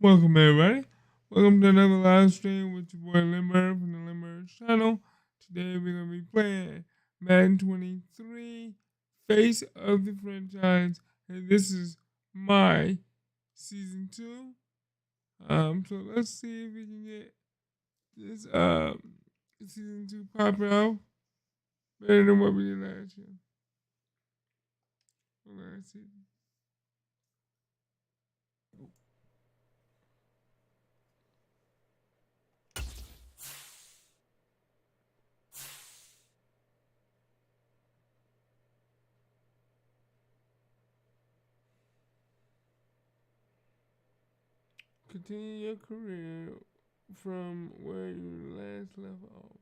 Welcome everybody. Welcome to another live stream with your boy Limber from the Limber channel. Today we're gonna be playing Madden 23, Face of the Franchise, and this is my season 2. So let's see if we can get this season 2 popping off better than what we did last year. Let's see. Continue your career from where you last left off.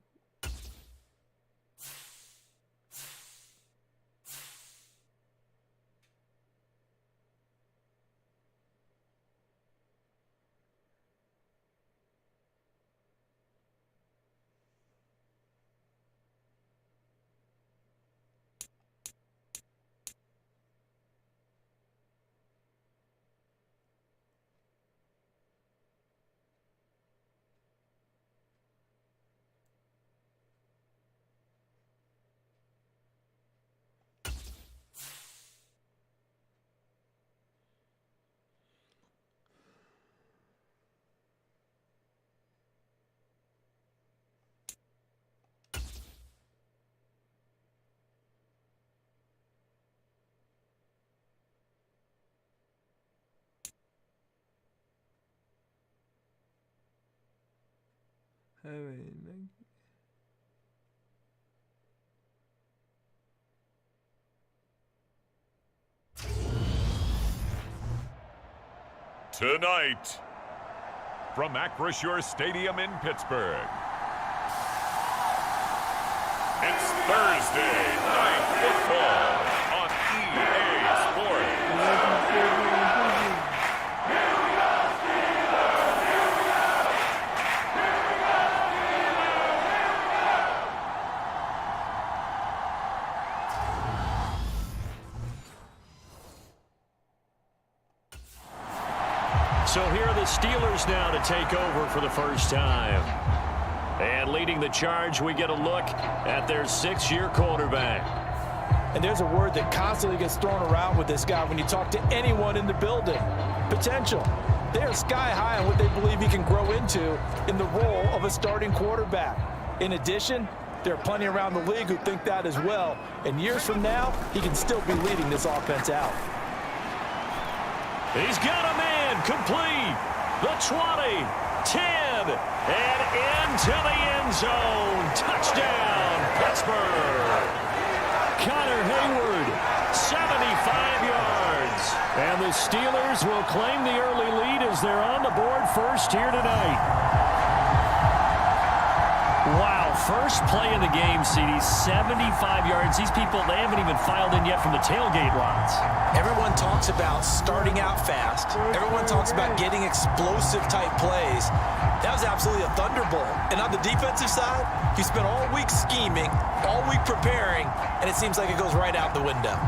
Tonight, from Acrisure Stadium in Pittsburgh, it's Thursday Night Football on EA Sports. So here are the Steelers now to take over for the first time. And leading the charge, we get a look at their 6-year quarterback. And there's a word that constantly gets thrown around with this guy when you talk to anyone in the building. Potential. They're sky high on what they believe he can grow into in the role of a starting quarterback. In addition, there are plenty around the league who think that as well. And years from now, he can still be leading this offense out. He's got a man complete. The 20, 10, and into the end zone. Touchdown, Pittsburgh. Connor Hayward, 75 yards. And the Steelers will claim the early lead as they're on the board first here tonight. Wow, first play of the game, CD, 75 yards. These people, they haven't even filed in yet from the tailgate lots. Everyone talks about starting out fast. Everyone talks about getting explosive type plays. That was absolutely a thunderbolt. And on the defensive side, he spent all week scheming, all week preparing, and it seems like it goes right out the window.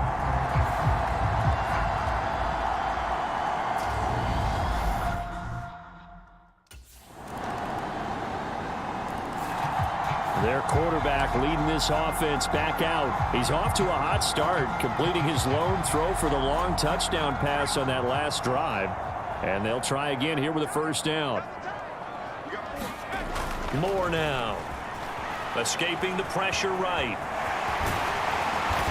Their quarterback leading this offense back out. He's off to a hot start, completing his lone throw for the long touchdown pass on that last drive. And they'll try again here with a first down. Moore now. Escaping the pressure right.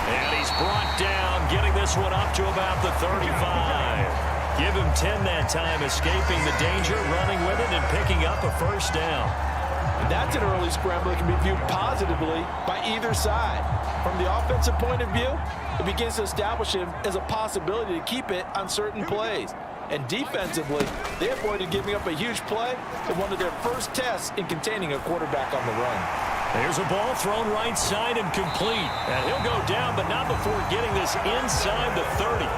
And he's brought down, getting this one up to about the 35. Give him 10 that time, escaping the danger, running with it, and picking up a first down. And that's an early scramble that can be viewed positively by either side. From the offensive point of view, it begins to establish him as a possibility to keep it on certain plays. And defensively, they avoided giving up a huge play in one of their first tests in containing a quarterback on the run. There's a ball thrown right side and complete. And he'll go down, but not before getting this inside the 30.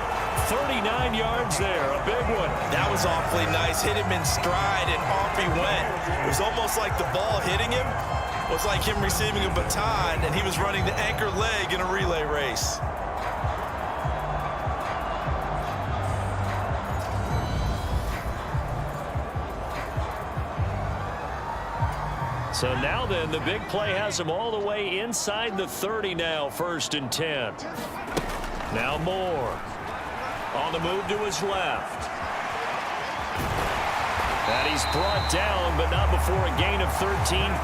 39 yards there, a big one. That was awfully nice. Hit him in stride, and off he went. It was almost like the ball hitting him was like him receiving a baton, and he was running the anchor leg in a relay race. So now then, the big play has him all the way inside the 30 now, 1st and 10. Now Moore on the move to his left. And he's brought down, but not before a gain of 13,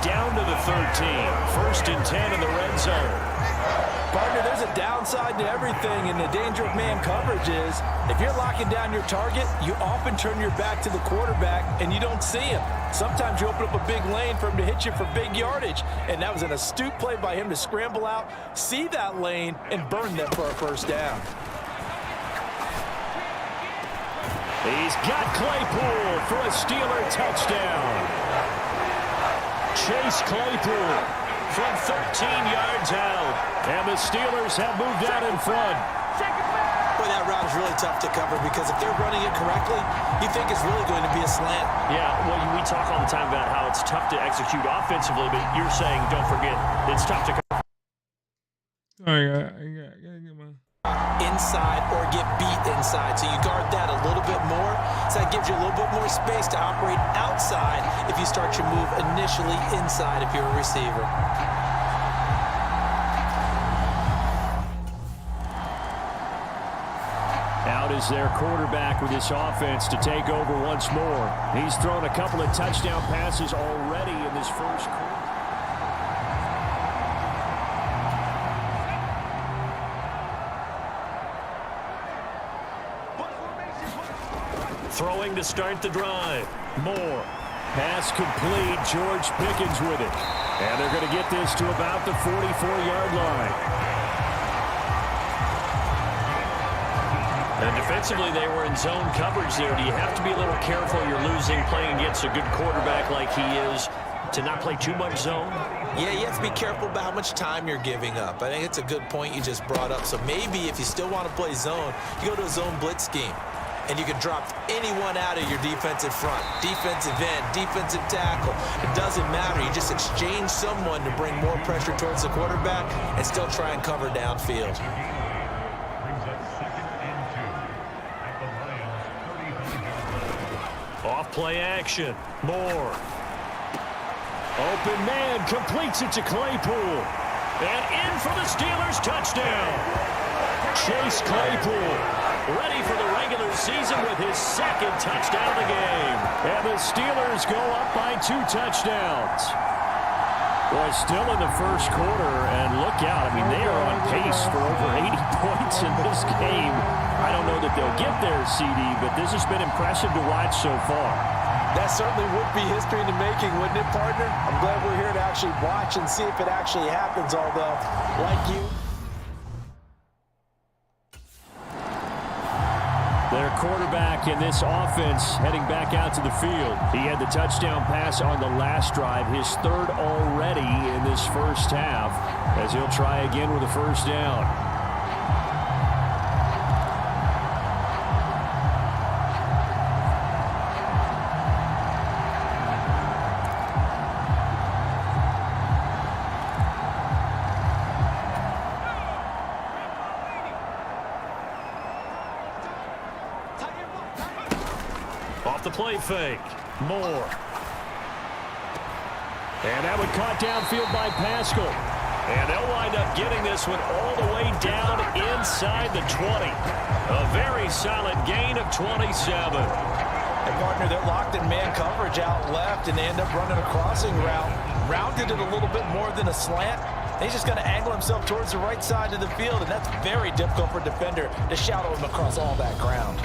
down to the 13. 1st and 10 in the red zone. Partner, there's a downside to everything, and the danger of man coverage is if you're locking down your target, you often turn your back to the quarterback and you don't see him. Sometimes you open up a big lane for him to hit you for big yardage, and that was an astute play by him to scramble out, see that lane, and burn them for a 1st down. He's got Claypool for a Steeler touchdown. Chase Claypool from 13 yards out. And the Steelers have moved out in front. Boy, that route is really tough to cover because if they're running it correctly, you think it's really going to be a slant. Yeah, well, we talk all the time about how it's tough to execute offensively, but you're saying, don't forget, it's tough to cover. Sorry, I gotta get my... Inside or get beat inside. So you guard that a little bit more. So that gives you a little bit more space to operate outside if you start your move initially inside if you're a receiver. Out is their quarterback with this offense to take over once more. He's thrown a couple of touchdown passes already in this 1st quarter. Throwing to start the drive. Moore. Pass complete. George Pickens with it. And they're going to get this to about the 44-yard line. And defensively, they were in zone coverage there. Do you have to be a little careful? You're losing playing against a good quarterback like he is to not play too much zone? Yeah, you have to be careful about how much time you're giving up. I think it's a good point you just brought up. So maybe if you still want to play zone, you go to a zone blitz scheme. And you can drop anyone out of your defensive front, defensive end, defensive tackle. It doesn't matter. You just exchange someone to bring more pressure towards the quarterback and still try and cover downfield. Off play action. Moore. Open man completes it to Claypool. And in for the Steelers touchdown. Chase Claypool. Ready for the regular season with his 2nd touchdown of the game. And the Steelers go up by 2 touchdowns. Boy, still in the 1st quarter, and look out. I mean, they are on pace for over 80 points in this game. I don't know that they'll get there, CD, but this has been impressive to watch so far. That certainly would be history in the making, wouldn't it, partner? I'm glad we're here to actually watch and see if it actually happens, although, like you... Their quarterback in this offense heading back out to the field. He had the touchdown pass on the last drive, his 3rd already in this 1st half, as he'll try again with a 1st down. Off the play fake. Moore. And that one caught downfield by Pascal. And they'll wind up getting this one all the way down inside the 20. A very solid gain of 27. And partner, they're locked in man coverage out left, and they end up running a crossing route. Rounded it a little bit more than a slant. He's just going to angle himself towards the right side of the field, and that's very difficult for a defender to shadow him across all that ground.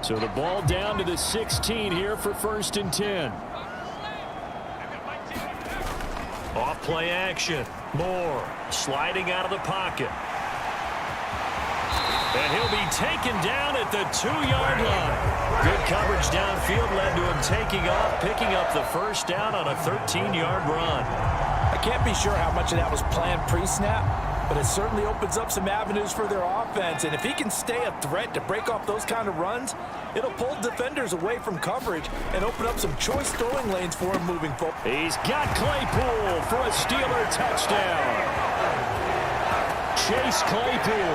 So the ball down to the 16 here for 1st and 10. Off play action. Moore sliding out of the pocket. And he'll be taken down at the 2-yard line. Good coverage downfield led to him taking off, picking up the 1st down on a 13-yard run. I can't be sure how much of that was planned pre-snap, but it certainly opens up some avenues for their offense. And if he can stay a threat to break off those kind of runs, it'll pull defenders away from coverage and open up some choice throwing lanes for him moving forward. He's got Claypool for a Steeler touchdown. Chase Claypool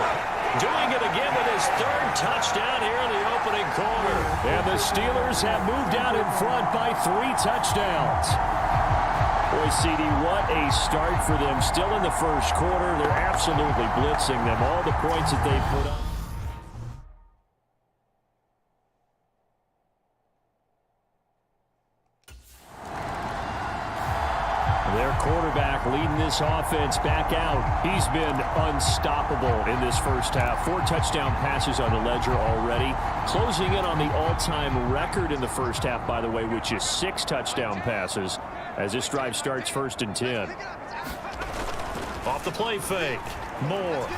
doing it again with his his third touchdown here in the opening quarter. And the Steelers have moved out in front by 3 touchdowns. Boy, CD, what a start for them. Still in the first quarter. They're absolutely blitzing them. All the points that they put up. Their quarterback leading this offense back out. He's been unstoppable in this first half. 4 touchdown passes on the ledger already. Closing in on the all-time record in the first half, by the way, which is 6 touchdown passes as this drive starts 1st and 10. Off the play fake. Moore.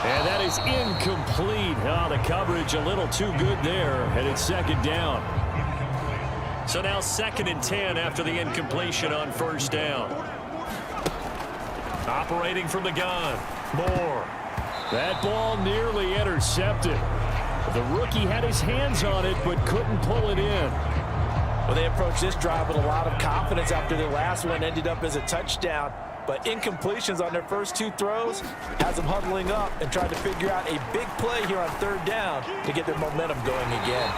And that is incomplete. Oh, the coverage a little too good there, and it's 2nd down. So now 2nd and 10 after the incompletion on 1st down. Operating from the gun. Moore. That ball nearly intercepted. The rookie had his hands on it but couldn't pull it in. Well, they approached this drive with a lot of confidence after their last one ended up as a touchdown. But incompletions on their first 2 throws has them huddling up and trying to figure out a big play here on 3rd down to get their momentum going again.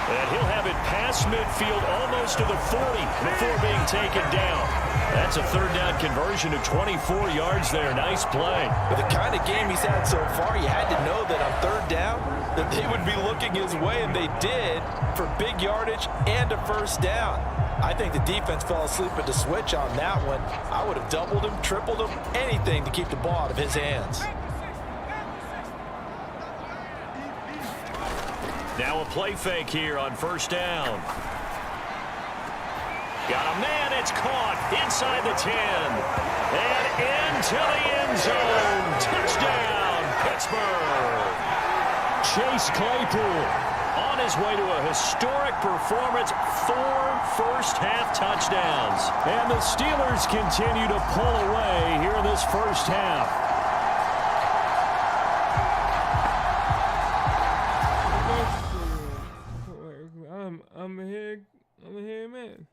And he'll have it past midfield almost to the 40 before being taken down. That's a 3rd down conversion of 24 yards there. Nice play. With the kind of game he's had so far, you had to know that on 3rd down that they would be looking his way, and they did for big yardage and a 1st down. I think the defense fell asleep at the switch on that one. I would have doubled him, tripled him, anything to keep the ball out of his hands. Now a play fake here on 1st down. Got a man, it's caught inside the 10. And into the end zone. Touchdown, Pittsburgh. Chase Claypool on his way to a historic performance. 4 first-half touchdowns. And the Steelers continue to pull away here in this first half. I'm a head man.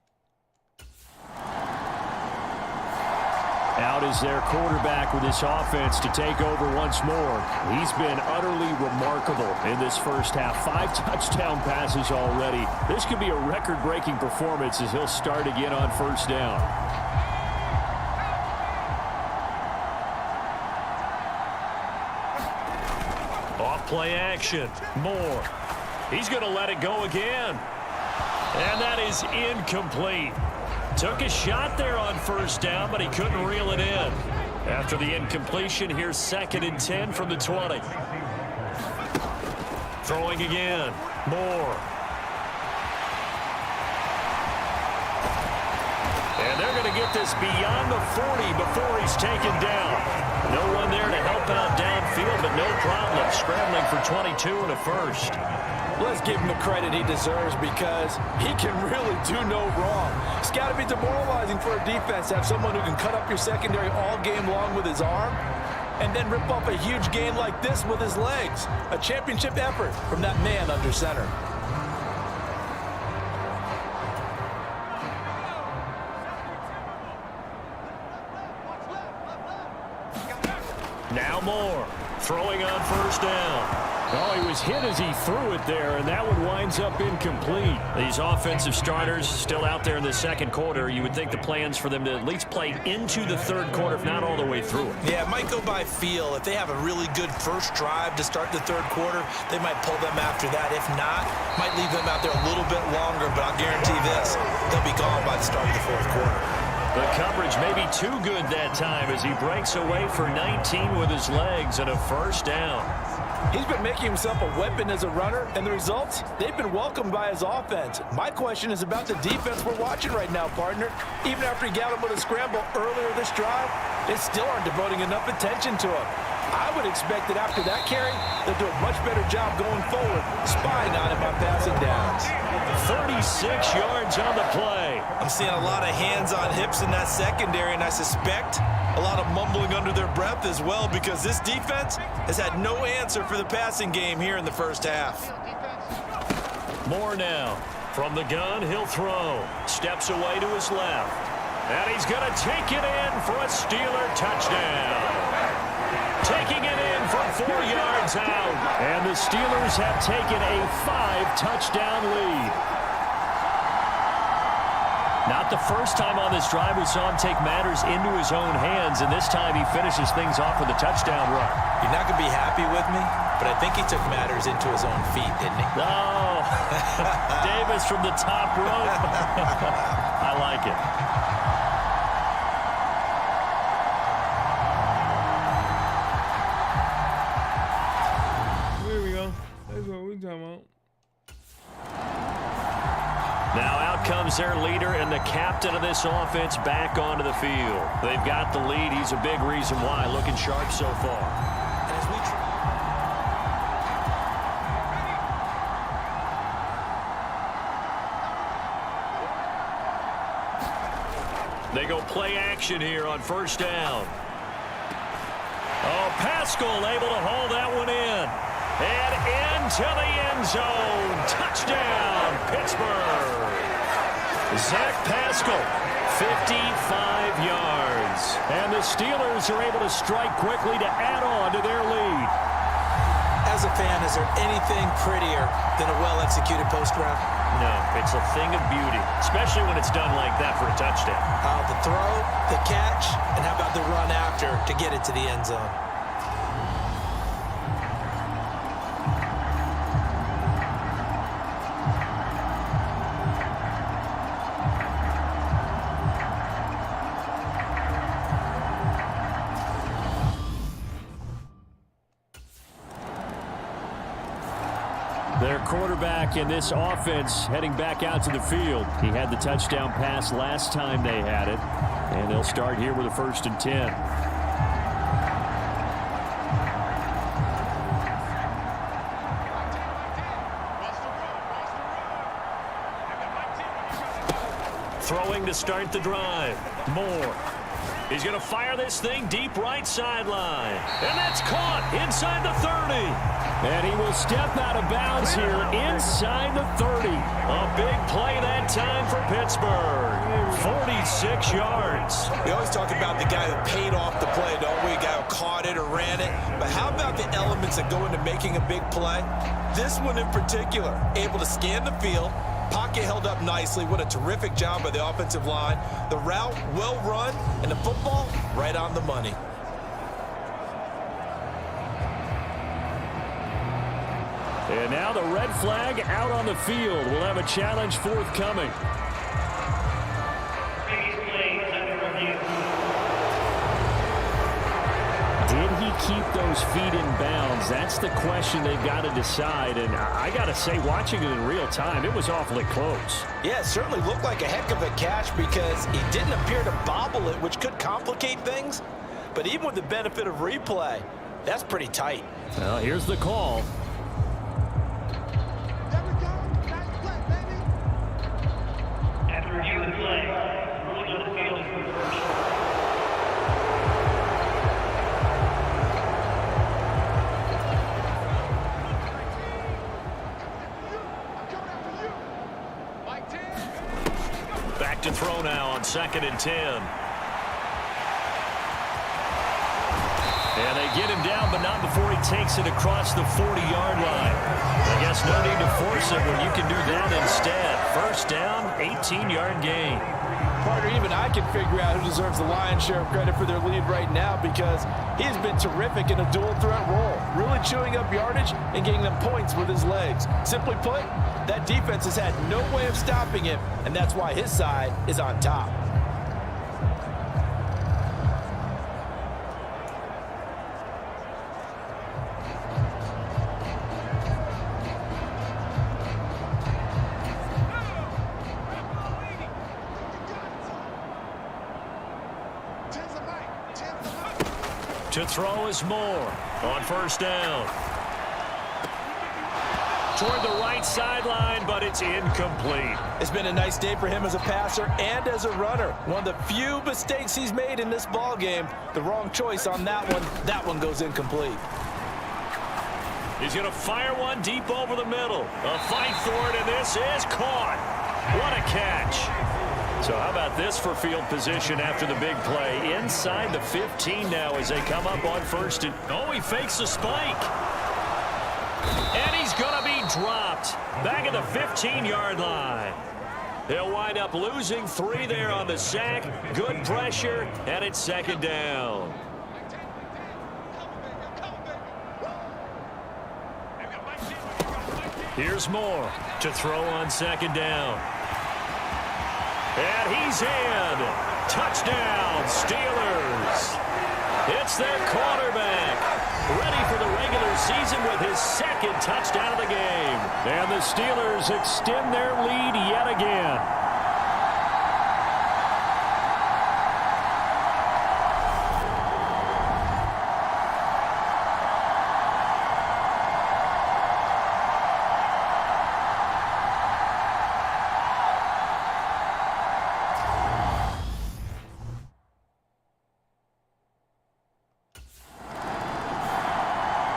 Out is their quarterback with this offense to take over once more. He's been utterly remarkable in this first half. 5 touchdown passes already. This could be a record-breaking performance as he'll start again on 1st down. Off play action. Moore. He's going to let it go again. And that is incomplete. Took a shot there on 1st down, but he couldn't reel it in. After the incompletion, here's 2nd and 10 from the 20. Throwing again. Moore. And they're going to get this beyond the 40 before he's taken down. No one there to help out downfield, but no problem. Scrambling for 22 and a 1st. Let's give him the credit he deserves because he can really do no wrong. It's got to be demoralizing for a defense to have someone who can cut up your secondary all game long with his arm and then rip up a huge gain like this with his legs. A championship effort from that man under center. Now Moore throwing on 1st down. Oh, he was hit as he threw it there, and that one winds up incomplete. These offensive starters still out there in the 2nd quarter. You would think the plans for them to at least play into the 3rd quarter, if not all the way through it. Yeah, it might go by feel. If they have a really good first drive to start the 3rd quarter, they might pull them after that. If not, might leave them out there a little bit longer, but I'll guarantee this, they'll be gone by the start of the 4th quarter. The coverage may be too good that time as he breaks away for 19 with his legs and a 1st down. He's been making himself a weapon as a runner, and the results, they've been welcomed by his offense. My question is about the defense we're watching right now, partner. Even after he got him with a scramble earlier this drive, they still aren't devoting enough attention to him. I would expect that after that carry, they'll do a much better job going forward, spying on him on passing downs. 36 yards on the play. I'm seeing a lot of hands on hips in that secondary, and I suspect a lot of mumbling under their breath as well because this defense has had no answer for the passing game here in the first half. Moore now. From the gun, he'll throw. Steps away to his left. And he's going to take it in for a Steeler touchdown. Taking it in from 4 yards out. And the Steelers have taken a 5-touchdown lead. Not the first time on this drive we saw him take matters into his own hands, and this time he finishes things off with a touchdown run. You're not going to be happy with me, but I think he took matters into his own feet, didn't he? Oh, Davis from the top rope. I like it. There we go. That's what we're talking about. Now out comes their leader and the captain of this offense back onto the field. They've got the lead. He's a big reason why. Looking sharp so far. And as we They go play action here on first down. Oh, Pascal able to hold that one in. And into the end zone. Touchdown, Pittsburgh. Zach Pascal, 55 yards. And the Steelers are able to strike quickly to add on to their lead. As a fan, is there anything prettier than a well-executed post route? No, it's a thing of beauty, especially when it's done like that for a touchdown. The throw, the catch, and how about the run after to get it to the end zone? Their quarterback in this offense heading back out to the field. He had the touchdown pass last time they had it. And they'll start here with a 1st and 10. Throwing to start the drive. Moore. He's going to fire this thing deep right sideline. And that's caught inside the 30. And he will step out of bounds here inside the 30. A big play that time for Pittsburgh. 46 yards. We always talk about the guy who paid off the play, don't we? A guy who caught it or ran it. But how about the elements that go into making a big play? This one in particular, able to scan the field. Pocket held up nicely. What a terrific job by the offensive line. The route well run, and the football right on the money. And now the red flag out on the field. We'll have a challenge forthcoming. Did he keep those feet in bounds? That's the question they've got to decide. And I got to say, watching it in real time, it was awfully close. Yeah, it certainly looked like a heck of a catch because he didn't appear to bobble it, which could complicate things. But even with the benefit of replay, that's pretty tight. Well, here's the call. After review of the play, ruling on the field is reversed. Back to throw now on 2nd and 10. And they get him down, but not before he takes it across the 40-yard line. I guess no need to force it when you can do that instead. First down, 18-yard gain. Partner, even I can figure out who deserves the lion's share of credit for their lead right now because he has been terrific in a dual threat role, really chewing up yardage and getting them points with his legs. Simply put, that defense has had no way of stopping him, and that's why his side is on top. To throw is Moore on first down. Toward the right sideline, but it's incomplete. It's been a nice day for him as a passer and as a runner. One of the few mistakes he's made in this ball game. The wrong choice on that one. That one goes incomplete. He's going to fire one deep over the middle. A fight for it, and this is caught. What a catch. So how about this for field position after the big play? Inside the 15 now as they come up on first. And oh, he fakes the spike. And he's going to be dropped back at the 15-yard line. He'll wind up losing 3 there on the sack. Good pressure, and it's second down. Here's Moore to throw on second down. And he's in. Touchdown, Steelers. It's their quarterback, ready for the regular season with his second touchdown of the game. And the Steelers extend their lead yet again.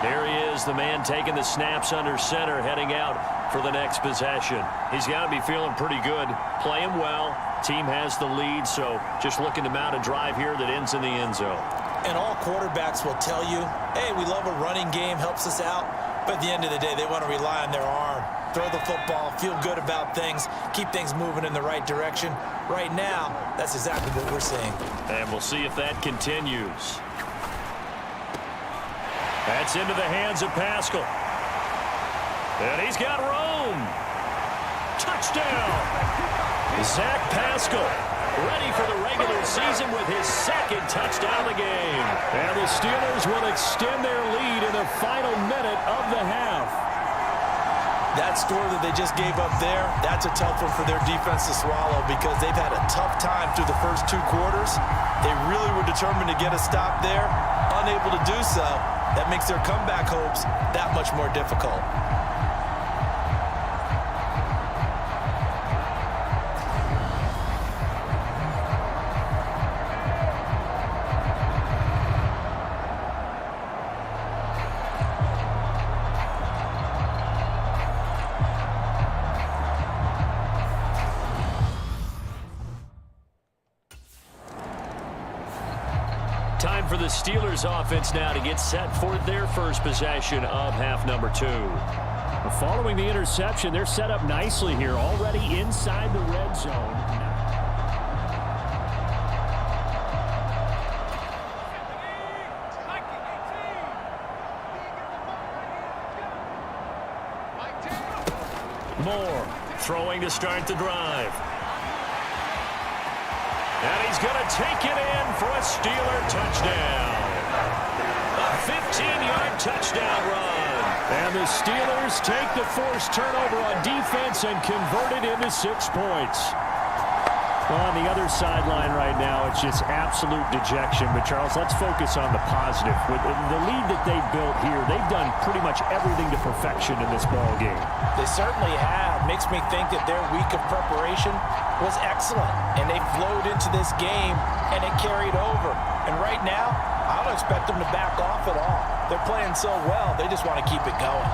There he is, the man taking the snaps under center, heading out for the next possession. He's got to be feeling pretty good, playing well. Team has the lead, so just looking to mount a drive here that ends in the end zone. And all quarterbacks will tell you, hey, we love a running game, helps us out. But at the end of the day, they want to rely on their arm. Throw the football, feel good about things, keep things moving in the right direction. Right now, that's exactly what we're seeing. And we'll see if that continues. That's into the hands of Pascal. And he's got room. Touchdown. Zach Pascal, ready for the regular season with his second touchdown of the game. And the Steelers will extend their lead in the final minute of the half. That score that they just gave up there, that's a tough one for their defense to swallow because they've had a tough time through the first 2 quarters. They really were determined to get a stop there, unable to do so. That makes their comeback hopes that much more difficult. Time for the Steelers offense now to get set for their first possession of half number 2. Following the interception, they're set up nicely here, already inside the red zone. Moore throwing to start the drive. And he's going to take it in for a Steeler touchdown. A 15-yard touchdown run. And the Steelers take the forced turnover on defense and convert it into 6 points. Well, on the other sideline right now, it's just absolute dejection. But, Charles, let's focus on the positive. With the lead that they've built here, they've done pretty much everything to perfection in this ball game. They certainly have. Makes me think that their week of preparation was excellent. And they flowed into this game, and it carried over. And right now, I don't expect them to back off at all. They're playing so well, they just want to keep it going.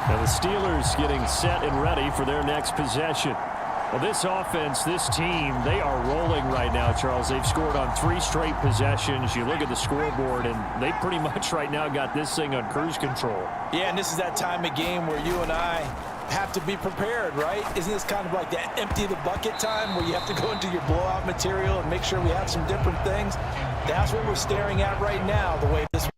Now the Steelers getting set and ready for their next possession. Well, this offense, this team, they are rolling right now, Charles. They've scored on 3 straight possessions. You look at the scoreboard, and they pretty much right now got this thing on cruise control. Yeah, and this is that time of game where you and I have to be prepared, right? Isn't this kind of like that empty the bucket time where you have to go into your blowout material and make sure we have some different things? That's what we're staring at right now, the way this.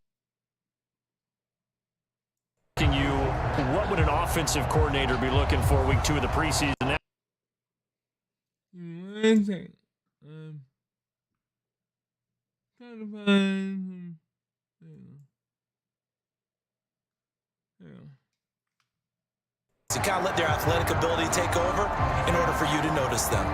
What would an offensive coordinator be looking for week 2 of the preseason? One second. Trying to find To kind of let their athletic ability take over in order for you to notice them.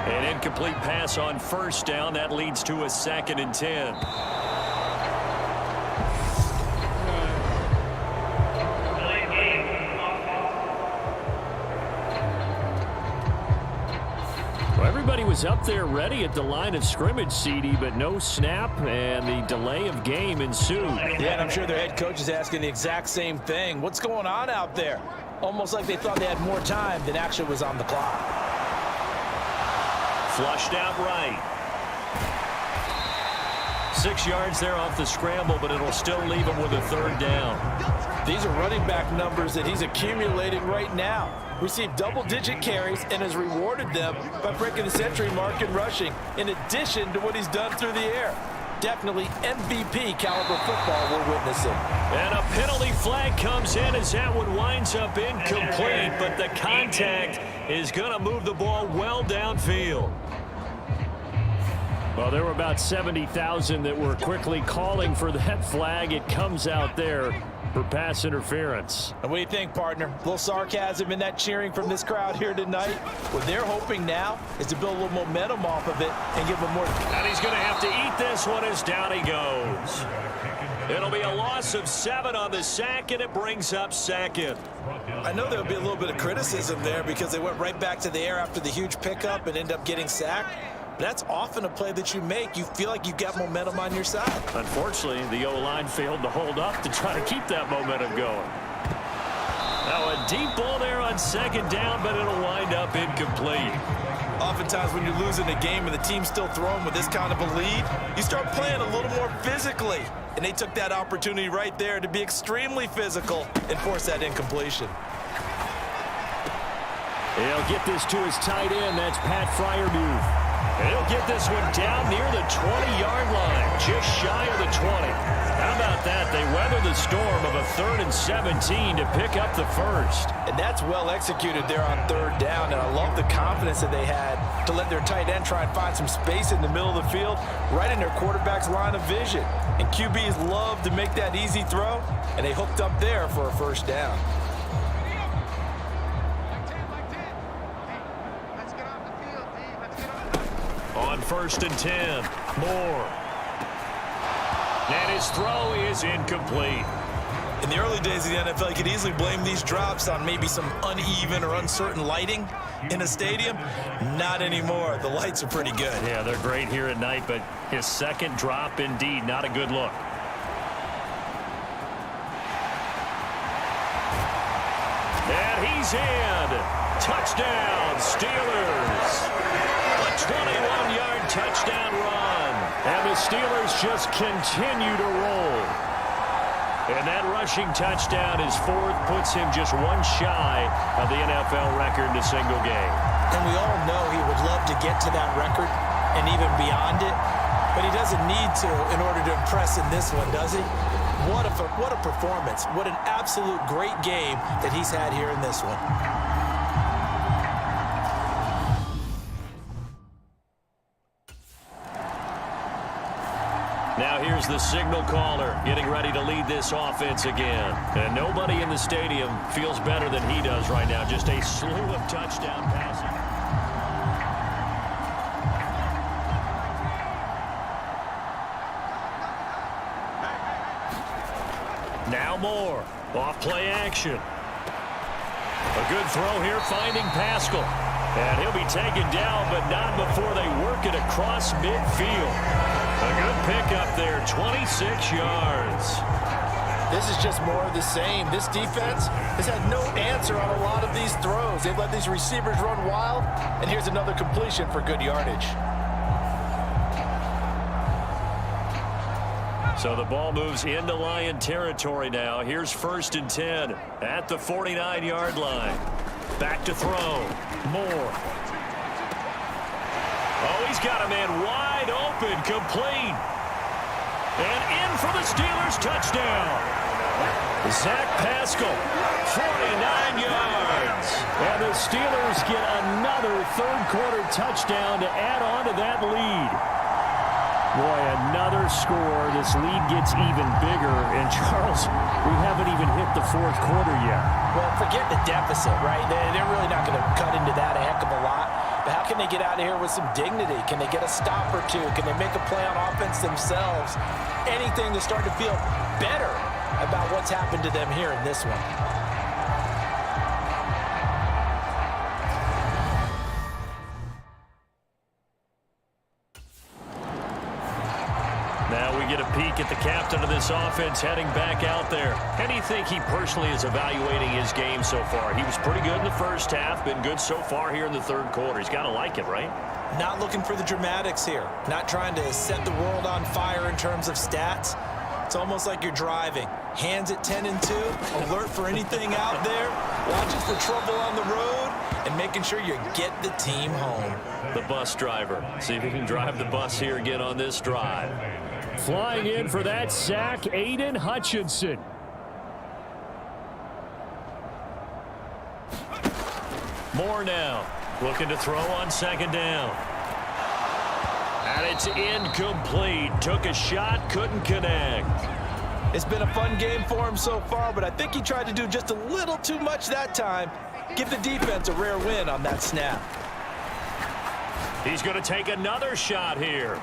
An incomplete pass on first down. That leads to a 2nd and 10. Everybody was up there ready at the line of scrimmage, CD, but no snap, and the delay of game ensued. Yeah, and I'm sure their head coach is asking the exact same thing. What's going on out there? Almost like they thought they had more time than actually was on the clock. Flushed out right. 6 yards there off the scramble, but it'll still leave him with a third down. These are running back numbers that he's accumulating right now. Received double-digit carries and has rewarded them by breaking the century mark in rushing, in addition to what he's done through the air. Definitely MVP caliber football we're witnessing. And a penalty flag comes in as that one winds up incomplete, but the contact is going to move the ball well downfield. Well, there were about 70,000 that were quickly calling for that flag. It comes out there for pass interference. And what do you think, partner? A little sarcasm in that cheering from this crowd here tonight. What they're hoping now is to build a little momentum off of it and give them more. And he's going to have to eat this one as down he goes. It'll be a loss of 7 on the sack, and it brings up second. I know there'll be a little bit of criticism there because they went right back to the air after the huge pickup and end up getting sacked. That's often a play that you make. You feel like you've got momentum on your side. Unfortunately, the O-line failed to hold up to try to keep that momentum going. Now a deep ball there on second down, but it'll wind up incomplete. Oftentimes when you're losing a game and the team's still throwing with this kind of a lead, you start playing a little more physically. And they took that opportunity right there to be extremely physical and force that incompletion. He'll get this to his tight end. That's Pat Freiermuth. And he'll get this one down near the 20-yard line, just shy of the 20. How about that? They weather the storm of a 3rd and 17 to pick up the first. And that's well executed there on third down, and I love the confidence that they had to let their tight end try and find some space in the middle of the field, right in their quarterback's line of vision. And QBs love to make that easy throw, and they hooked up there for a first down. On 1st and 10, Moore. And his throw is incomplete. In the early days of the NFL, you could easily blame these drops on maybe some uneven or uncertain lighting in a stadium. Not anymore. The lights are pretty good. Yeah, they're great here at night, but his second drop, indeed, not a good look. And he's in. Touchdown, Steelers. A 21-yard touchdown run. And the Steelers just continue to roll. And that rushing touchdown, his 4th, puts him just one shy of the NFL record in a single game. And we all know he would love to get to that record and even beyond it, but he doesn't need to in order to impress in this one, does he? What a performance. What an absolute great game that he's had here in this one. Now here's the signal caller getting ready to lead this offense again. And nobody in the stadium feels better than he does right now. Just a slew of touchdown passes. Now Moore. Off play action. A good throw here finding Pascal. And he'll be taken down, but not before they work it across midfield. A good pickup there, 26 yards. This is just more of the same. This defense has had no answer on a lot of these throws. They've let these receivers run wild, and here's another completion for good yardage. So the ball moves into Lion territory now. Here's 1st and 10 at the 49-yard line. Back to throw. Moore. Oh, he's got a man wide open, complete. And in for the Steelers touchdown. Zach Pascal, 49 yards. And the Steelers get another third-quarter touchdown to add on to that lead. Boy, another score. This lead gets even bigger. And, Charles, we haven't even hit the 4th quarter yet. Well, forget the deficit, right? They're really not going to cut into that a heck of a lot. But how can they get out of here with some dignity? Can they get a stop or two? Can they make a play on offense themselves? Anything to start to feel better about what's happened to them here in this one. we get a peek at the captain of this offense heading back out there. How do you think he personally is evaluating his game so far? He was pretty good in the first half, been good so far here in the third quarter. He's got to like it, right? Not looking for the dramatics here. Not trying to set the world on fire in terms of stats. It's almost like you're driving. Hands at 10 and 2, alert for anything out there, watching for trouble on the road, and making sure you get the team home. The bus driver. See if he can drive the bus here again on this drive. Flying in for that sack, Aiden Hutchinson. Moore now. Looking to throw on second down. And it's incomplete. Took a shot, couldn't connect. It's been a fun game for him so far, but I think he tried to do just a little too much that time. Give the defense a rare win on that snap. He's going to take another shot here.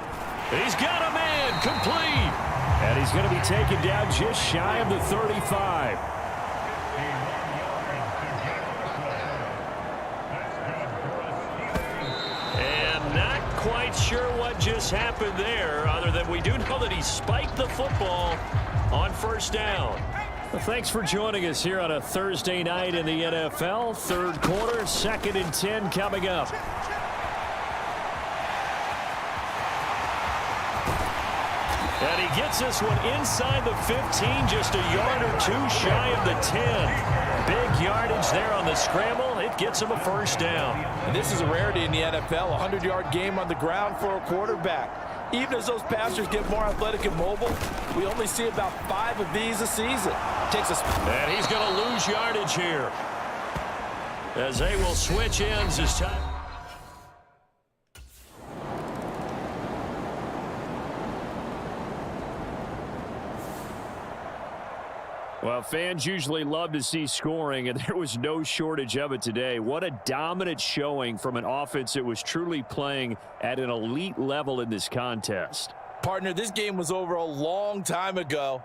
He's got a man, complete. And he's going to be taken down just shy of the 35. And not quite sure what just happened there, other than we do know that he spiked the football on first down. Well, thanks for joining us here on a Thursday night in the NFL. Third quarter, 2nd and 10 coming up. And he gets this one inside the 15, just a yard or two shy of the 10. Big yardage there on the scramble. It gets him a first down. And this is a rarity in the NFL, a 100-yard game on the ground for a quarterback. Even as those passers get more athletic and mobile, we only see about 5 of these a season. And he's going to lose yardage here, as they will switch ends this time. Well, fans usually love to see scoring, and there was no shortage of it today. What a dominant showing from an offense that was truly playing at an elite level in this contest. Partner, this game was over a long time ago,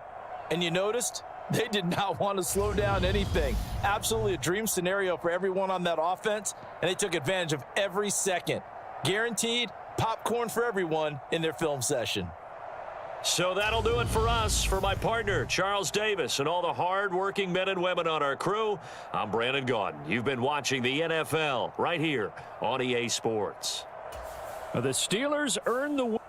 and you noticed they did not want to slow down anything. Absolutely a dream scenario for everyone on that offense, and they took advantage of every second. Guaranteed popcorn for everyone in their film session. So that'll do it for us. For my partner, Charles Davis, and all the hard-working men and women on our crew, I'm Brandon Gaudin. You've been watching the NFL right here on EA Sports. The Steelers earn the win.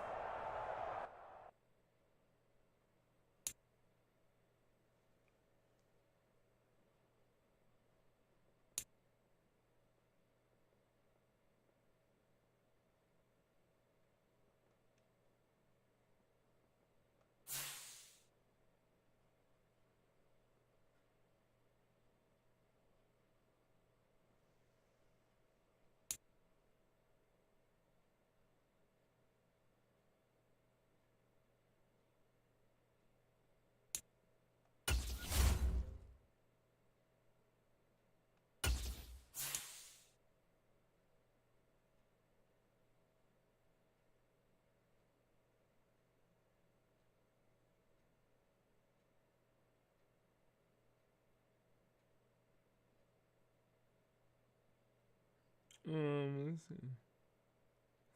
Let's see.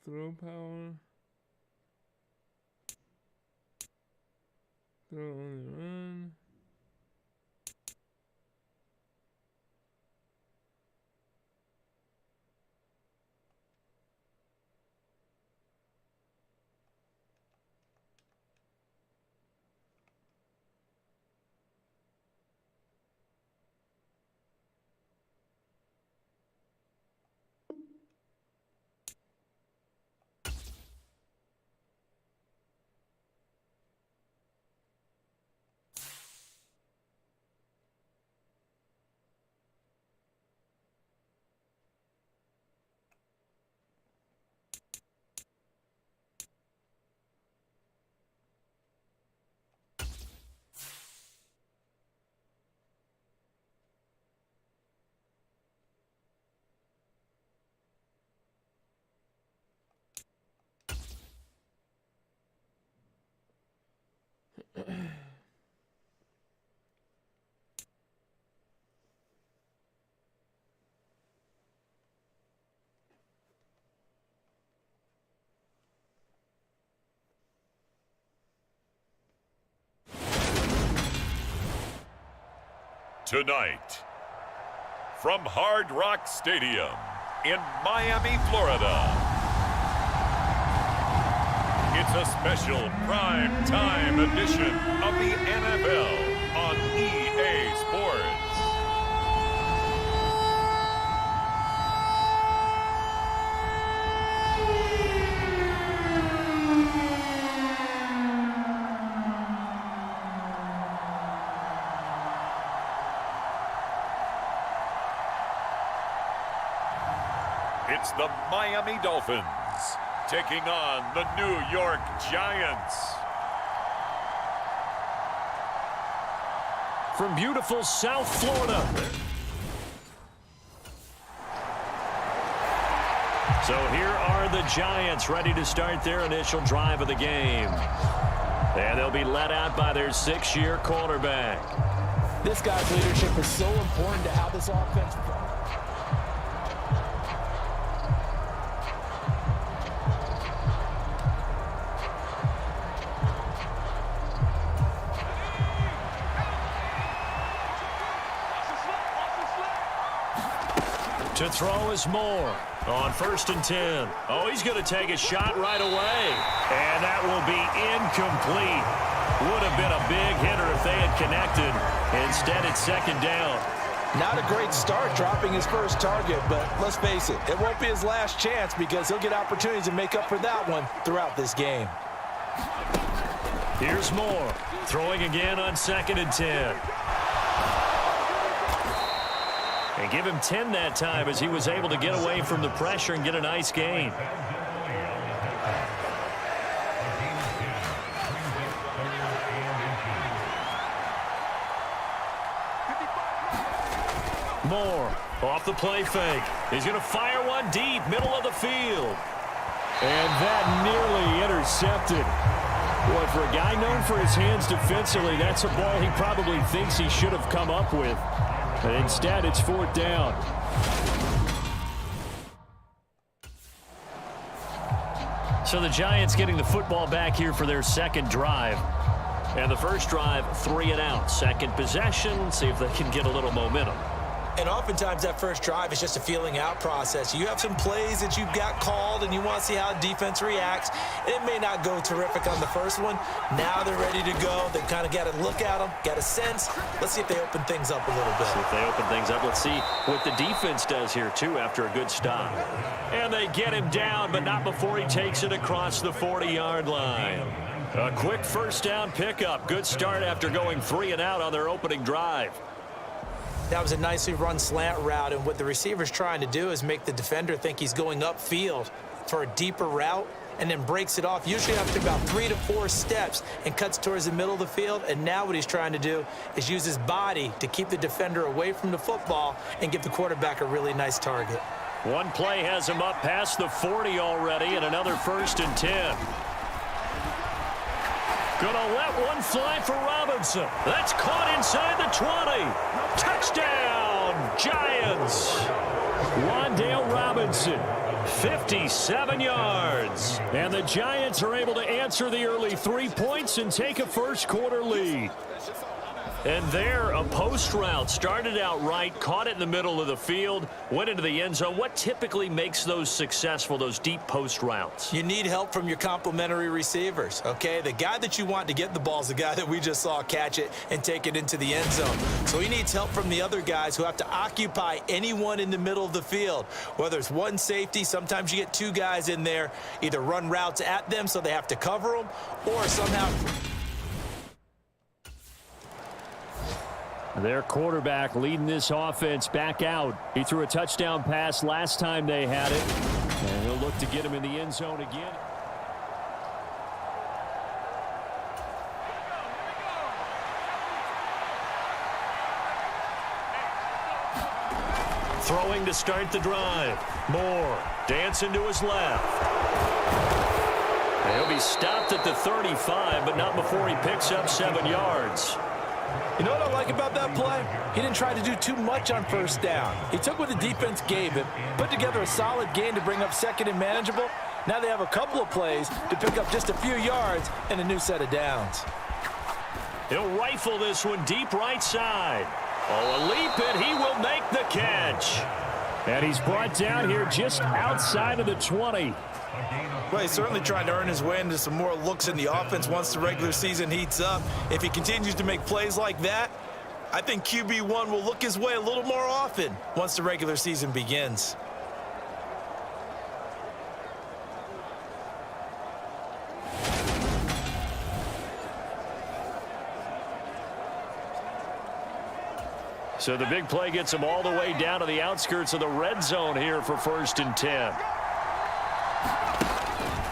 Throw power. Throw on the run. Tonight, from Hard Rock Stadium in Miami, Florida, it's a special prime time edition of the NFL on EA Sports. It's the Miami Dolphins taking on the New York Giants. From beautiful South Florida. So here are the Giants ready to start their initial drive of the game. And they'll be led out by their 6-year quarterback. This guy's leadership is so important to how this offense plays. To throw is Moore on 1st and 10. Oh, he's going to take a shot right away. And that will be incomplete. Would have been a big hitter if they had connected. Instead, it's 2nd down. Not a great start dropping his first target, but let's face it, it won't be his last chance because he'll get opportunities to make up for that one throughout this game. Here's Moore throwing again on 2nd and 10. And give him 10 that time as he was able to get away from the pressure and get a nice gain. Moore off the play fake. He's going to fire one deep, middle of the field. And that nearly intercepted. Boy, for a guy known for his hands defensively, that's a ball he probably thinks he should have come up with. But instead, it's 4th down. So the Giants getting the football back here for their 2nd drive. And the first drive, 3 and out. 2nd possession, see if they can get a little momentum. And oftentimes that first drive is just a feeling out process. You have some plays that you've got called and you want to see how defense reacts. It may not go terrific on the first one. Now they're ready to go. They've kind of got to look at them, got a sense. Let's see if they open things up a little bit. See if they open things up. Let's see what the defense does here, too, after a good stop. And they get him down, but not before he takes it across the 40-yard line. A quick 1st down pickup. Good start after going 3 and out on their opening drive. That was a nicely run slant route, and what the receiver's trying to do is make the defender think he's going upfield for a deeper route and then breaks it off, usually after about 3 to 4 steps, and cuts towards the middle of the field. And now what he's trying to do is use his body to keep the defender away from the football and give the quarterback a really nice target. One play has him up past the 40 already, and another 1st and 10. Gonna let one fly for Robinson. That's caught inside the 20. Touchdown, Giants. Wan'Dale Robinson, 57 yards. And the Giants are able to answer the early 3 points and take a first-quarter lead. And there, a post route started out right, caught it in the middle of the field, went into the end zone. What typically makes those successful, those deep post routes? You need help from your complementary receivers, okay? The guy that you want to get the ball is the guy that we just saw catch it and take it into the end zone. So he needs help from the other guys who have to occupy anyone in the middle of the field. Whether it's one safety, sometimes you get 2 guys in there, either run routes at them so they have to cover them, or somehow... Their quarterback leading this offense back out. He threw a touchdown pass last time they had it. And he'll look to get him in the end zone again. Throwing to start the drive. Moore dancing to his left. And he'll be stopped at the 35, but not before he picks up 7 yards. You know what I like about that play? He didn't try to do too much on 1st down. He took what the defense gave him, put together a solid game to bring up 2nd and manageable. Now they have a couple of plays to pick up just a few yards and a new set of downs. He'll rifle this one deep right side. Oh, a leap, and he will make the catch. And he's brought down here just outside of the 20. Well, he's certainly trying to earn his way into some more looks in the offense once the regular season heats up. If he continues to make plays like that, I think QB1 will look his way a little more often once the regular season begins. So the big play gets him all the way down to the outskirts of the red zone here for 1st and 10.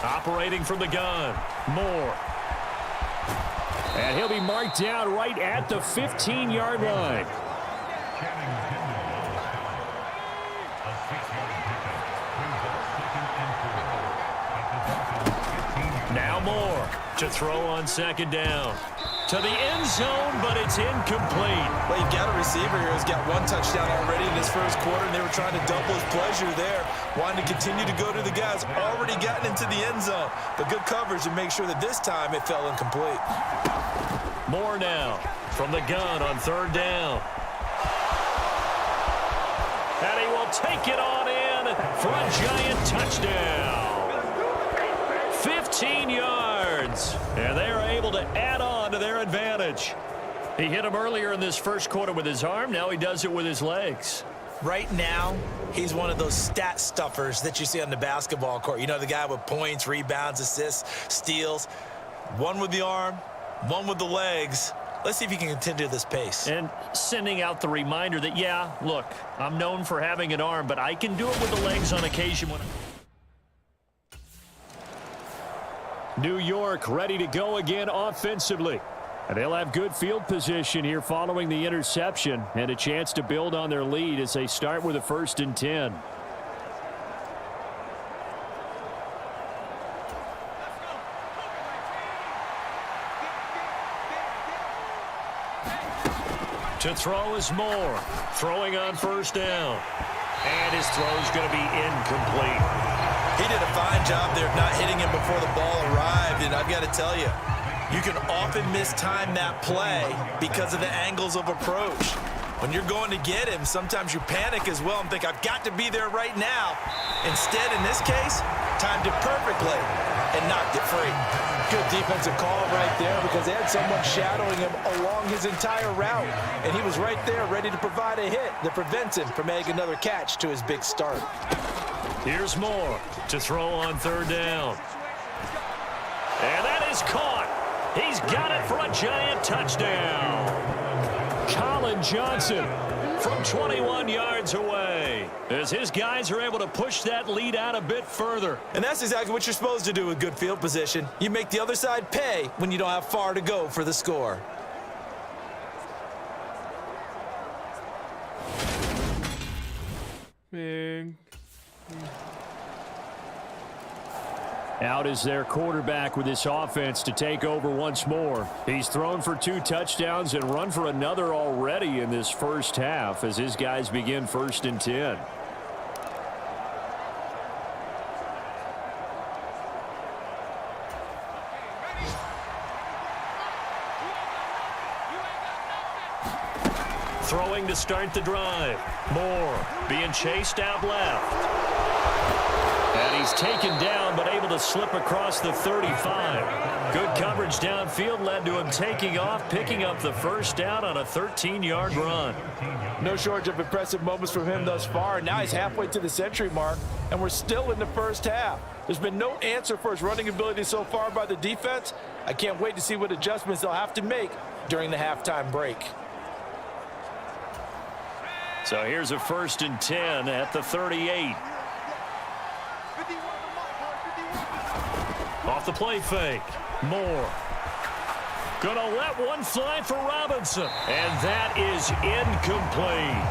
Operating from the gun, Moore. And he'll be marked down right at the 15-yard line. Now Moore to throw on 2nd down. To the end zone, but it's incomplete. Well, you've got a receiver here who's got 1 touchdown already in his first quarter, and they were trying to double his pleasure there, wanting to continue to go to the guys already gotten into the end zone. But good coverage to make sure that this time it fell incomplete. Moore now from the gun on 3rd down. And he will take it on in for a giant touchdown. 15 yards. And they are able to add on to their advantage. He hit him earlier in this first quarter with his arm. Now he does it with his legs. Right now, he's one of those stat stuffers that you see on the basketball court. You know, the guy with points, rebounds, assists, steals. One with the arm, one with the legs. Let's see if he can continue this pace. And sending out the reminder that, yeah, look, I'm known for having an arm, but I can do it with the legs on occasion. New York ready to go again offensively. And they'll have good field position here following the interception and a chance to build on their lead as they start with a 1st and 10. To throw is Moore. Throwing on 1st down. And his throw is going to be incomplete. He did a fine job there of not hitting him before the ball arrived, and I've got to tell you, you can often mistime that play because of the angles of approach. When you're going to get him, sometimes you panic as well and think, I've got to be there right now. Instead, in this case, timed it perfectly and knocked it free. Good defensive call right there because they had someone shadowing him along his entire route, and he was right there ready to provide a hit that prevents him from making another catch to his big start. Here's Moore to throw on 3rd down. And that is caught. He's got it for a giant touchdown. Colin Johnson from 21 yards away as his guys are able to push that lead out a bit further. And that's exactly what you're supposed to do with good field position. You make the other side pay when you don't have far to go for the score. Big. Out is their quarterback with this offense to take over once more. He's thrown for 2 touchdowns and run for another already in this first half as his guys begin 1st and 10. Throwing to start the drive. Moore being chased out left. And he's taken down, but able to slip across the 35. Good coverage downfield led to him taking off, picking up the 1st down on a 13-yard run. No shortage of impressive moments from him thus far. Now he's halfway to the century mark, and we're still in the first half. There's been no answer for his running ability so far by the defense. I can't wait to see what adjustments they'll have to make during the halftime break. So here's a 1st and 10 at the 38. Off the play fake. Moore. Gonna let one fly for Robinson. And that is incomplete.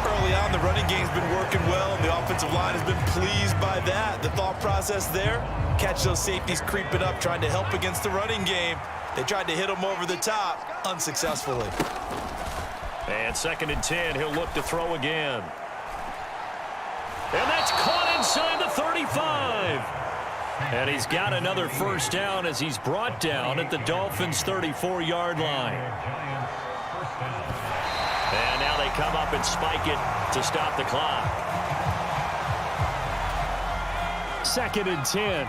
Early on, the running game's been working well, and the offensive line has been pleased by that. The thought process there, catch those safeties creeping up, trying to help against the running game. They tried to hit him over the top, unsuccessfully. And 2nd and 10, he'll look to throw again. And that's caught inside the 35. And he's got another 1st down as he's brought down at the Dolphins' 34-yard line. And now they come up and spike it to stop the clock. 2nd and 10.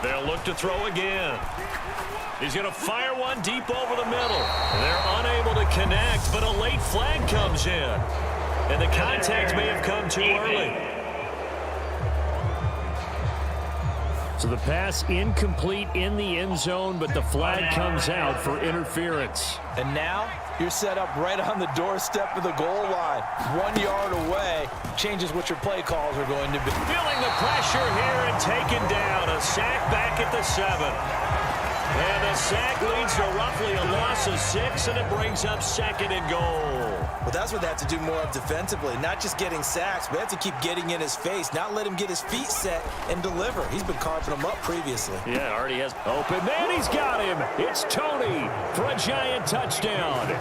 They'll look to throw again. He's going to fire one deep over the middle. They're unable to connect, but a late flag comes in. And the contact may have come too early. So the pass incomplete in the end zone, but the flag comes out for interference. And now you're set up right on the doorstep of the goal line. 1 yard away changes what your play calls are going to be. Feeling the pressure here and taken down. A sack back at the 7. And the sack leads to roughly a loss of 6, and it brings up 2nd and goal. Well, that's what they have to do more of defensively. Not just getting sacks, but they have to keep getting in his face, not let him get his feet set and deliver. He's been carving them up previously. Yeah, already has open man. He's got him. It's Tony for a giant touchdown.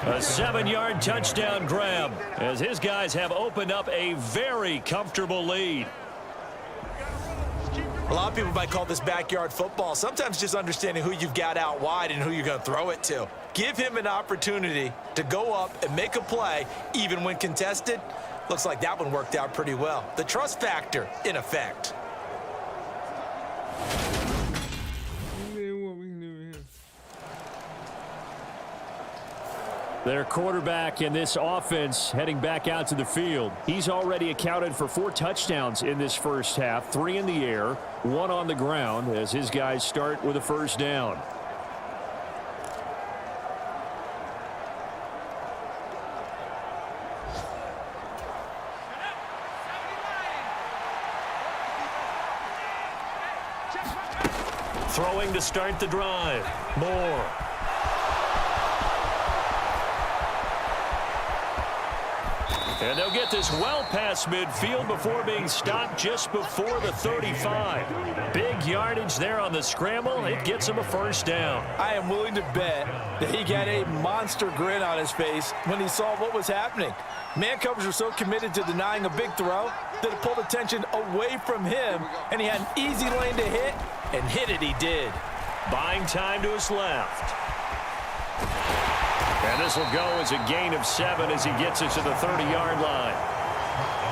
A 7-yard touchdown grab as his guys have opened up a very comfortable lead. A lot of people might call this backyard football. Sometimes just understanding who you've got out wide and who you're going to throw it to. Give him an opportunity to go up and make a play, even when contested. Looks like that one worked out pretty well. The trust factor in effect. Their quarterback in this offense heading back out to the field. He's already accounted for 4 touchdowns in this first half, 3 in the air, 1 on the ground as his guys start with a first down. Throwing to start the drive. Moore. And they'll get this well past midfield before being stopped just before the 35. Big yardage there on the scramble. It gets him a first down. I am willing to bet that he got a monster grin on his face when he saw what was happening. Man covers were so committed to denying a big throw that it pulled attention away from him, and he had an easy lane to hit, and hit it he did. Buying time to his left. And this will go as a gain of 7 as he gets it to the 30-yard line.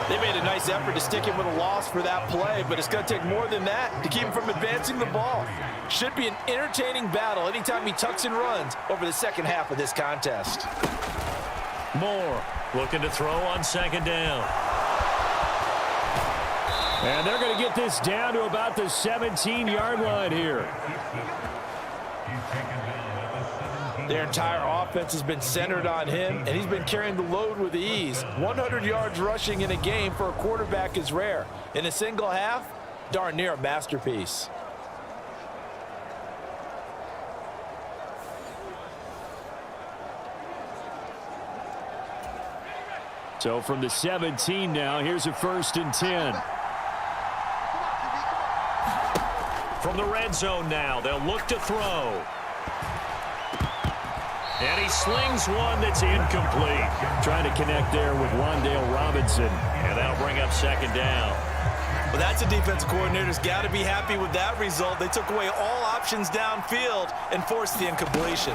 They made a nice effort to stick him with a loss for that play, but it's going to take more than that to keep him from advancing the ball. Should be an entertaining battle anytime he tucks and runs over the second half of this contest. Moore looking to throw on 2nd down. And they're going to get this down to about the 17-yard line here. Their entire offense has been centered on him, and he's been carrying the load with ease. 100 yards rushing in a game for a quarterback is rare. In a single half, darn near a masterpiece. So from the 17 now, here's a 1st and 10. From the red zone now, they'll look to throw. And he slings one that's incomplete. Trying to connect there with Wan'Dale Robinson. And that'll bring up 2nd down. Well, that's a defensive coordinator's got to be happy with that result. They took away all options downfield and forced the incompletion.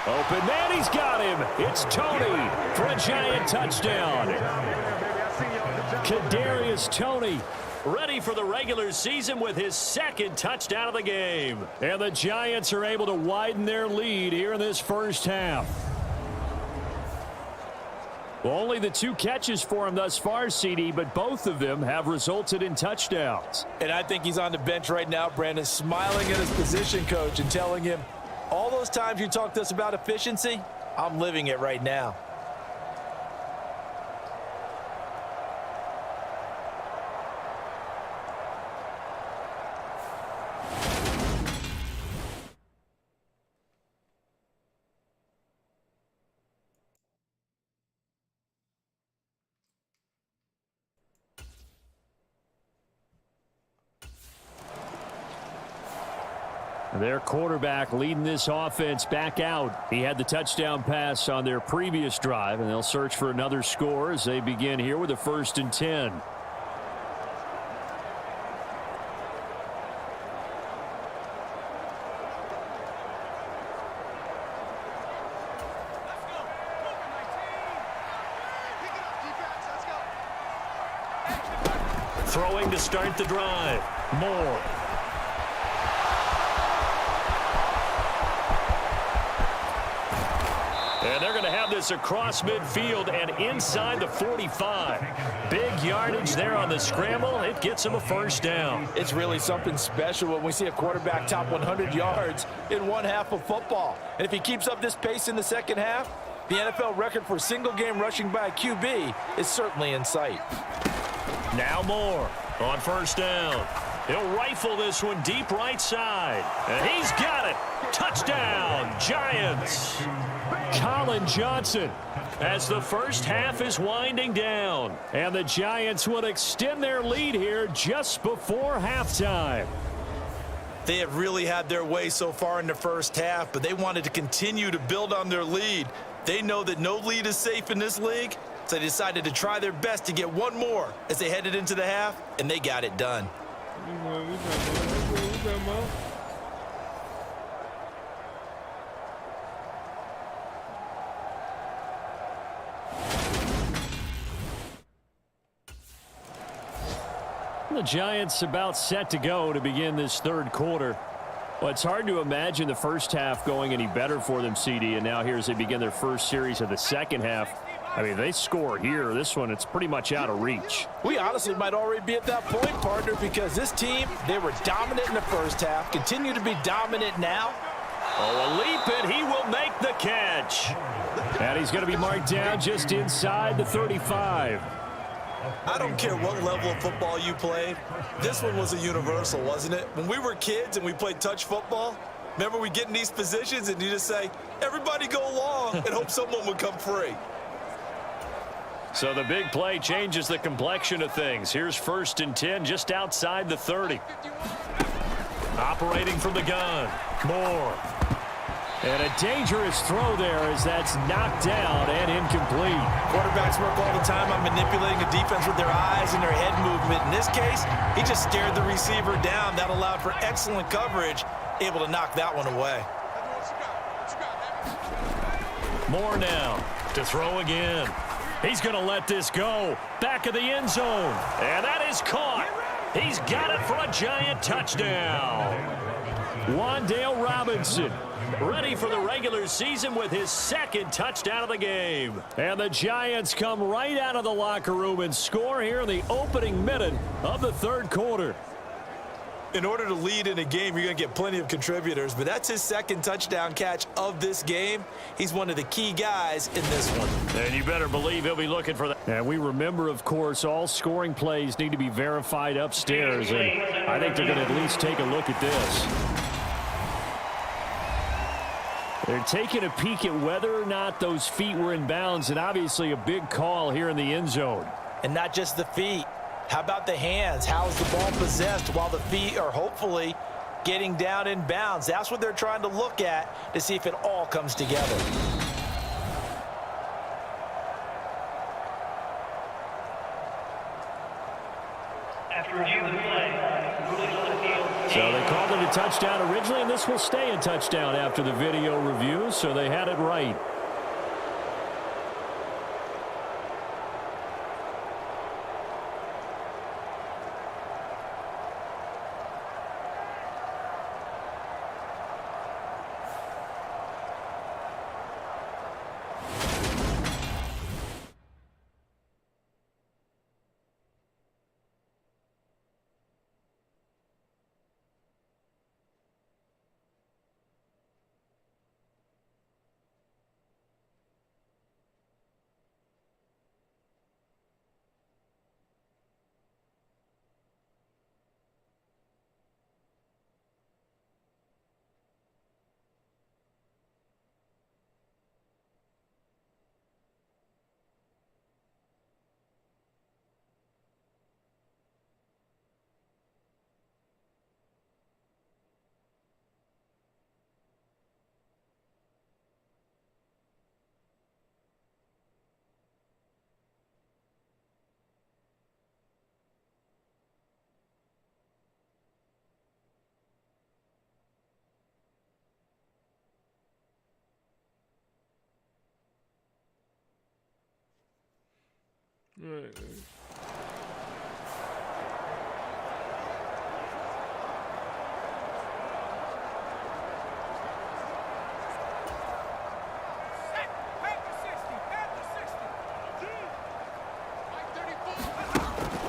Open man, he's got him. It's Tony for a giant touchdown. Kadarius Toney ready for the regular season with his 2nd touchdown of the game. And the Giants are able to widen their lead here in this first half. Well, only the 2 catches for him thus far, CD, but both of them have resulted in touchdowns. And I think he's on the bench right now, Brandon, smiling at his position coach and telling him, all those times you talked to us about efficiency, I'm living it right now. Their quarterback leading this offense back out. He had the touchdown pass on their previous drive, and they'll search for another score as they begin here with a 1st and 10. Throwing to start the drive. Moore. And they're going to have this across midfield and inside the 45. Big yardage there on the scramble. It gets them a first down. It's really something special when we see a quarterback top 100 yards in one half of football. And if he keeps up this pace in the second half, the NFL record for single-game rushing by a QB is certainly in sight. Now Moore on first down. He'll rifle this one deep right side. And he's got it. Touchdown, Giants. Colin Johnson as the first half is winding down. And the Giants will extend their lead here just before halftime. They have really had their way so far in the first half, but they wanted to continue to build on their lead. They know that no lead is safe in this league, so they decided to try their best to get one more as they headed into the half, and they got it done. The Giants about set to go to begin this third quarter. Well, it's hard to imagine the first half going any better for them, CD, and now here as they begin their first series of the second half. I mean, they score here. This one, it's pretty much out of reach. We honestly might already be at that point, partner, because this team, they were dominant in the first half, continue to be dominant now. Oh, a leap, and he will make the catch. And he's going to be marked down just inside the 35. I don't care what level of football you played. This one was a universal, wasn't it? When we were kids and we played touch football, remember we get in these positions and you just say, everybody go long and hope someone would come free. So the big play changes the complexion of things. Here's 1st and 10 just outside the 30. Operating from the gun. Moore. And a dangerous throw there as that's knocked down and incomplete. Quarterbacks work all the time on manipulating a defense with their eyes and their head movement. In this case, he just stared the receiver down. That allowed for excellent coverage, able to knock that one away. Moore now to throw again. He's going to let this go. Back of the end zone. And that is caught. He's got it for a Giant touchdown. Wan'Dale Robinson ready for the regular season with his second touchdown of the game. And the Giants come right out of the locker room and score here in the opening minute of the third quarter. In order to lead in a game, you're going to get plenty of contributors, but that's his second touchdown catch of this game. He's one of the key guys in this one. And you better believe he'll be looking for that. And we remember, of course, all scoring plays need to be verified upstairs, and I think they're going to at least take a look at this. They're taking a peek at whether or not those feet were in bounds, and obviously a big call here in the end zone. And not just the feet. How about the hands? How's the ball possessed while the feet are hopefully getting down in bounds? That's what they're trying to look at to see if it all comes together. After review of the play, rulings on the field. So they called it a touchdown originally, and this will stay a touchdown after the video review, so they had it right. Right.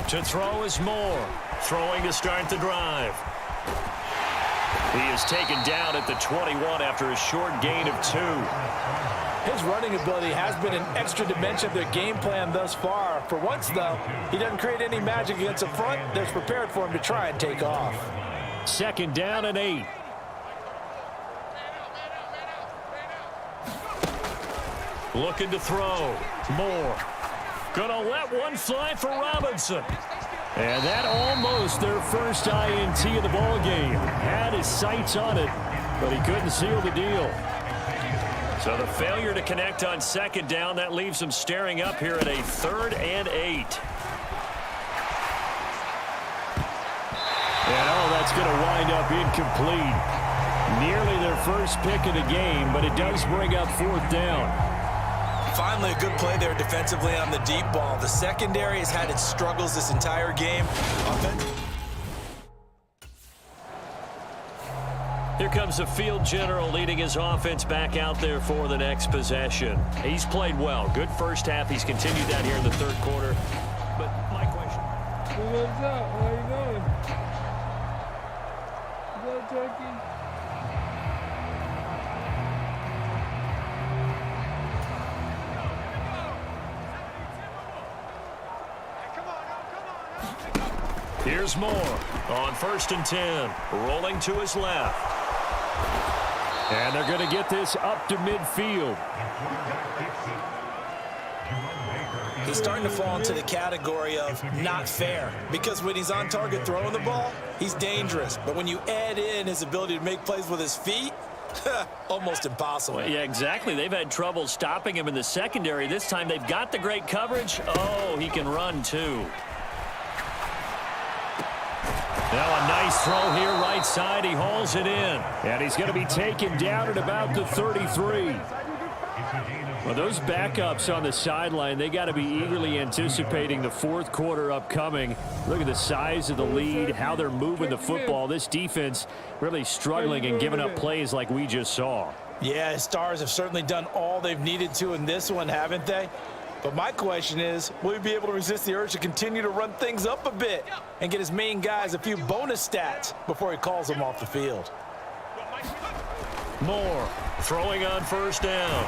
To throw is Moore. Throwing to start the drive. He is taken down at the 21 after a short gain of 2. His running ability has been an extra dimension of their game plan thus far. For once, though, he doesn't create any magic against the front that's prepared for him to try and take off. 2nd down and 8. Looking to throw. Moore. Gonna let one fly for Robinson. And that almost their first INT of the ball game. Had his sights on it, but he couldn't seal the deal. So the failure to connect on 2nd down, that leaves them staring up here at a 3rd and 8. And that's going to wind up incomplete. Nearly their first pick of the game, but it does bring up 4th down. Finally, a good play there defensively on the deep ball. The secondary has had its struggles this entire game. Here comes the field general leading his offense back out there for the next possession. He's played well. Good first half. He's continued that here in the 3rd quarter. But my question. What's up? How you doing? What's up, Turkey? Here's Moore on 1st and 10. Rolling to his left. And they're going to get this up to midfield. He's starting to fall into the category of not fair, because when he's on target throwing the ball, he's dangerous. But when you add in his ability to make plays with his feet, almost impossible. Well, yeah, exactly. They've had trouble stopping him in the secondary. This time they've got the great coverage. Oh, he can run too. Now a nice throw here right side. He hauls it in. And he's going to be taken down at about the 33. Well, those backups on the sideline, they got to be eagerly anticipating the 4th quarter upcoming. Look at the size of the lead, how they're moving the football. This defense really struggling and giving up plays like we just saw. Yeah, Stars have certainly done all they've needed to in this one, haven't they? But my question is, will he be able to resist the urge to continue to run things up a bit and get his main guys a few bonus stats before he calls them off the field? Moore throwing on 1st down.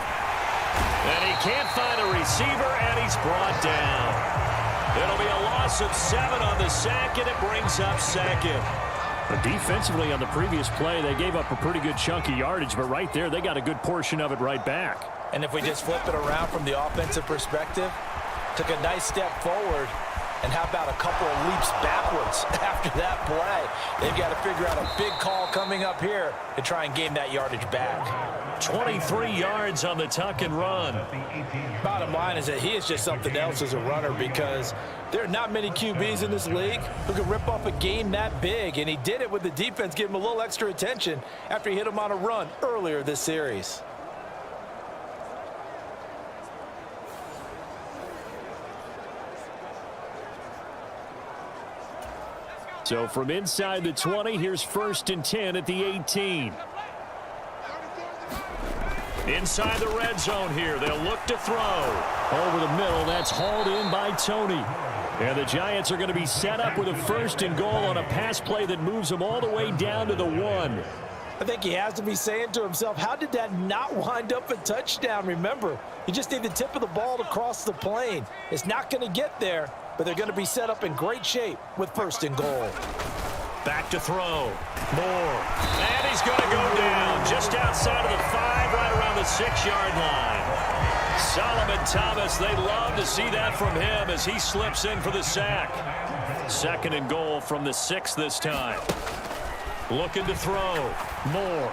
And he can't find a receiver, and he's brought down. It'll be a loss of 7 on the sack, and it brings up 2nd. But defensively on the previous play, they gave up a pretty good chunk of yardage, but right there, they got a good portion of it right back. And if we just flip it around from the offensive perspective, took a nice step forward, and how about a couple of leaps backwards after that play? They've got to figure out a big call coming up here to try and gain that yardage back. 23 yards on the tuck and run. Bottom line is that he is just something else as a runner, because there are not many QBs in this league who can rip off a game that big, and he did it with the defense giving him a little extra attention after he hit him on a run earlier this series. So from inside the 20, here's 1st and 10 at the 18. Inside the red zone here, they'll look to throw. Over the middle, that's hauled in by Tony. And the Giants are going to be set up with a 1st and goal on a pass play that moves them all the way down to the 1. I think he has to be saying to himself, how did that not wind up a touchdown? Remember, you just need the tip of the ball to cross the plane. It's not going to get there, but they're going to be set up in great shape with 1st and goal. Back to throw. Moore. And he's going to go down just outside of the 5, right around the 6-yard line. Solomon Thomas, they love to see that from him as he slips in for the sack. 2nd and goal from the 6 this time. Looking to throw. Moore.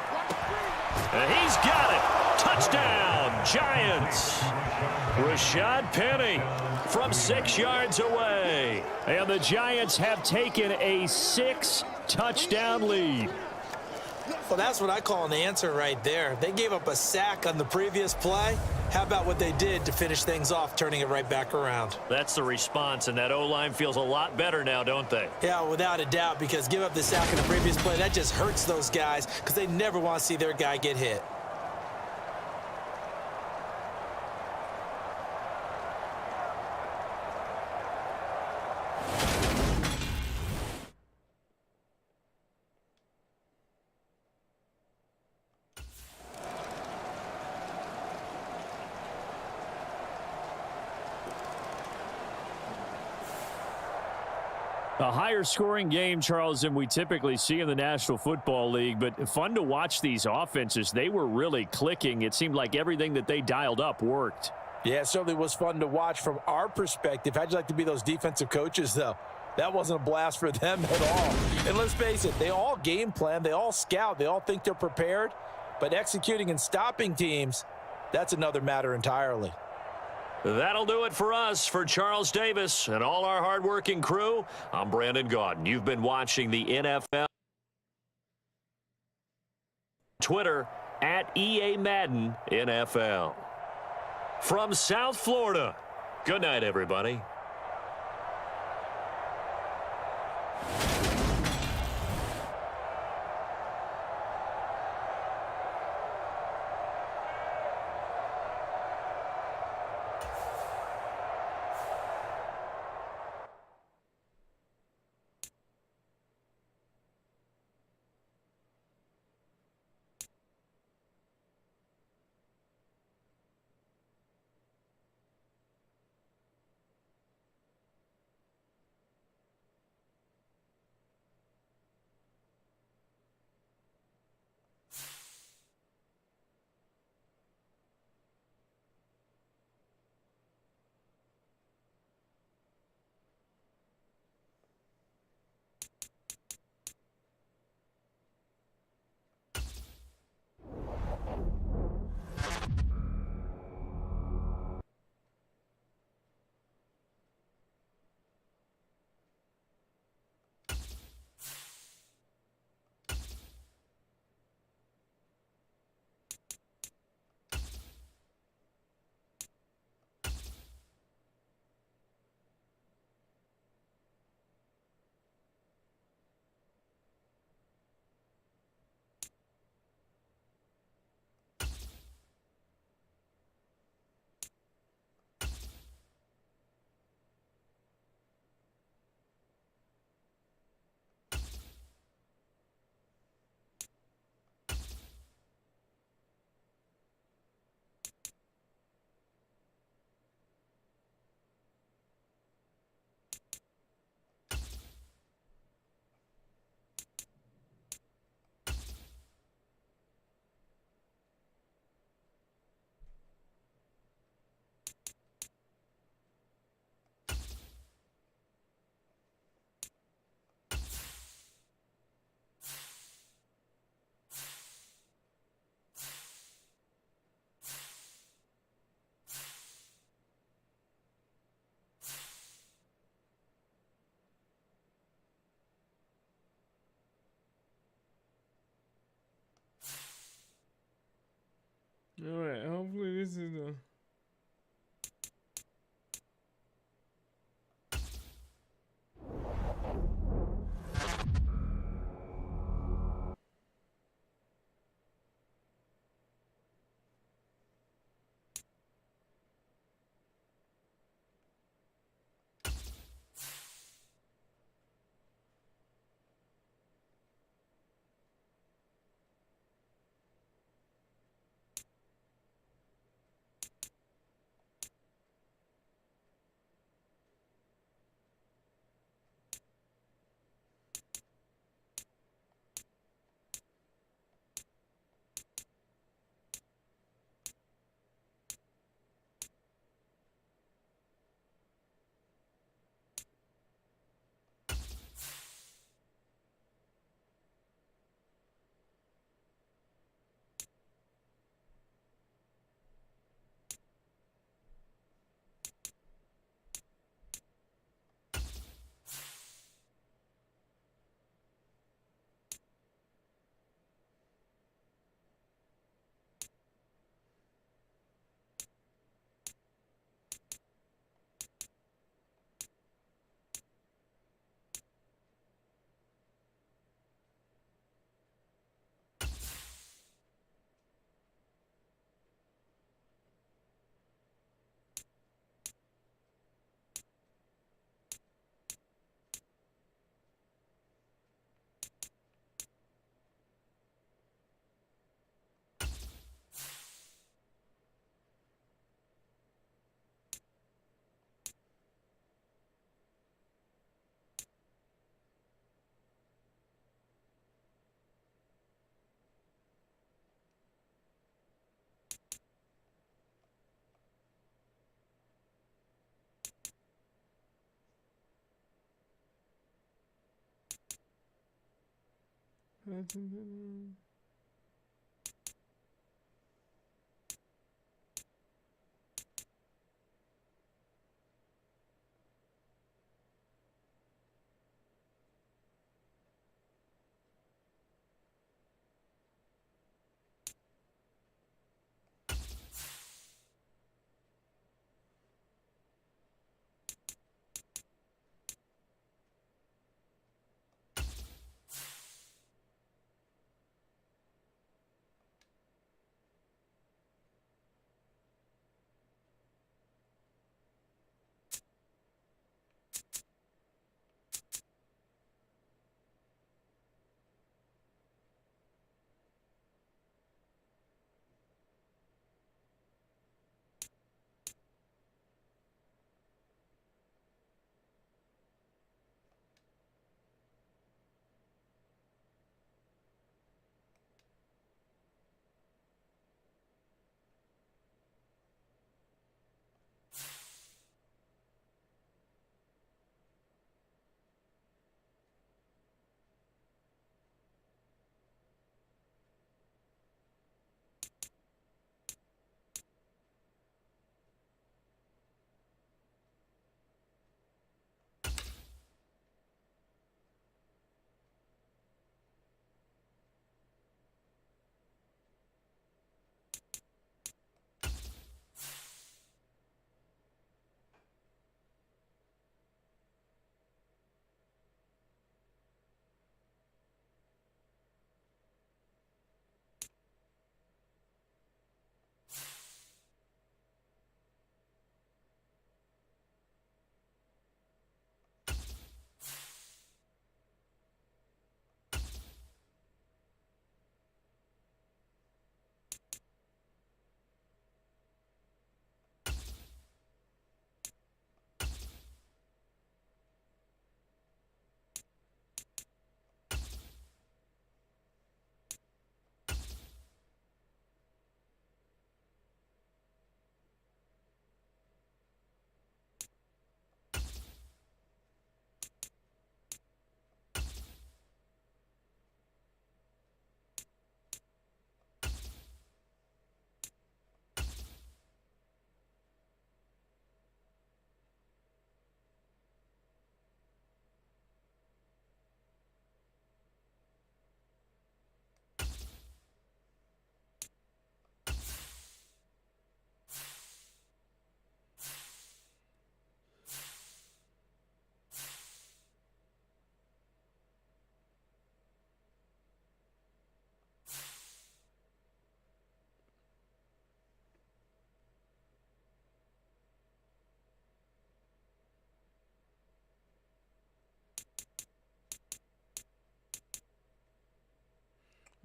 And he's got it. Touchdown, Giants. Rashad Penny from 6 yards away. And the Giants have taken a 6-touchdown lead. Well, that's what I call an answer right there. They gave up a sack on the previous play. How about what they did to finish things off, turning it right back around? That's the response, and that O-line feels a lot better now, don't they? Yeah, without a doubt, because give up the sack in the previous play, that just hurts those guys because they never want to see their guy get hit. A higher scoring game, Charles, than we typically see in the National Football League, but fun to watch these offenses. They were really clicking. It seemed like everything that they dialed up worked. Yeah, it certainly was fun to watch from our perspective. How'd you like to be those defensive coaches, though? That wasn't a blast for them at all. And let's face it, they all game plan, they all scout, they all think they're prepared, but executing and stopping teams, that's another matter entirely. That'll do it for us. For Charles Davis and all our hardworking crew, I'm Brandon Gaudin. You've been watching the NFL. Twitter at EA Madden NFL. From South Florida, good night, everybody. All right, hopefully this is a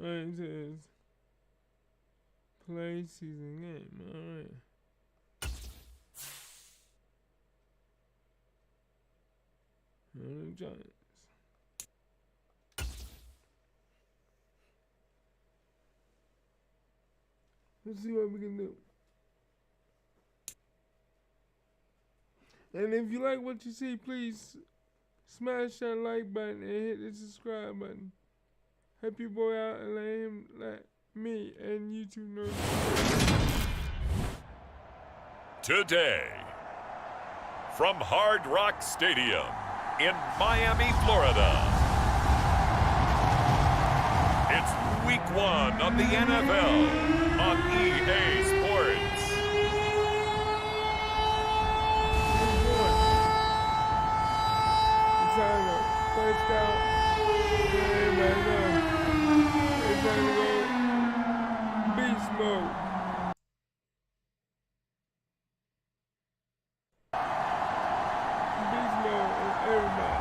Alright, it says play season game. Alright. The Giants. Let's see what we can do. And if you like what you see, please smash that like button and hit the subscribe button. Help your boy out and let me and YouTube know. Today, from Hard Rock Stadium in Miami, Florida, it's Week 1 of the NFL on EA Sports. First out. Everybody know. It's time to go beast mode. Beast mode on everybody.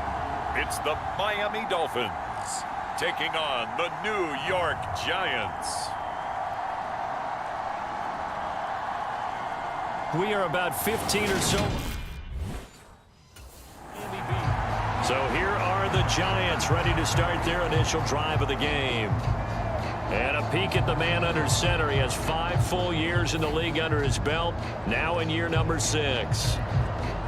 It's the Miami Dolphins taking on the New York Giants. We are about 15 or so. So here are the Giants ready to start their initial drive of the game. And a peek at the man under center. He has 5 full years in the league under his belt, now in year number 6.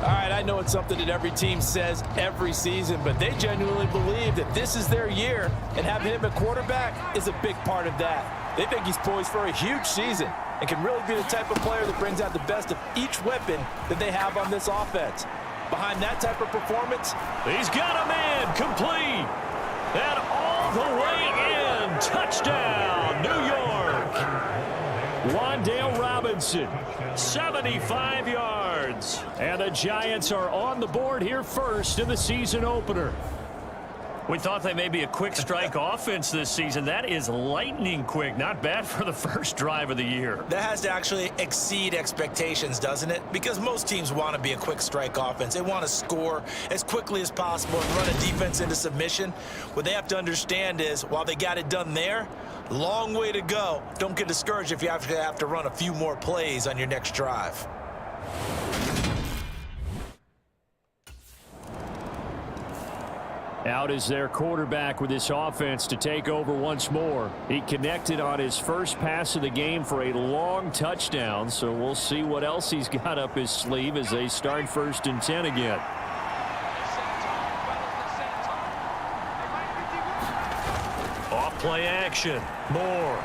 All right, I know it's something that every team says every season, but they genuinely believe that this is their year, and having him at quarterback is a big part of that. They think he's poised for a huge season and can really be the type of player that brings out the best of each weapon that they have on this offense. Behind that type of performance, he's got a man complete. And all the way in. Touchdown, New York. Wan'Dale Robinson, 75 yards. And the Giants are on the board here first in the season opener. We thought they may be a quick strike offense this season. That is lightning quick. Not bad for the first drive of the year. That has to actually exceed expectations, doesn't it? Because most teams want to be a quick strike offense. They want to score as quickly as possible and run a defense into submission. What they have to understand is, while they got it done there, long way to go. Don't get discouraged if you have to run a few more plays on your next drive. Out is their quarterback with this offense to take over once more. He connected on his first pass of the game for a long touchdown, so we'll see what else he's got up his sleeve as they start 1st and 10 again. Off play action. Moore.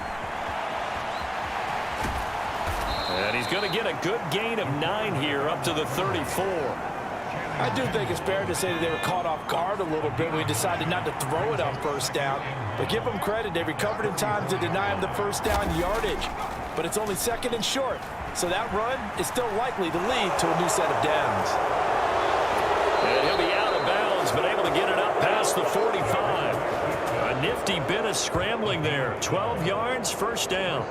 And he's going to get a good gain of 9 here up to the 34. I do think it's fair to say that they were caught off guard a little bit when we decided not to throw it on 1st down. But give them credit. They recovered in time to deny him the 1st down yardage. But it's only 2nd and short. So that run is still likely to lead to a new set of downs. And he'll be out of bounds, but able to get it up past the 45. A nifty bit of scrambling there. 12 yards, 1st down.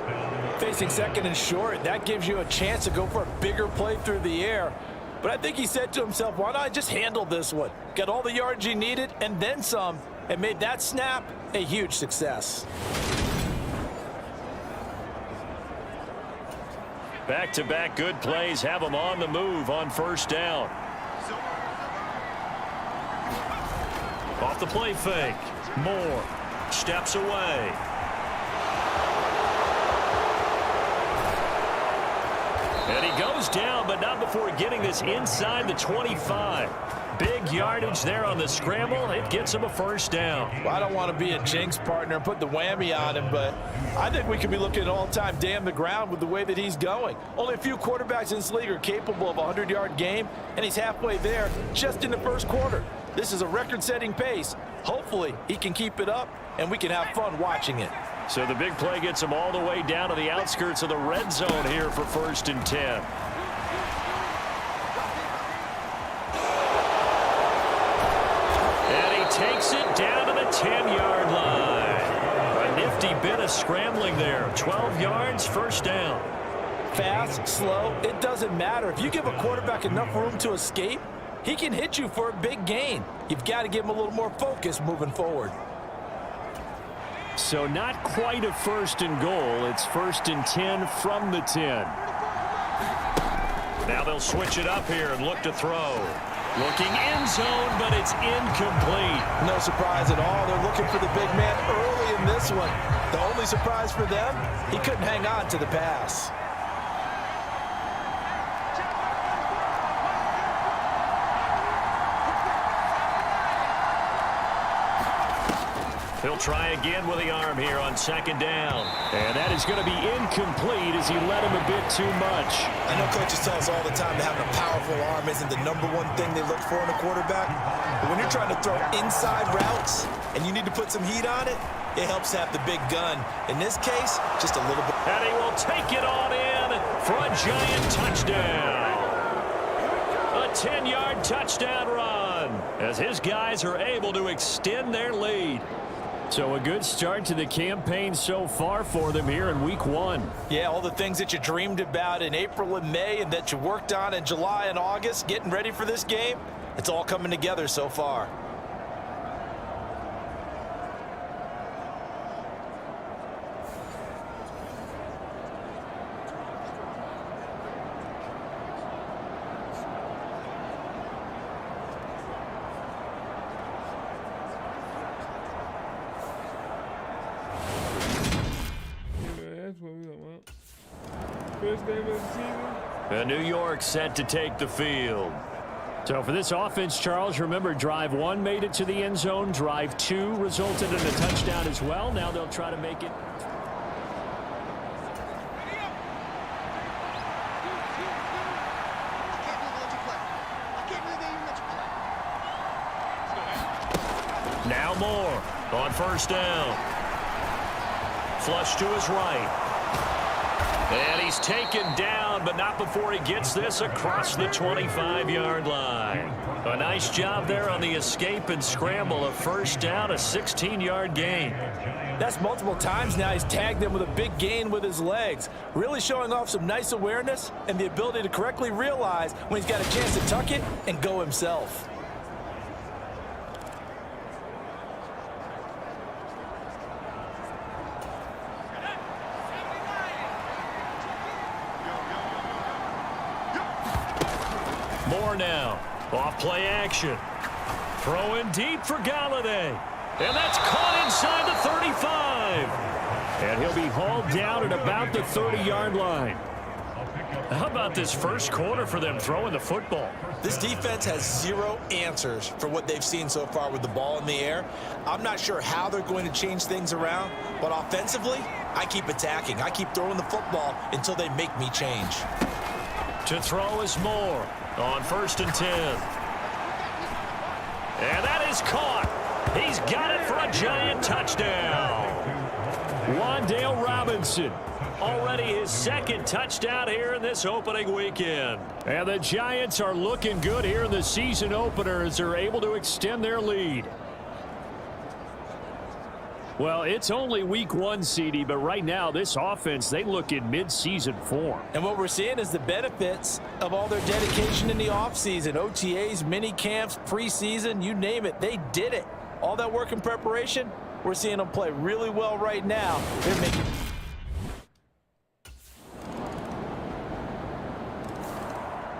Facing 2nd and short, that gives you a chance to go for a bigger play through the air. But I think he said to himself, why not just handle this one? Got all the yards he needed and then some, and made that snap a huge success. Back-to-back good plays have him on the move on 1st down. Off the play fake. Moore steps away. And he goes down, but not before getting this inside the 25. Big yardage there on the scramble. It gets him a 1st down. Well, I don't want to be a jinx partner and put the whammy on him, but I think we could be looking at all-time damn the ground with the way that he's going. Only a few quarterbacks in this league are capable of a 100-yard game, and he's halfway there just in the 1st quarter. This is a record-setting pace. Hopefully, he can keep it up, and we can have fun watching it. So the big play gets him all the way down to the outskirts of the red zone here for 1st and 10. And he takes it down to the 10-yard line. A nifty bit of scrambling there. 12 yards, 1st down. Fast, slow, it doesn't matter. If you give a quarterback enough room to escape, he can hit you for a big gain. You've got to give him a little more focus moving forward. So not quite a 1st and goal. It's 1st and 10 from the 10. Now they'll switch it up here and look to throw. Looking end zone, but it's incomplete. No surprise at all. They're looking for the big man early in this one. The only surprise for them, he couldn't hang on to the pass. He'll try again with the arm here on 2nd down. And that is going to be incomplete as he let him a bit too much. I know coaches tell us all the time that having a powerful arm isn't the #1 thing they look for in a quarterback. But when you're trying to throw inside routes and you need to put some heat on it, it helps to have the big gun. In this case, just a little bit. And he will take it on in for a giant touchdown. A 10-yard touchdown run as his guys are able to extend their lead. So a good start to the campaign so far for them here in week 1. Yeah, all the things that you dreamed about in April and May and that you worked on in July and August, getting ready for this game, it's all coming together so far. That's what we talking about. First game of the season. And New York set to take the field. So for this offense, Charles, remember drive 1 made it to the end zone. Drive 2 resulted in a touchdown as well. Now they'll try to make it. Now Moore on first down. Flush to his right. And he's taken down, but not before he gets this across the 25-yard line. A nice job there on the escape and scramble. A first down, a 16-yard gain. That's multiple times now he's tagged them with a big gain with his legs. Really showing off some nice awareness and the ability to correctly realize when he's got a chance to tuck it and go himself. Moore now. Off play action. Throwing deep for Galladay. And that's caught inside the 35. And he'll be hauled down at about the 30-yard line. How about this first quarter for them throwing the football? This defense has zero answers for what they've seen so far with the ball in the air. I'm not sure how they're going to change things around, but offensively, I keep attacking. I keep throwing the football until they make me change. To throw is Moore on 1st and 10. And that is caught. He's got it for a giant touchdown. Wan'Dale Robinson, already his second touchdown here in this opening weekend. And the Giants are looking good here in the season opener as they're able to extend their lead. Well, it's only week 1, CD, but right now this offense, they look in mid-season form. And what we're seeing is the benefits of all their dedication in the offseason. OTAs, mini camps, preseason, you name it, they did it. All that work and preparation, we're seeing them play really well right now. They're making...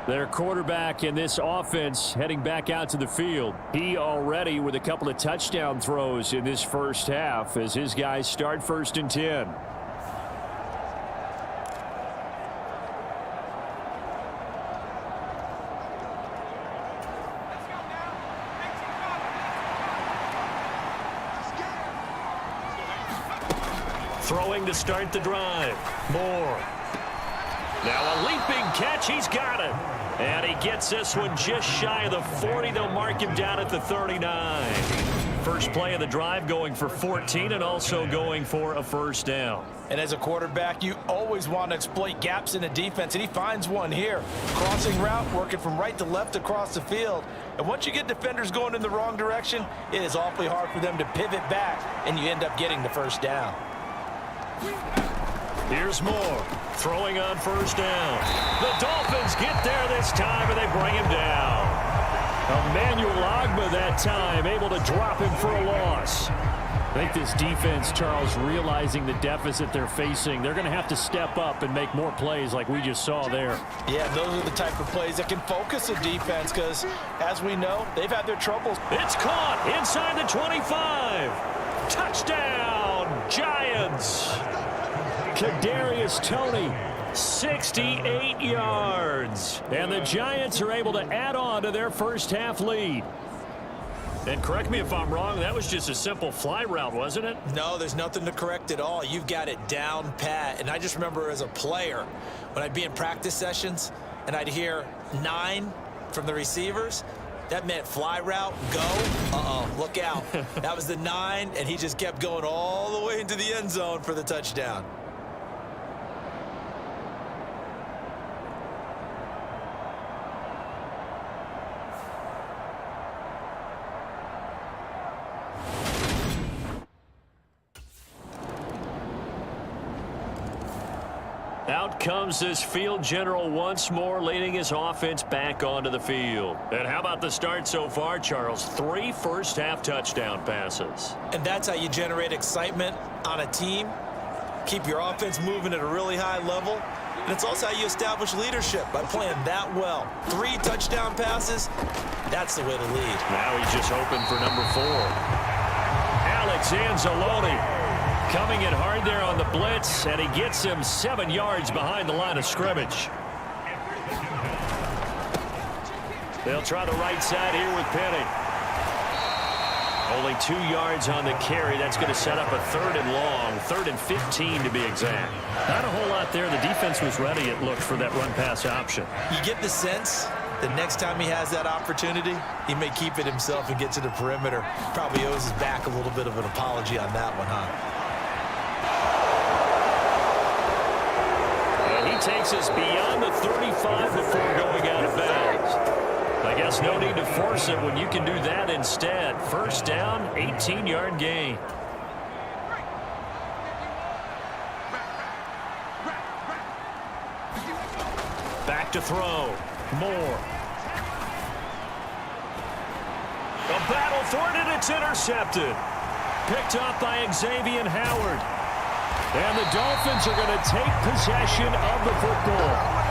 Their quarterback in this offense heading back out to the field. He already with a couple of touchdown throws in this first half as his guys start 1st and 10. Throwing to start the drive. Moore. Now a leaping catch. He's got it. And he gets this one just shy of the 40. They'll mark him down at the 39. First play of the drive going for 14 and also going for a first down. And as a quarterback, you always want to exploit gaps in the defense, and he finds one here. Crossing route, working from right to left across the field. And once you get defenders going in the wrong direction, it is awfully hard for them to pivot back, and you end up getting the first down. Here's Moore throwing on first down. The Dolphins get there this time, and they bring him down. Emmanuel Ogbah that time able to drop him for a loss. I think this defense, Charles, realizing the deficit they're facing, they're going to have to step up and make more plays like we just saw there. Yeah, those are the type of plays that can focus a defense because, as we know, they've had their troubles. It's caught inside the 25. Touchdown, Giants. Kadarius Toney, 68 yards. And the Giants are able to add on to their first half lead. And correct me if I'm wrong, that was just a simple fly route, wasn't it? No, there's nothing to correct at all. You've got it down pat. And I just remember as a player, when I'd be in practice sessions and I'd hear 9 from the receivers, that meant fly route, go, look out. That was the 9, and he just kept going all the way into the end zone for the touchdown. Out comes this field general once more, leading his offense back onto the field. And how about the start so far, Charles? 3 first-half touchdown passes. And that's how you generate excitement on a team. Keep your offense moving at a really high level. And it's also how you establish leadership, by playing that well. 3 touchdown passes, that's the way to lead. Now he's just hoping for number 4. Alex Anzalone coming in hard there on the blitz, and he gets him 7 yards behind the line of scrimmage. They'll try the right side here with Penny. Only 2 yards on the carry. That's going to set up a 3rd and long, 3rd and 15 to be exact. Not a whole lot there. The defense was ready, it looked, for that run-pass option. You get the sense the next time he has that opportunity, he may keep it himself and get to the perimeter. Probably owes his back a little bit of an apology on that one, huh? And he takes us beyond the 35 before going out of bounds. I guess no need to force it when you can do that instead. 1st down, 18-yard gain. Back to throw. Moore. A battle for it, and it's intercepted. Picked up by Xavier Howard. And the Dolphins are going to take possession of the football.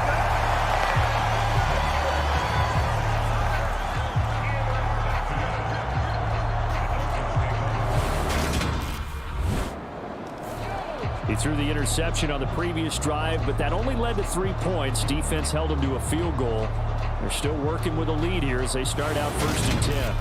He threw the interception on the previous drive, but that only led to 3 points. Defense held him to a field goal. They're still working with a lead here as they start out 1st and 10.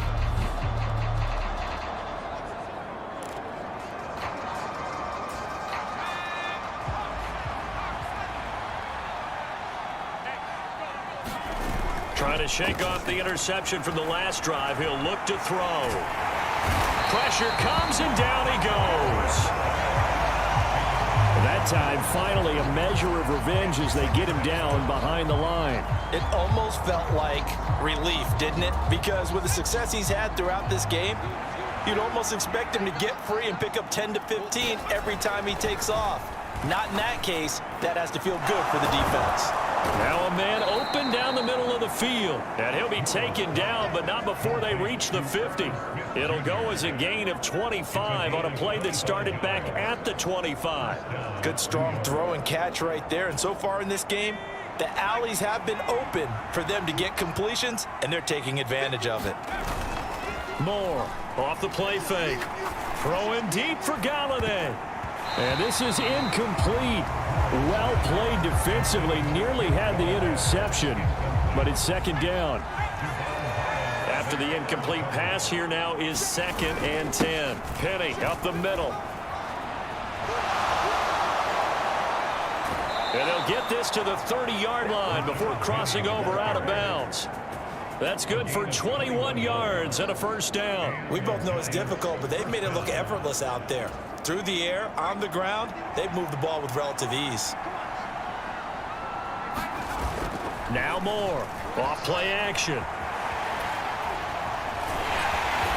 Trying to shake off the interception from the last drive. He'll look to throw. Pressure comes, and down he goes. That time, finally, a measure of revenge as they get him down behind the line. It almost felt like relief, didn't it? Because with the success he's had throughout this game, you'd almost expect him to get free and pick up 10 to 15 every time he takes off. Not in that case. That has to feel good for the defense. Now a man open down the middle of the field. And he'll be taken down, but not before they reach the 50. It'll go as a gain of 25 on a play that started back at the 25. Good strong throw and catch right there. And so far in this game, the alleys have been open for them to get completions, and they're taking advantage of it. Moore off the play fake. Throwing deep for Galladay. And this is incomplete. Well played defensively. Nearly had the interception, but it's 2nd down. After the incomplete pass, here now is 2nd and 10. Penny up the middle. And they'll get this to the 30-yard line before crossing over out of bounds. That's good for 21 yards and a 1st down. We both know it's difficult, but they've made it look effortless out there. Through the air, on the ground, they've moved the ball with relative ease. Now Moore. Off play action.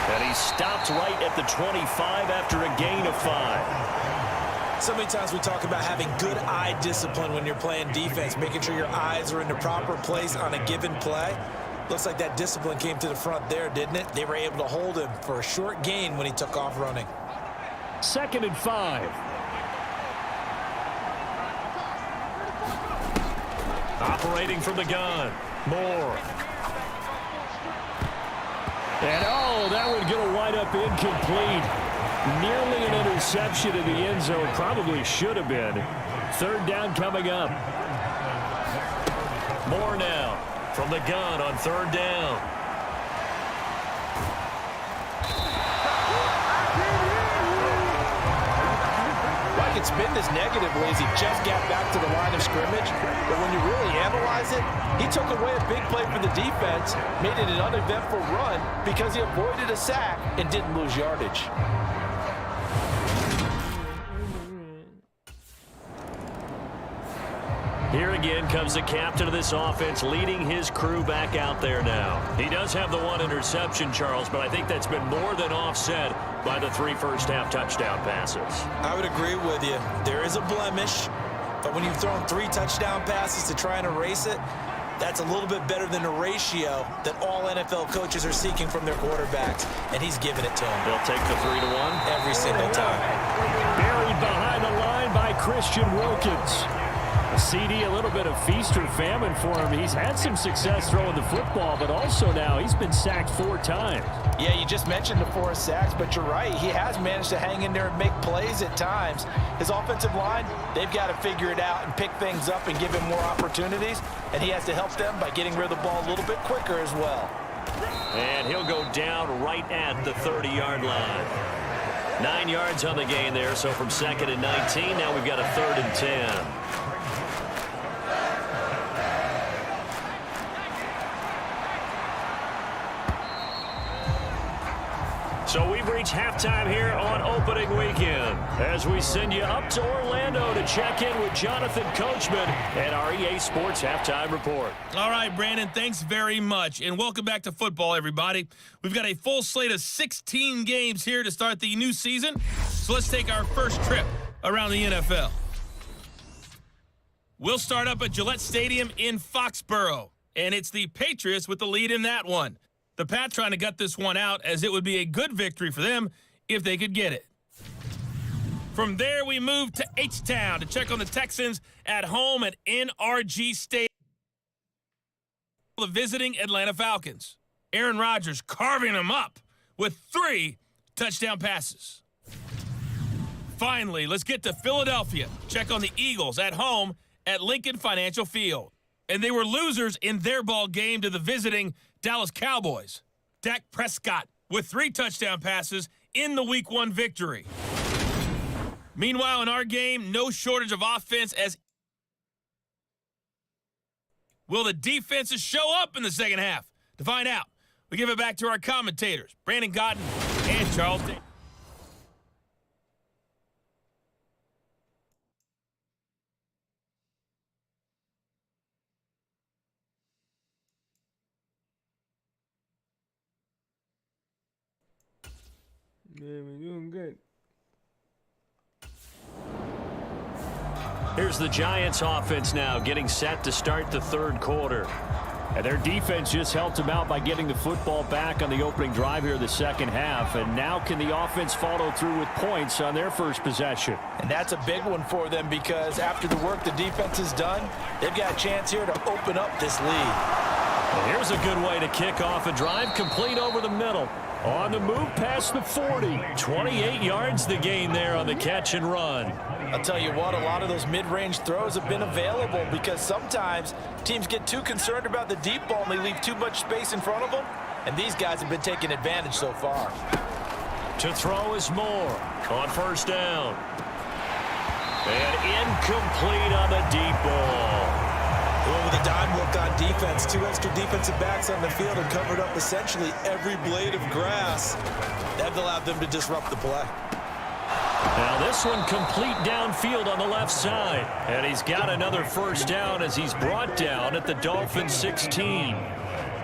And he stopped right at the 25 after a gain of 5. So many times we talk about having good eye discipline when you're playing defense, making sure your eyes are in the proper place on a given play. Looks like that discipline came to the front there, didn't it? They were able to hold him for a short gain when he took off running. 2nd and 5. Operating from the gun. Moore. And that one going to wind up incomplete. Nearly an interception in the end zone. Probably should have been. 3rd down coming up. Moore now from the gun on 3rd down. It's been this negatively as he just got back to the line of scrimmage. But when you really analyze it, he took away a big play for the defense, made it an uneventful run because he avoided a sack and didn't lose yardage. Here again comes the captain of this offense leading his crew back out there now. He does have the 1 interception, Charles, but I think that's been more than offset by the 3 first-half touchdown passes. I would agree with you. There is a blemish, but when you've thrown 3 touchdown passes to try and erase it, that's a little bit better than the ratio that all NFL coaches are seeking from their quarterbacks, and he's giving it to them. They'll take the 3-1 every single time. Buried behind the line by Christian Wilkins. A CD, a little bit of feast or famine for him. He's had some success throwing the football, but also now he's been sacked 4 times. Yeah, you just mentioned the 4 sacks, but you're right. He has managed to hang in there and make plays at times. His offensive line, they've got to figure it out and pick things up and give him more opportunities, and he has to help them by getting rid of the ball a little bit quicker as well. And he'll go down right at the 30-yard line. 9 yards on the gain there, so from 2nd and 19, now we've got a 3rd and 10. So we've reached halftime here on opening weekend as we send you up to Orlando to check in with Jonathan Coachman and our EA Sports Halftime Report. All right, Brandon, thanks very much, and welcome back to football, everybody. We've got a full slate of 16 games here to start the new season, so let's take our first trip around the NFL. We'll start up at Gillette Stadium in Foxborough, and it's the Patriots with the lead in that one. The Pats trying to gut this one out, as it would be a good victory for them if they could get it. From there, we move to H-Town to check on the Texans at home at NRG Stadium. The visiting Atlanta Falcons. Aaron Rodgers carving them up with 3 touchdown passes. Finally, let's get to Philadelphia. Check on the Eagles at home at Lincoln Financial Field. And they were losers in their ball game to the visiting Dallas Cowboys. Dak Prescott with 3 touchdown passes in the Week 1 victory. Meanwhile, in our game, no shortage of offense as will the defenses show up in the second half? To find out, we give it back to our commentators, Brandon Godden and Charles Davis. Yeah, we're doing good. Here's the Giants offense now getting set to start the 3rd quarter. And their defense just helped them out by getting the football back on the opening drive here in the second half. And now can the offense follow through with points on their first possession? And that's a big one for them because after the work the defense has done, they've got a chance here to open up this lead. And here's a good way to kick off a drive, complete over the middle. On the move past the 40. 28 yards the gain there on the catch and run. I'll tell you what, a lot of those mid-range throws have been available because sometimes teams get too concerned about the deep ball and they leave too much space in front of them, and these guys have been taking advantage so far. To throw is Moore on 1st down. And incomplete on the deep ball. Well, with a dime look on defense, 2 extra defensive backs on the field and covered up essentially every blade of grass. That allowed them to disrupt the play. Now this one complete downfield on the left side. And he's got another 1st down as he's brought down at the Dolphins 16.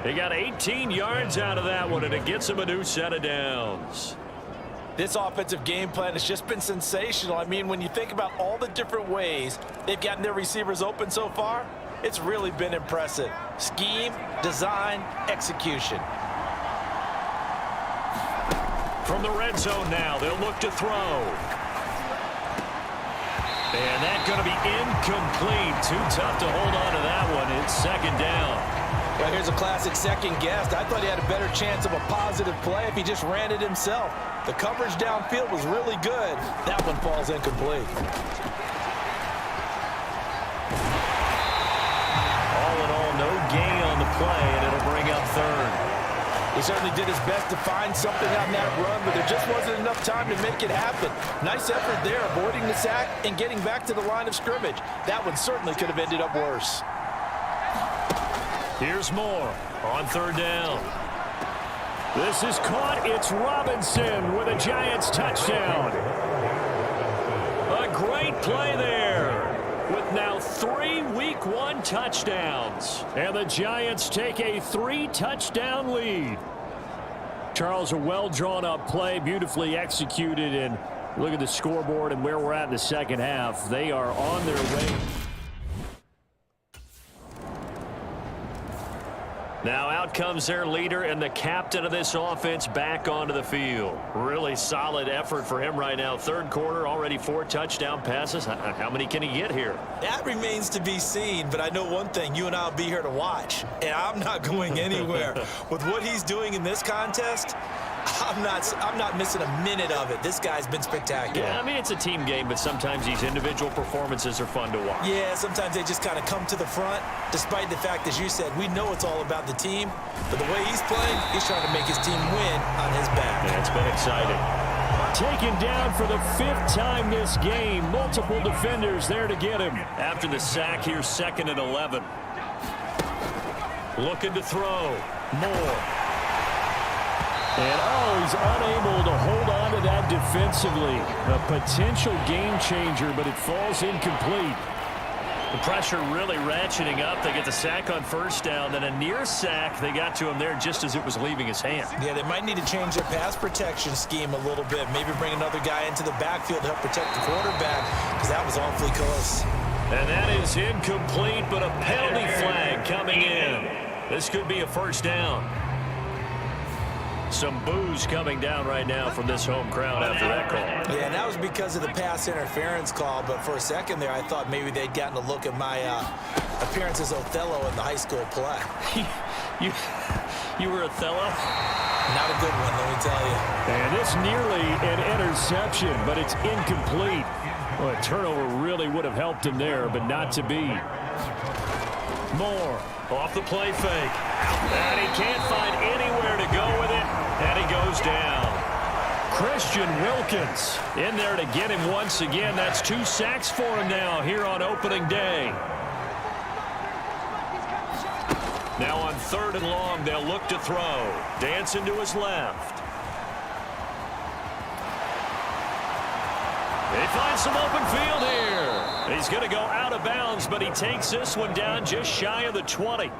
They got 18 yards out of that one, and it gets him a new set of downs. This offensive game plan has just been sensational. I mean, when you think about all the different ways they've gotten their receivers open so far, it's really been impressive. Scheme, design, execution. From the red zone now, they'll look to throw. And that's going to be incomplete. Too tough to hold on to that one. It's 2nd down. Well, here's a classic second guess. I thought he had a better chance of a positive play if he just ran it himself. The coverage downfield was really good. That one falls incomplete. No gain on the play, and it'll bring up 3rd. He certainly did his best to find something on that run, but there just wasn't enough time to make it happen. Nice effort there, avoiding the sack and getting back to the line of scrimmage. That one certainly could have ended up worse. Here's Moore on 3rd down. This is caught. It's Robinson with a Giants touchdown. A great play there. With now 3 Week 1 touchdowns. And the Giants take a 3-touchdown lead. Charles, a well-drawn-up play, beautifully executed. And look at the scoreboard and where we're at in the second half. They are on their way. Now out comes their leader and the captain of this offense back onto the field. Really solid effort for him right now. Third quarter, already 4 touchdown passes. How many can he get here? That remains to be seen, but I know one thing. You and I will be here to watch, and I'm not going anywhere. With what he's doing in this contest, I'm not missing a minute of it. This guy's been spectacular. Yeah, I mean, it's a team game, but sometimes these individual performances are fun to watch. Yeah, sometimes they just kind of come to the front, despite the fact, as you said, we know it's all about the team, but the way he's playing, he's trying to make his team win on his back. Yeah, it's been exciting. Taken down for the 5th time this game. Multiple defenders there to get him. After the sack, here's 2nd and 11. Looking to throw. Moore. And, he's unable to hold on to that defensively. A potential game changer, but it falls incomplete. The pressure really ratcheting up. They get the sack on first down, then a near sack. They got to him there just as it was leaving his hand. Yeah, they might need to change their pass protection scheme a little bit. Maybe bring another guy into the backfield to help protect the quarterback, because that was awfully close. And that is incomplete, but a penalty flag coming in. This could be a first down. Some boos coming down right now from this home crowd after that call. Yeah, and that was because of the pass interference call, but for a second there I thought maybe they'd gotten a look at my appearance as Othello in the high school play. You were Othello? Not a good one, let me tell you. And it's nearly an interception, but it's incomplete. Well, a turnover really would have helped him there, but not to be. Moore off the play fake. And he can't find anywhere to go with it, and he goes down. Christian Wilkins in there to get him once again. That's 2 sacks for him now here on opening day. Now on 3rd and long, they'll look to throw. Dancing to his left. They find some open field here. He's going to go out of bounds, but he takes this one down just shy of the 20.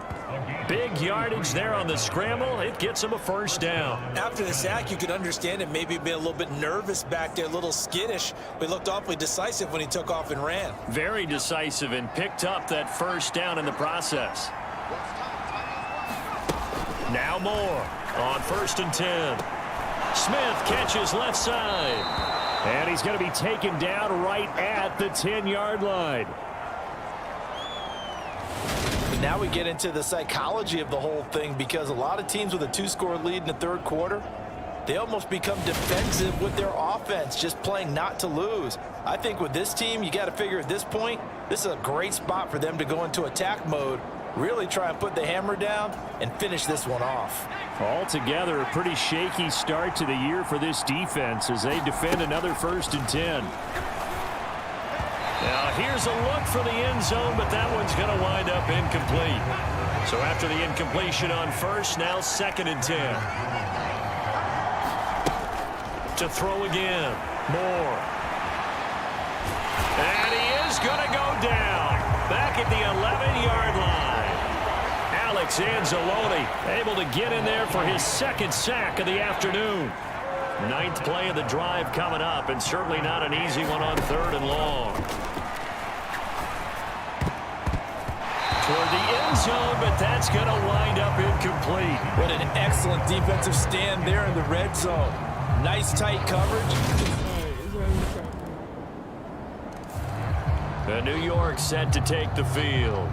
Big yardage there on the scramble. It gets him a first down. After the sack, you could understand him maybe being a little bit nervous back there, a little skittish, but he looked awfully decisive when he took off and ran. Very decisive and picked up that first down in the process. Now Moore on 1st and 10. Smith catches left side. And he's going to be taken down right at the 10-yard line. But now we get into the psychology of the whole thing, because a lot of teams with a 2-score lead in the 3rd quarter, they almost become defensive with their offense, just playing not to lose. I think with this team, you got to figure at this point, this is a great spot for them to go into attack mode, really try and put the hammer down and finish this one off. Altogether, a pretty shaky start to the year for this defense as they defend another 1st and 10. Now, here's a look for the end zone, but that one's going to wind up incomplete. So after the incompletion on 1st, now 2nd and 10. To throw again. Moore. And he is going to go down. Back at the 11-yard line. Alex Anzalone able to get in there for his 2nd sack of the afternoon. 9th play of the drive coming up, and certainly not an easy one on 3rd and long. Toward the end zone, but that's going to wind up incomplete. What an excellent defensive stand there in the red zone. Nice tight coverage. The New York set to take the field.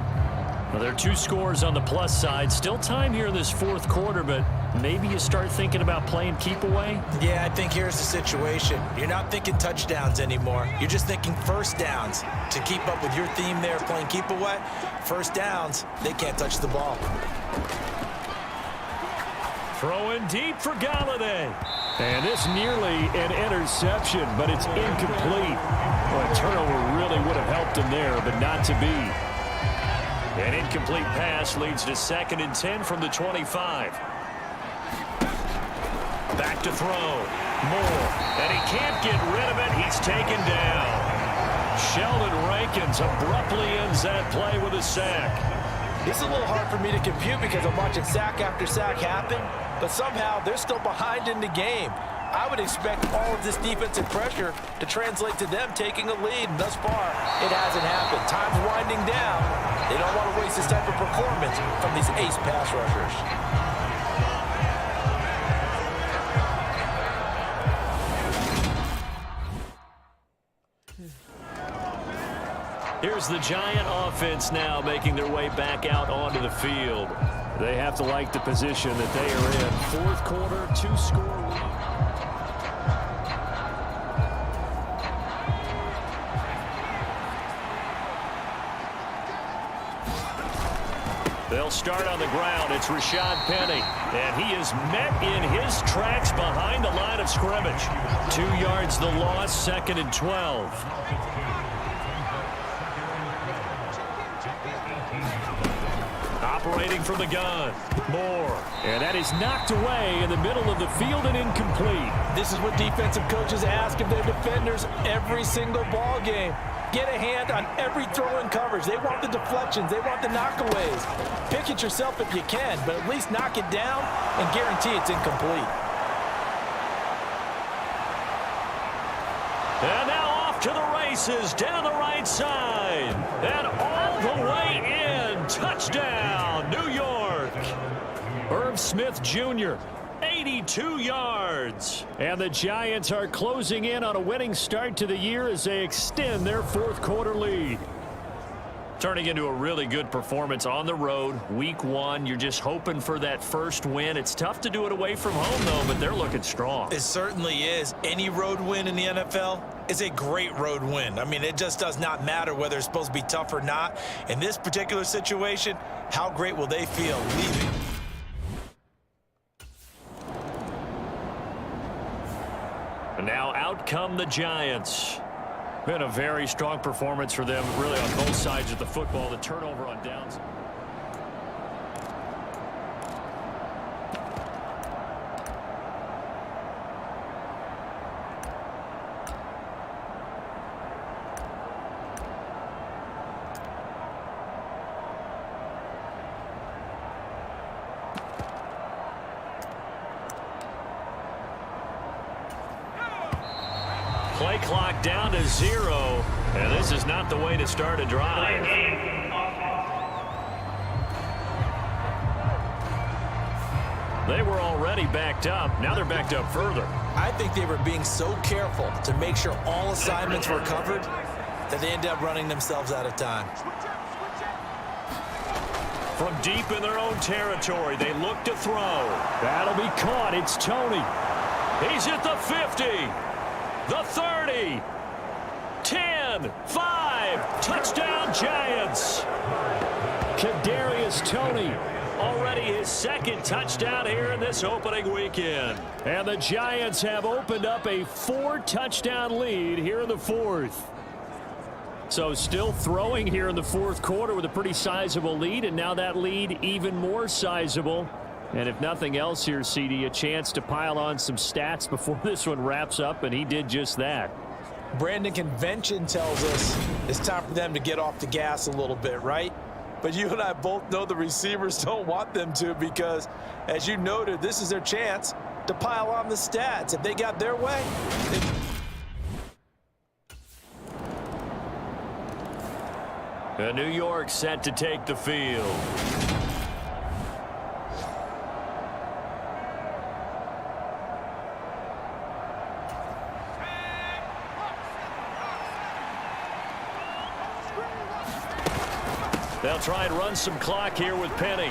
Well, there are 2 scores on the plus side. Still time here in this 4th quarter, but maybe you start thinking about playing keep away? Yeah, I think here's the situation. You're not thinking touchdowns anymore. You're just thinking first downs. To keep up with your theme there, playing keep away, first downs, they can't touch the ball. Throwing deep for Galladay. And it's nearly an interception, but it's incomplete. Well, a turnover really would have helped him there, but not to be. An incomplete pass leads to 2nd and 10 from the 25. Back to throw. Moore. And he can't get rid of it. He's taken down. Sheldon Rankins abruptly ends that play with a sack. It's a little hard for me to compute because I'm watching sack after sack happen, but somehow they're still behind in the game. I would expect all of this defensive pressure to translate to them taking a lead, and thus far, it hasn't happened. Time's winding down. They don't want to waste this type of performance from these ace pass rushers. Here's the Giant offense now making their way back out onto the field. They have to like the position that they are in. Fourth quarter, 2-score lead. They'll start on the ground. It's Rashad Penny, and he is met in his tracks behind the line of scrimmage. 2 yards the loss, 2nd and 12. Operating from the gun, Moore, and that is knocked away in the middle of the field and incomplete. This is what defensive coaches ask of their defenders every single ball game. Get a hand on every throw in coverage. They want the deflections. They want the knockaways. Pick it yourself if you can, but at least knock it down and guarantee it's incomplete. And now off to the races down the right side. And all the way in. Touchdown, New York. Irv Smith Jr., 82 yards. And the Giants are closing in on a winning start to the year as they extend their fourth quarter lead. Turning into a really good performance on the road. Week 1, you're just hoping for that first win. It's tough to do it away from home, though, but they're looking strong. It certainly is. Any road win in the NFL is a great road win. I mean, it just does not matter whether it's supposed to be tough or not. In this particular situation, how great will they feel leaving? And now out come the Giants. Been a very strong performance for them, really, on both sides of the football. The turnover on downs. Play clock down to 0, and this is not the way to start a drive. They were already backed up. Now they're backed up further. I think they were being so careful to make sure all assignments were covered that they ended up running themselves out of time. From deep in their own territory, they look to throw. That'll be caught. It's Tony. He's at the 50. The 30, 10, 5, touchdown Giants. Kadarius Toney, already his 2nd touchdown here in this opening weekend. And the Giants have opened up a 4-touchdown lead here in the 4th. So still throwing here in the 4th quarter with a pretty sizable lead, and now that lead even more sizable. And if nothing else here, CD, a chance to pile on some stats before this one wraps up, and he did just that. Brandon, convention tells us it's time for them to get off the gas a little bit, right? But you and I both know the receivers don't want them to because, as you noted, this is their chance to pile on the stats. If they got their way, New York set to take the field. They'll try and run some clock here with Penny.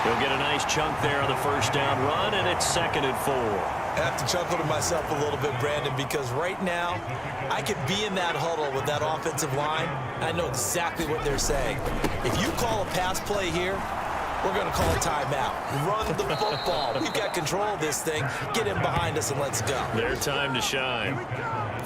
He'll get a nice chunk there on the first down run, and it's 2nd and 4. I have to chuckle to myself a little bit, Brandon, because right now I could be in that huddle with that offensive line. I know exactly what they're saying. If you call a pass play here, we're going to call a timeout. Run the football. We've got control of this thing. Get him behind us and let's go. Their time to shine.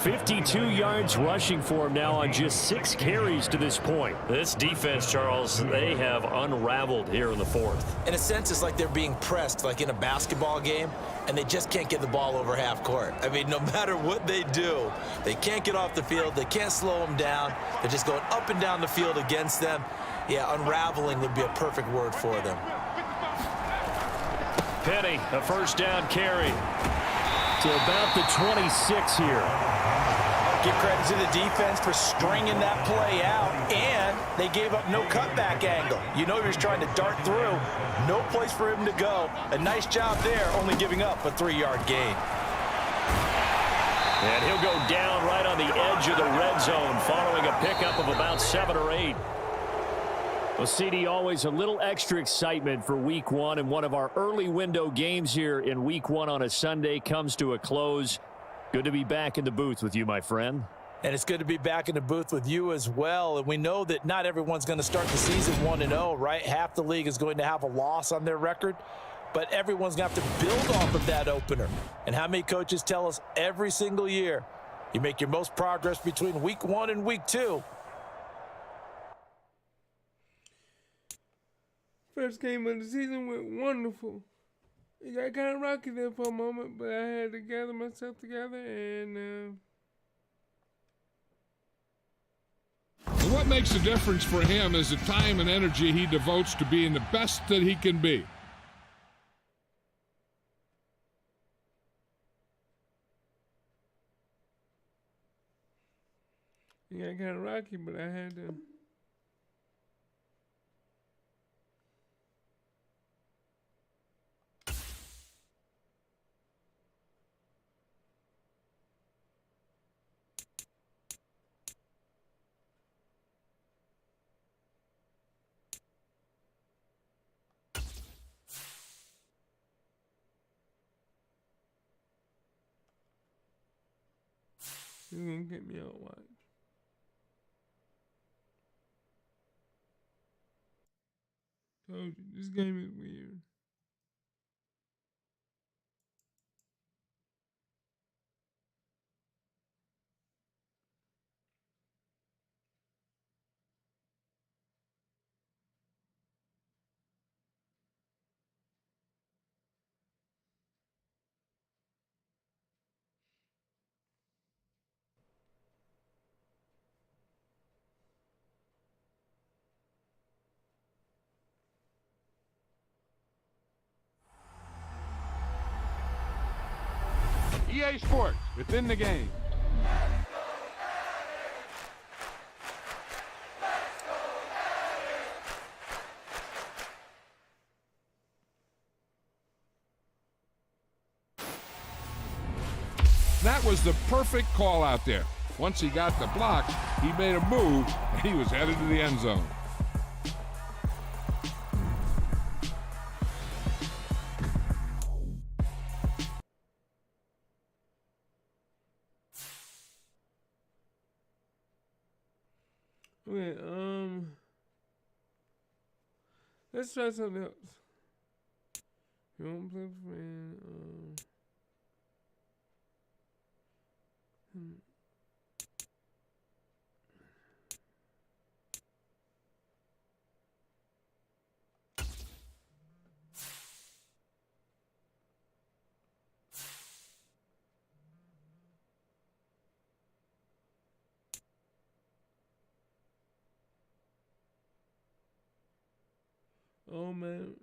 52 yards rushing for him now on just 6 carries to this point. This defense, Charles, they have unraveled here in the 4th. In a sense, it's like they're being pressed like in a basketball game, and they just can't get the ball over half court. I mean, no matter what they do, they can't get off the field. They can't slow them down. They're just going up and down the field against them. Yeah, unraveling would be a perfect word for them. Penny, a first down carry to about the 26 here. give credit to the defense for stringing that play out and They gave up no cutback angle. You know he was trying to dart through. No place for him to go. A nice job there, only giving up a 3-yard gain. And he'll go down right on the edge of the red zone following a pickup of about 7 or 8. Well, CD, always a little extra excitement for Week 1, and one of our early window games here in Week 1 on a Sunday comes to a close. Good to be back in the booth with you, my friend. And it's good to be back in the booth with you as well. And we know that not everyone's going to start the season 1-0, right? Half the league is going to have a loss on their record. But everyone's going to have to build off of that opener. And how many coaches tell us every single year, you make your most progress between Week 1 and Week 2. First game of the season went wonderful. It got kind of rocky there for a moment, but I had to gather myself together and what makes the difference for him is the time and energy he devotes to being the best that he can be. it got kind of rocky, but I had to. You're gonna get me on watch. Told you, this game is weird. EA Sports, within the game. That was the perfect call out there. Once he got the block, he made a move, and he was headed to the end zone. Okay, let's try something else. You want to play friend? Oh man.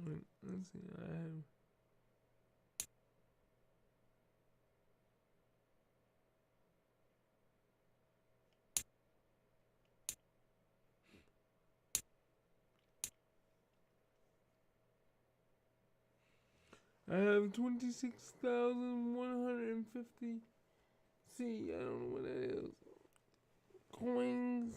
Let's see. I have. I have 26,150. See, I don't know what that is. Coins.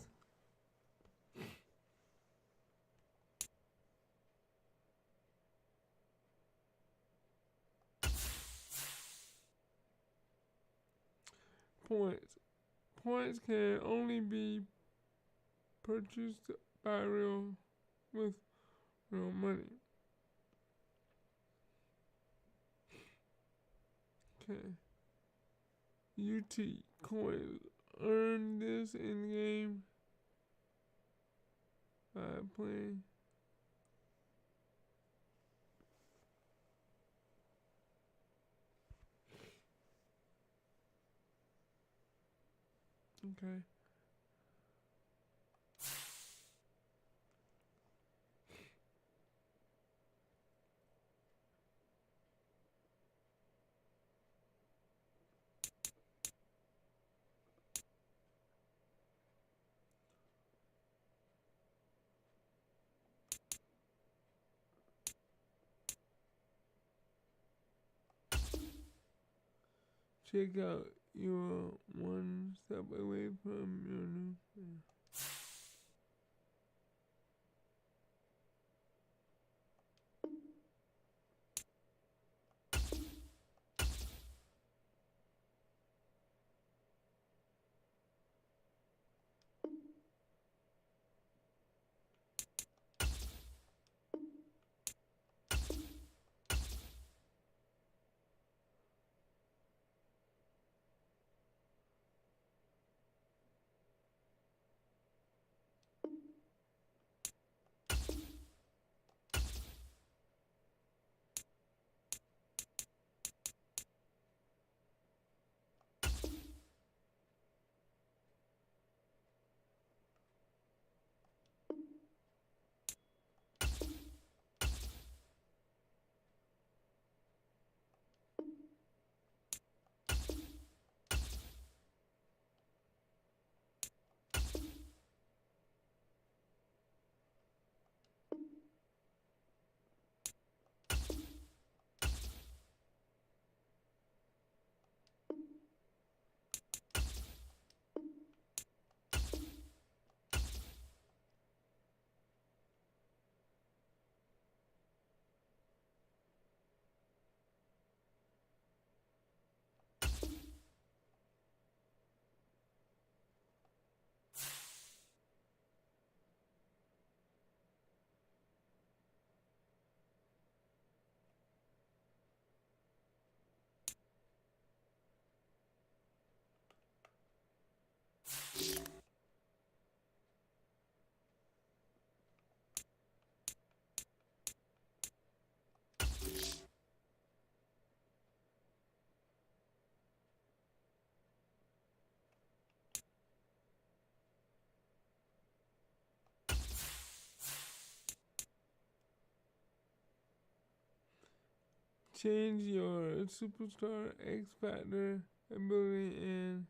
Points. Points can only be purchased with real money. Okay. UT coins. Earn this in game by playing. Okay. Check out, you're one step away from your new friend. Change your superstar X Factor ability and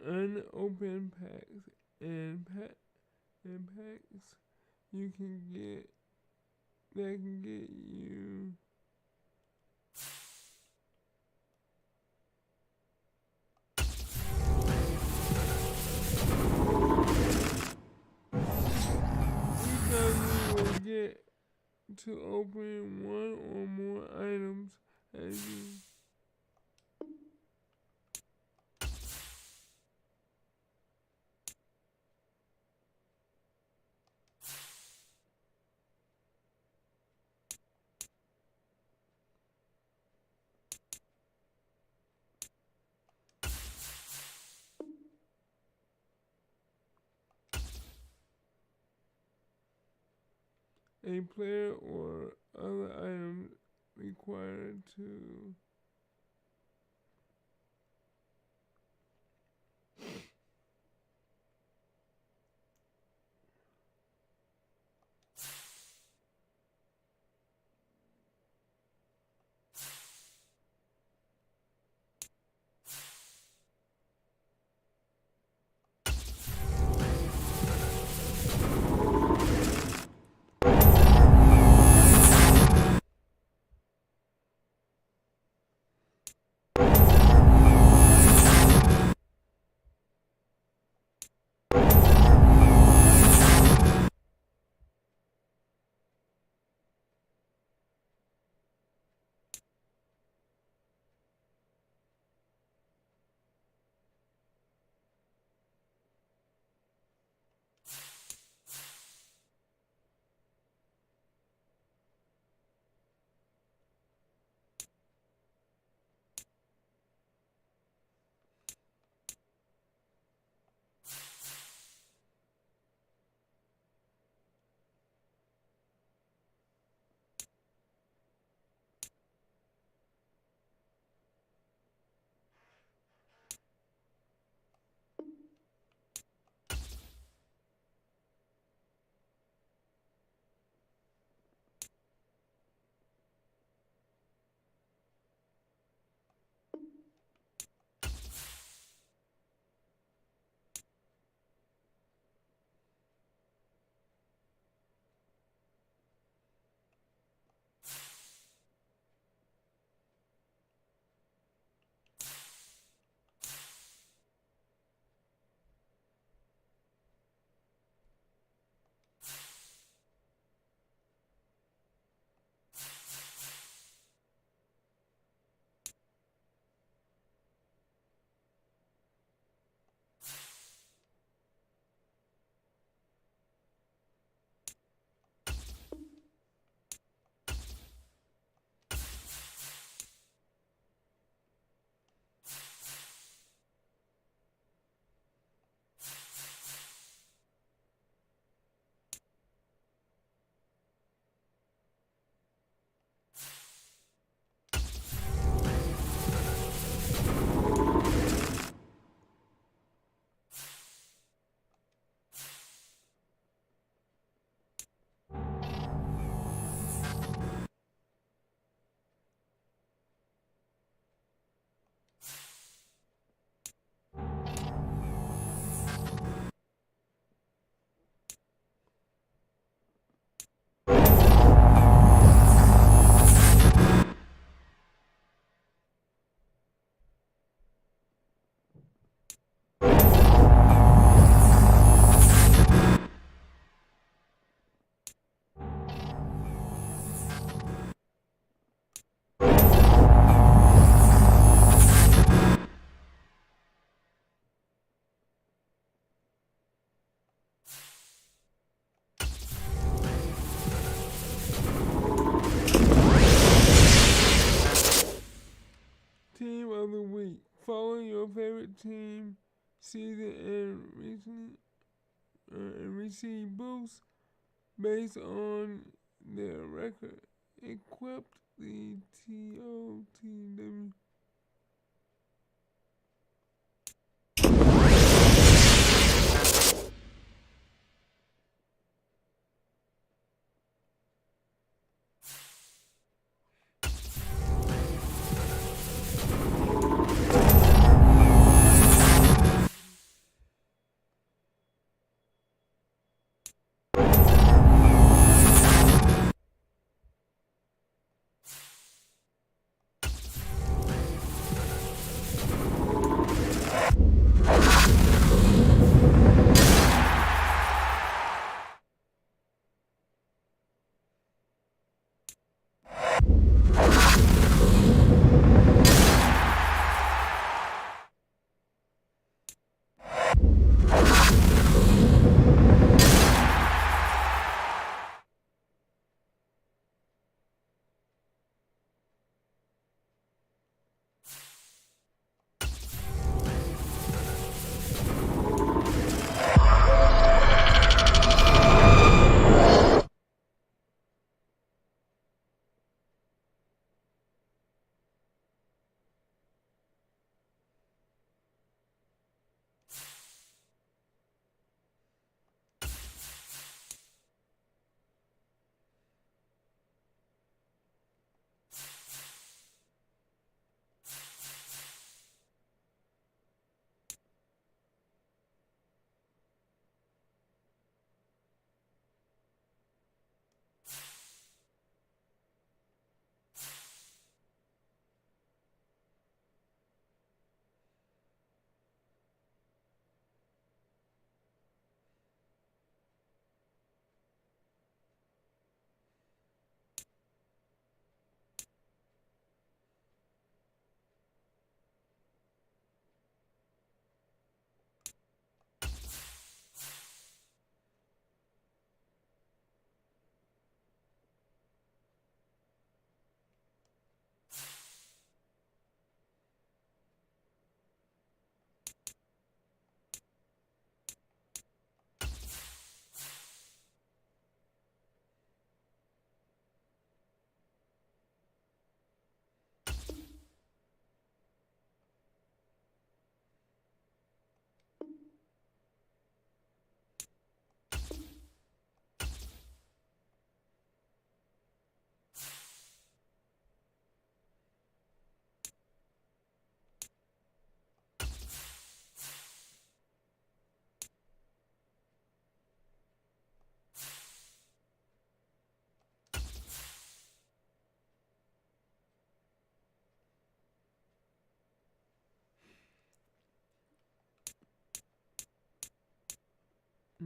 unopened packs and packs you can get that can get you Sometimes you will get to open one or more items as you a player or other item required to Team of the week. Follow your favorite team season and receive boosts based on their record. Equip the TOTW.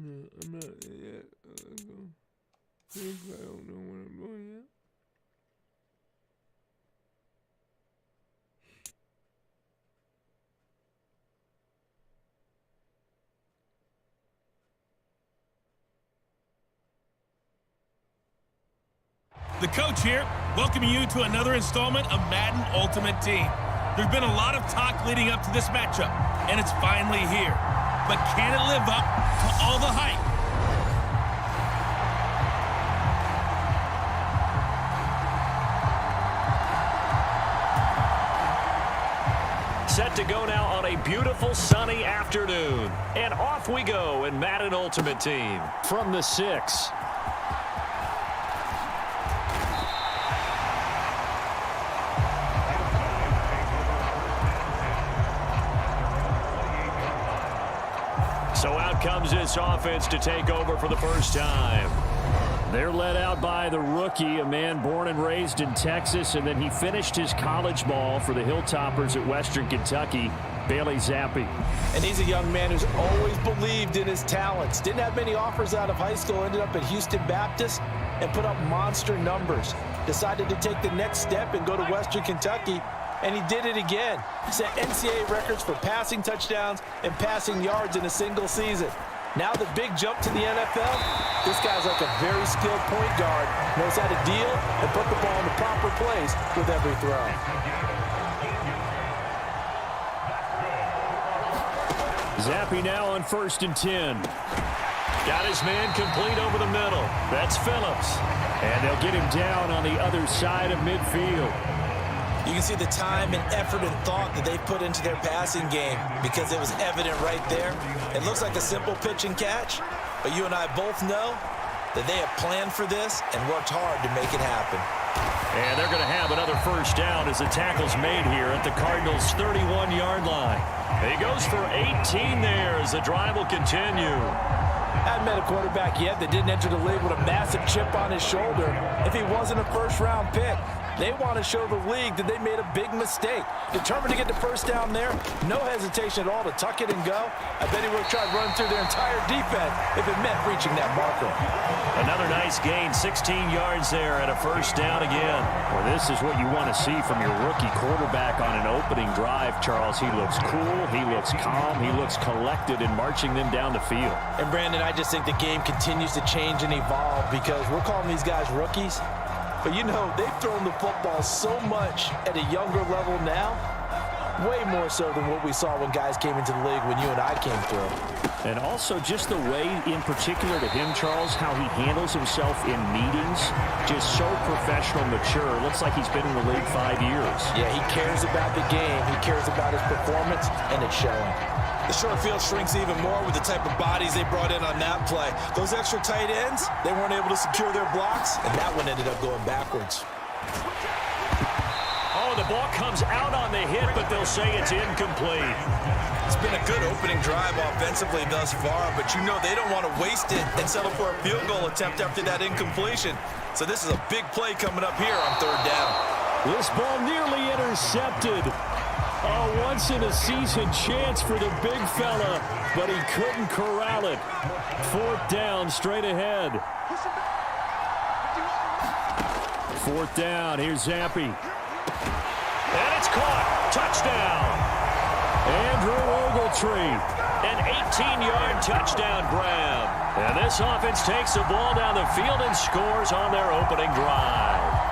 I'm not there yet. So I don't know what I'm doing yet. The coach here, welcoming you to another installment of Madden Ultimate Team. There's been a lot of talk leading up to this matchup, and it's finally here. But can it live up to all the hype? Set to go now on a beautiful sunny afternoon. And off we go in Madden Ultimate Team from the 6. So out comes this offense to take over for the first time. They're led out by the rookie, a man born and raised in Texas, and then he finished his college ball for the Hilltoppers at Western Kentucky, Bailey Zappi. And he's a young man who's always believed in his talents. Didn't have many offers out of high school, ended up at Houston Baptist and put up monster numbers. Decided to take the next step and go to Western Kentucky, and he did it again. Set NCAA records for passing touchdowns and passing yards in a single season. Now the big jump to the NFL. This guy's like a very skilled point guard. Knows how to deal and put the ball in the proper place with every throw. Zappi now on 1st and 10. Got his man complete over the middle. That's Phillips. And they'll get him down on the other side of midfield. You can see the time and effort and thought that they put into their passing game because it was evident right there. It looks like a simple pitch and catch, but you and I both know that they have planned for this and worked hard to make it happen. And they're going to have another first down as the tackle's made here at the Cardinals' 31-yard line. He goes for 18 there as the drive will continue. I haven't met a quarterback yet that didn't enter the league with a massive chip on his shoulder if he wasn't a first-round pick. They want to show the league that they made a big mistake. Determined to get the first down there. No hesitation at all to tuck it and go. I bet he would have tried running through their entire defense if it meant reaching that marker. Another nice gain, 16 yards there and a first down again. Well, this is what you want to see from your rookie quarterback on an opening drive, Charles. He looks cool, he looks calm, he looks collected in marching them down the field. And Brandon, I just think the game continues to change and evolve because we're calling these guys rookies. But, you know, they've thrown the football so much at a younger level now, way more so than what we saw when guys came into the league when you and I came through. And also just the way, in particular to him, Charles, how he handles himself in meetings, just so professional, mature. Looks like he's been in the league 5 years. Yeah, he cares about the game. He cares about his performance, and it's showing. The short field shrinks even more with the type of bodies they brought in on that play. Those extra tight ends, they weren't able to secure their blocks, and that one ended up going backwards. Oh, the ball comes out on the hit, but they'll say it's incomplete. It's been a good opening drive offensively thus far, but you know they don't want to waste it and settle for a field goal attempt after that incompletion. So this is a big play coming up here on 3rd down. This ball nearly intercepted. A once-in-a-season chance for the big fella, but he couldn't corral it. 4th down, straight ahead. 4th down, here's Zappi. And it's caught. Touchdown. Andrew Ogletree, an 18-yard touchdown grab. And this offense takes the ball down the field and scores on their opening drive.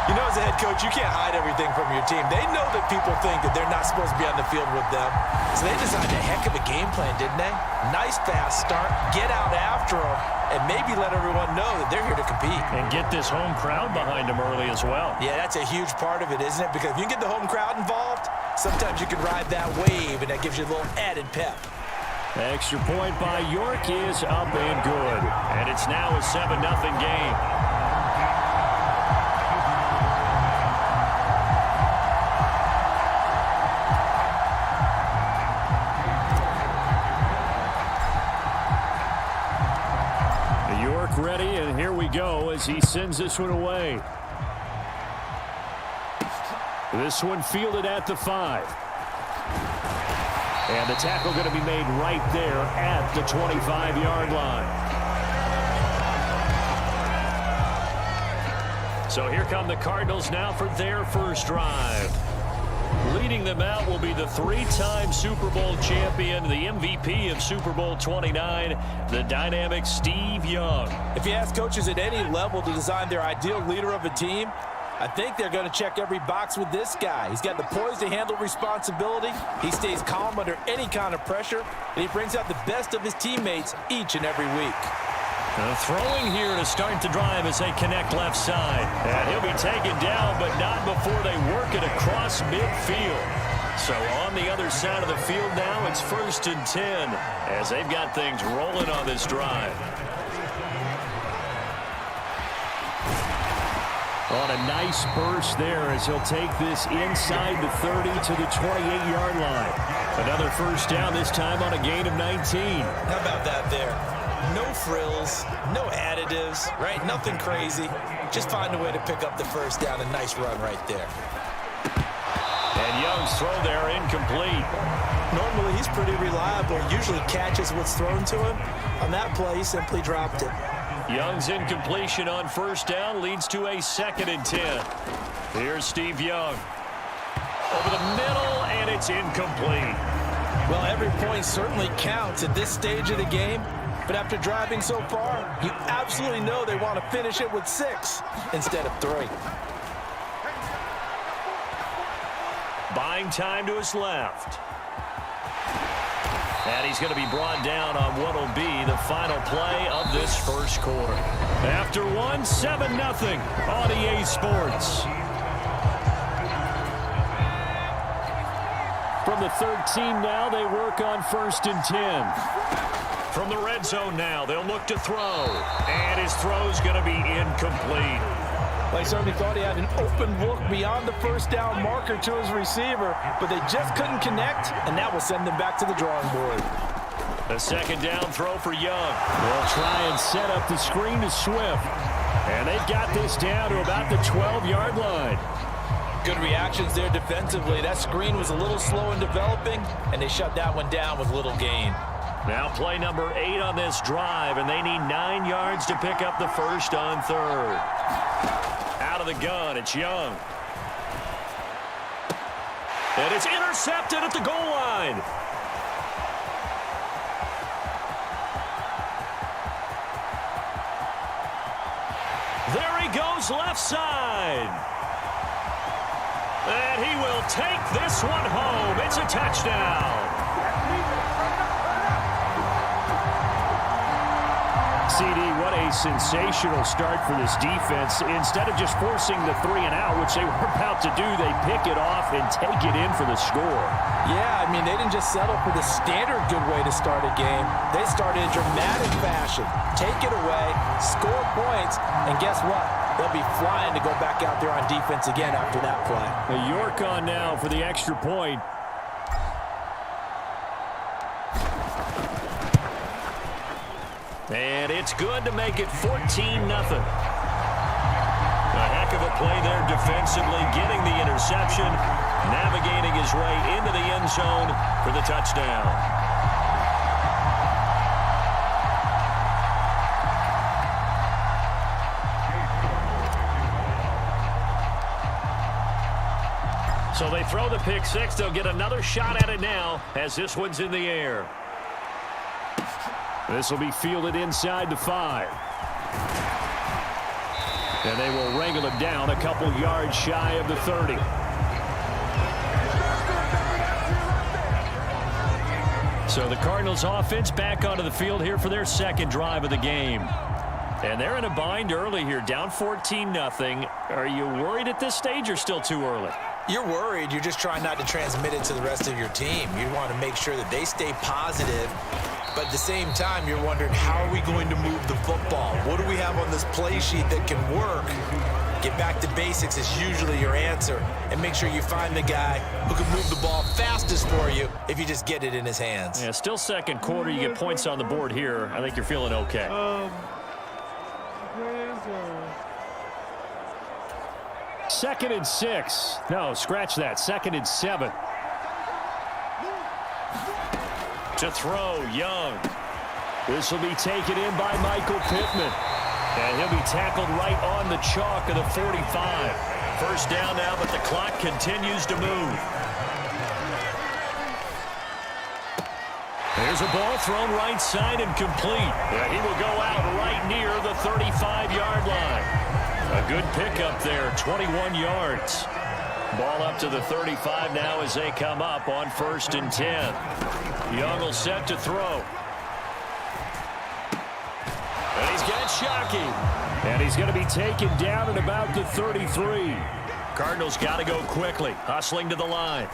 You know, as a head coach, you can't hide everything from your team. They know that people think that they're not supposed to be on the field with them. So they designed a heck of a game plan, didn't they? Nice fast start, get out after them, and maybe let everyone know that they're here to compete. And get this home crowd behind them early as well. Yeah, that's a huge part of it, isn't it? Because if you get the home crowd involved, sometimes you can ride that wave, and that gives you a little added pep. Extra point by York is up and good. And it's now a 7-0 game. Ready, and here we go as he sends this one away. This one fielded at the 5. And the tackle going to be made right there at the 25-yard line. So here come the Cardinals now for their first drive. Leading them out will be the three-time Super Bowl champion, the MVP of Super Bowl 29, the dynamic Steve Young. If you ask coaches at any level to design their ideal leader of a team, I think they're going to check every box with this guy. He's got the poise to handle responsibility. He stays calm under any kind of pressure, and he brings out the best of his teammates each and every week. Throwing here to start the drive as they connect left side. And he'll be taken down, but not before they work it across midfield. So on the other side of the field now, it's 1st and 10 as they've got things rolling on this drive. On a nice burst there as he'll take this inside the 30 to the 28-yard line. Another first down, this time on a gain of 19. How about that there? No frills, no additives, right? Nothing crazy. Just find a way to pick up the first down. A nice run right there. And Young's throw there incomplete. Normally, he's pretty reliable. Usually catches what's thrown to him. On that play, he simply dropped it. Young's incompletion on first down leads to a 2nd and 10. Here's Steve Young. Over the middle, and it's incomplete. Well, every point certainly counts at this stage of the game. But after driving so far, you absolutely know they want to finish it with 6 instead of 3. Buying time to his left. And he's going to be brought down on what will be the final play of this first quarter. After one, 7-0 on EA Sports. From the 13 now, they work on 1st and 10. From the red zone now, they'll look to throw. And his throw's going to be incomplete. Well, he certainly thought he had an open look beyond the first down marker to his receiver, but they just couldn't connect, and that will send them back to the drawing board. A 2nd down throw for Young. They'll try and set up the screen to Swift. And they've got this down to about the 12-yard line. Good reactions there defensively. That screen was a little slow in developing, and they shut that one down with little gain. Now play number 8 on this drive, and they need 9 yards to pick up the first on 3rd. Out of the gun, it's Young. And it's intercepted at the goal line. There he goes left side. And he will take this one home. It's a touchdown. CD, what a sensational start for this defense. Instead of just forcing the 3 and out, which they were about to do, they pick it off and take it in for the score. Yeah, I mean, they didn't just settle for the standard good way to start a game. They started in dramatic fashion. Take it away, score points, and guess what? They'll be flying to go back out there on defense again after that play. York on now for the extra point. And it's good to make it 14-0. A heck of a play there defensively, getting the interception, navigating his way into the end zone for the touchdown. So they throw the pick 6. They'll get another shot at it now as this one's in the air. This will be fielded inside the 5. And they will wrangle him down a couple yards shy of the 30. So the Cardinals offense back onto the field here for their 2nd drive of the game. And they're in a bind early here, down 14-0. Are you worried at this stage or still too early? You're worried. You're just trying not to transmit it to the rest of your team. You want to make sure that they stay positive. But at the same time, you're wondering, how are we going to move the football? What do we have on this play sheet that can work? Get back to basics is usually your answer. And make sure you find the guy who can move the ball fastest for you if you just get it in his hands. Yeah, still 2nd quarter. You get points on the board here. I think you're feeling okay. Second and 6. No, scratch that. 2nd and 7. To throw, Young. This will be taken in by Michael Pittman. And he'll be tackled right on the chalk of the 45. First down now, but the clock continues to move. There's a ball thrown right side and complete. And he will go out right near the 35-yard line. A good pickup there, 21 yards. Ball up to the 35 now as they come up on 1st and 10. Young will set to throw. And he's got Shockey. And he's going to be taken down at about the 33. Cardinals got to go quickly, hustling to the line.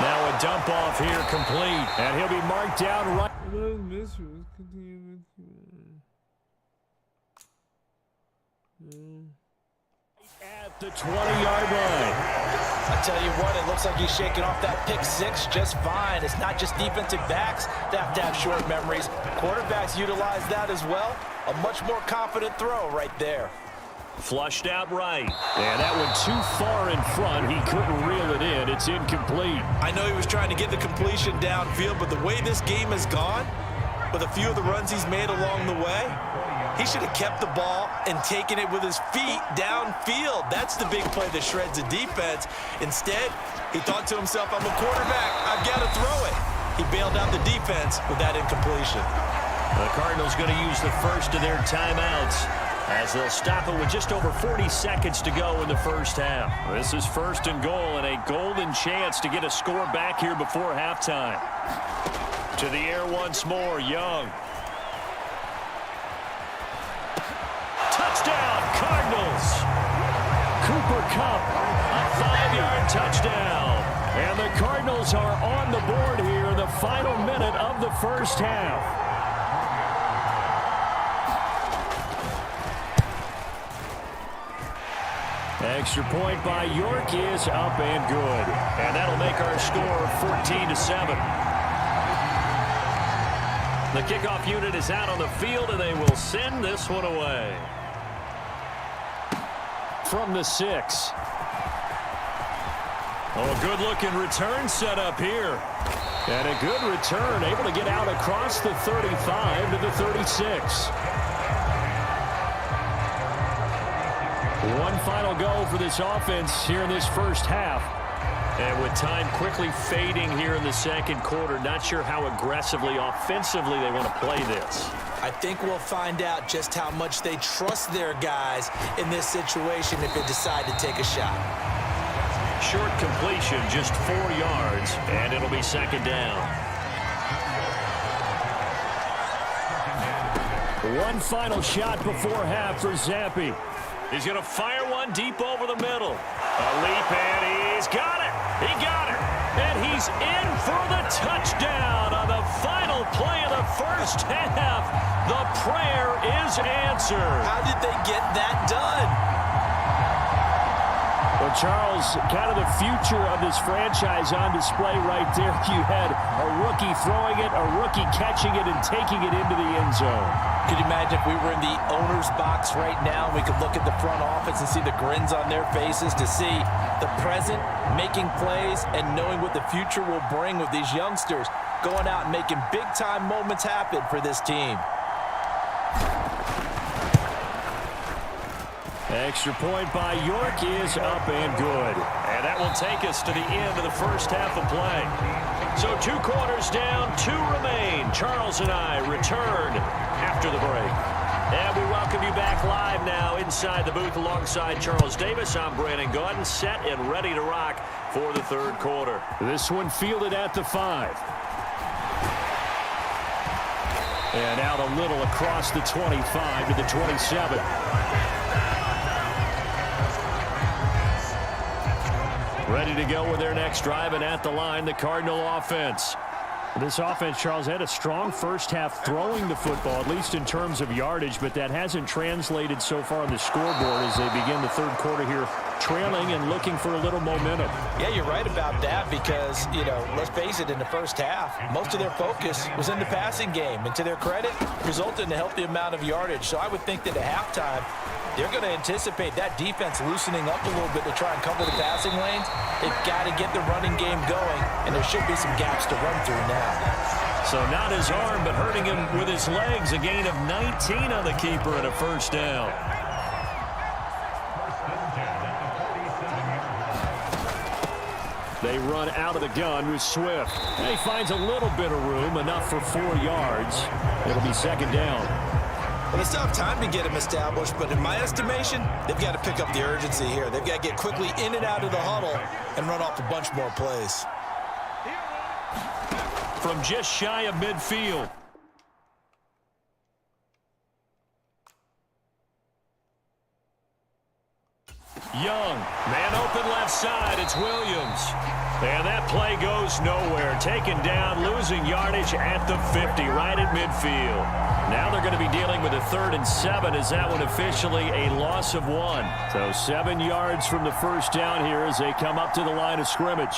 Now a dump off here complete, and he'll be marked down right. At the 20-yard line. I tell you what, it looks like he's shaking off that pick six just fine. It's not just defensive backs that have to have short memories. Quarterbacks utilize that as well. A much more confident throw right there. Flushed out right. And that one too far in front. He couldn't reel it in. It's incomplete. I know he was trying to get the completion downfield, but the way this game has gone, with a few of the runs he's made along the way, he should have kept the ball and taken it with his feet downfield. That's the big play that shreds a defense. Instead, he thought to himself, I'm a quarterback. I've got to throw it. He bailed out the defense with that incompletion. The Cardinals going to use the first of their timeouts as they'll stop it with just over 40 seconds to go in the first half. This is 1st and goal and a golden chance to get a score back here before halftime. To the air once more, Young. Touchdown, Cardinals! Cooper Kupp, a 5-yard touchdown. And the Cardinals are on the board here in the final minute of the first half. Extra point by York is up and good. And that'll make our score 14-7. The kickoff unit is out on the field, and they will send this one away. From the 6. Oh, a good-looking return set up here. And a good return, able to get out across the 35 to the 36. One final go for this offense here in this first half. And with time quickly fading here in the second quarter, not sure how aggressively, offensively they want to play this. I think we'll find out just how much they trust their guys in this situation if they decide to take a shot. Short completion, just 4 yards, and it'll be second down. One final shot before half for Zampi. He's going to fire one deep over the middle. A leap, and he's got it. He got it. And he's in for the touchdown on the final play of the first half. The prayer is answered. How did they get that done? Well, Charles, kind of the future of this franchise on display right there. You had a rookie throwing it, a rookie catching it, and taking it into the end zone. Could you imagine if we were in the owner's box right now, we could look at the front office and see the grins on their faces to see the present, making plays, and knowing what the future will bring with these youngsters going out and making big-time moments happen for this team. Extra point by York is up and good. And that will take us to the end of the first half of play. So 2 quarters down, 2 remain. Charles and I return after the break. And we welcome you back live now inside the booth alongside Charles Davis. I'm Brandon Gaudin, set and ready to rock for the third quarter. This one fielded at the 5. And out a little across the 25 to the 27. Ready to go with their next drive, and at the line, the Cardinal offense. This offense, Charles, had a strong first half throwing the football, at least in terms of yardage, but that hasn't translated so far on the scoreboard as they begin the third quarter here, trailing and looking for a little momentum. Yeah, you're right about that because, you know, let's face it, in the first half, most of their focus was in the passing game, and to their credit, resulted in a healthy amount of yardage. So I would think that at halftime, they're going to anticipate that defense loosening up a little bit to try and cover the passing lanes. They've got to get the running game going, and there should be some gaps to run through now. So not his arm, but hurting him with his legs. A gain of 19 on the keeper and a first down. They run out of the gun with Swift. And he finds a little bit of room, enough for 4 yards. It'll be second down. Well, they still have time to get him established, but in my estimation, they've got to pick up the urgency here. They've got to get quickly in and out of the huddle and run off a bunch more plays. From just shy of midfield. Young, man open left side, it's Williams. And that play goes nowhere. Taken down, losing yardage at the 50, right at midfield. Now they're going to be dealing with a 3rd and 7. Is that one officially a loss of 1? So 7 yards from the first down here as they come up to the line of scrimmage.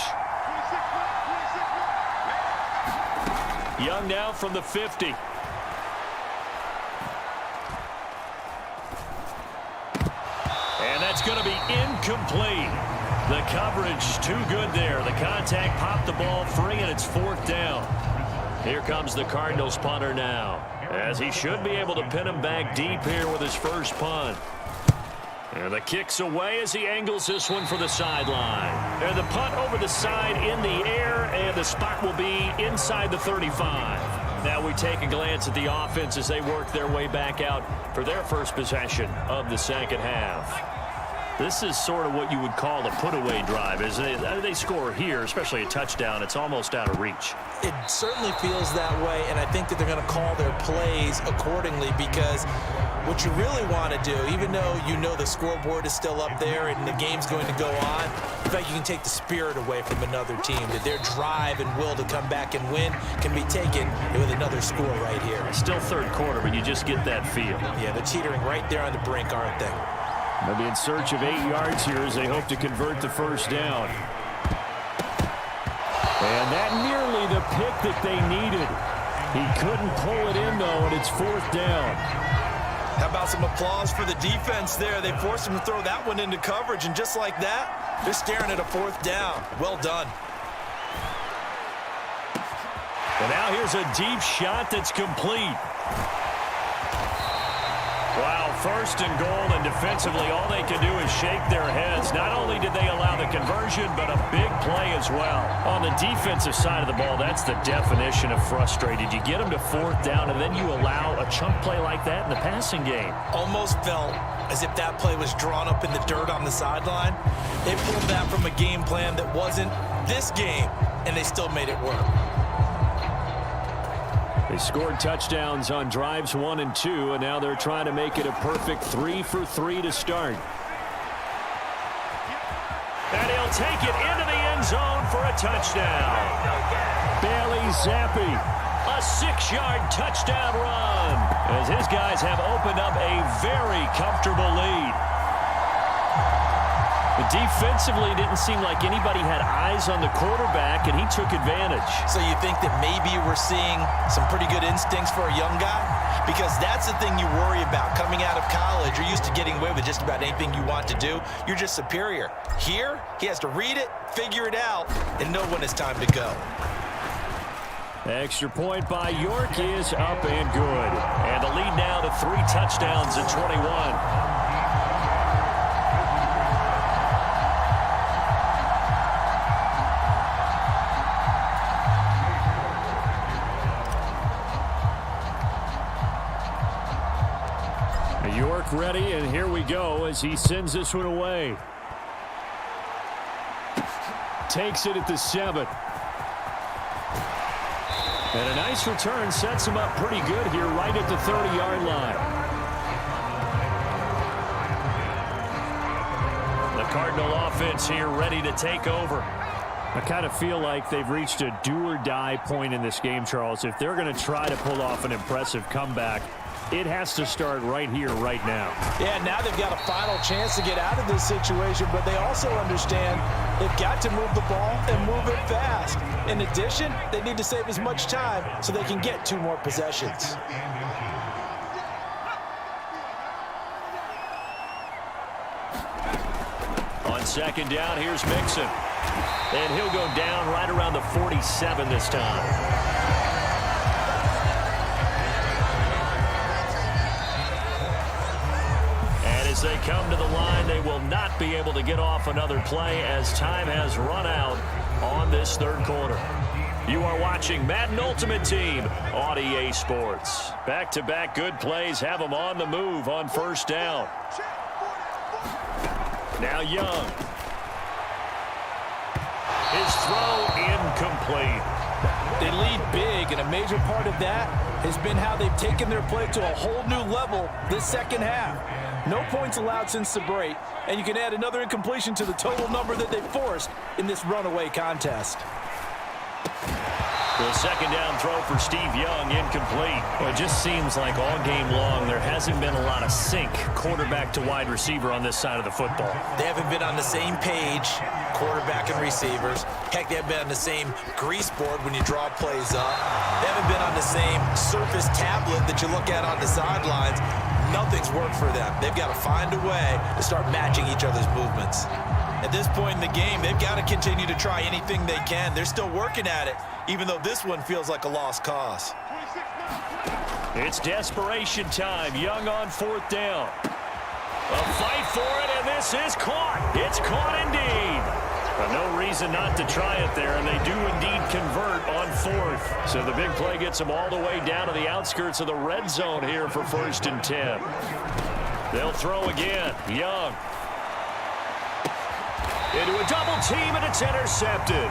Young now from the 50. And that's going to be incomplete. The coverage too good there. The contact popped the ball free, and it's 4th down. Here comes the Cardinals punter now, as he should be able to pin him back deep here with his first punt. And the kick's away as he angles this one for the sideline. And the punt over the side in the air, and the spot will be inside the 35. Now we take a glance at the offense as they work their way back out for their first possession of the second half. This is sort of what you would call a put-away drive, isn't it? They score here, especially a touchdown. It's almost out of reach. It certainly feels that way, and I think that they're going to call their plays accordingly, because what you really want to do, even though you know the scoreboard is still up there and the game's going to go on, in fact, you can take the spirit away from another team, that their drive and will to come back and win can be taken with another score right here. It's still third quarter, but you just get that feel. Yeah, they're teetering right there on the brink, aren't they? They'll be in search of 8 yards here as they hope to convert the first down. And that nearly the pick that they needed. He couldn't pull it in, though, and it's 4th down. How about some applause for the defense there? They forced him to throw that one into coverage, and just like that, they're staring at a 4th down. Well done. And now here's a deep shot that's complete. Wow, 1st and goal, and defensively all they can do is shake their heads. Not only did they allow the conversion, but a big play as well. On the defensive side of the ball, that's the definition of frustrated. You get them to 4th down, and then you allow a chunk play like that in the passing game. Almost felt as if that play was drawn up in the dirt on the sideline. They pulled that from a game plan that wasn't this game, and they still made it work. They scored touchdowns on drives 1 and 2, and now they're trying to make it a perfect 3 for 3 to start. And he'll take it into the end zone for a touchdown. Bailey Zappi, a 6-yard touchdown run, as his guys have opened up a very comfortable lead. Defensively, it didn't seem like anybody had eyes on the quarterback, and he took advantage. So you think that maybe we're seeing some pretty good instincts for a young guy? Because that's the thing you worry about. Coming out of college, you're used to getting away with just about anything you want to do. You're just superior. Here, he has to read it, figure it out, and know when it's time to go. Extra point by York is up and good. And the lead now to 3 touchdowns at 21. York ready, and here we go as he sends this one away. Takes it at the 7. And a nice return sets him up pretty good here right at the 30-yard line. The Cardinal offense here ready to take over. I kind of feel like they've reached a do-or-die point in this game, Charles. If they're going to try to pull off an impressive comeback, it has to start right here, right now. Yeah, now they've got a final chance to get out of this situation, but they also understand they've got to move the ball and move it fast. In addition, they need to save as much time so they can get 2 more possessions. On second down, here's Mixon. And he'll go down right around the 47 this time. And as they come to the line, they will not be able to get off another play as time has run out on this third quarter. You are watching Madden Ultimate Team on EA Sports. Back-to-back good plays have them on the move on first down. Now Young. His throw incomplete. They lead big, and a major part of that has been how they've taken their play to a whole new level this second half. No points allowed since the break, and you can add another incompletion to the total number that they forced in this runaway contest. The second down throw for Steve Young, incomplete. Well, it just seems like all game long there hasn't been a lot of sync quarterback to wide receiver on this side of the football. They haven't been on the same page, quarterback and receivers. Heck, they haven't been on the same grease board when you draw plays up. They haven't been on the same surface tablet that you look at on the sidelines. Nothing's worked for them. They've got to find a way to start matching each other's movements. At this point in the game, they've got to continue to try anything they can. They're still working at it, even though this one feels like a lost cause. It's desperation time. Young on fourth down. A fight for it, and this is caught. It's caught indeed. But no reason not to try it there, and they do indeed convert on fourth. So the big play gets them all the way down to the outskirts of the red zone here for 1st and 10. They'll throw again. Young. Into a double team, and it's intercepted.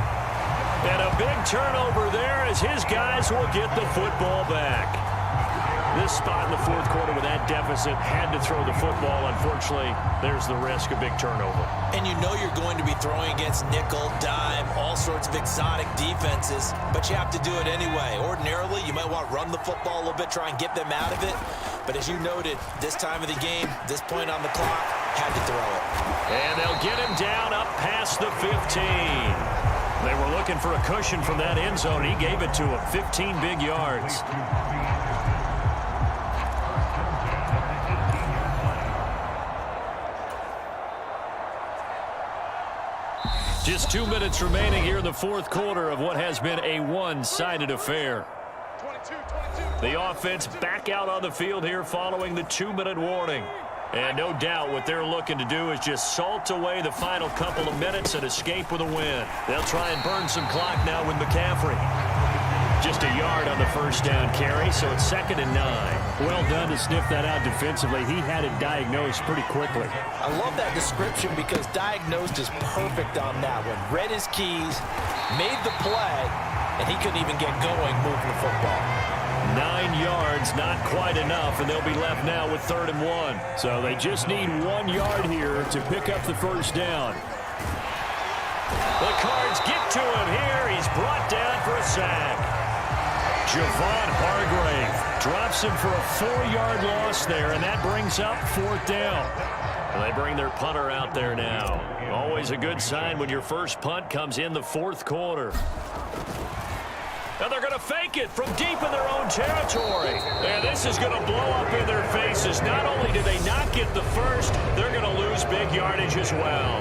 And a big turnover there as his guys will get the football back. This spot in the fourth quarter with that deficit had to throw the football. Unfortunately, there's the risk of big turnover. And you know you're going to be throwing against nickel, dime, all sorts of exotic defenses, but you have to do it anyway. Ordinarily, you might want to run the football a little bit, try and get them out of it. But as you noted, this time of the game, this point on the clock, had to throw it. And they'll get him down up past the 15. They were looking for a cushion from that end zone. He gave it to him, 15 big yards. Just 2 minutes remaining here in the fourth quarter of what has been a one-sided affair. The offense back out on the field here following the 2-minute warning. And no doubt what they're looking to do is just salt away the final couple of minutes and escape with a win. They'll try and burn some clock now with McCaffrey. Just a yard on the first down carry, so it's 2nd and 9. Well done to sniff that out defensively. He had it diagnosed pretty quickly. I love that description because diagnosed is perfect on that one. Read his keys, made the play, and he couldn't even get going moving the football. 9 yards, not quite enough, and they'll be left now with 3rd and 1. So they just need 1 yard here to pick up the first down. The Cards get to him here. He's brought down for a sack. Javon Hargrave drops him for a 4-yard loss there, and that brings up 4th down. And they bring their punter out there now. Always a good sign when your first punt comes in the fourth quarter. And they're going to fake it from deep in their own territory. And this is going to blow up in their faces. Not only do they not get the first, they're going to lose big yardage as well.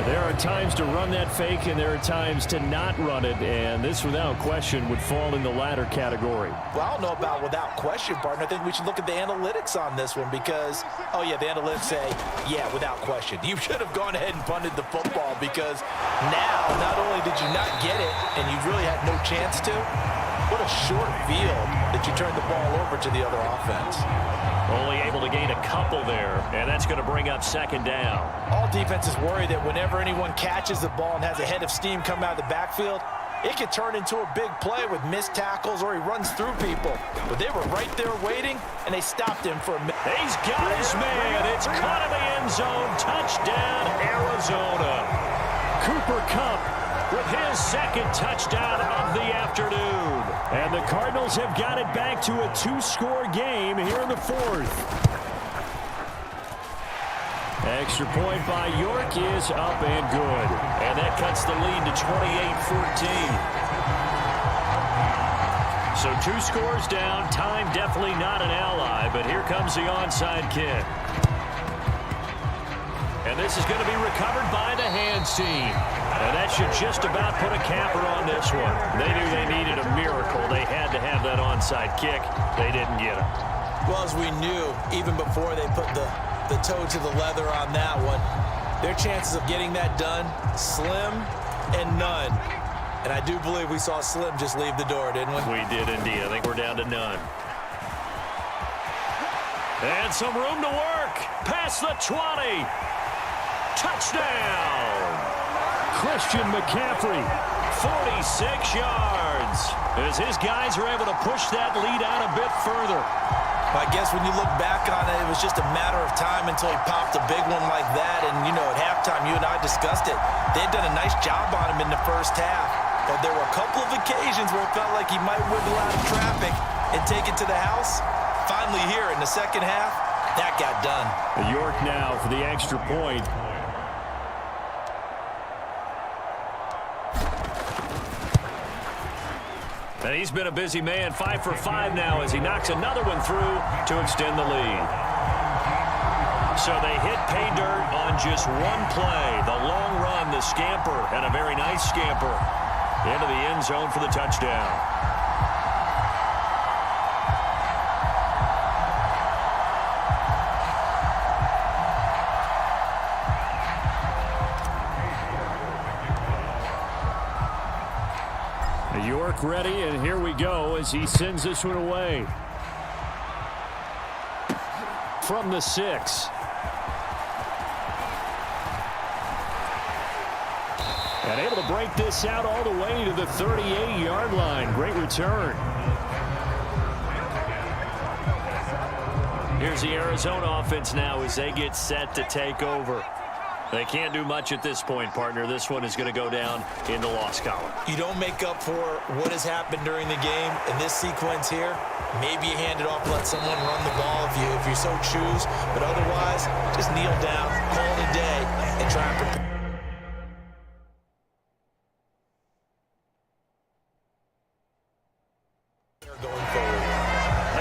There are times to run that fake, and there are times to not run it, and this, without question, would fall in the latter category. Well, I don't know about without question, partner. I think we should look at the analytics on this one because, oh, yeah, the analytics say, yeah, without question. You should have gone ahead and punted the football because now, not only did you not get it, and you really had no chance to, what a short field that you turned the ball over to the other offense. Only able to gain a couple there, and that's going to bring up 2nd down. All defenses worry that whenever anyone catches the ball and has a head of steam come out of the backfield, it could turn into a big play with missed tackles or he runs through people. But they were right there waiting, and they stopped him for a minute. He's got his man. It's caught in the end zone. Touchdown, Arizona. Cooper Kupp with his 2nd touchdown of the afternoon. And the Cardinals have got it back to a 2-score game here in the fourth. Extra point by York is up and good. And that cuts the lead to 28-14. So 2 scores down. Time definitely not an ally, but here comes the onside kick. And this is going to be recovered by the hands team. And that should just about put a capper on this one. They knew they needed a miracle. They had to have that onside kick. They didn't get it. Well, as we knew, even before they put the toe to the leather on that one, their chances of getting that done, slim and none. And I do believe we saw Slim just leave the door, didn't we? We did indeed. I think we're down to none. And some room to work. Past the 20. Touchdown. Christian McCaffrey, 46 yards. As his guys are able to push that lead out a bit further. I guess when you look back on it, it was just a matter of time until he popped a big one like that. And, you know, at halftime, you and I discussed it. They had done a nice job on him in the first half. But there were a couple of occasions where it felt like he might wiggle out of traffic and take it to the house. Finally here in the second half, that got done. York now for the extra point. And he's been a busy man, 5 for 5 now as he knocks another one through to extend the lead. So they hit pay dirt on just one play. The long run, the scamper, and a very nice scamper into the end zone for the touchdown. York ready, and here we go as he sends this one away. From the 6. And able to break this out all the way to the 38-yard line. Great return. Here's the Arizona offense now as they get set to take over. They can't do much at this point, partner. This one is going to go down in the loss column. You don't make up for what has happened during the game in this sequence here. Maybe you hand it off, let someone run the ball if you so choose. But otherwise, just kneel down, call it a day, and try and prepare.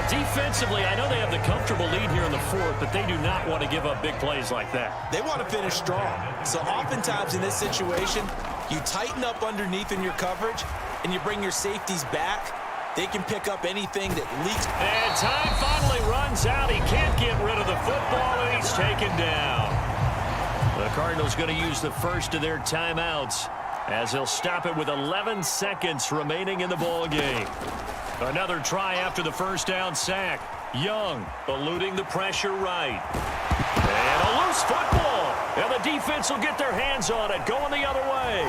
Defensively, I know they have the comfortable lead here in the fourth, but they do not want to give up big plays like that. They want to finish strong. So oftentimes in this situation, you tighten up underneath in your coverage, and you bring your safeties back. They can pick up anything that leaks. And time finally runs out. He can't get rid of the football, and he's taken down. The Cardinals going to use the first of their timeouts as they'll stop it with 11 seconds remaining in the ball game. Another try after the first down sack. Young eluding the pressure right. And a loose football. And the defense will get their hands on it, going the other way.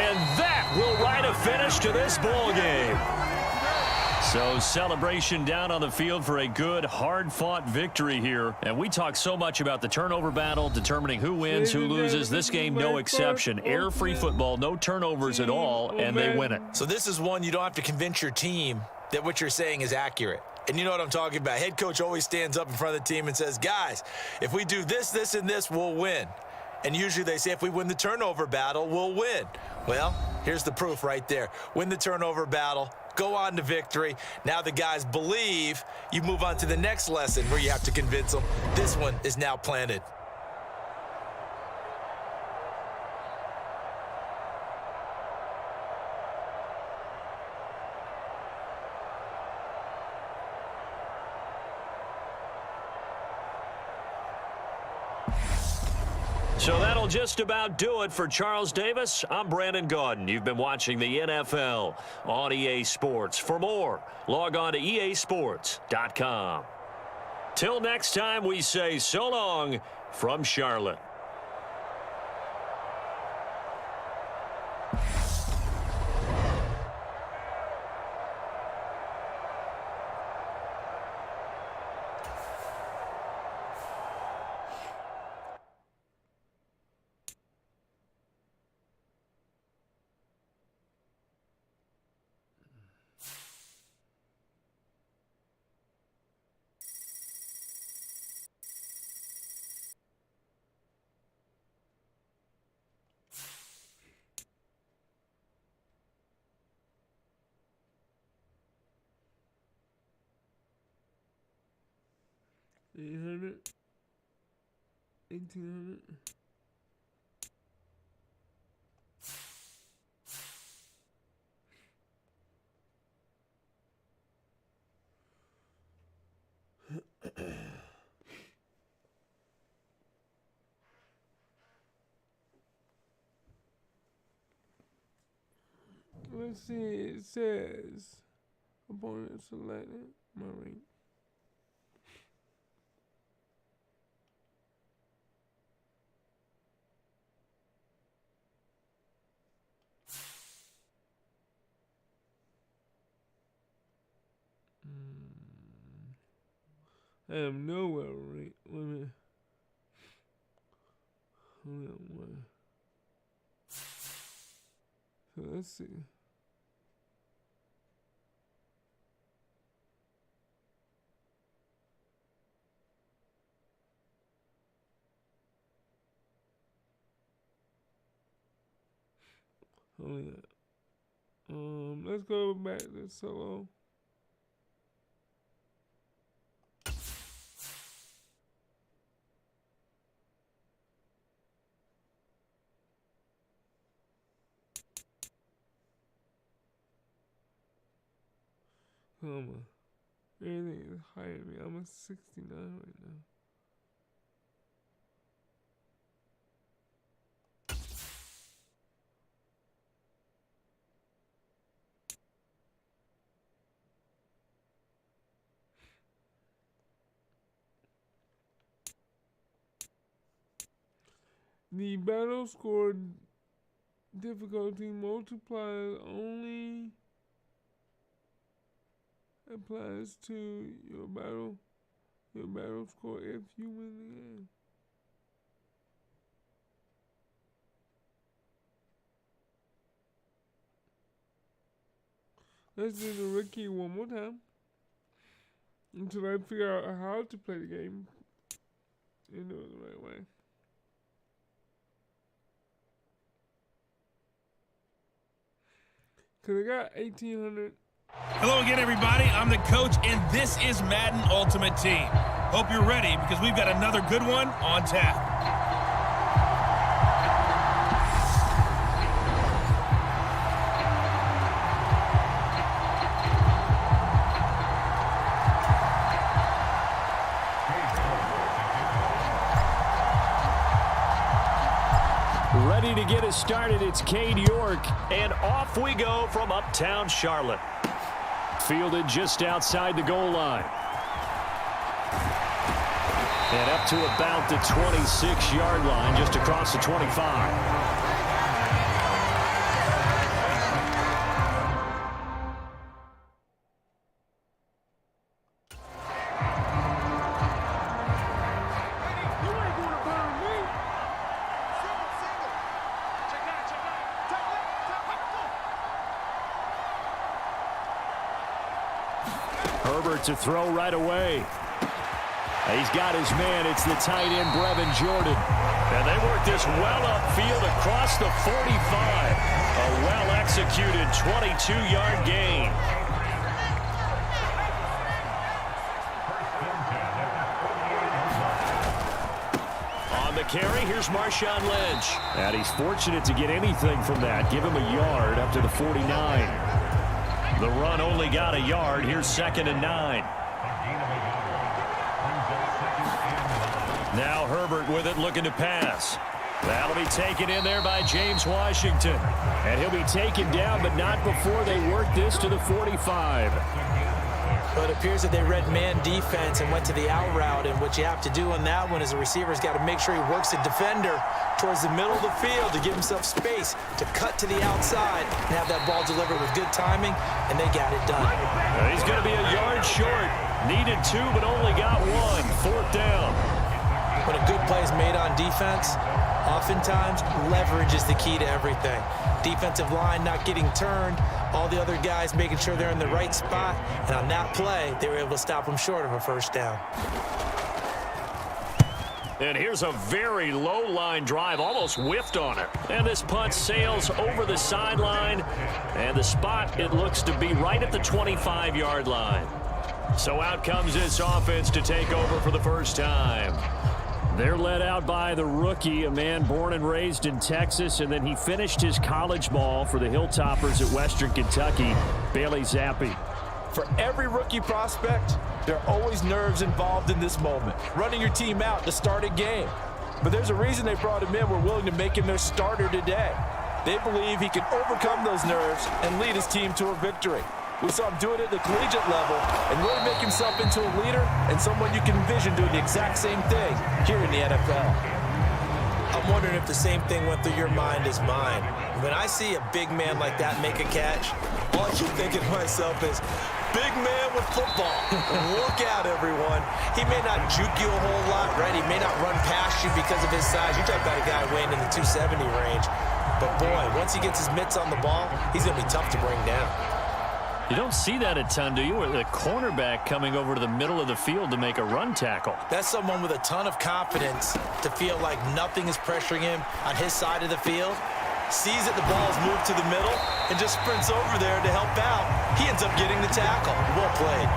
And that will write a finish to this ball game. So celebration down on the field for a good, hard-fought victory here. And we talk so much about the turnover battle, determining who wins, who loses. This game, no exception. Air-free football, no turnovers at all, and they win it. So this is one you don't have to convince your team that what you're saying is accurate. And you know what I'm talking about. Head coach always stands up in front of the team and says, guys, if we do this, this, and this, we'll win. And usually they say if we win the turnover battle, we'll win. Well, here's the proof right there. Win the turnover battle. Go on to victory. Now the guys believe. You move on to the next lesson where you have to convince them. This one is now planted. So that'll just about do it for Charles Davis. I'm Brandon Gaudin. You've been watching the NFL on EA Sports. For more, log on to easports.com. Till next time, we say so long from Charlotte. $800. 1800. Let's see, it says opponent selected, Marine. I have nowhere right. Wait a minute. Hold on, one. So let's see. Hold on. Let's go back to solo. Come on. Everything is higher than me. I'm at 69 right now. The battle score difficulty multiplier only applies to your battle score if you win the game. Let's do the rookie one more time until I figure out how to play the game and do it the right way. Cause I got 1800. Hello again, everybody. I'm the coach, and this is Madden Ultimate Team. Hope you're ready because we've got another good one on tap. Ready to get us started, it's Cade York, and off we go from uptown Charlotte. Fielded just outside the goal line. And up to about the 26-yard line, just across the 25. Herbert to throw right away. He's got his man. It's the tight end, Brevin Jordan. And they work this well upfield across the 45. A well-executed 22-yard gain. On the carry, here's Marshawn Lynch. And he's fortunate to get anything from that. Give him a yard up to the 49. The run only got a yard. Here's 2nd and 9. Now Herbert with it, looking to pass. That'll be taken in there by James Washington. And he'll be taken down, but not before they work this to the 45. But it appears that they read man defense and went to the out route, and what you have to do on that one is the receiver's got to make sure he works the defender towards the middle of the field to give himself space to cut to the outside and have that ball delivered with good timing, and they got it done. He's going to be a yard short. Needed 2, but only got 1. 4th down. When a good play is made on defense, oftentimes leverage is the key to everything. Defensive line not getting turned, all the other guys making sure they're in the right spot, and on that play, they were able to stop them short of a first down. And here's a very low line drive, almost whiffed on it. And this punt sails over the sideline, and the spot, it looks to be right at the 25-yard line. So out comes this offense to take over for the first time. They're led out by the rookie, a man born and raised in Texas, and then he finished his college ball for the Hilltoppers at Western Kentucky, Bailey Zappi. For every rookie prospect, there are always nerves involved in this moment, running your team out to start a game. But there's a reason they brought him in. We're willing to make him their starter today. They believe he can overcome those nerves and lead his team to a victory. We saw him do it at the collegiate level and really make himself into a leader and someone you can envision doing the exact same thing here in the NFL. I'm wondering if the same thing went through your mind as mine. When I see a big man like that make a catch, all I keep thinking to myself is, big man with football. Look out, everyone. He may not juke you a whole lot, right? He may not run past you because of his size. You're talking about a guy weighing in the 270 range. But, boy, once he gets his mitts on the ball, he's going to be tough to bring down. You don't see that a ton, do you? With a cornerback coming over to the middle of the field to make a run tackle. That's someone with a ton of confidence to feel like nothing is pressuring him on his side of the field. Sees that the ball is moved to the middle and just sprints over there to help out. He ends up getting the tackle. Well played.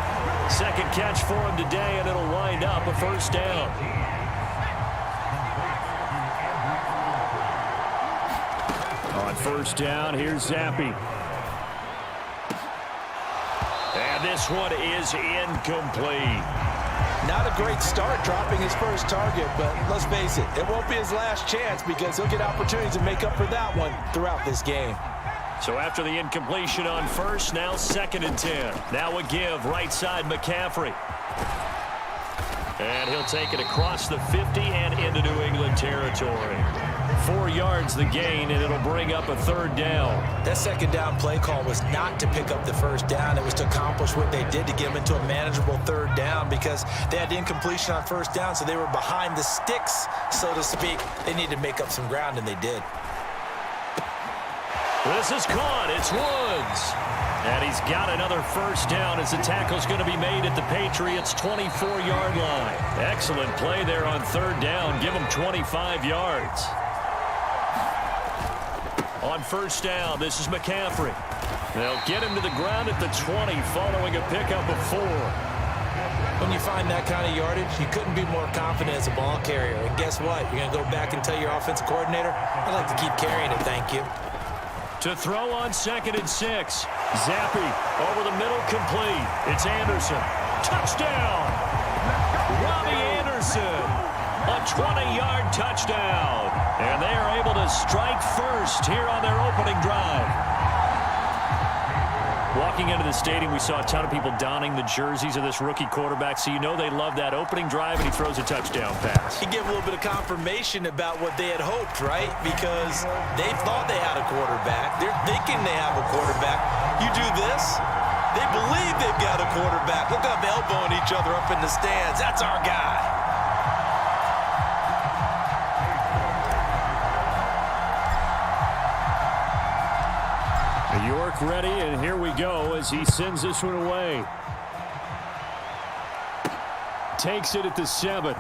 Second catch for him today, and it'll wind up a first down. On first down, here's Zappi. And this one is incomplete. Not a great start dropping his first target, but let's face it, it won't be his last chance because he'll get opportunities to make up for that one throughout this game. So after the incompletion on first, now second and 10. Now a give, right side McCaffrey. And he'll take it across the 50 and into New England territory. 4 yards the gain, and it'll bring up a third down. That second down play call was not to pick up the first down. It was to accomplish what they did to get them into a manageable third down because they had incompletion on first down, so they were behind the sticks, so to speak. They needed to make up some ground, and they did. This is caught. It's Woods. And he's got another first down as the tackle's going to be made at the Patriots' 24-yard line. Excellent play there on third down. Give him 25 yards. On first down, this is McCaffrey. They'll get him to the ground at the 20 following a pickup of 4. When you find that kind of yardage, you couldn't be more confident as a ball carrier. And guess what? You're going to go back and tell your offensive coordinator, I'd like to keep carrying it, thank you. To throw on second and 6. Zappi over the middle, complete. It's Anderson. Touchdown! Robbie Anderson. A 20-yard touchdown. And they are able to strike first here on their opening drive. Walking into the stadium, we saw a ton of people donning the jerseys of this rookie quarterback, so you know they love that opening drive, and he throws a touchdown pass. He gave a little bit of confirmation about what they had hoped, right? Because they thought they had a quarterback. They're thinking they have a quarterback. You do this, they believe they've got a quarterback. Look up, elbowing each other up in the stands. That's our guy. York ready, and here we go as he sends this one away. Takes it at the 7.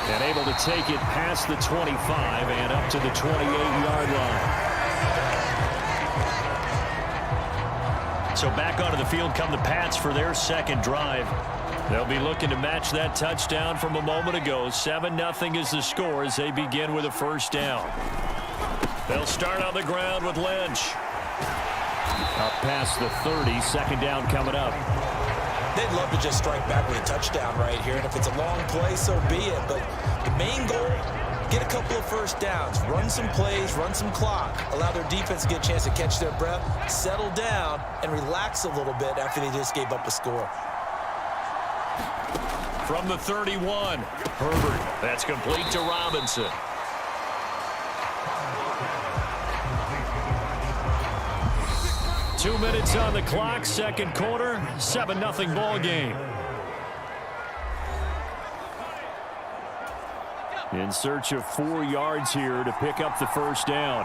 And able to take it past the 25 and up to the 28-yard line. So back onto the field come the Pats for their second drive. They'll be looking to match that touchdown from a moment ago. 7-0 is the score as they begin with a first down. They'll start on the ground with Lynch. Up past the 30, second down coming up. They'd love to just strike back with a touchdown right here, and if it's a long play, so be it. But the main goal, get a couple of first downs, run some plays, run some clock, allow their defense to get a chance to catch their breath, settle down, and relax a little bit after they just gave up a score. From the 31, Herbert. That's complete to Robinson. Two minutes on the clock, second quarter, 7-0 ball game. In search of 4 yards here to pick up the first down.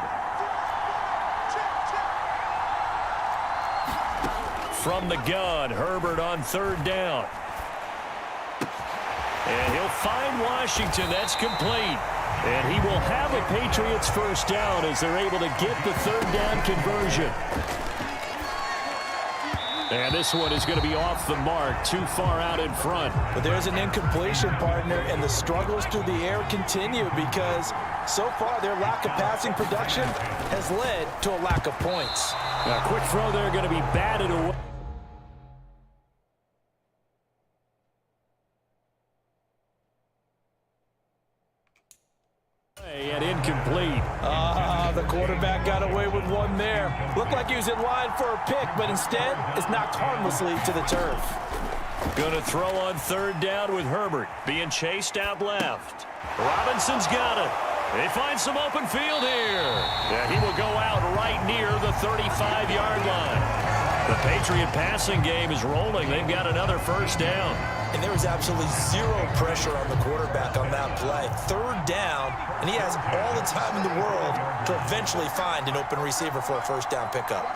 From the gun, Herbert on third down. And he'll find Washington. That's complete. And he will have a Patriots first down as they're able to get the third down conversion. And this one is going to be off the mark, too far out in front. But there's an incompletion, partner, and the struggles through the air continue because so far their lack of passing production has led to a lack of points. A quick throw there going to be batted away. And incomplete. The quarterback got away with one there. Looked like he was in line for a pick, but instead is knocked harmlessly to the turf. Going to throw on third down with Herbert. Being chased out left. Robinson's got it. They find some open field here. Yeah, he will go out right near the 35-yard line. The Patriot passing game is rolling. They've got another first down. And there was absolutely zero pressure on the quarterback on that play. Third down, and he has all the time in the world to eventually find an open receiver for a first down pickup.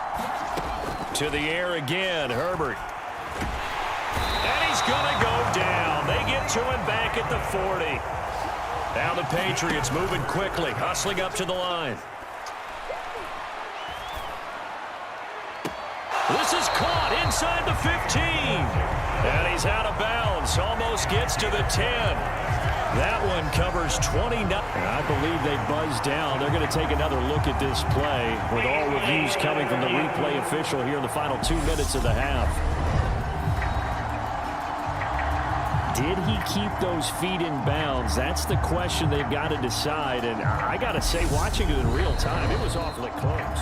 To the air again, Herbert. And he's going to go down. They get to him back at the 40. Now the Patriots moving quickly, hustling up to the line. This is caught inside the 15. And he's out of bounds. Almost gets to the 10. That one covers 29. I believe they buzzed down. They're going to take another look at this play with all reviews coming from the replay official here in the final 2 minutes of the half. Did he keep those feet in bounds? That's the question they've got to decide. And I got to say, watching it in real time, it was awfully close.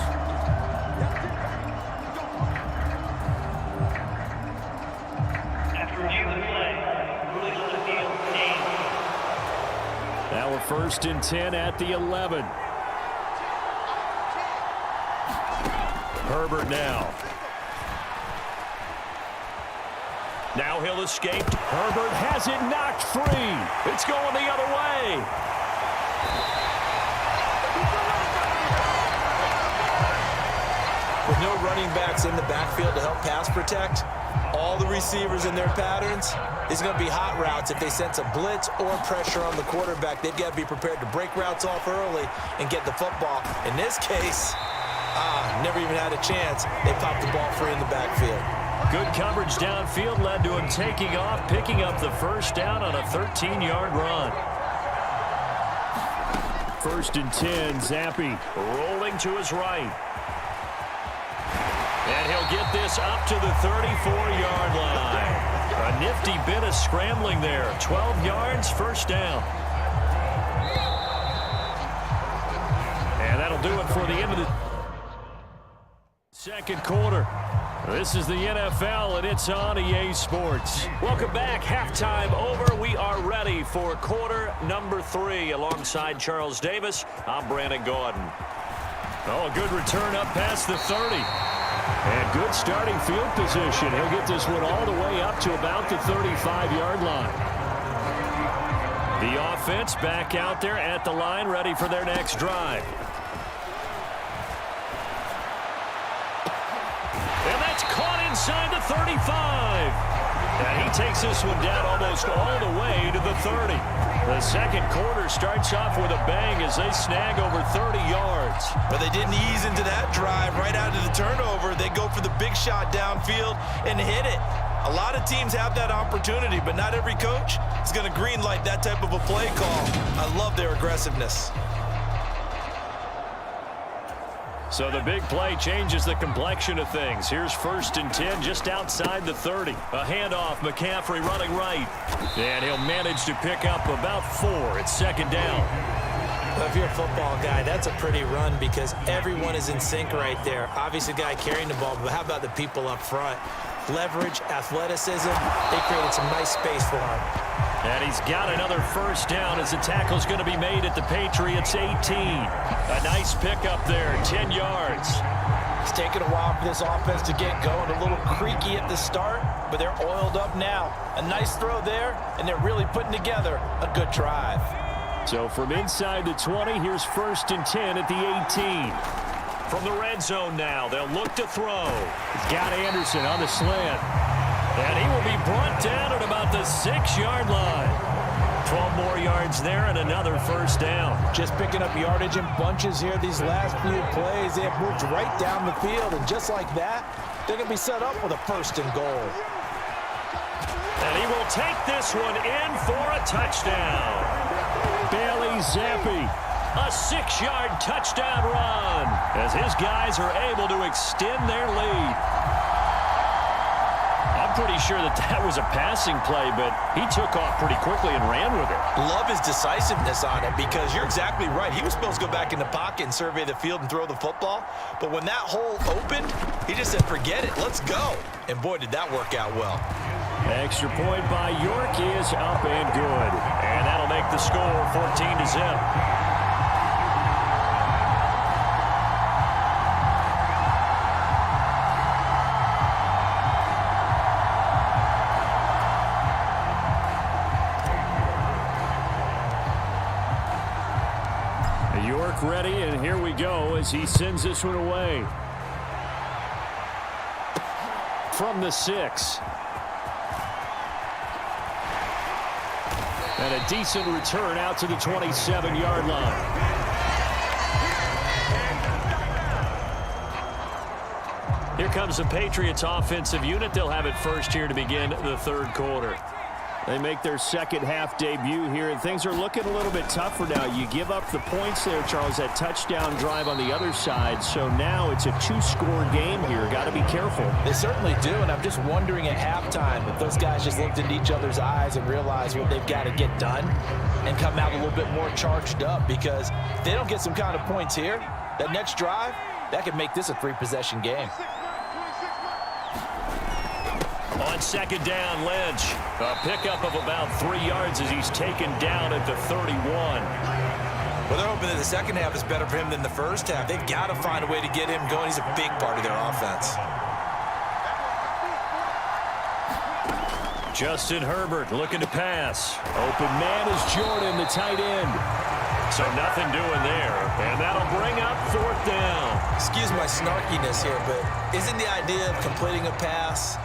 Now we're 1st and 10 at the 11. Herbert now. Now he'll escape. Herbert has it knocked free. It's going the other way. With no running backs in the backfield to help pass protect, all the receivers in their patterns, it's going to be hot routes. If they sense a blitz or pressure on the quarterback, they've got to be prepared to break routes off early and get the football. In this case, never even had a chance. They popped the ball free in the backfield. Good coverage downfield led to him taking off, picking up the first down on a 13-yard run. 1st and 10, Zappi rolling to his right. And he'll get this up to the 34-yard line. A nifty bit of scrambling there. 12 yards, first down. And that'll do it for the end of the second quarter. This is the NFL, and it's on EA Sports. Welcome back. Halftime over. We are ready for quarter number 3. Alongside Charles Davis, I'm Brandon Gaudin. Oh, a good return up past the 30. And good starting field position. He'll get this one all the way up to about the 35-yard line. The offense back out there at the line, ready for their next drive. And that's caught inside the 35. And he takes this one down almost all the way to the 30. The second quarter starts off with a bang as they snag over 30 yards. But they didn't ease into that drive right out of the turnover. They go for the big shot downfield and hit it. A lot of teams have that opportunity, but not every coach is going to green light that type of a play call. I love their aggressiveness. So the big play changes the complexion of things. Here's 1st and 10 just outside the 30. A handoff, McCaffrey running right. And he'll manage to pick up about 4. It's second down. Well, if you're a football guy, that's a pretty run because everyone is in sync right there. Obviously, the guy carrying the ball, but how about the people up front? Leverage, athleticism, they created some nice space for him. And he's got another first down as the tackle's going to be made at the Patriots 18. A nice pickup there, 10 yards. It's taken a while for this offense to get going. A little creaky at the start, but they're oiled up now. A nice throw there, and they're really putting together a good drive. So from inside the 20, here's 1st and 10 at the 18. From the red zone now, they'll look to throw. He's got Anderson on the slant. And he will be brought down at about the 6-yard line. 12 more yards there and another first down. Just picking up yardage in bunches here these last few plays. They have moved right down the field, and just like that, they're going to be set up with a 1st and goal. And he will take this one in for a touchdown. Bailey Zappi, a 6-yard touchdown run as his guys are able to extend their lead. I'm pretty sure that was a passing play, but he took off pretty quickly and ran with it. Love his decisiveness on it because you're exactly right. He was supposed to go back in the pocket and survey the field and throw the football. But when that hole opened, he just said, forget it, let's go. And boy, did that work out well. Extra point by York is up and good. And that'll make the score 14-0. York ready, and here we go as he sends this one away. From the 6. And a decent return out to the 27-yard line. Here comes the Patriots offensive unit. They'll have it first here to begin the 3rd quarter. They make their second-half debut here, and things are looking a little bit tougher now. You give up the points there, Charles, that touchdown drive on the other side. So now it's a 2-score game here. Got to be careful. They certainly do, and I'm just wondering at halftime if those guys just looked into each other's eyes and realized what they've got to get done and come out a little bit more charged up, because if they don't get some kind of points here, that next drive, that could make this a 3-possession game. On 2nd down, Lynch. A pickup of about 3 yards as he's taken down at the 31. Well, they're hoping that the second half is better for him than the first half. They've got to find a way to get him going. He's a big part of their offense. Justin Herbert looking to pass. Open man is Jordan, the tight end. So nothing doing there. And that'll bring up 4th down. Excuse my snarkiness here, but isn't the idea of completing a pass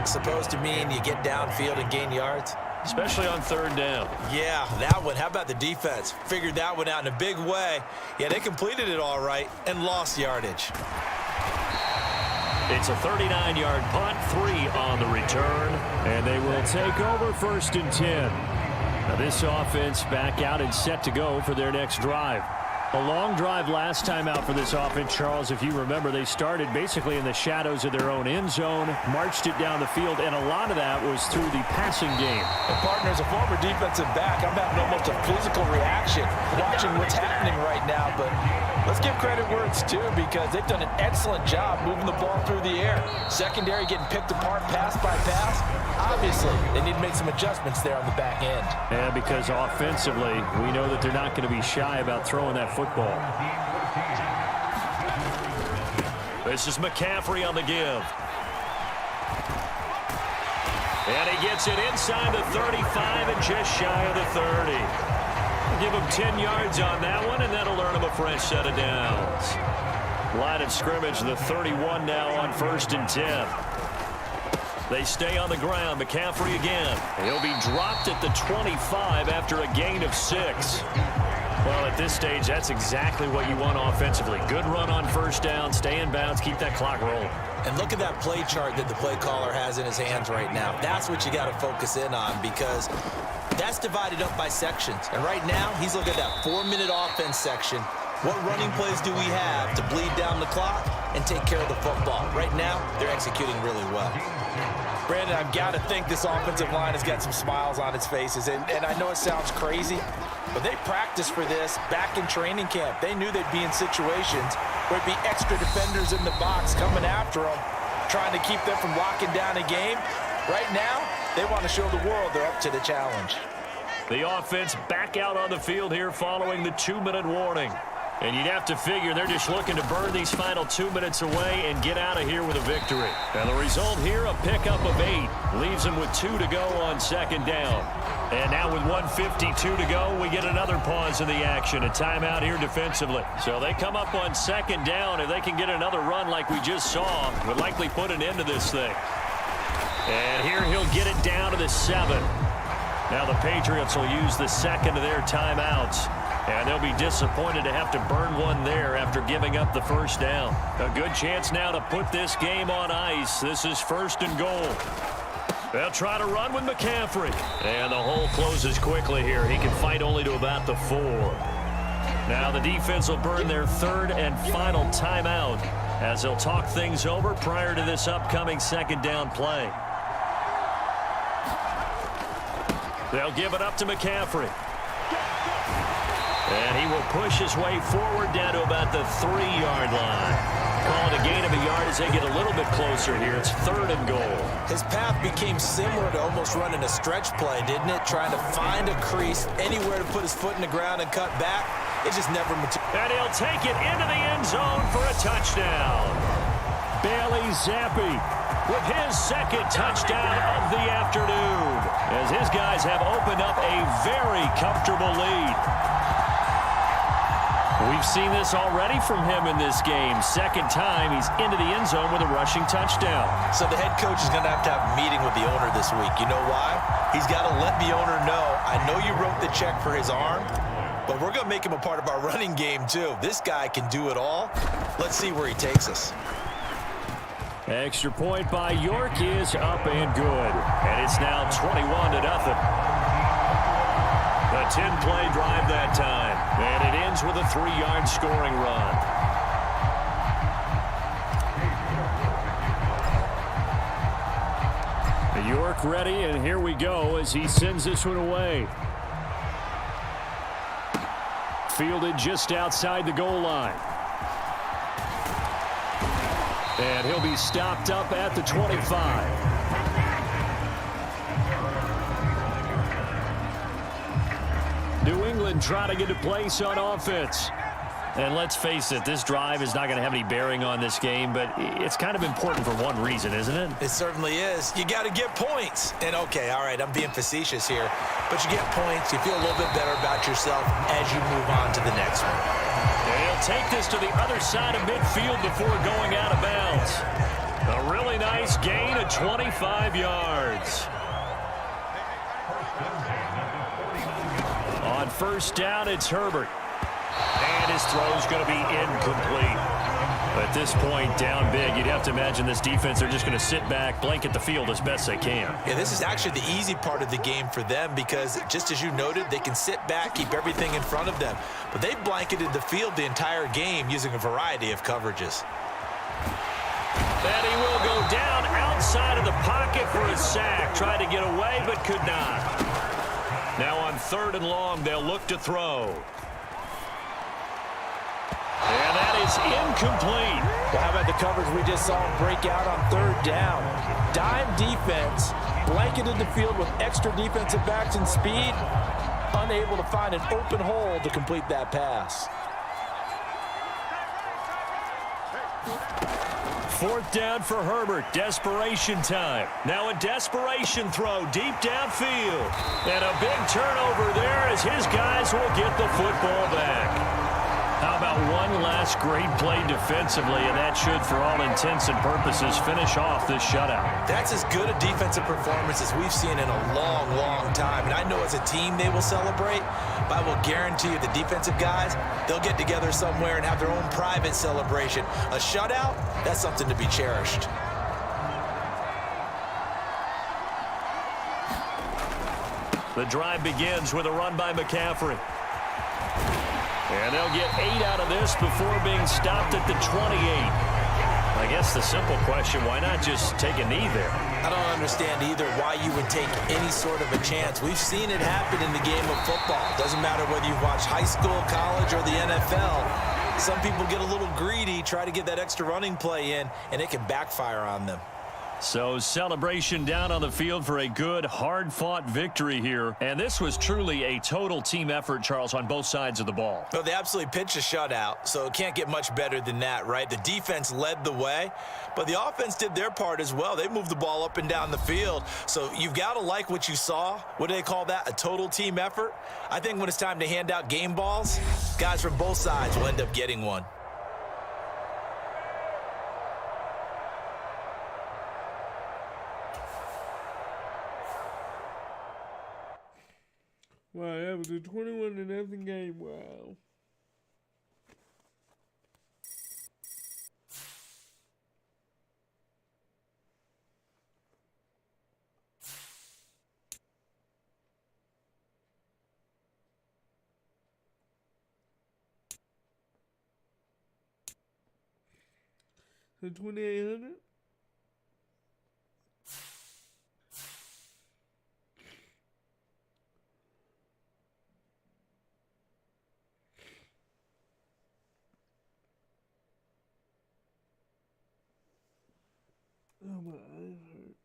supposed to mean you get downfield and gain yards? Especially on 3rd down. Yeah, that one. How about the defense? Figured that one out in a big way. Yeah, they completed it all right and lost yardage. It's a 39-yard punt, 3 on the return, and they will take over 1st and 10. Now this offense back out and set to go for their next drive. A long drive last time out for this offense, Charles. If you remember, they started basically in the shadows of their own end zone, marched it down the field, and a lot of that was through the passing game. And partner, as a former defensive back, I'm having almost a physical reaction watching what's happening right now. But let's give credit where it's due, because they've done an excellent job moving the ball through the air. Secondary getting picked apart pass by pass. Obviously, they need to make some adjustments there on the back end. Yeah, because offensively, we know that they're not going to be shy about throwing that football. This is McCaffrey on the give. And he gets it inside the 35 and just shy of the 30. Give him 10 yards on that one, and that'll earn him a fresh set of downs. Line of scrimmage, the 31 now on 1st and 10. They stay on the ground. McCaffrey again. He'll be dropped at the 25 after a gain of 6. Well, at this stage, that's exactly what you want offensively. Good run on 1st down, stay in bounds, keep that clock rolling. And look at that play chart that the play caller has in his hands right now. That's what you got to focus in on, because that's divided up by sections. And right now, he's looking at that 4-minute offense section. What running plays do we have to bleed down the clock and take care of the football? Right now, they're executing really well. Brandon, I've got to think this offensive line has got some smiles on its faces. And I know it sounds crazy, but they practiced for this back in training camp. They knew they'd be in situations where it'd be extra defenders in the box coming after them, trying to keep them from locking down a game. Right now, they want to show the world they're up to the challenge. The offense back out on the field here following the 2-minute warning. And you'd have to figure they're just looking to burn these final 2 minutes away and get out of here with a victory. And the result here, a pickup of 8. Leaves them with 2 to go on 2nd down. And now with 1:52 to go, we get another pause in the action. A timeout here defensively. So they come up on 2nd down. If they can get another run like we just saw, would likely put an end to this thing. And here he'll get it down to the 7. Now the Patriots will use the second of their timeouts. And they'll be disappointed to have to burn one there after giving up the first down. A good chance now to put this game on ice. This is 1st and goal. They'll try to run with McCaffrey. And the hole closes quickly here. He can fight only to about the 4. Now the defense will burn their 3rd and final timeout as they'll talk things over prior to this upcoming 2nd down play. They'll give it up to McCaffrey. And he will push his way forward down to about the 3-yard line. Calling a gain of a yard as they get a little bit closer here. It's 3rd and goal. His path became similar to almost running a stretch play, didn't it? Trying to find a crease, anywhere to put his foot in the ground and cut back. It just never materialized. And he'll take it into the end zone for a touchdown. Bailey Zappi with his 2nd touchdown of the afternoon, as his guys have opened up a very comfortable lead. We've seen this already from him in this game. 2nd time he's into the end zone with a rushing touchdown. So the head coach is going to have a meeting with the owner this week. You know why? He's got to let the owner know, I know you wrote the check for his arm, but we're going to make him a part of our running game too. This guy can do it all. Let's see where he takes us. Extra point by York is up and good. And it's now 21-0. A 10-play drive that time. And it ends with a 3-yard scoring run. York ready, and here we go as he sends this one away. Fielded just outside the goal line. And he'll be stopped up at the 25. New England trying to get a place on offense. And let's face it, this drive is not going to have any bearing on this game, but it's kind of important for one reason, isn't it? It certainly is. You got to get points. And okay, all right, I'm being facetious here, but you get points, you feel a little bit better about yourself as you move on to the next one. And he'll take this to the other side of midfield before going out of bounds. A really nice gain of 25 yards. On 1st down, it's Herbert. And his throw's going to be incomplete. At this point, down big, you'd have to imagine this defense, they're just going to sit back, blanket the field as best they can. Yeah, this is actually the easy part of the game for them because, just as you noted, they can sit back, keep everything in front of them. But they blanketed the field the entire game using a variety of coverages. And he will go down outside of the pocket for a sack. Tried to get away, but could not. Now on 3rd and long, they'll look to throw. And that is incomplete. Well, how about the coverage we just saw him break out on 3rd down? Dime defense, blanketed the field with extra defensive backs and speed, unable to find an open hole to complete that pass. 4th down for Herbert. Desperation time. Now a desperation throw deep downfield. And a big turnover there as his guys will get the football back. How about one last great play defensively, and that should, for all intents and purposes, finish off this shutout. That's as good a defensive performance as we've seen in a long, long time. And I know as a team they will celebrate, but I will guarantee you the defensive guys, they'll get together somewhere and have their own private celebration. A shutout, that's something to be cherished. The drive begins with a run by McCaffrey. And they'll get 8 out of this before being stopped at the 28. I guess the simple question, why not just take a knee there? I don't understand either why you would take any sort of a chance. We've seen it happen in the game of football. Doesn't matter whether you watch high school, college, or the NFL. Some people get a little greedy, try to get that extra running play in, and it can backfire on them. So celebration down on the field for a good, hard-fought victory here. And this was truly a total team effort, Charles, on both sides of the ball. Well, they absolutely pitched a shutout, so it can't get much better than that, right? The defense led the way, but the offense did their part as well. They moved the ball up and down the field. So you've got to like what you saw. What do they call that? A total team effort? I think when it's time to hand out game balls, guys from both sides will end up getting one. Wow, that was a 21-0 game. Wow. So 2,800. Oh my eyes hurt.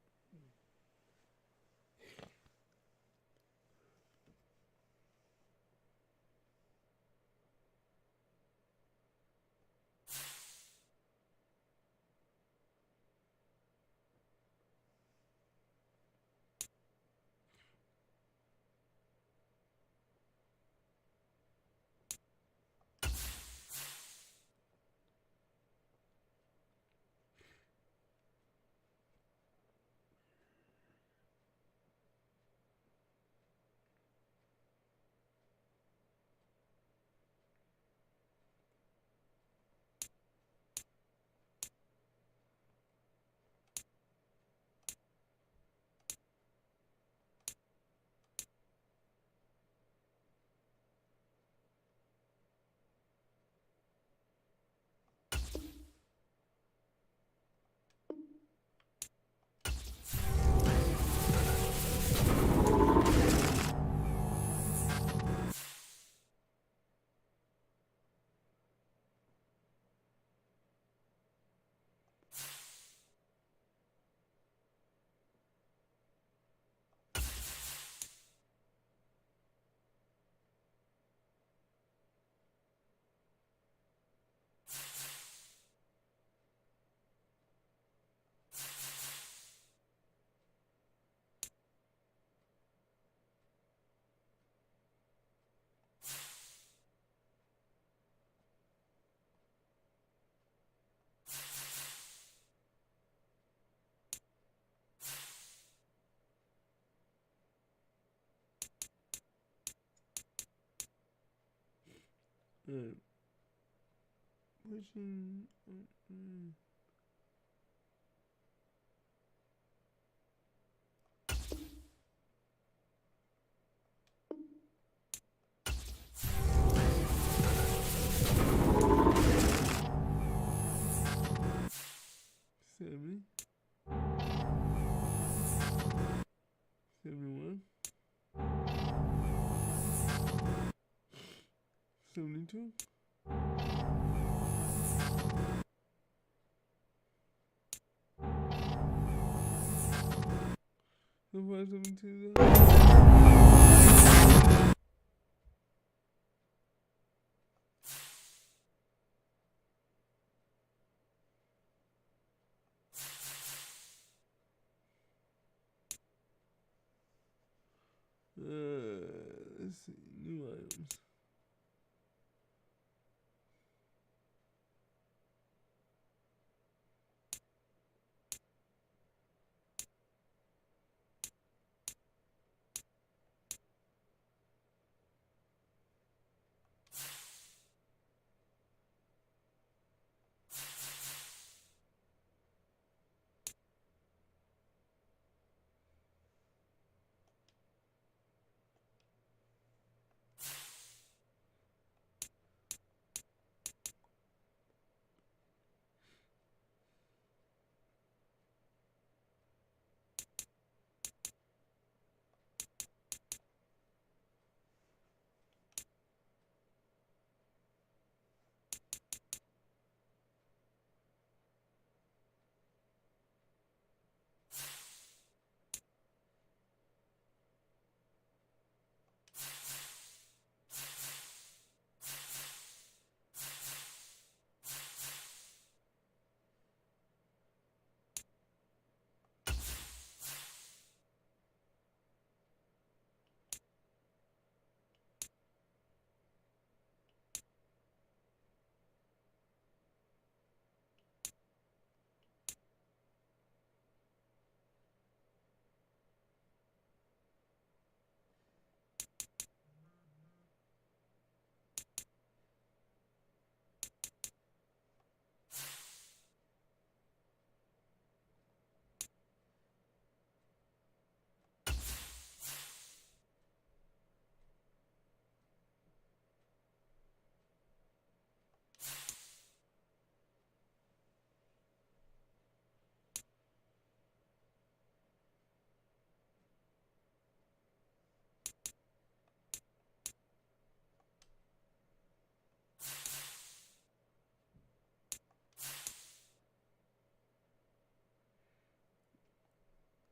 Pushing. Seventy. 71. 72. 72. Let's see. New items.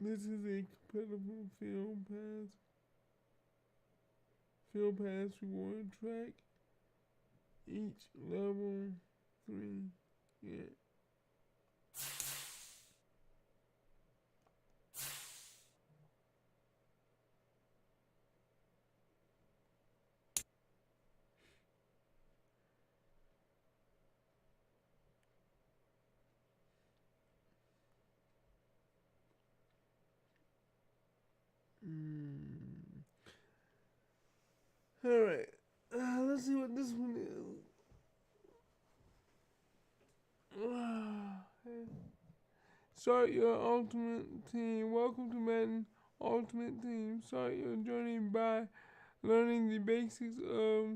This is a competitive field pass reward track. Each level 3 get Alright, let's see what this one is. Start your ultimate team. Welcome to Madden Ultimate Team. Start your journey by learning the basics of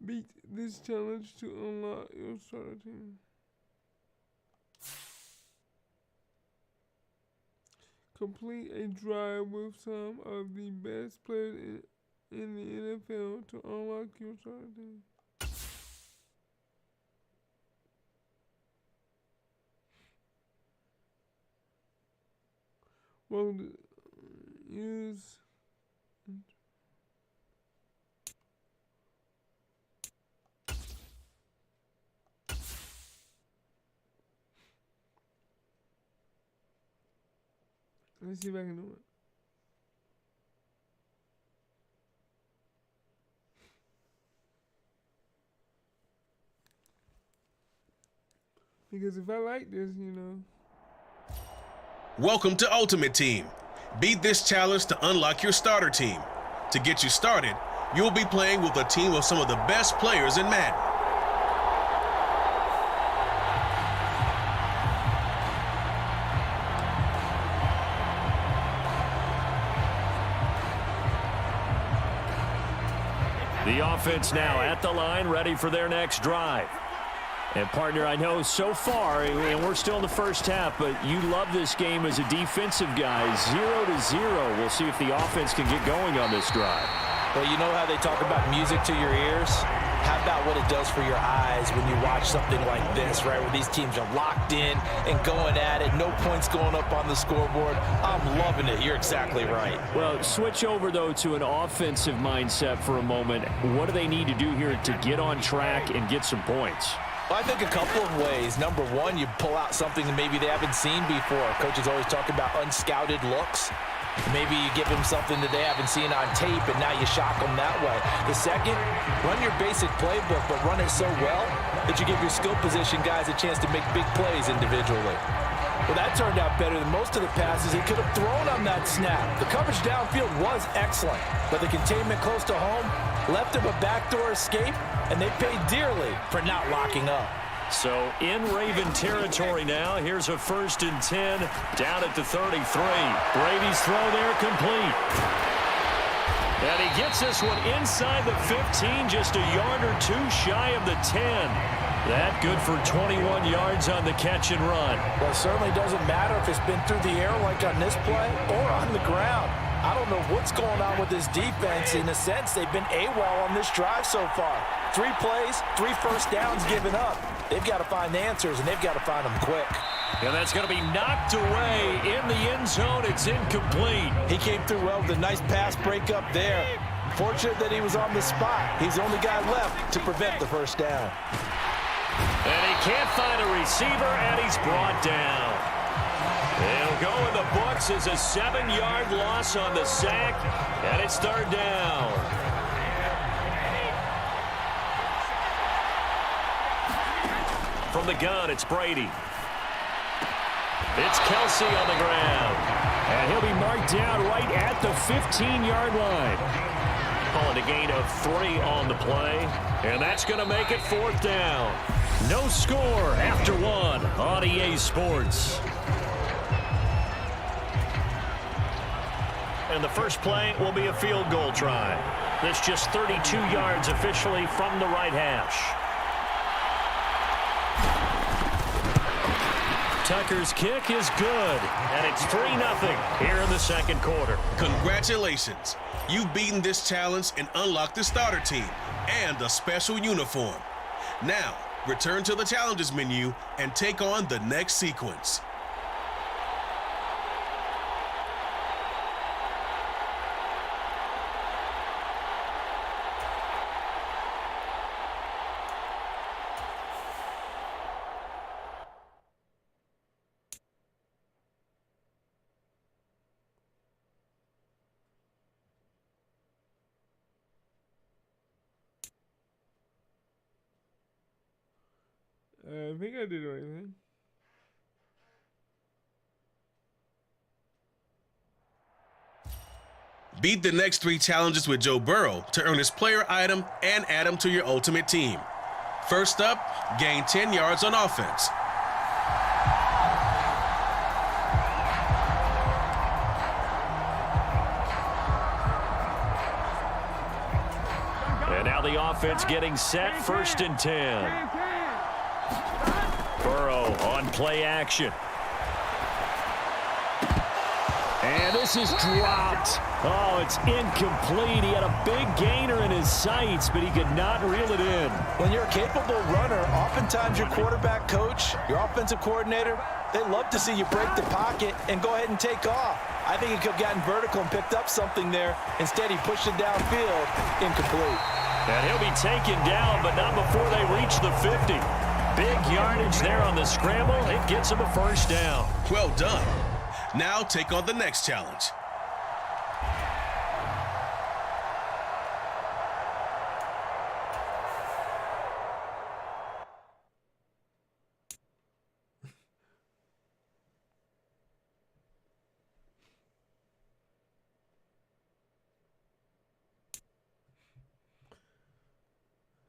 beat this challenge to unlock your starter team. Complete a drive with some of the best players in the NFL to unlock your starter team. Well, use let's see if I can do it. Because if I like this, you know. Welcome to Ultimate Team. Beat this challenge to unlock your starter team. To get you started, you'll be playing with a team of some of the best players in Madden. The offense now at the line, ready for their next drive. And, partner, I know so far, and we're still in the first half, but you love this game as a defensive guy. 0-0. We'll see if the offense can get going on this drive. Well, you know how they talk about music to your ears? How about what it does for your eyes when you watch something like this, right, where these teams are locked in and going at it, no points going up on the scoreboard? I'm loving it. You're exactly right. Well, switch over, though, to an offensive mindset for a moment. What do they need to do here to get on track and get some points? Well, I think a couple of ways. Number one, you pull out something that maybe they haven't seen before. Coaches always talk about unscouted looks. Maybe you give them something that they haven't seen on tape, and now you shock them that way. The second, run your basic playbook, but run it so well that you give your skill position guys a chance to make big plays individually. Well, that turned out better than most of the passes he could have thrown on that snap. The coverage downfield was excellent, but the containment close to home left him a backdoor escape, and they paid dearly for not locking up. So in Raven territory now. Here's a 1st and 10 down at the 33. Brady's throw there complete. And he gets this one inside the 15, just a yard or two shy of the 10. That good for 21 yards on the catch and run. Well, it certainly doesn't matter if it's been through the air like on this play or on the ground. I don't know what's going on with this defense. In a sense, they've been AWOL on this drive so far. 3 plays, 3 first downs given up. They've got to find answers, and they've got to find them quick. And that's going to be knocked away in the end zone. It's incomplete. He came through well with a nice pass breakup there. Fortunate that he was on the spot. He's the only guy left to prevent the first down. And he can't find a receiver, and he's brought down. It'll go in the books as a 7-yard loss on the sack, and it's 3rd down. From the gun, it's Brady. It's Kelsey on the ground. And he'll be marked down right at the 15-yard line. Calling a gain of 3 on the play. And that's going to make it 4th down. No score after 1 on EA Sports. And the first play will be a field goal try. This just 32 yards officially from the right hash. Tucker's kick is good, and it's 3-0 here in the second quarter. Congratulations. You've beaten this challenge and unlocked the starter team and a special uniform. Now, return to the challenges menu and take on the next sequence. I think I did everything. Beat the next 3 challenges with Joe Burrow to earn his player item and add him to your ultimate team. First up, gain 10 yards on offense. And now the offense getting set, 1st and 10. Burrow on play action. And this is dropped. Oh, it's incomplete. He had a big gainer in his sights, but he could not reel it in. When you're a capable runner, oftentimes your quarterback coach, your offensive coordinator, they love to see you break the pocket and go ahead and take off. I think he could have gotten vertical and picked up something there. Instead, he pushed it downfield, incomplete. And he'll be taken down, but not before they reach the 50. Big yardage there on the scramble. It gets him a 1st down. Well done. Now take on the next challenge.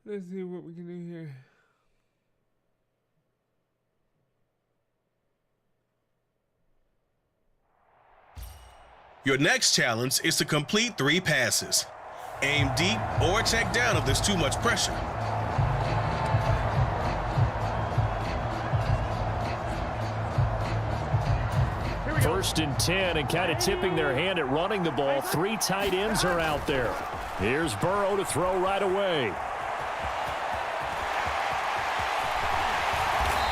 Let's see what we can do here. Your next challenge is to complete 3 passes. Aim deep or check down if there's too much pressure. First and 10, and kind of tipping their hand at running the ball. 3 tight ends are out there. Here's Burrow to throw right away.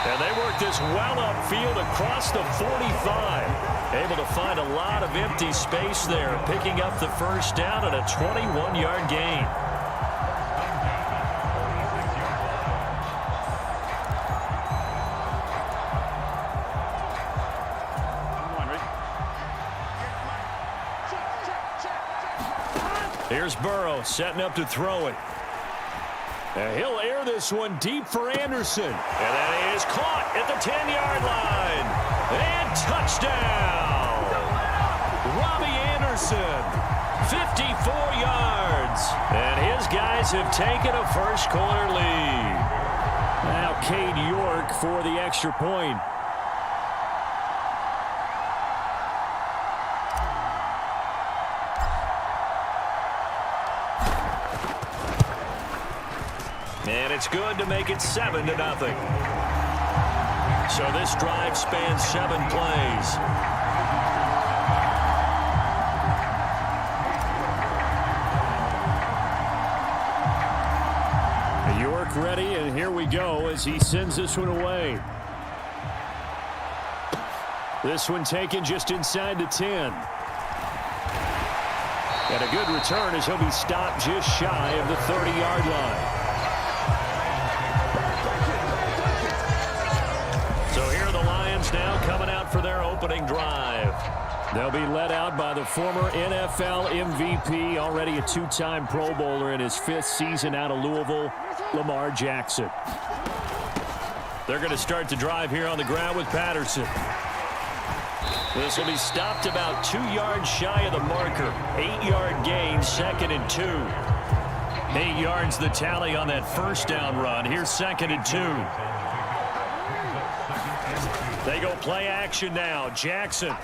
And they work this well upfield across the 45. Able to find a lot of empty space there, picking up the 1st down and a 21-yard gain. Here's Burrow setting up to throw it. And he'll air this one deep for Anderson. And that is caught at the 10-yard line. And touchdown. Robbie Anderson, 54 yards. And his guys have taken a 1st quarter lead. Now Cade York for the extra point. And it's good to make it 7-0. So this drive spans 7 plays. York ready, and here we go as he sends this one away. This one taken just inside the 10. And a good return as he'll be stopped just shy of the 30-yard line. Now coming out for their opening drive. They'll be led out by the former NFL MVP, already a 2-time Pro Bowler in his 5th season out of Louisville, Lamar Jackson. They're going to start the drive here on the ground with Patterson. This will be stopped about 2 yards shy of the marker. 8-yard gain, 2nd and 2. 8 yards the tally on that 1st down run. Here's 2nd and 2. They go play action now. Jackson.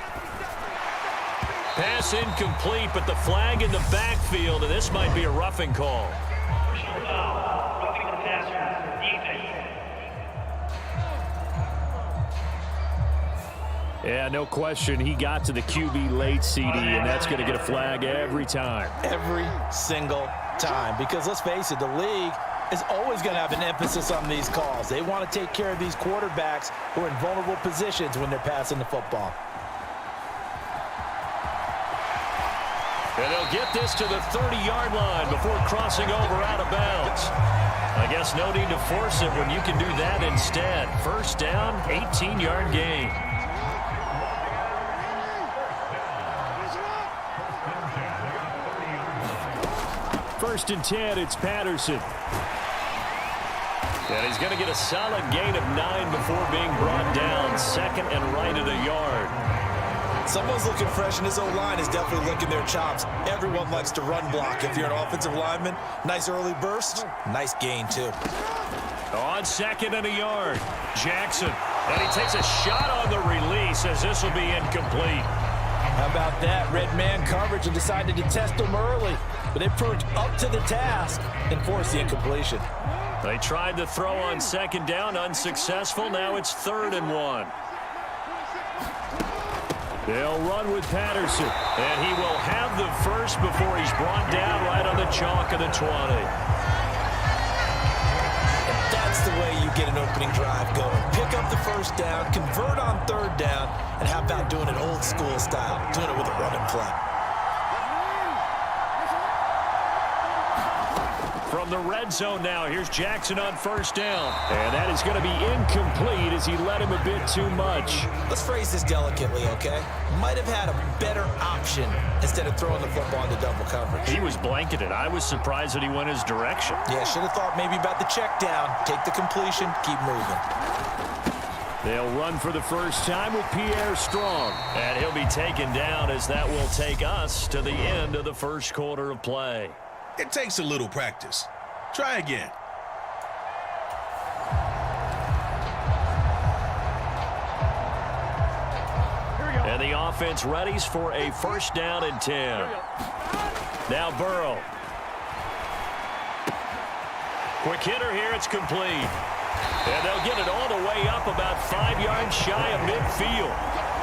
Pass incomplete, but the flag in the backfield, and this might be a roughing call. Yeah, no question. He got to the QB late, CD, and that's going to get a flag every time. Every single time. Because let's face it, the league is always going to have an emphasis on these calls. They want to take care of these quarterbacks who are in vulnerable positions when they're passing the football. And they'll get this to the 30-yard line before crossing over out of bounds. I guess no need to force it when you can do that instead. First down, 18-yard gain. First and 10, it's Patterson. And he's going to get a solid gain of 9 before being brought down. Second and right at a yard. Someone's looking fresh, and his O-line is definitely licking their chops. Everyone likes to run block. If you're an offensive lineman, nice early burst, nice gain, too. On second and a yard, Jackson. And he takes a shot on the release as this will be incomplete. How about that? Red man coverage and decided to test them early. But they proved up to the task and forced the incompletion. They tried to throw on second down, unsuccessful. Now it's 3rd and 1. They'll run with Patterson, and he will have the first before he's brought down right on the chalk of the 20. And that's the way you get an opening drive going. Pick up the first down, convert on 3rd down, and how about doing it old school style, doing it with a running play. From the red zone now, here's Jackson on first down. And that is going to be incomplete as he led him a bit too much. Let's phrase this delicately, okay? Might have had a better option instead of throwing the football into double coverage. He was blanketed. I was surprised that he went his direction. Yeah, should have thought maybe about the check down, take the completion, keep moving. They'll run for the first time with Pierre Strong. And he'll be taken down as that will take us to the end of the first quarter of play. It takes a little practice. Try again. And the offense readies for a first down and 10. Now Burrow. Quick hitter here, it's complete. And they'll get it all the way up about 5 yards shy of midfield.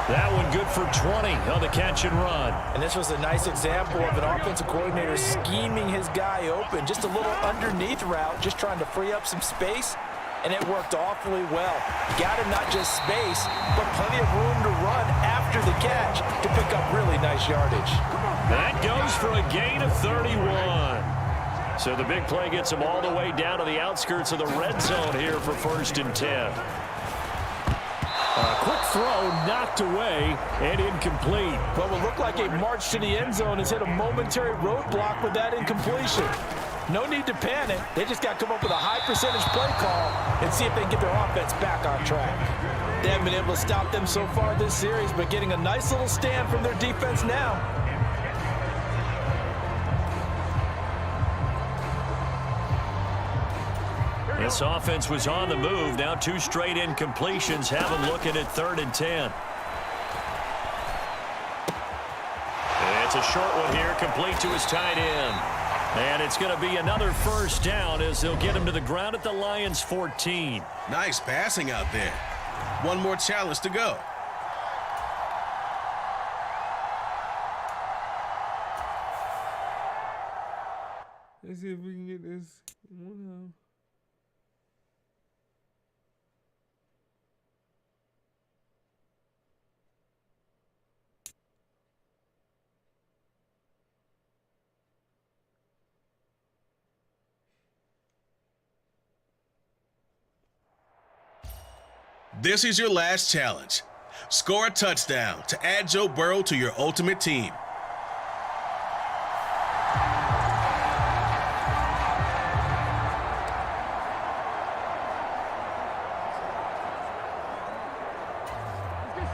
That one good for 20 on the catch and run. And this was a nice example of an offensive coordinator scheming his guy open. Just a little underneath route, just trying to free up some space, and it worked awfully well. Got him not just space, but plenty of room to run after the catch to pick up really nice yardage. That goes for a gain of 31. So the big play gets him all the way down to the outskirts of the red zone here for 1st and 10. A quick throw knocked away and incomplete. What will look like a march to the end zone has hit a momentary roadblock with that incompletion. No need to panic. They just got to come up with a high percentage play call and see if they can get their offense back on track. They haven't been able to stop them so far this series, but getting a nice little stand from their defense now. This offense was on the move. Now 2 straight incompletions have them looking at 3rd and 10. It's a short one here, complete to his tight end. And it's going to be another first down as they'll get him to the ground at the Lions' 14. Nice passing out there. One more challenge to go. Let's see if we can get this one out. This is your last challenge. Score a touchdown to add Joe Burrow to your ultimate team.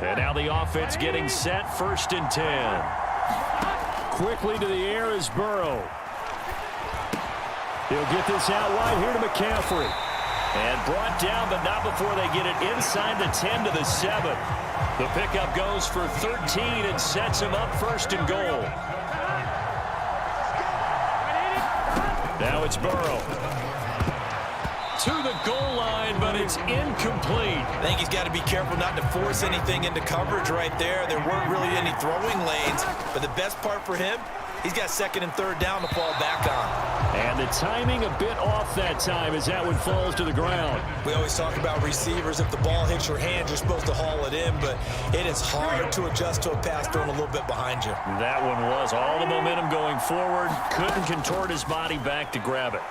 And now the offense getting set, 1st and 10. Quickly to the air is Burrow. He'll get this out wide here to McCaffrey. And brought down, but not before they get it inside the 10 to the 7. The pickup goes for 13 and sets him up 1st and goal. Now it's Burrow. To the goal line, but it's incomplete. I think he's got to be careful not to force anything into coverage right there. There weren't really any throwing lanes, but the best part for him, he's got 2nd and 3rd down to fall back on. And the timing a bit off that time as that one falls to the ground. We always talk about receivers. If the ball hits your hand, you're supposed to haul it in, but it is hard to adjust to a pass thrown a little bit behind you. That one was all the momentum going forward. Couldn't contort his body back to grab it.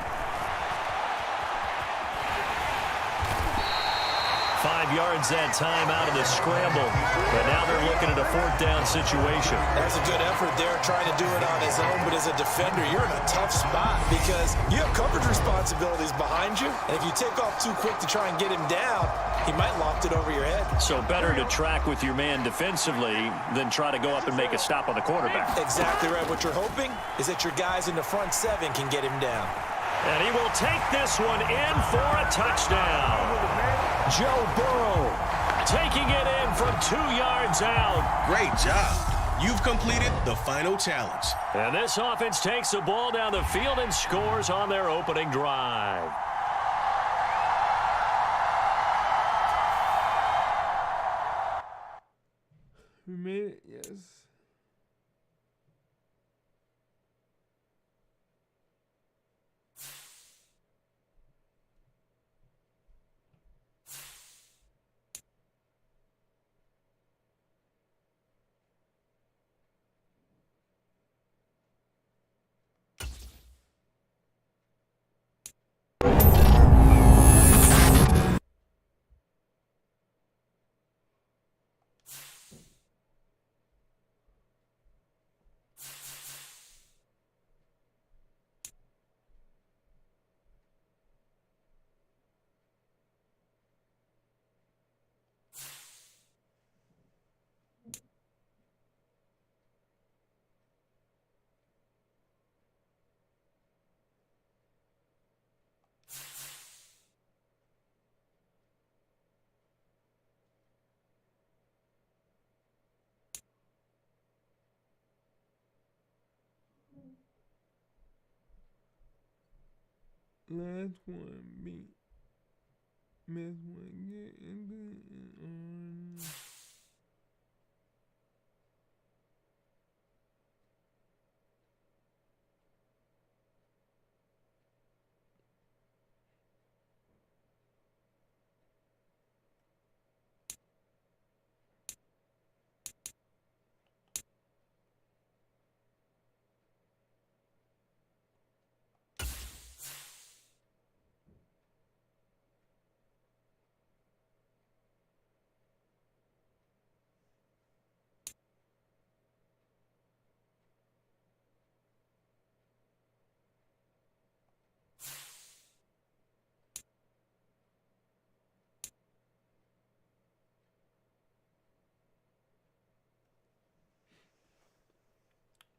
5 yards that time out of the scramble. But now they're looking at a 4th down situation. That's a good effort there, trying to do it on his own. But as a defender, you're in a tough spot because you have coverage responsibilities behind you. And if you take off too quick to try and get him down, he might loft it over your head. So better to track with your man defensively than try to go up and make a stop on the quarterback. Exactly right. What you're hoping is that your guys in the front 7 can get him down. And he will take this one in for a touchdown. Joe Burrow taking it in from 2 yards out. Great job. You've completed the final challenge. And this offense takes the ball down the field and scores on their opening drive. We made it, yes. Last one, beat. Miss one, get into it.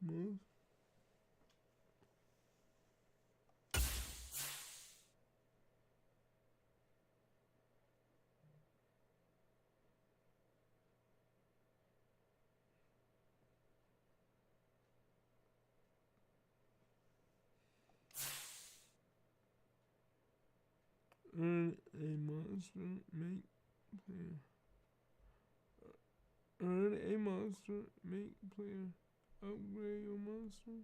Move. Earn a monster, make player. Earn a monster, make player. Upgrade your monster.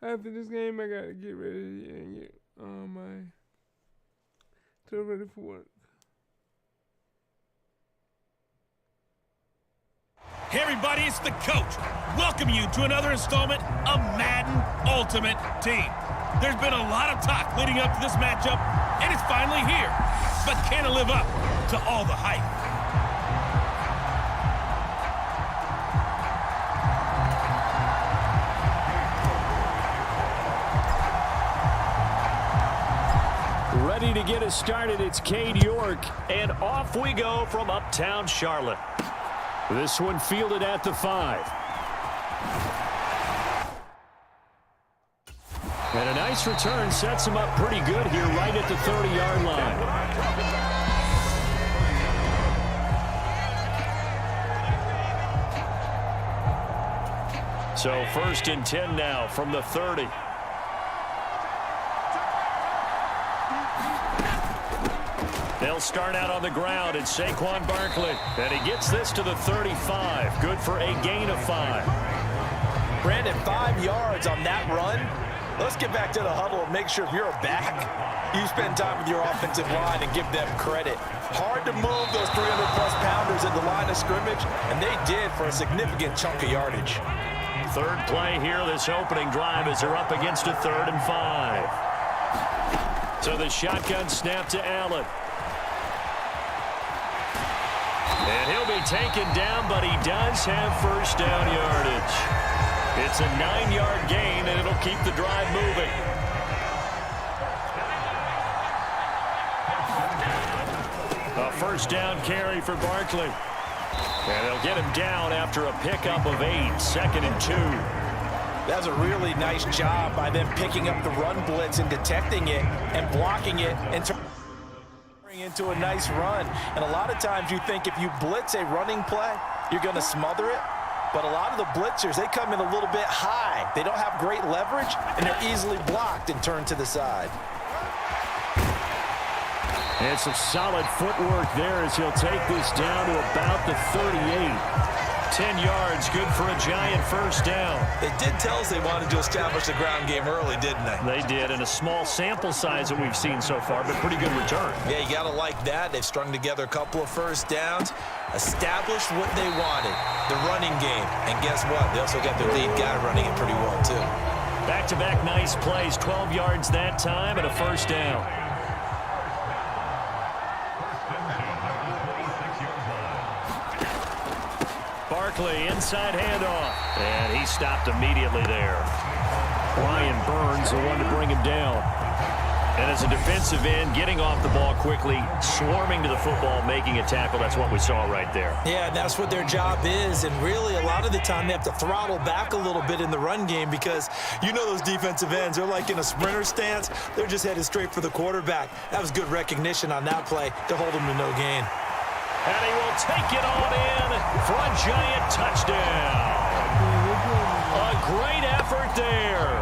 after this game, I gotta get ready and get my stuff ready for work. Hey everybody, it's the coach. Welcome you to another installment of Madden Ultimate Team. There's been a lot of talk leading up to this matchup, and it's finally here. But can it live up to all the hype? Ready to get us started, it's Cade York, and off we go from uptown Charlotte. This one fielded at the 5. And a nice return sets him up pretty good here right at the 30-yard line. So 1st and 10 now from the 30. They'll start out on the ground. It's Saquon Barkley. And he gets this to the 35. Good for a gain of 5. Brandon, 5 yards on that run. Let's get back to the huddle and make sure if you're a back, you spend time with your offensive line and give them credit. Hard to move those 300-plus pounders at the line of scrimmage, and they did for a significant chunk of yardage. 3rd play here, this opening drive, as they're up against a 3rd and 5. So the shotgun snap to Allen. And he'll be taken down, but he does have first down yardage. It's a 9-yard gain, and it'll keep the drive moving. A first down carry for Barkley. And they'll get him down after a pickup of 8, 2nd and 2. That's a really nice job by them picking up the run blitz and detecting it and blocking it and turning into a nice run. And a lot of times you think if you blitz a running play, you're going to smother it. But a lot of the blitzers, they come in a little bit high. They don't have great leverage, and they're easily blocked and turned to the side. And some solid footwork there as he'll take this down to about the 38. 10 yards, good for a Giant first down. They did tell us they wanted to establish the ground game early, didn't they? They did, and a small sample size that we've seen so far, but pretty good return. Yeah, you got to like that. They've strung together a couple of first downs, established what they wanted, the running game. And guess what? They also got their lead guy running it pretty well, too. Back-to-back nice plays, 12 yards that time, and a first down. Barkley, inside handoff, and he stopped immediately there. Brian Burns, the one to bring him down. And as a defensive end, getting off the ball quickly, swarming to the football, making a tackle, that's what we saw right there. Yeah, and that's what their job is, and really a lot of the time they have to throttle back a little bit in the run game because you know those defensive ends, they're like in a sprinter stance, they're just headed straight for the quarterback. That was good recognition on that play to hold him to no gain. And he will take it on in for a Giant touchdown. A great effort there.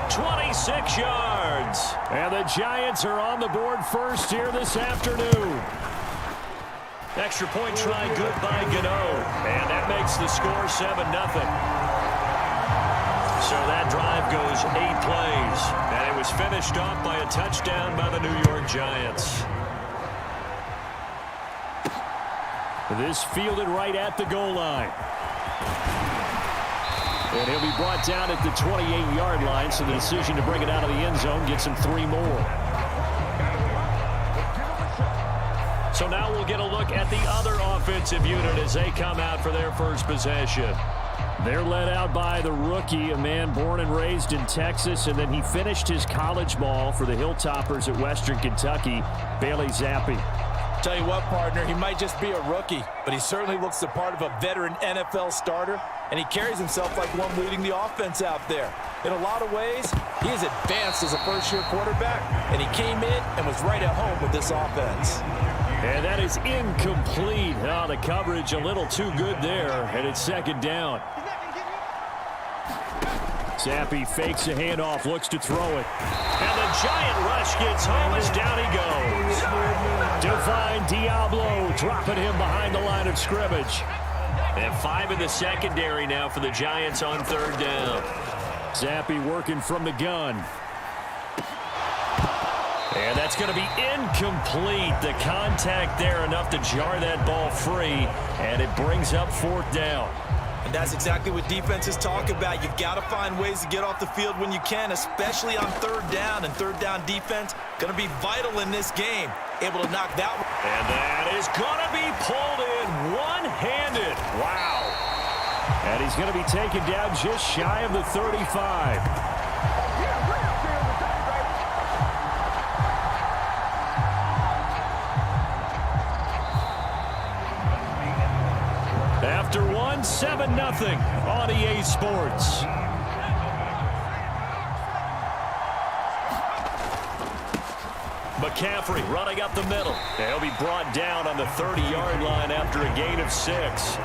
26 yards. And the Giants are on the board first here this afternoon. Extra point try good by Gano. And that makes the score 7-0. So that drive goes 8 plays. And it was finished off by a touchdown by the New York Giants. This fielded right at the goal line. And he'll be brought down at the 28-yard line, so the decision to bring it out of the end zone gets him 3 more. So now we'll get a look at the other offensive unit as they come out for their first possession. They're led out by the rookie, a man born and raised in Texas, and then he finished his college ball for the Hilltoppers at Western Kentucky, Bailey Zappi. Tell you what, partner, he might just be a rookie, but he certainly looks the part of a veteran NFL starter, and he carries himself like one leading the offense out there. In a lot of ways, he is advanced as a first-year quarterback, and he came in and was right at home with this offense. And that is incomplete. Oh, the coverage a little too good there, and it's 2nd down. Zappi fakes a handoff, looks to throw it. And the Giant rush gets home as down he goes. Divine Diablo dropping him behind the line of scrimmage. And 5 in the secondary now for the Giants on 3rd down. Zappi working from the gun. And that's going to be incomplete. The contact there enough to jar that ball free, and it brings up 4th down. And that's exactly what defenses talk about. You've got to find ways to get off the field when you can, especially on 3rd down. And 3rd down defense going to be vital in this game. Able to knock that one. And that is going to be pulled in one-handed. Wow. And he's going to be taken down just shy of the 35. After 7-0 on EA Sports. McCaffrey running up the middle. He'll be brought down on the 30-yard line after a gain of 6.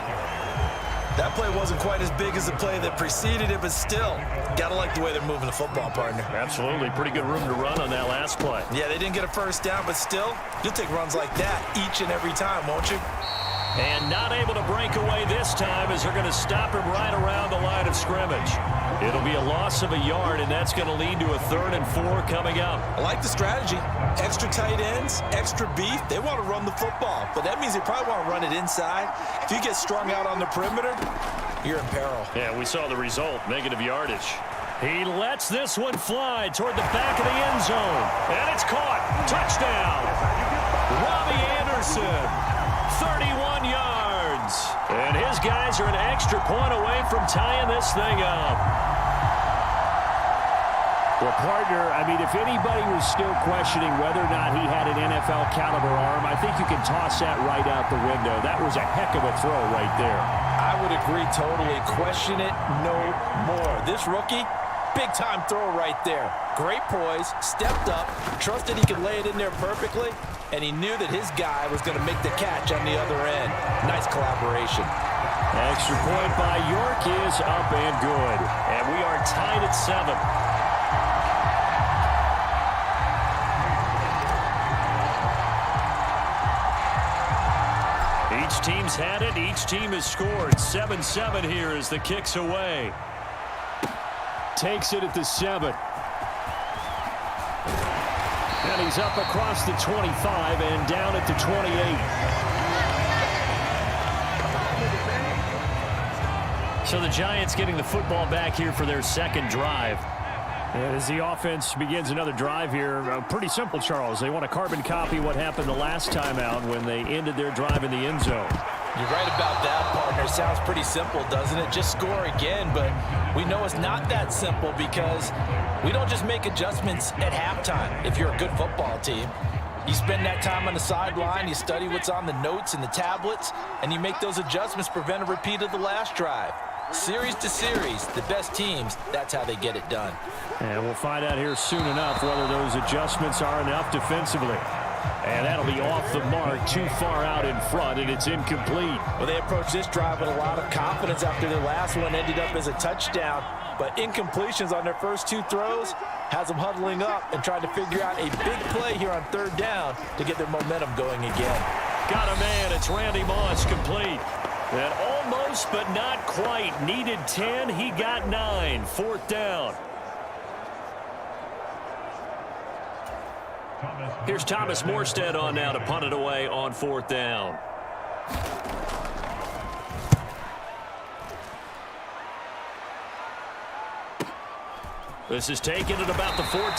That play wasn't quite as big as the play that preceded it, but still, gotta like the way they're moving the football, partner. Absolutely. Pretty good room to run on that last play. Yeah, they didn't get a 1st down, but still, you'll take runs like that each and every time, won't you? And not able to break away this time as they're going to stop him right around the line of scrimmage. It'll be a loss of a yard, and that's going to lead to a 3rd and 4 coming up. I like the strategy. Extra tight ends, extra beef. They want to run the football, but that means they probably want to run it inside. If you get strung out on the perimeter, you're in peril. Yeah, we saw the result, negative yardage. He lets this one fly toward the back of the end zone, and it's caught. Touchdown. Robbie Anderson. 31 yards. And his guys are an extra point away from tying this thing up. Well, partner, I mean, if anybody was still questioning whether or not he had an NFL caliber arm, I think you can toss that right out the window. That was a heck of a throw right there. I would agree totally. Question it no more. This rookie, big-time throw right there. Great poise, stepped up, trusted he could lay it in there perfectly, and he knew that his guy was going to make the catch on the other end. Nice collaboration. Extra point by York is up and good. And we are tied at 7. Each team's had it. Each team has scored. 7-7 here as the kick's away. Takes it at the 7. And he's up across the 25 and down at the 28. So the Giants getting the football back here for their 2nd drive. And as the offense begins another drive here, pretty simple, Charles. They want to carbon copy what happened the last time out when they ended their drive in the end zone. You're right about that, partner. Sounds pretty simple, doesn't it? Just score again, but we know it's not that simple because we don't just make adjustments at halftime if you're a good football team. You spend that time on the sideline, you study what's on the notes and the tablets, and you make those adjustments, prevent a repeat of the last drive. Series to series, the best teams, that's how they get it done. And we'll find out here soon enough whether those adjustments are enough defensively. And that'll be off the mark, too far out in front, and it's incomplete. Well, they approached this drive with a lot of confidence after their last one ended up as a touchdown. But incompletions on their first 2 throws has them huddling up and trying to figure out a big play here on 3rd down to get their momentum going again. Got a man. It's Randy Moss complete. And almost but not quite. Needed 10. He got 9. 4th down. Here's Thomas Morstead on now to punt it away on 4th down. This is taken at about the 14.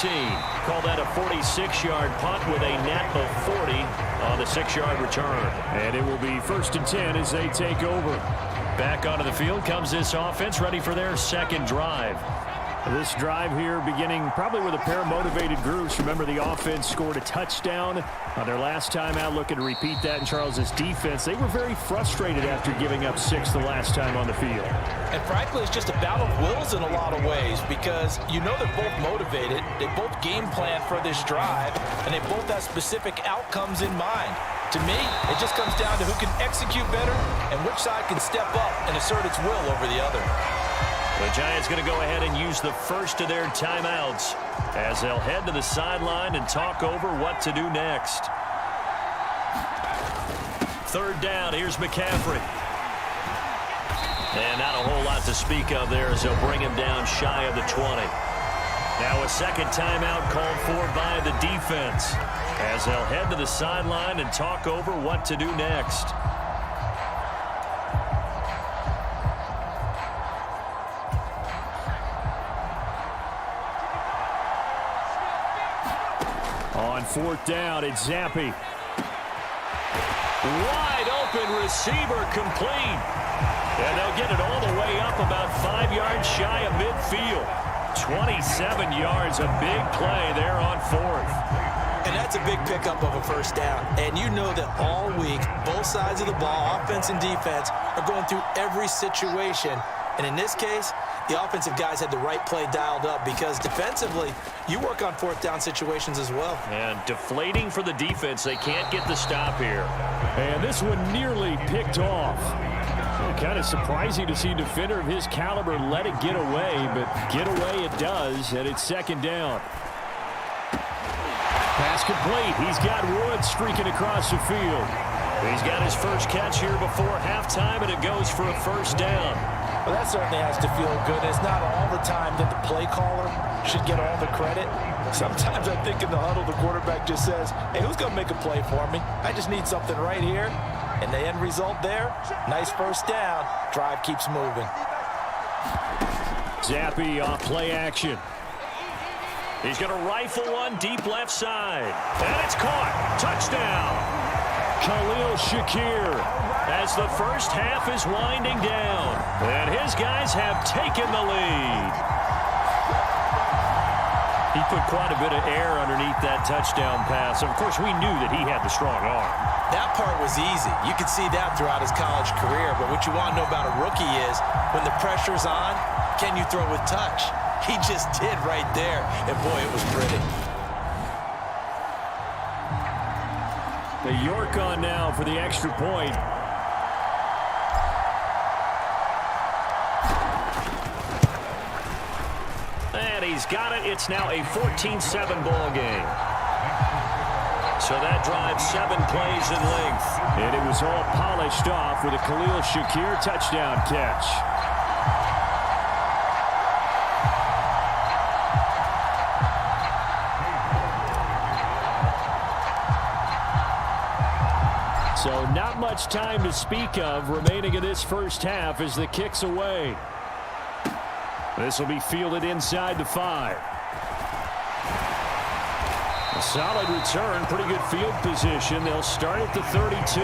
Call that a 46-yard punt with a net of 40 on the 6-yard return. And it will be 1st and 10 as they take over. Back onto the field comes this offense, ready for their 2nd drive. This drive here beginning probably with a pair of motivated groups. Remember, the offense scored a touchdown on their last time out. Looking to repeat that in Charles's defense. They were very frustrated after giving up 6 the last time on the field. And frankly, it's just a battle of wills in a lot of ways because you know they're both motivated. They both game plan for this drive, and they both have specific outcomes in mind. To me, it just comes down to who can execute better and which side can step up and assert its will over the other. The Giants going to go ahead and use the first of their timeouts as they'll head to the sideline and talk over what to do next. 3rd down. Here's McCaffrey. And not a whole lot to speak of there as they'll bring him down shy of the 20. Now a second timeout called for by the defense as they'll head to the sideline and talk over what to do next. On fourth down, it's Zappi. Wide open receiver complete. And they'll get it all the way up about 5 yards shy of midfield. 27 yards, a big play there on fourth. And that's a big pickup of a first down. And you know that all week, both sides of the ball, offense and defense, are going through every situation. And in this case, the offensive guys had the right play dialed up because defensively, you work on fourth down situations as well. And deflating for the defense. They can't get the stop here. And this one nearly picked off. Kind of surprising to see a defender of his caliber let it get away, but get away it does, and it's second down. Pass complete. He's got Woods streaking across the field. He's got his first catch here before halftime, and it goes for a first down. Well, that certainly has to feel good. It's not all the time that the play caller should get all the credit. Sometimes I think in the huddle, the quarterback just says, hey, who's going to make a play for me? I just need something right here. And the end result there, nice first down. Drive keeps moving. Zappi off play action. He's going to rifle one deep left side. And it's caught. Touchdown. Khalil Shakir as the first half is winding down. And his guys have taken the lead. He put quite a bit of air underneath that touchdown pass. Of course, we knew that he had the strong arm. That part was easy. You could see that throughout his college career. But what you want to know about a rookie is when the pressure's on, can you throw with touch? He just did right there. And, boy, it was pretty. The York on now for the extra point. And he's got it. It's now a 14-7 ball game. So that drives 7 plays in length. And it was all polished off with a Khalil Shakir touchdown catch. So not much time to speak of remaining in this first half as the kick's away. This will be fielded inside the 5. A solid return, pretty good field position. They'll start at the 32.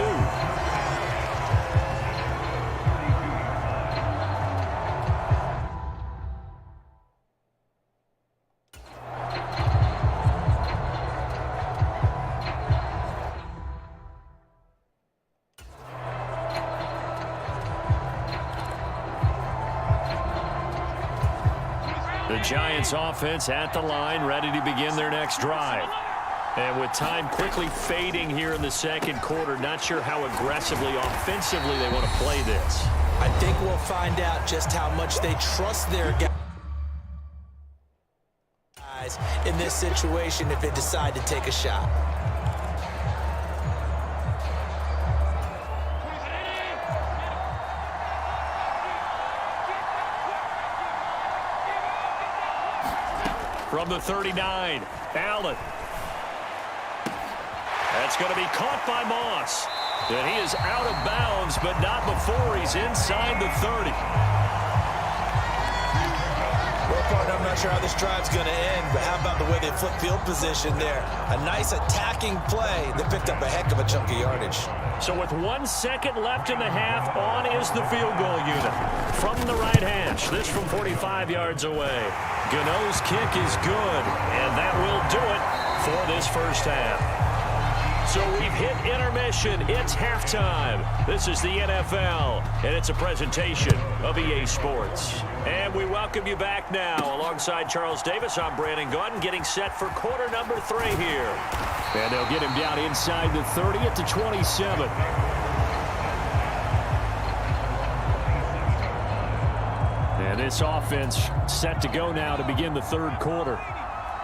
The Giants offense at the line, ready to begin their next drive. And with time quickly fading here in the second quarter, not sure how aggressively, offensively they want to play this. I think we'll find out just how much they trust their guys in this situation if they decide to take a shot. From the 39, Allen. That's going to be caught by Moss. And he is out of bounds, but not before he's inside the 30. Well, partner, I'm not sure how this drive's going to end, but how about the way they flip field position there? A nice attacking play that picked up a heck of a chunk of yardage. So with 1 second left in the half, on is the field goal unit. From the right hash, this from 45 yards away. Gano's kick is good, and that will do it for this first half. So we've hit intermission. It's halftime. This is the NFL, and it's a presentation of EA Sports. And we welcome you back now. Alongside Charles Davis, I'm Brandon Gunn, getting set for quarter number 3 here. And they'll get him down inside the 30 at the 27. And this offense set to go now to begin the third quarter.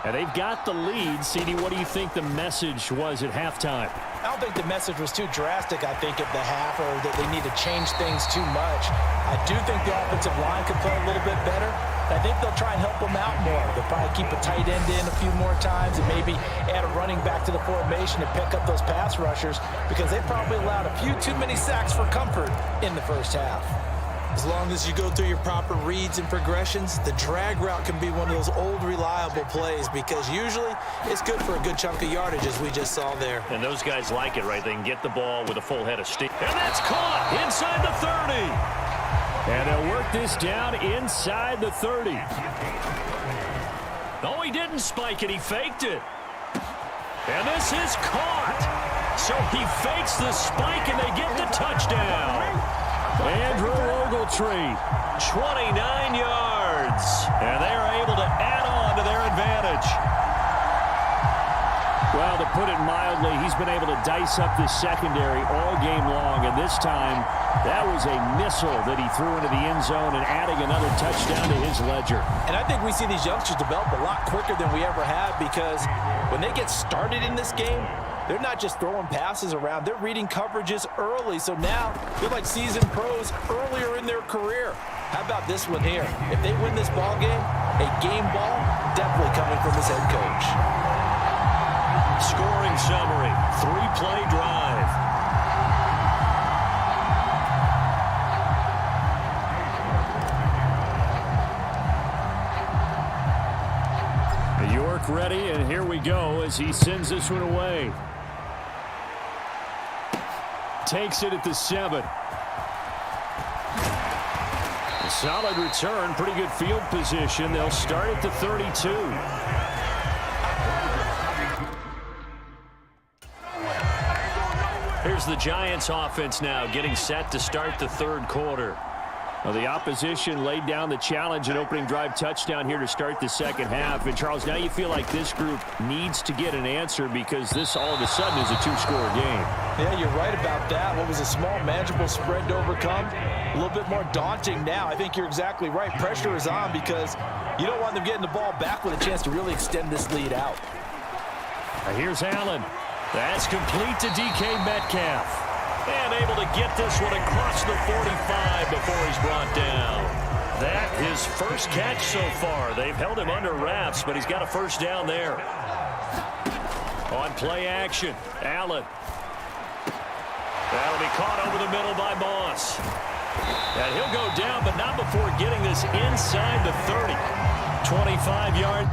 And they've got the lead. CD, what do you think the message was at halftime? I don't think the message was too drastic, I think, at the half, or that they need to change things too much. I do think the offensive line could play a little bit better. I think they'll try and help them out more. They'll probably keep a tight end in a few more times and maybe add a running back to the formation to pick up those pass rushers, because they probably allowed a few too many sacks for comfort in the first half. As long as you go through your proper reads and progressions, the drag route can be one of those old reliable plays, because usually it's good for a good chunk of yardage, as we just saw there. And those guys like it, right? They can get the ball with a full head of steam. And that's caught inside the 30. And they'll work this down inside the 30. No, he didn't spike it. He faked it. And this is caught. So he fakes the spike, and they get the touchdown. Andrew Ogletree, 29 yards. And they are able to add on to their advantage. Well, to put it mildly, he's been able to dice up this secondary all game long. And this time, that was a missile that he threw into the end zone and adding another touchdown to his ledger. And I think we see these youngsters develop a lot quicker than we ever have, because when they get started in this game, they're not just throwing passes around. They're reading coverages early. So now they're like seasoned pros earlier in their career. How about this one here? If they win this ball game, a game ball definitely coming from his head coach. Scoring summary, 3-play drive. York ready, and here we go as he sends this one away. Takes it at the 7. A solid return, pretty good field position. They'll start at the 32. Here's the Giants offense now getting set to start the third quarter. Well, the opposition laid down the challenge, an opening drive touchdown here to start the second half. And, Charles, now you feel like this group needs to get an answer, because this all of a sudden is a 2-score game. Yeah, you're right about that. What was a small, manageable spread to overcome, a little bit more daunting now. I think you're exactly right. Pressure is on, because you don't want them getting the ball back with a chance to really extend this lead out. Now here's Allen. That's complete to DK Metcalf. And able to get this one across the 45 before he's brought down. That his first catch so far. They've held him under wraps, but he's got a first down there. On play action, Allen. That'll be caught over the middle by Moss. And he'll go down, but not before getting this inside the 30. 25-yard.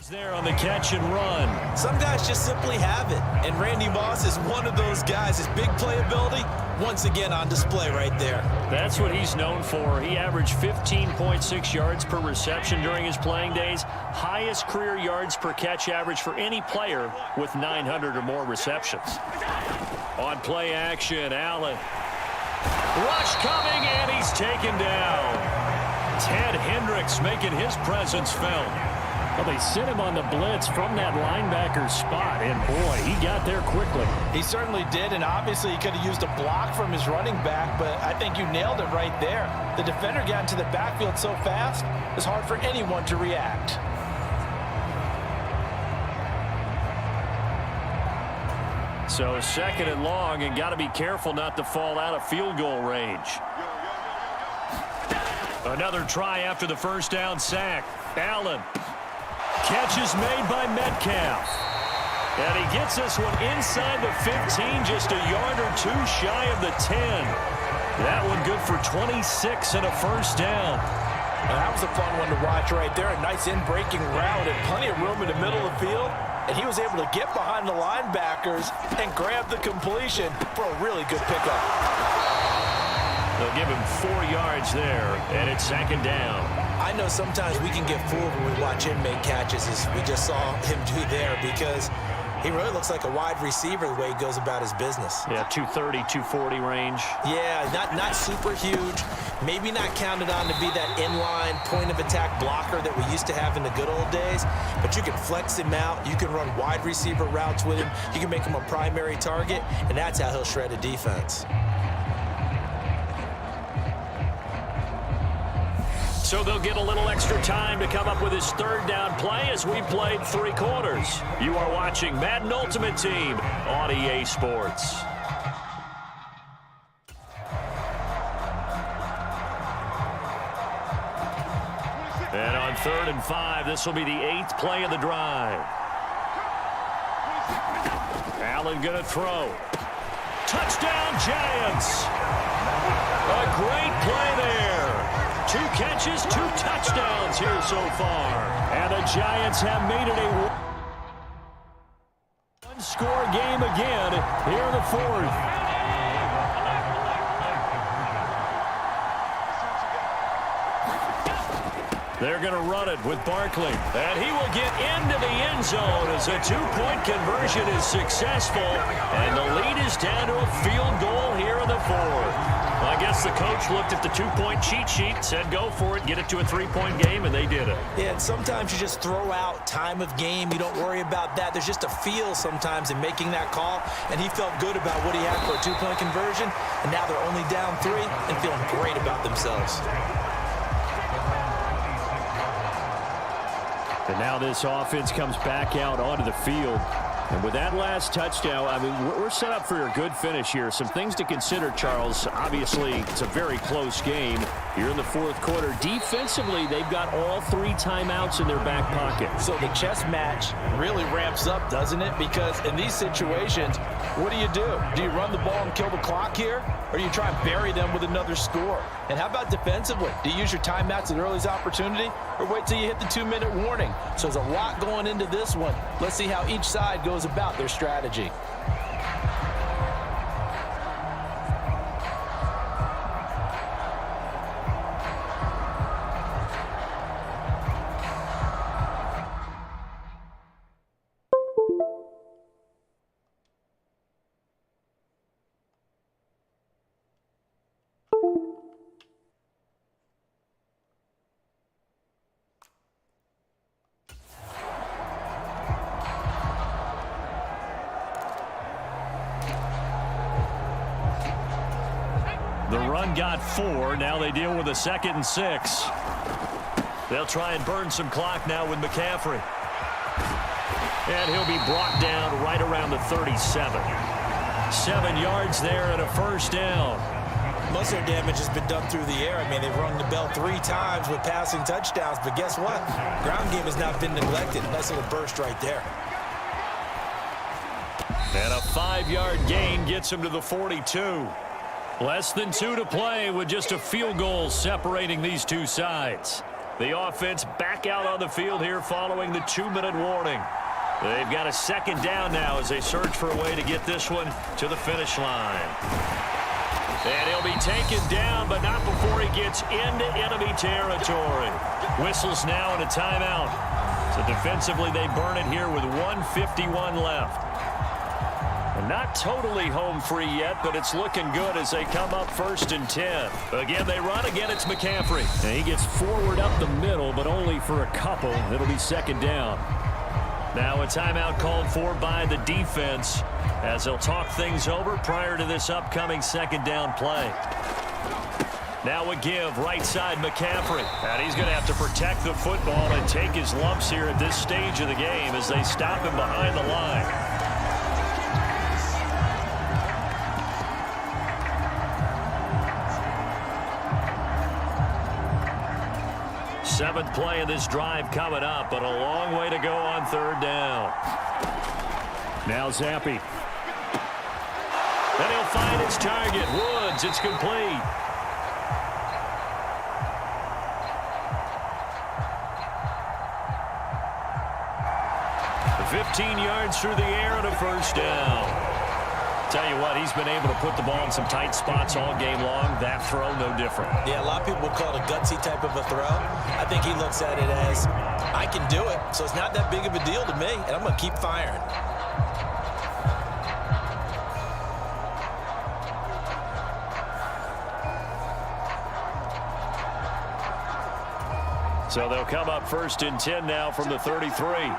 There on the catch and run. Some guys just simply have it, and Randy Moss is one of those guys. His big playability, once again on display right there. That's what he's known for. He averaged 15.6 yards per reception during his playing days. Highest career yards per catch average for any player with 900 or more receptions. On play action, Allen. Rush coming, and he's taken down. Ted Hendricks making his presence felt. Well, they sent him on the blitz from that linebacker spot, and boy, he got there quickly. He certainly did, and obviously he could have used a block from his running back, but I think you nailed it right there. The defender got into the backfield so fast, it's hard for anyone to react. So second and long, and got to be careful not to fall out of field goal range. Another try after the first down sack. Allen. Catch is made by Metcalf. And he gets this one inside the 15, just a yard or two shy of the 10. That one good for 26 and a first down. Well, that was a fun one to watch right there. A nice in-breaking route and plenty of room in the middle of the field. And he was able to get behind the linebackers and grab the completion for a really good pickup. They'll give him 4 yards there, and it's second down. I know sometimes we can get fooled when we watch him make catches, as we just saw him do there, because he really looks like a wide receiver the way he goes about his business. Yeah, 230, 240 range. Yeah, not super huge. Maybe not counted on to be that inline point-of-attack blocker that we used to have in the good old days, but you can flex him out. You can run wide receiver routes with him. You can make him a primary target, and that's how he'll shred a defense. So they'll get a little extra time to come up with his third down play as we played 3 quarters. You are watching Madden Ultimate Team on EA Sports. And on 3rd and 5, this will be the 8th play of the drive. Allen going to throw. Touchdown, Giants. A great play there. 2 catches, 2 touchdowns here so far. And the Giants have made it a one-score game again here in the 4th. They're going to run it with Barkley. And he will get into the end zone as a 2-point conversion is successful. And the lead is down to a field goal here in the 4th. Well, I guess the coach looked at the 2-point cheat sheet, said go for it, get it to a 3-point game, and they did it. Yeah, and sometimes you just throw out time of game. You don't worry about that. There's just a feel sometimes in making that call. And he felt good about what he had for a 2-point conversion. And now they're only down 3 and feeling great about themselves. And now this offense comes back out onto the field. And with that last touchdown, I mean, we're set up for a good finish here. Some things to consider, Charles. Obviously, it's a very close game here in the 4th quarter. Defensively, they've got all 3 timeouts in their back pocket. So the chess match really ramps up, doesn't it? Because in these situations, what do? Do you run the ball and kill the clock here? Or do you try and bury them with another score? And how about defensively? Do you use your timeouts at earliest opportunity? Or wait till you hit the 2-minute warning? So there's a lot going into this one. Let's see how each side goes about their strategy. The run got 4. Now they deal with a 2nd and 6. They'll try and burn some clock now with McCaffrey. And he'll be brought down right around the 37. 7 yards there and a 1st down. Most of their damage has been done through the air. I mean, they've rung the bell 3 times with passing touchdowns. But guess what? Ground game has not been neglected. Nice little burst right there. And a 5-yard gain gets him to the 42. Less than 2 to play with just a field goal separating these 2 sides. The offense back out on the field here following the 2-minute warning. They've got a 2nd down now as they search for a way to get this one to the finish line. And he'll be taken down, but not before he gets into enemy territory. Whistles now and a timeout. So defensively they burn it here with 1:51 left. And not totally home free yet, but it's looking good as they come up 1st and 10. Again, they run. Again, it's McCaffrey. And he gets forward up the middle, but only for a couple. It'll be 2nd down. Now a timeout called for by the defense as they'll talk things over prior to this upcoming 2nd down play. Now a give, right side McCaffrey. And he's going to have to protect the football and take his lumps here at this stage of the game as they stop him behind the line. Seventh play of this drive coming up, but a long way to go on 3rd down. Now Zappi. And he'll find his target. Woods, it's complete. The 15 yards through the air and a 1st down. Tell you what, he's been able to put the ball in some tight spots all game long. That throw, no different. Yeah, a lot of people will call it a gutsy type of a throw. I think he looks at it as, I can do it, so it's not that big of a deal to me, and I'm going to keep firing. So they'll come up 1st and 10 now from the 33.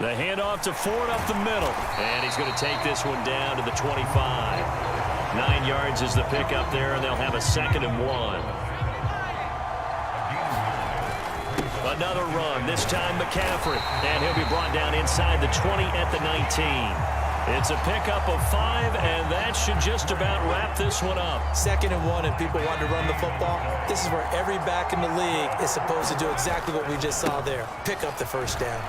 The handoff to Ford up the middle. And he's going to take this one down to the 25. 9 yards is the pickup there, and they'll have a 2nd and 1. Another run, this time McCaffrey. And he'll be brought down inside the 20 at the 19. It's a pickup of 5, and that should just about wrap this one up. 2nd and 1, and people want to run the football. This is where every back in the league is supposed to do exactly what we just saw there. Pick up the first down.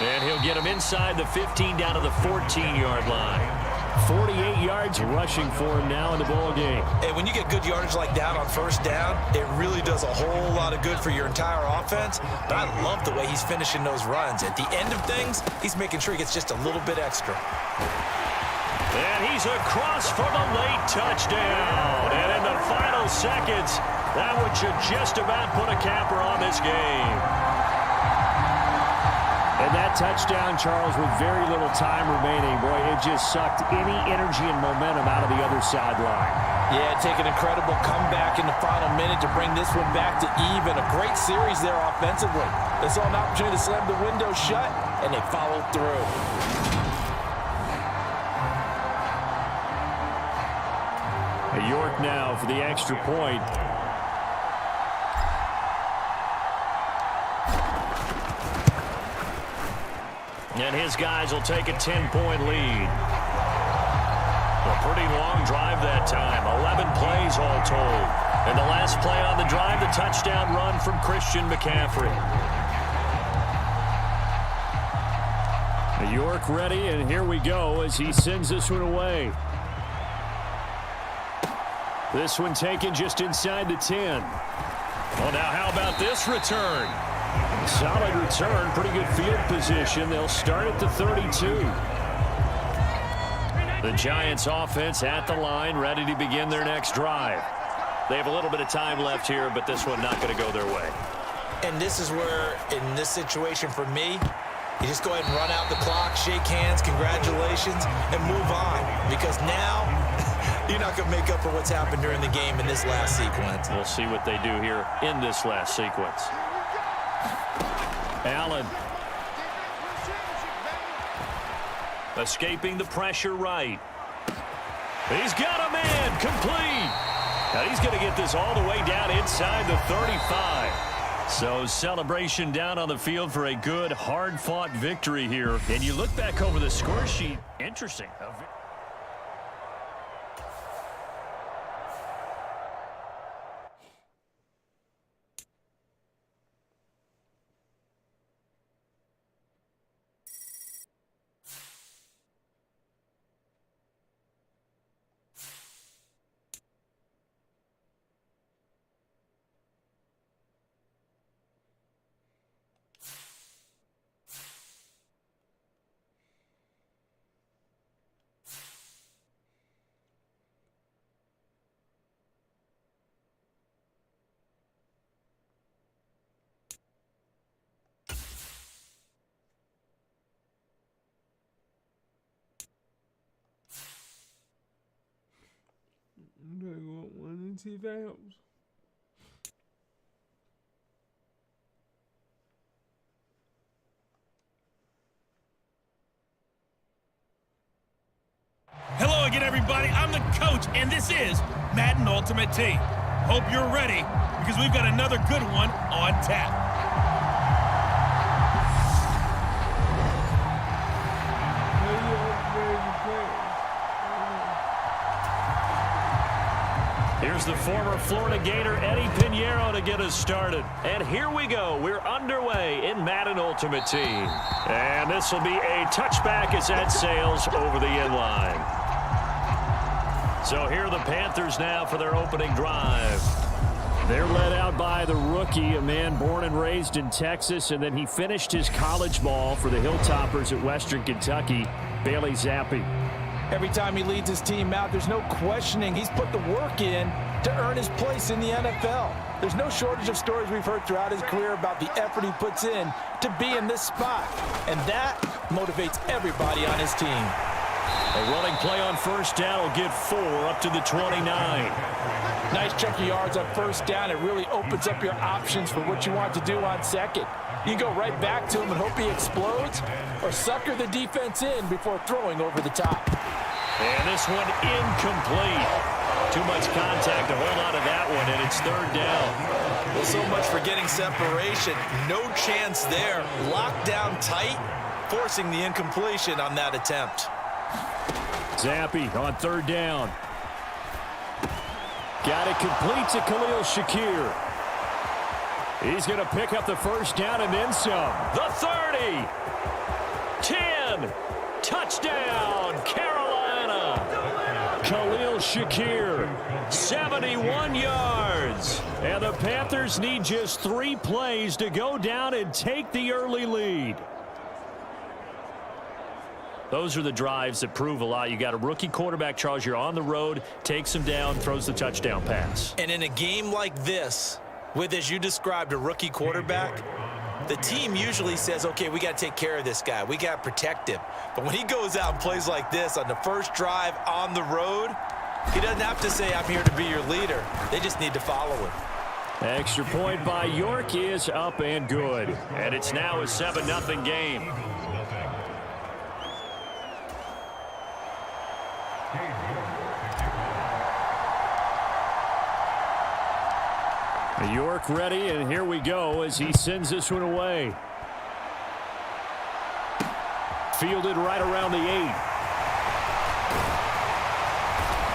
And he'll get him inside the 15 down to the 14-yard line. 48 yards rushing for him now in the ball game. And when you get good yardage like that on first down, it really does a whole lot of good for your entire offense. But I love the way he's finishing those runs. At the end of things, he's making sure he gets just a little bit extra. And he's across for the late touchdown. And in the final seconds, that would should just about put a capper on this game. And that touchdown, Charles, with very little time remaining, boy, it just sucked any energy and momentum out of the other sideline. Yeah, take an incredible comeback in the final minute to bring this one back to even. A great series there offensively. They saw an opportunity to slam the window shut, and they followed through. York now for the extra point. And his guys will take a 10-point lead. A pretty long drive that time. 11 plays all told. And the last play on the drive, the touchdown run from Christian McCaffrey. York ready, and here we go as he sends this one away. This one taken just inside the 10. Well, now how about this return? Solid return, pretty good field position. They'll start at the 32. The Giants offense at the line, ready to begin their next drive. They have a little bit of time left here, but this one not going to go their way. And this is where, in this situation for me, you just go ahead and run out the clock, shake hands, congratulations, and move on. Because now, you're not going to make up for what's happened during the game in this last sequence. We'll see what they do here in this last sequence. Allen. Escaping the pressure right. He's got a man complete. Now he's going to get this all the way down inside the 35. So celebration down on the field for a good, hard-fought victory here. And you look back over the score sheet. Interesting. I'm gonna go up one and see if that helps. Hello again, everybody. I'm the coach, and this is Madden Ultimate Team. Hope you're ready, because we've got another good one on tap. Here's the former Florida Gator Eddie Pinheiro to get us started. And here we go. We're underway in Madden Ultimate Team. And this will be a touchback as that sails over the inline. So here are the Panthers now for their opening drive. They're led out by the rookie, a man born and raised in Texas, and then he finished his college ball for the Hilltoppers at Western Kentucky, Bailey Zappi. Every time he leads his team out, there's no questioning. He's put the work in to earn his place in the NFL. There's no shortage of stories we've heard throughout his career about the effort he puts in to be in this spot. And that motivates everybody on his team. A running play on first down will get 4 up to the 29. Nice chunk of yards on first down. It really opens up your options for what you want to do on second. You can go right back to him and hope he explodes, or sucker the defense in before throwing over the top. And this one incomplete. Too much contact to hold on to that one, and it's third down. Well, so much for getting separation. No chance there. Locked down tight, forcing the incompletion on that attempt. Zappi on third down. Got it complete to Khalil Shakir. He's going to pick up the first down and then some. The 30. 10. Touchdown, Carolina. Khalil Shakir, 71 yards. And the Panthers need just 3 plays to go down and take the early lead. Those are the drives that prove a lot. You got a rookie quarterback, Charles. You're on the road, takes him down, throws the touchdown pass. And in a game like this, with, as you described, a rookie quarterback, the team usually says, okay, we got to take care of this guy. We got to protect him. But when he goes out and plays like this on the first drive on the road, he doesn't have to say, I'm here to be your leader. They just need to follow him. Extra point by York is up and good. And it's now a 7-0 game. York ready, and here we go as he sends this one away. Fielded right around the 8.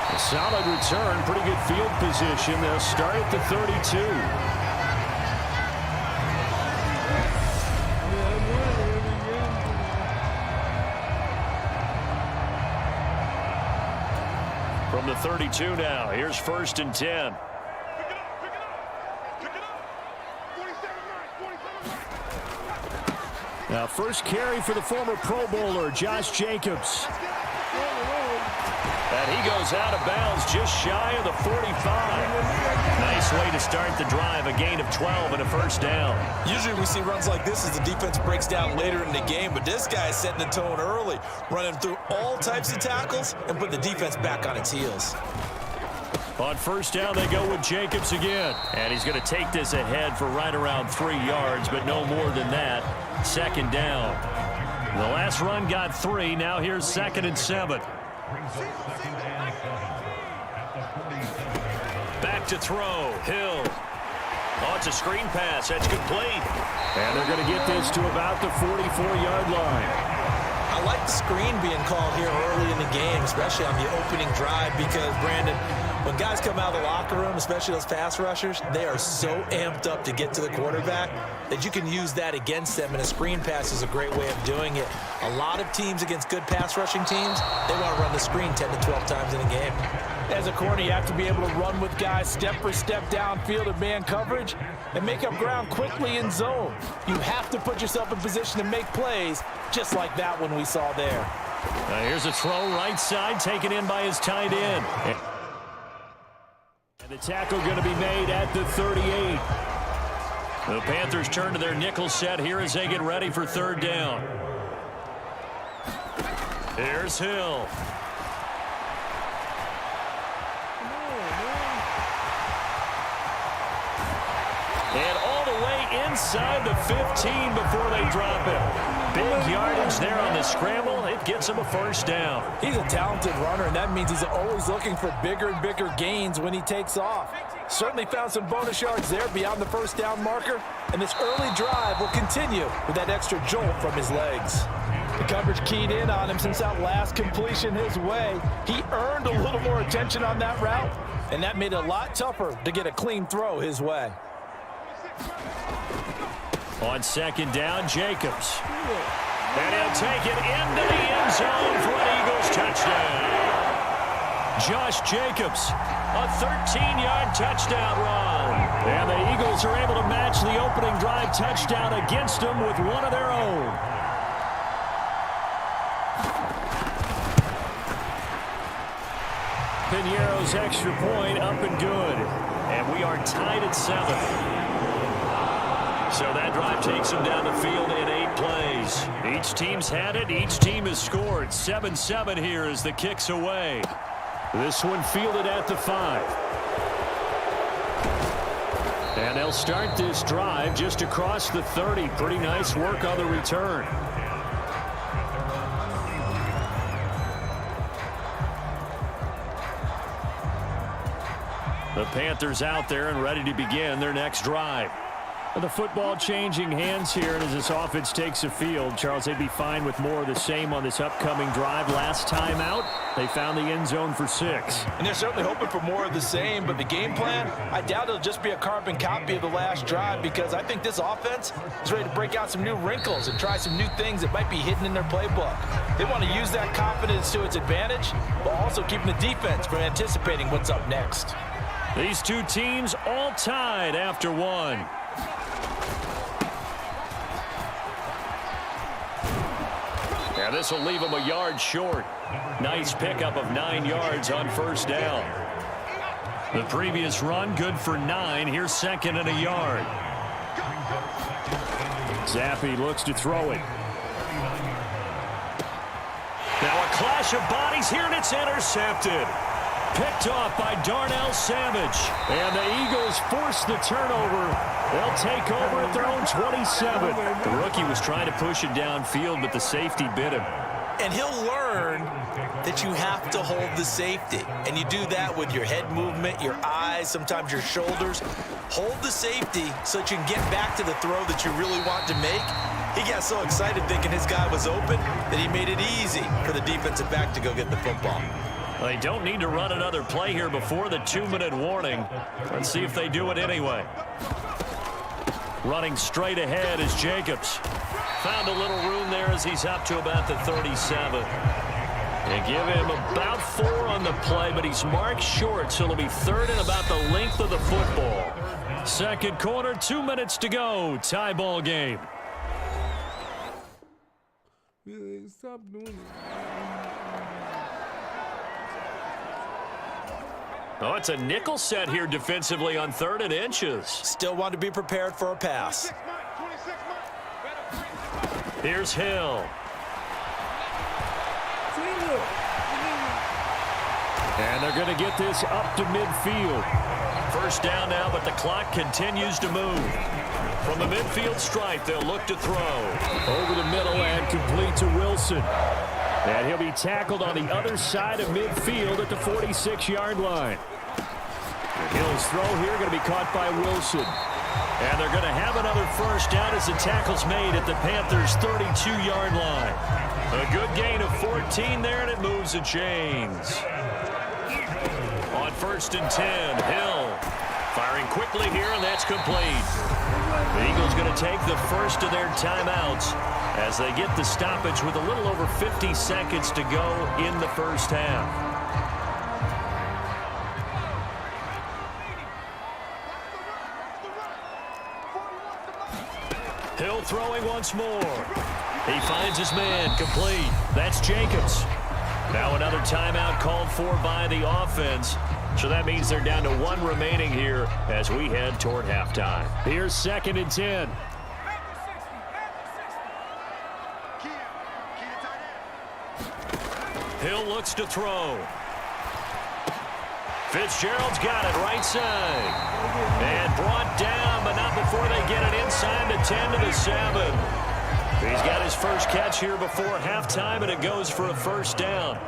A solid return, pretty good field position. They'll start at the 32. From the 32 now, here's 1st and 10. Now, first carry for the former Pro Bowler, Josh Jacobs. And he goes out of bounds just shy of the 45. Nice way to start the drive, a gain of 12 and a first down. Usually we see runs like this as the defense breaks down later in the game, but this guy is setting the tone early, running through all types of tackles and putting the defense back on its heels. On first down, they go with Jacobs again. And he's going to take this ahead for right around 3 yards, but no more than that. 2nd down. The last run got 3. Now here's 2nd and 7. Back to throw. Hill. Oh, it's a screen pass. That's complete. And they're going to get this to about the 44-yard line. I like the screen being called here early in the game, especially on the opening drive, because, Brandon, when guys come out of the locker room, especially those pass rushers, they are so amped up to get to the quarterback that you can use that against them, and a screen pass is a great way of doing it. A lot of teams against good pass rushing teams, they want to run the screen 10 to 12 times in a game. As a corner, you have to be able to run with guys step for step downfield in man coverage and make up ground quickly in zone. You have to put yourself in position to make plays, just like that one we saw there. Now here's a throw right side, taken in by his tight end. And the tackle going to be made at the 38. The Panthers turn to their nickel set here as they get ready for 3rd down. Here's Hill. And all the way inside the 15 before they drop it. Big yardage there on the scramble. It gets him a first down. He's a talented runner, and that means he's always looking for bigger and bigger gains when he takes off. Certainly found some bonus yards there beyond the first down marker, and this early drive will continue with that extra jolt from his legs. The coverage keyed in on him since that last completion his way. He earned a little more attention on that route, and that made it a lot tougher to get a clean throw his way. On 2nd down, Jacobs. And he'll take it into the end zone for an Eagles touchdown. Josh Jacobs, a 13-yard touchdown run. And the Eagles are able to match the opening drive touchdown against them with one of their own. Piñeiro's extra point up and good. And we are tied at 7. So that drive takes them down the field in 8 plays. Each team's had it. Each team has scored. 7-7 here as the kick's away. This one fielded at the 5. And they'll start this drive just across the 30. Pretty nice work on the return. The Panthers out there and ready to begin their next drive. The football changing hands here, and as this offense takes the field, Charles, they'd be fine with more of the same on this upcoming drive. Last time out, they found the end zone for 6. And they're certainly hoping for more of the same, but the game plan, I doubt it'll just be a carbon copy of the last drive, because I think this offense is ready to break out some new wrinkles and try some new things that might be hidden in their playbook. They want to use that confidence to its advantage, while also keeping the defense from anticipating what's up next. These two teams all tied after 1. Yeah, this will leave them a yard short. Nice pickup of 9 yards on first down. The previous run, good for 9. Here's second and a yard. Zappi looks to throw it. Now a clash of bodies here, and it's intercepted. Picked off by Darnell Savage. And the Eagles force the turnover. They'll take over at their own 27. The rookie was trying to push it downfield, but the safety bit him. And he'll learn that you have to hold the safety. And you do that with your head movement, your eyes, sometimes your shoulders. Hold the safety so that you can get back to the throw that you really want to make. He got so excited thinking his guy was open that he made it easy for the defensive back to go get the football. They don't need to run another play here before the 2-minute warning. Let's see if they do it anyway. Running straight ahead is Jacobs. Found a little room there as he's up to about the 37. They give him about 4 on the play, but he's marked short, so it'll be third and about the length of the football. Second quarter, 2 minutes to go. Tie ball game. Really, stop doing it. Oh, it's a nickel set here defensively on 3rd and inches. Still want to be prepared for a pass. Here's Hill. And they're going to get this up to midfield. First down now, but the clock continues to move. From the midfield stripe, they'll look to throw. Over the middle and complete to Wilson. And he'll be tackled on the other side of midfield at the 46-yard line. Hill's throw here going to be caught by Wilson. And they're going to have another first down as the tackle's made at the Panthers' 32-yard line. A good gain of 14 there, and it moves the chains. On 1st and 10, Hill firing quickly here, and that's complete. The Eagles going to take the first of their timeouts as they get the stoppage with a little over 50 seconds to go in the first half. Hill throwing once more. He finds his man, complete. That's Jacobs. Now another timeout called for by the offense. So that means they're down to 1 remaining here as we head toward halftime. Here's 2nd and 10. Hill looks to throw. Fitzgerald's got it right side. And brought down, but not before they get it inside the 10 to the 7. He's got his first catch here before halftime, and it goes for a first down.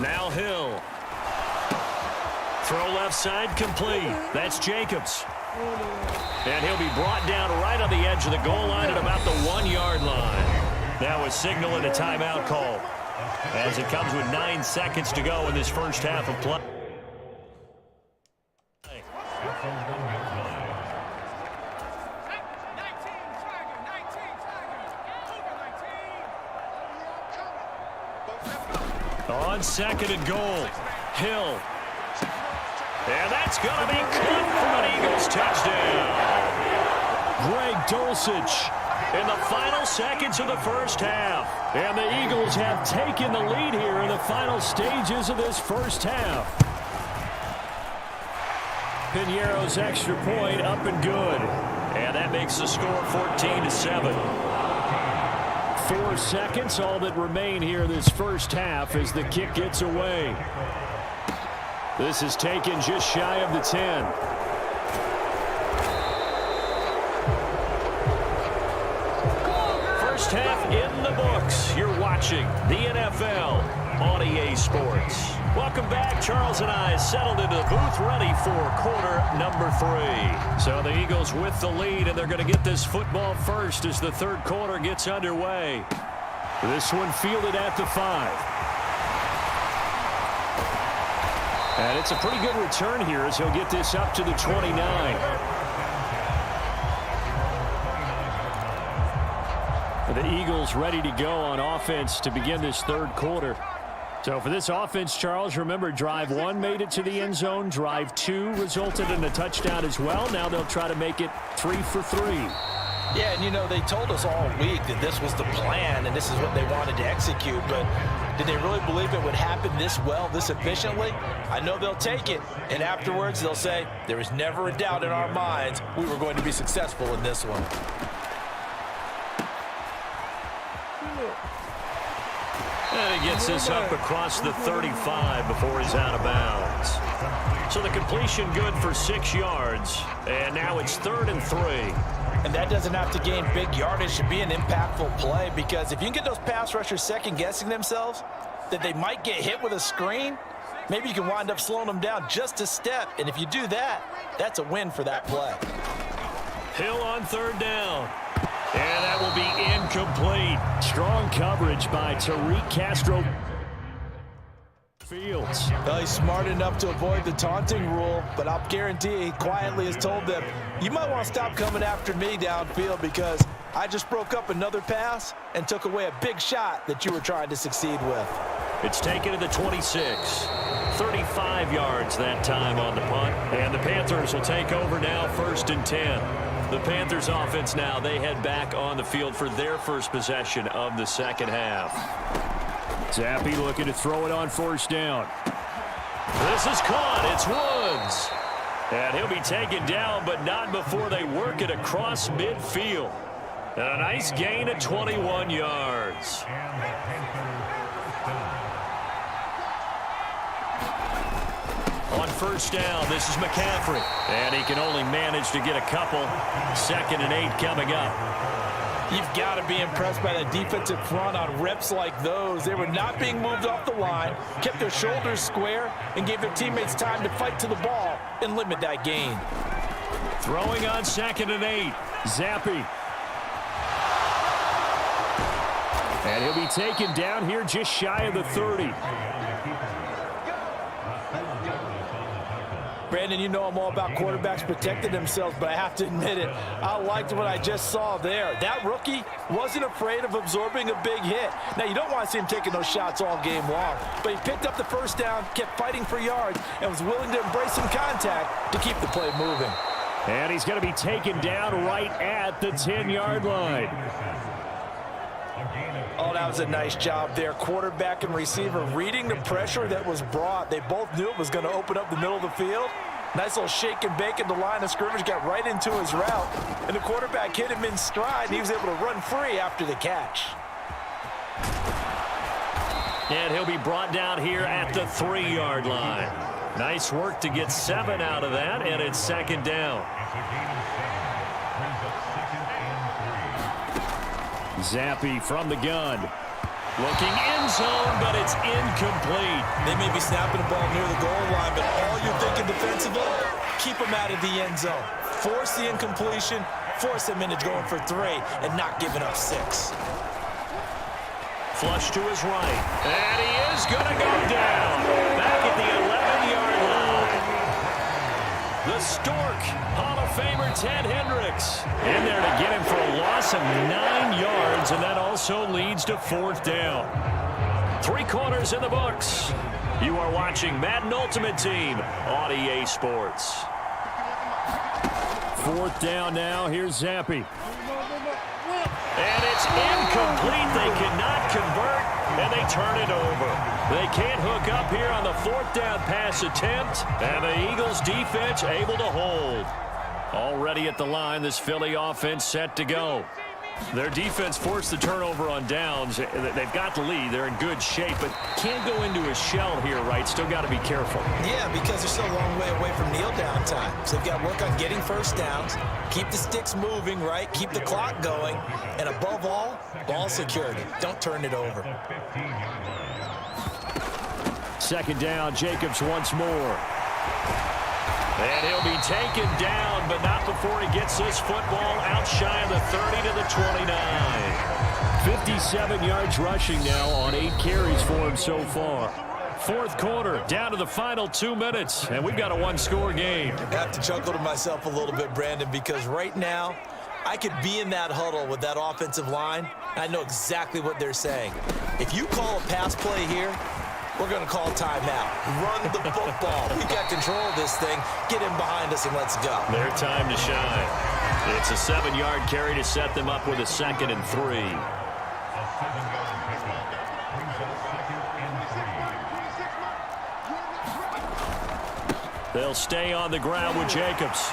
Now Hill. Throw left side, complete. That's Jacobs. And he'll be brought down right on the edge of the goal line at about the 1-yard line. Now a signal and a timeout call as it comes with 9 seconds to go in this first half of play. On 2nd and goal, Hill. And that's going to be caught for an Eagles touchdown. Greg Dulcich in the final seconds of the first half. And the Eagles have taken the lead here in the final stages of this first half. Piñeiro's extra point up and good. And that makes the score 14-7. 4 seconds, all that remain here this first half as the kick gets away. This is taken just shy of the 10. First half in the books. You're watching the NFL on EA Sports. Welcome back. Charles and I settled into the booth, ready for quarter number 3. So the Eagles with the lead, and they're going to get this football first as the third quarter gets underway. This one fielded at the 5. And it's a pretty good return here as he'll get this up to the 29. The Eagles ready to go on offense to begin this third quarter. So for this offense, Charles, remember, drive 1 made it to the end zone. Drive 2 resulted in a touchdown as well. Now they'll try to make it 3 for 3. Yeah, and you know, they told us all week that this was the plan and this is what they wanted to execute, but did they really believe it would happen this well, this efficiently? I know they'll take it, and afterwards they'll say, there was never a doubt in our minds we were going to be successful in this one. And he gets this up across the 35 before he's out of bounds. So the completion good for 6 yards, and now it's 3rd and 3. And that doesn't have to gain big yardage to be an impactful play, because if you can get those pass rushers second-guessing themselves, that they might get hit with a screen, maybe you can wind up slowing them down just a step. And if you do that, that's a win for that play. Hill on 3rd down. And that will be incomplete. Strong coverage by Tariq Castro. Fields. Well, he's smart enough to avoid the taunting rule, but I'll guarantee he quietly has told them, you might want to stop coming after me downfield because I just broke up another pass and took away a big shot that you were trying to succeed with. It's taken to the 26. 35 yards that time on the punt. And the Panthers will take over now, 1st and 10. The Panthers offense now, they head back on the field for their first possession of the second half. Zappi looking to throw it on 1st down. This is caught. It's Woods. And he'll be taken down, but not before they work it across midfield. And a nice gain of 21 yards. On 1st down, this is McCaffrey. And he can only manage to get a couple. 2nd and 8 coming up. You've got to be impressed by the defensive front on reps like those. They were not being moved off the line, kept their shoulders square, and gave their teammates time to fight to the ball and limit that gain. Throwing on 2nd and 8. Zappi. And he'll be taken down here just shy of the 30. Brandon, you know I'm all about quarterbacks protecting themselves, but I have to admit it, I liked what I just saw there. That rookie wasn't afraid of absorbing a big hit. Now, you don't want to see him taking those shots all game long, but he picked up the 1st down, kept fighting for yards, and was willing to embrace some contact to keep the play moving. And he's going to be taken down right at the 10-yard line. Oh, that was a nice job there. Quarterback and receiver reading the pressure that was brought. They both knew it was going to open up the middle of the field. Nice little shake and bake at the line of scrimmage, got right into his route. And the quarterback hit him in stride, and he was able to run free after the catch. And he'll be brought down here at the 3-yard line. Nice work to get 7 out of that, and it's 2nd down. Zappi from the gun. Looking end zone, but it's incomplete. They may be snapping the ball near the goal line, but all you're thinking defensively, keep them out of the end zone. Force the incompletion, force them into going for 3, and not giving up 6. Flush to his right. And he is going to go down. Back at the 11-yard line. The Stork, Hall of Famer Ted Hendricks. In there to get him for a loss of 9 yards, and that also leads to 4th down. 3 quarters in the books. You are watching Madden Ultimate Team on EA Sports. 4th down now. Here's Zappi. And it's incomplete. They cannot convert, and they turn it over. They can't hook up here on the 4th down pass attempt, and the Eagles defense able to hold. Already at the line, this Philly offense set to go. Their defense forced the turnover on downs. They've got the lead. They're in good shape, but can't go into a shell here, right? Still got to be careful. Yeah, because they're still a long way away from kneel down time. So they've got to work on getting 1st downs, keep the sticks moving, right? Keep the clock going, and above all, ball security. Don't turn it over. second down. Jacobs once more. And he'll be taken down, but not before he gets this football out shy of the 30 to the 29. 57 yards rushing now on 8 carries for him so far. Fourth quarter, down to the final 2 minutes, and we've got a one-score game. I have to chuckle to myself a little bit, Brandon, because right now I could be in that huddle with that offensive line, and I know exactly what they're saying. If you call a pass play here, we're going to call timeout. Run the football. We got control of this thing. Get him behind us and let's go. Their time to shine. It's a 7-yard carry to set them up with a 2nd and 3. They'll stay on the ground with Jacobs.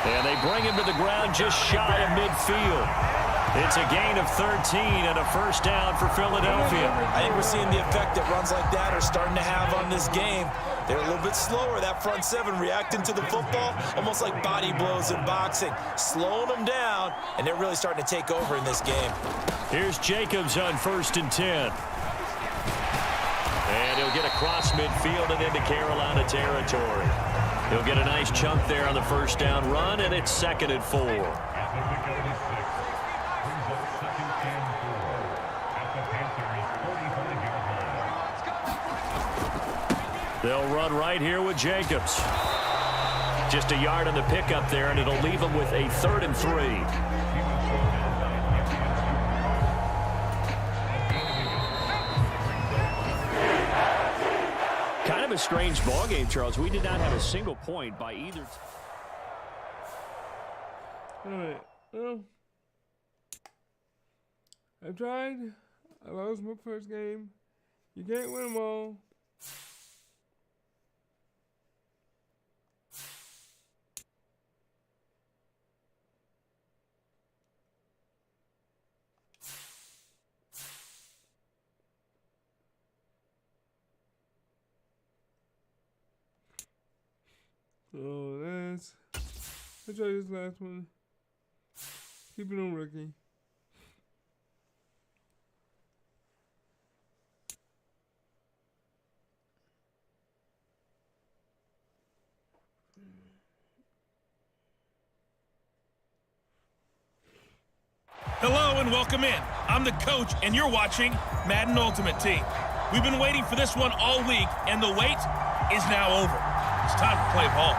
And they bring him to the ground just shy of midfield. It's a gain of 13 and a first down for Philadelphia. I think we're seeing the effect that runs like that are starting to have on this game. They're a little bit slower, that front seven, reacting to the football, almost like body blows in boxing, slowing them down, and they're really starting to take over in this game. Here's Jacobs on 1st and 10. And he'll get across midfield and into Carolina territory. He'll get a nice chunk there on the first down run, and it's 2nd and 4. They'll run right here with Jacobs. Just a yard on the pickup there, and it'll leave them with a 3rd and 3. Kind of a strange ball game, Charles. We did not have a single point by either. All right. Well, I tried. I lost my first game. You can't win them all. So let's try this last one. Keep it on rookie. Hello and welcome in. I'm the coach, and you're watching Madden Ultimate Team. We've been waiting for this one all week, and the wait is now over. It's time to play ball.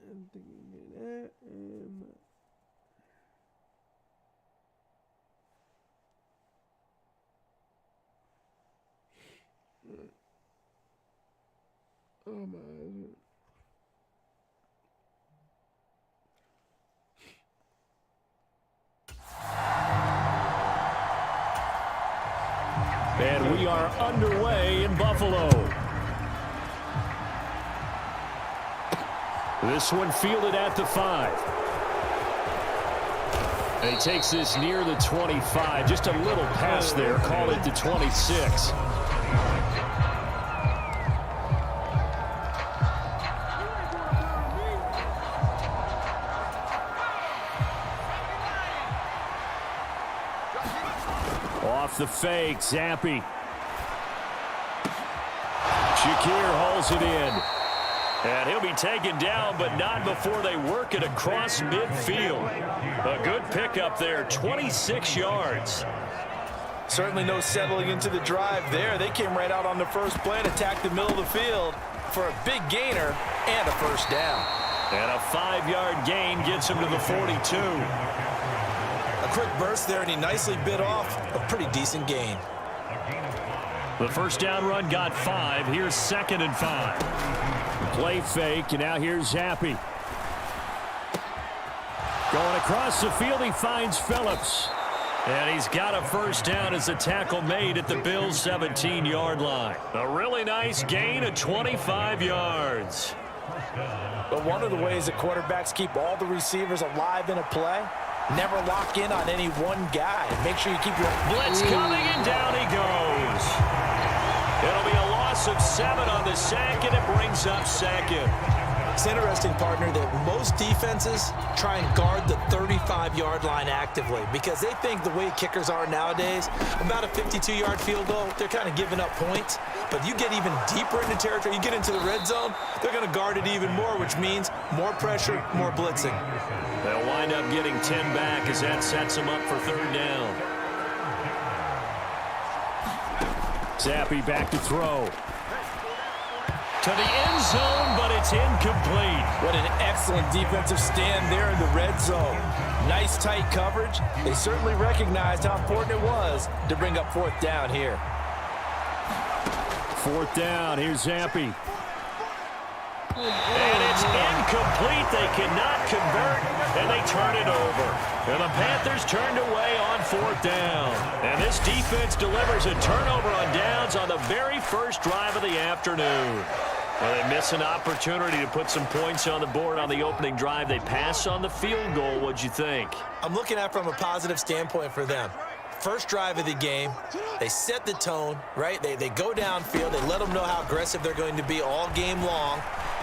I'm thinking of that and oh my God. And we are underway in Buffalo. This one fielded at the 5. And he takes this near the 25. Just a little pass there. Call it the 26. Off the fake, Zampi. Shakir hauls it in. And he'll be taken down, but not before they work it across midfield. A good pickup there, 26 yards. Certainly no settling into the drive there. They came right out on the first play and attacked the middle of the field for a big gainer and a first down. And a 5-yard gain gets him to the 42. A quick burst there, and he nicely bit off a pretty decent gain. The first down run got 5. Here's 2nd and 5. Play fake, and now here's Zampi. Going across the field, he finds Phillips. And he's got a first down as the tackle made at the Bills' 17-yard line. A really nice gain of 25 yards. But one of the ways that quarterbacks keep all the receivers alive in a play, never lock in on any one guy. Make sure you keep your blitz coming, and down he goes. It'll be a loss of 7 on the sack, and it brings up second. It's interesting, partner, that most defenses try and guard the 35-yard line actively because they think the way kickers are nowadays, about a 52-yard field goal, they're kind of giving up points. But you get even deeper into territory, you get into the red zone, they're going to guard it even more, which means more pressure, more blitzing. They'll wind up getting 10 back as that sets them up for third down. Zappi back to throw. To the end zone, but it's incomplete. What an excellent defensive stand there in the red zone. Nice tight coverage. They certainly recognized how important it was to bring up fourth down here. Fourth down, here's Zappi. And it's incomplete. They cannot convert, and they turn it over. And the Panthers turned away on fourth down. And this defense delivers a turnover on downs on the very first drive of the afternoon. Well, they miss an opportunity to put some points on the board on the opening drive. They pass on the field goal. What'd you think? I'm looking at it from a positive standpoint for them. First drive of the game, they set the tone, right? They go downfield. They let them know how aggressive they're going to be all game long.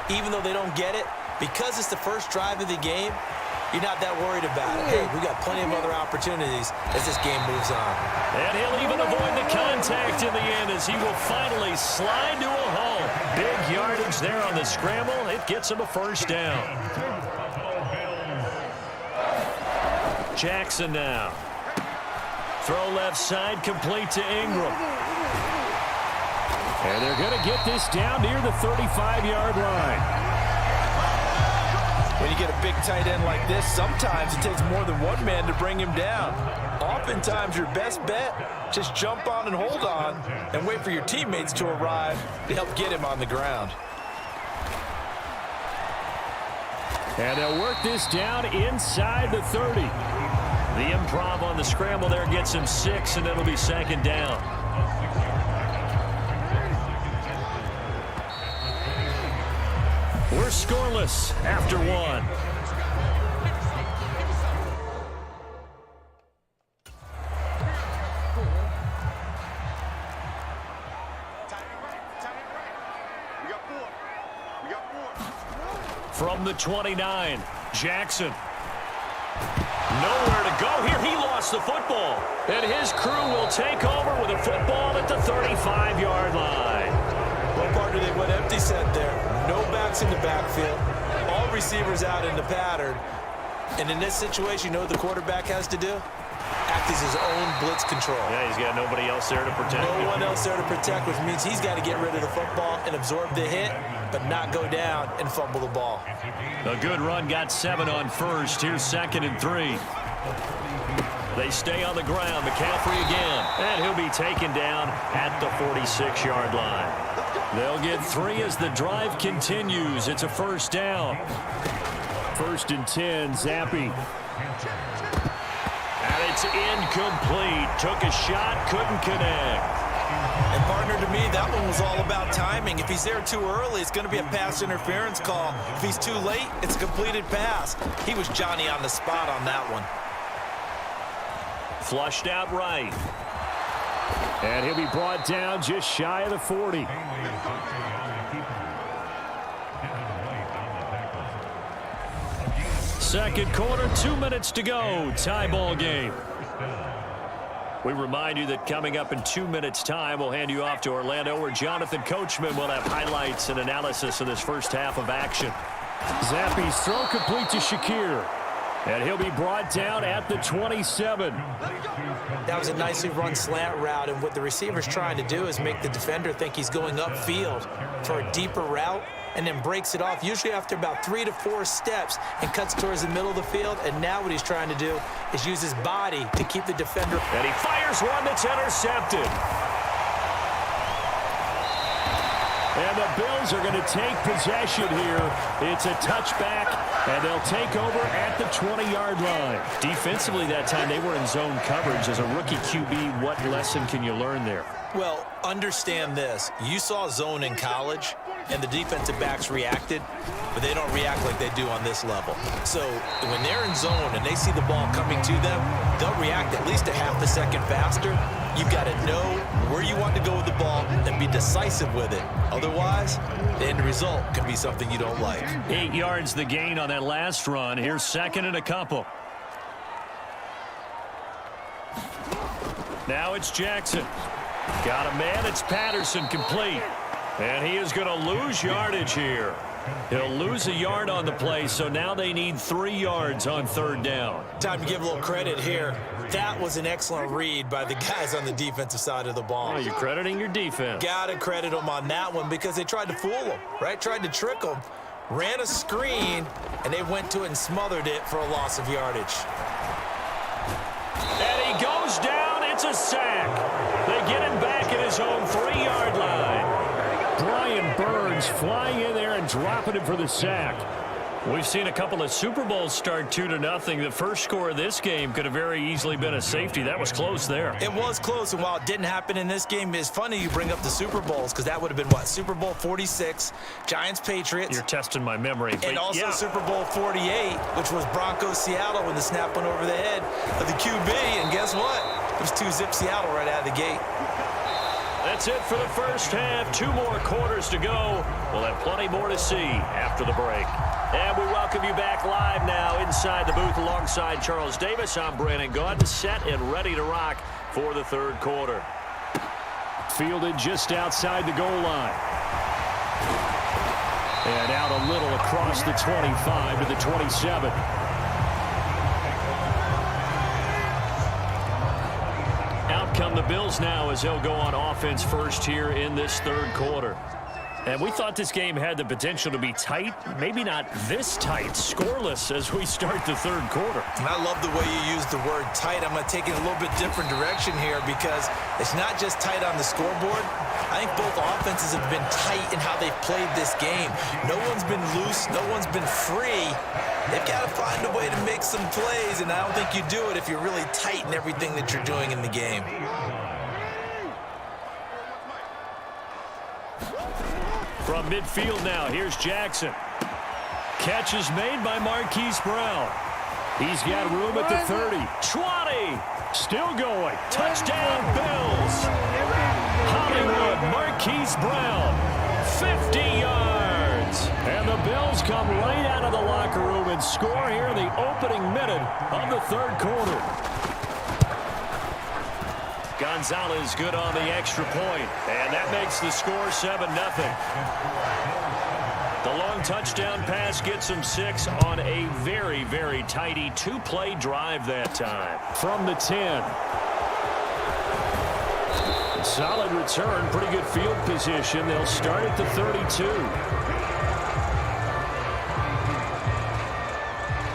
Even though they don't get it, because it's the first drive of the game, you're not that worried about it. Hey, we got plenty of other opportunities as this game moves on. And he'll even avoid the contact in the end as he will finally slide to a hole. Big yardage there on the scramble. It gets him a first down. Jackson now. Throw left side, complete to Ingram. And they're going to get this down near the 35-yard line. When you get a big tight end like this, sometimes it takes more than one man to bring him down. Oftentimes, your best bet, just jump on and hold on and wait for your teammates to arrive to help get him on the ground. And they'll work this down inside the 30. The improv on the scramble there gets him 6, and it'll be second down. We're scoreless after one. From the 29, Jackson. Nowhere to go here. He lost the football. And his crew will take over with a football at the 35-yard line. Well, partner, they went empty set there. No backs in the backfield. All receivers out in the pattern. And in this situation, you know what the quarterback has to do? Act as his own blitz control. Yeah, he's got nobody else there to protect him. No one else there to protect, which means he's got to get rid of the football and absorb the hit, but not go down and fumble the ball. A good run, got 7 on first. Here's 2nd and 3. They stay on the ground. McCaffrey again. And he'll be taken down at the 46-yard line. They'll get 3 as the drive continues. It's a first down. 1st and 10, Zappi. And it's incomplete. Took a shot, couldn't connect. And partner, to me, that one was all about timing. If he's there too early, it's going to be a pass interference call. If he's too late, it's a completed pass. He was Johnny on the spot on that one. Flushed out right. And he'll be brought down just shy of the 40. Second quarter, 2 minutes to go. Tie ball game. We remind you that coming up in 2 minutes' time, we'll hand you off to Orlando, where Jonathan Coachman will have highlights and analysis of this first half of action. Zappi's throw complete to Shakir. And he'll be brought down at the 27. That was a nicely run slant route, and what the receiver's trying to do is make the defender think he's going upfield for a deeper route, and then breaks it off, usually after about 3 to 4 steps, and cuts towards the middle of the field. And now what he's trying to do is use his body to keep the defender. And he fires one that's intercepted. And the Bills are going to take possession here. It's a touchback, and they'll take over at the 20-yard line. Defensively that time, they were in zone coverage. As a rookie QB, what lesson can you learn there? Well, understand this. You saw zone in college, and the defensive backs reacted, but they don't react like they do on this level. So when they're in zone and they see the ball coming to them, they'll react at least a half a second faster. You've got to know where you want to go with the ball and be decisive with it. Otherwise, the end result can be something you don't like. 8 yards the gain on that last run. Here's second and a couple. Now it's Jackson. Got a man. It's Patterson complete. And he is going to lose yardage here. He'll lose a yard on the play, so now they need 3 yards on third down. Time to give a little credit here. That was an excellent read by the guys on the defensive side of the ball. Oh, you're crediting your defense. Got to credit them on that one because they tried to fool them, right? Tried to trick them. Ran a screen, and they went to it and smothered it for a loss of yardage. And he goes down. It's a sack. They get him back at his own 3-yard line. Brian Burns flying in there and dropping him for the sack. We've seen a couple of Super Bowls start 2-0. The first score of this game could have very easily been a safety. That was close there. It was close, and while it didn't happen in this game, it's funny you bring up the Super Bowls because that would have been, what, Super Bowl 46, Giants-Patriots. You're testing my memory. And also Super Bowl 48, which was Broncos-Seattle when the snap went over the head of the QB. And guess what? It was 2-zip Seattle right out of the gate. That's it for the first half. 2 more quarters to go. We'll have plenty more to see after the break. And we welcome you back live now inside the booth alongside Charles Davis. I'm Brandon Gaudin, set and ready to rock for the third quarter. Fielded just outside the goal line. And out a little across the 25 to the 27. Out come the Bills now as they'll go on offense first here in this third quarter. And we thought this game had the potential to be tight, maybe not this tight, scoreless as we start the third quarter. And I love the way you use the word tight. I'm going to take it a little bit different direction here because it's not just tight on the scoreboard. I think both offenses have been tight in how they've played this game. No one's been loose. No one's been free. They've got to find a way to make some plays, and I don't think you do it if you're really tight in everything that you're doing in the game. From midfield now, here's Jackson. Catch is made by Marquise Brown. He's got room at the 30. 20. Still going. Touchdown, Bills. Hollywood, Marquise Brown. 50 yards. And the Bills come right out of the locker room and score here in the opening minute of the third quarter. Gonzalez good on the extra point, and that makes the score 7-0. The long touchdown pass gets them 6 on a very, very tidy 2-play drive that time. From the 10. Solid return, pretty good field position. They'll start at the 32.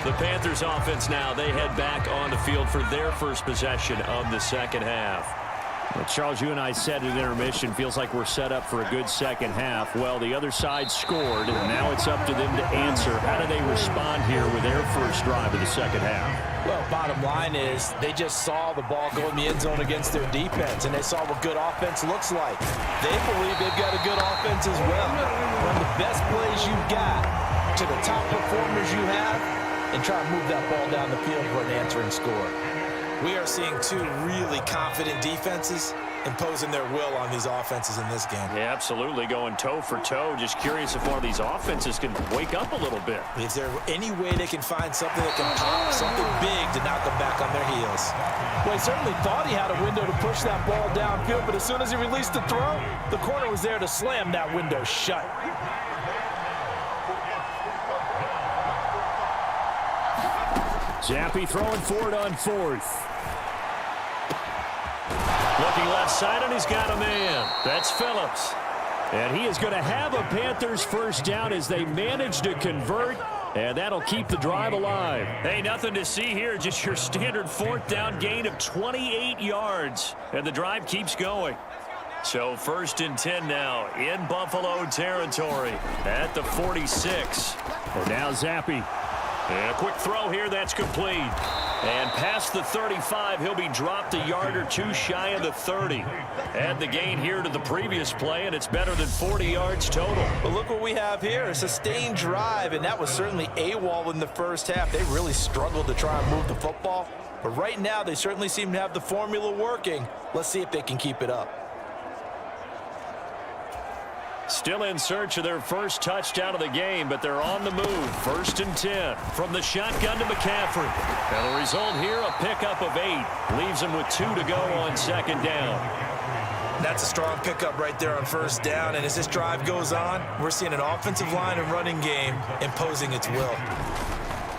The Panthers offense now, they head back on the field for their first possession of the second half. Well, Charles, you and I said at intermission, feels like we're set up for a good second half. Well, the other side scored, and now it's up to them to answer. How do they respond here with their first drive of the second half? Well, bottom line is they just saw the ball go in the end zone against their defense, and they saw what good offense looks like. They believe they've got a good offense as well. Run the best plays you've got to the top performers you have, and try to move that ball down the field for an answering score. We are seeing 2 really confident defenses imposing their will on these offenses in this game. Yeah, absolutely, going toe for toe. Just curious if one of these offenses can wake up a little bit. Is there any way they can find something that can pop, something big to knock them back on their heels? Well, he certainly thought he had a window to push that ball downfield, but as soon as he released the throw, the corner was there to slam that window shut. Zappi throwing forward on 4th. Looking left side, and he's got a man. That's Phillips. And he is going to have a Panthers first down as they manage to convert, and that'll keep the drive alive. Hey, nothing to see here, just your standard 4th down gain of 28 yards. And the drive keeps going. So 1st and 10 now in Buffalo territory at the 46. And now Zappi. And a quick throw here, that's complete. And past the 35, he'll be dropped a yard or two shy of the 30. Add the gain here to the previous play, and it's better than 40 yards total. But look what we have here, a sustained drive, and that was certainly AWOL in the first half. They really struggled to try and move the football. But right now, they certainly seem to have the formula working. Let's see if they can keep it up. Still in search of their first touchdown of the game, but they're on the move. 1st and 10 from the shotgun to McCaffrey. And the result here, a pickup of 8. Leaves him with 2 to go on 2nd down. That's a strong pickup right there on 1st down. And as this drive goes on, we're seeing an offensive line and running game imposing its will.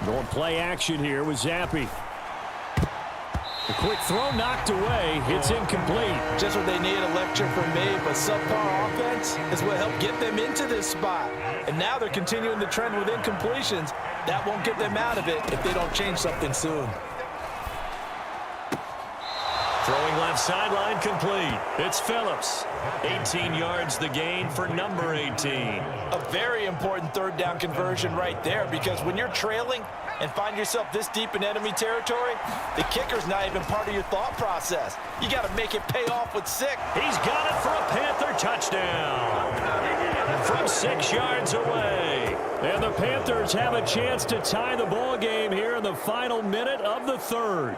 Going play action here with Zappi. The quick throw knocked away. It's incomplete. Just what they need, a lecture from me, but subpar offense is what helped get them into this spot. And now they're continuing the trend with incompletions. That won't get them out of it if they don't change something soon. Throwing left sideline complete. It's Phillips. 18 yards the gain for number 18. A very important 3rd down conversion right there, because when you're trailing and find yourself this deep in enemy territory, the kicker's not even part of your thought process. You got to make it pay off with 6. He's got it for a Panther touchdown from 6 yards away. And the Panthers have a chance to tie the ball game here in the final minute of the 3rd.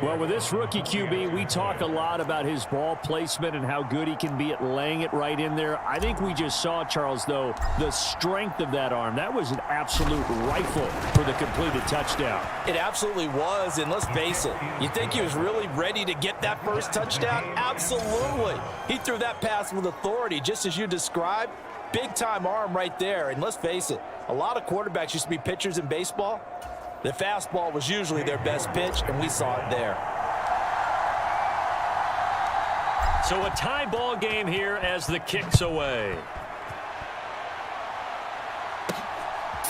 Well, with this rookie QB, we talk a lot about his ball placement and how good he can be at laying it right in there. I think we just saw, Charles, though, the strength of that arm. That was an absolute rifle for the completed touchdown. It absolutely was, and let's face it, you think he was really ready to get that first touchdown? Absolutely. He threw that pass with authority, just as you described. Big-time arm right there, and let's face it, a lot of quarterbacks used to be pitchers in baseball. The fastball was usually their best pitch, and we saw it there. So a tie ball game here as the kick's away.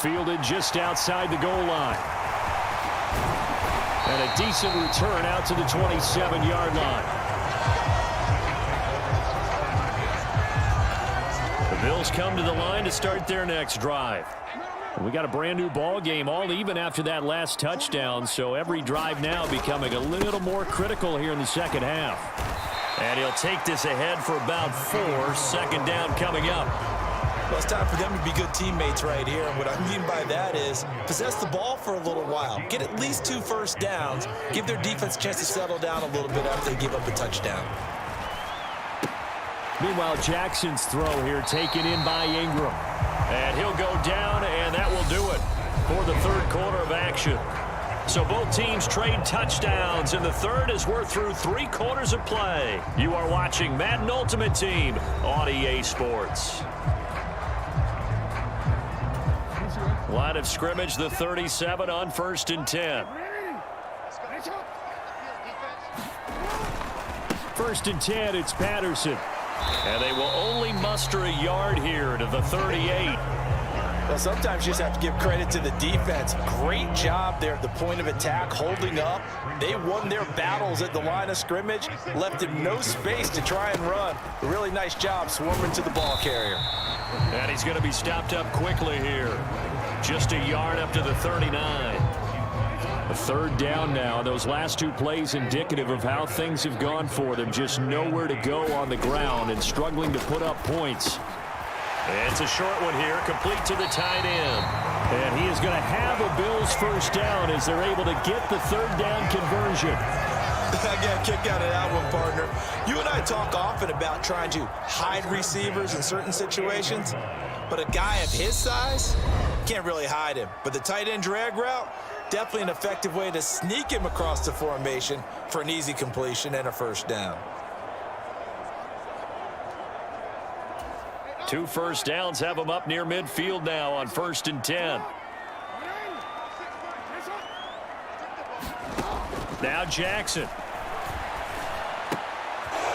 Fielded just outside the goal line. And a decent return out to the 27-yard line. The Bills come to the line to start their next drive. We got a brand new ball game, all even after that last touchdown, so every drive now becoming a little more critical here in the second half. And he'll take this ahead for about 4. 2nd down coming up. Well, it's time for them to be good teammates right here, and what I mean by that is possess the ball for a little while, get at least 2 first downs, give their defense a chance to settle down a little bit after they give up a touchdown. Meanwhile, Jackson's throw here taken in by Ingram. And he'll go down, and that will do it for the 3rd quarter of action. So both teams trade touchdowns in the 3rd as we're through 3 quarters of play. You are watching Madden Ultimate Team on EA Sports. Line of scrimmage, the 37 on 1st and 10. 1st and 10, it's Patterson. And they will only muster a yard here to the 38. Well, sometimes you just have to give credit to the defense. Great job there at the point of attack, holding up. They won their battles at the line of scrimmage, left him no space to try and run. A really nice job swarming to the ball carrier. And he's going to be stopped up quickly here. Just a yard up to the 39. A 3rd down now. Those last 2 plays indicative of how things have gone for them. Just nowhere to go on the ground and struggling to put up points. And it's a short one here, complete to the tight end. And he is going to have a Bills first down as they're able to get the 3rd down conversion. I got a kick out of that one, partner. You and I talk often about trying to hide receivers in certain situations, but a guy of his size can't really hide him. But the tight end drag route, definitely an effective way to sneak him across the formation for an easy completion and a first down. 2 first downs have them up near midfield now on 1st and 10. Now Jackson.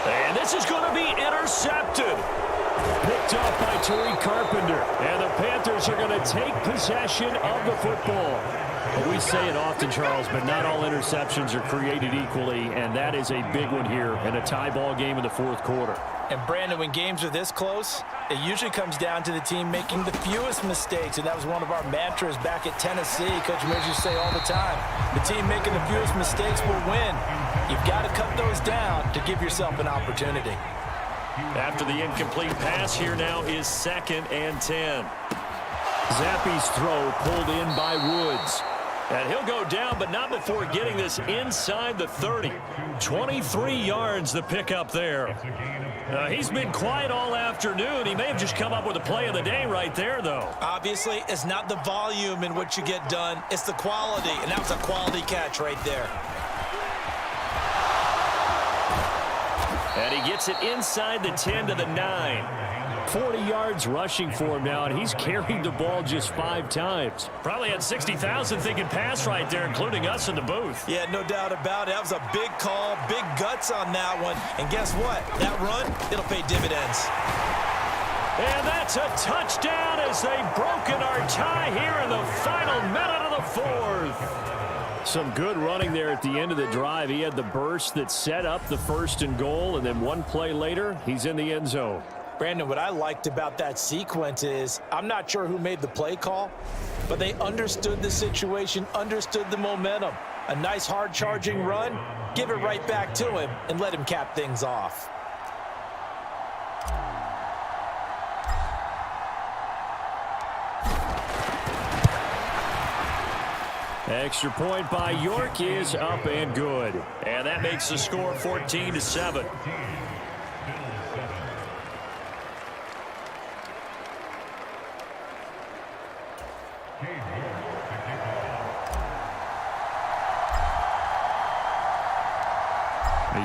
And this is going to be intercepted. Picked off by Tariq Carpenter. And the Panthers Chargers are going to take possession of the football. We say it often, Charles, but not all interceptions are created equally, and that is a big one here in a tie ball game in the fourth quarter. And Brandon, when games are this close, it usually comes down to the team making the fewest mistakes, and that was one of our mantras back at Tennessee. Coach Mears used to say all the time, the team making the fewest mistakes will win. You've got to cut those down to give yourself an opportunity. After the incomplete pass, here now is 2nd and 10. Zappi's throw pulled in by Woods. And he'll go down, but not before getting this inside the 30. 23 yards the pickup there. He's been quiet all afternoon. He may have just come up with a play of the day right there, though. Obviously, it's not the volume in which you get done. It's the quality, and that was a quality catch right there. And he gets it inside the 10 to the 9. 40 yards rushing for him now, and he's carried the ball just 5 times. Probably had 60,000 thinking pass right there, including us in the booth. Yeah, no doubt about it. That was a big call, big guts on that one. And guess what? That run, it'll pay dividends. And that's a touchdown as they've broken our tie here in the final minute of the fourth. Some good running there at the end of the drive. He had the burst that set up the 1st and goal, and then one play later, he's in the end zone. Brandon, what I liked about that sequence is I'm not sure who made the play call, but they understood the situation, understood the momentum. A nice hard-charging run, give it right back to him, and let him cap things off. Extra point by York is up and good. And that makes the score 14-7.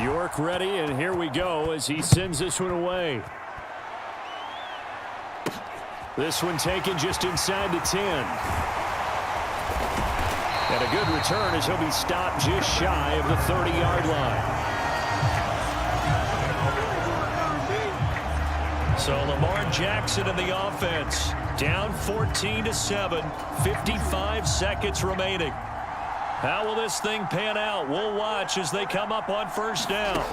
York ready, and here we go as he sends this one away. This one taken just inside the 10. And a good return as he'll be stopped just shy of the 30-yard line. So Lamar Jackson in the offense. Down 14-7, 55 seconds remaining. How will this thing pan out? We'll watch as they come up on 1st down.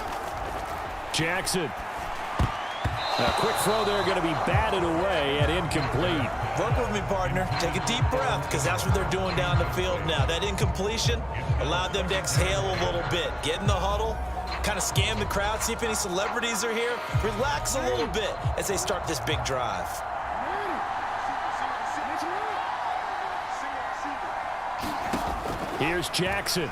Jackson. A quick throw there going to be batted away and incomplete. Work with me, partner. Take a deep breath, because that's what they're doing down the field now. That incompletion allowed them to exhale a little bit. Get in the huddle, kind of scan the crowd, see if any celebrities are here. Relax a little bit as they start this big drive. Here's Jackson.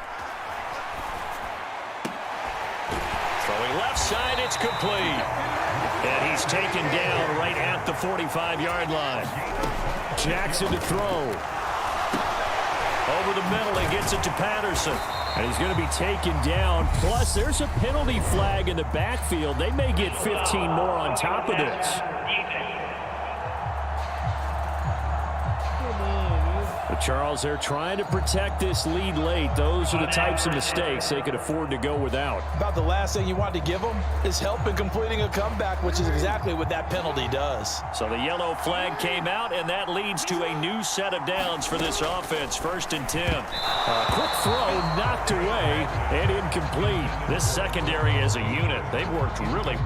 Throwing left side, it's complete. And he's taken down right at the 45-yard line. Jackson to throw. Over the middle, he gets it to Patterson. And he's going to be taken down. Plus, there's a penalty flag in the backfield. They may get 15 more on top of this. But Charles, they're trying to protect this lead late. Those are the types of mistakes they could afford to go without. About the last thing you want to give them is help in completing a comeback, which is exactly what that penalty does. So the yellow flag came out, and that leads to a new set of downs for this offense. 1st and 10. A quick throw knocked away and incomplete. This secondary as a unit, they've worked really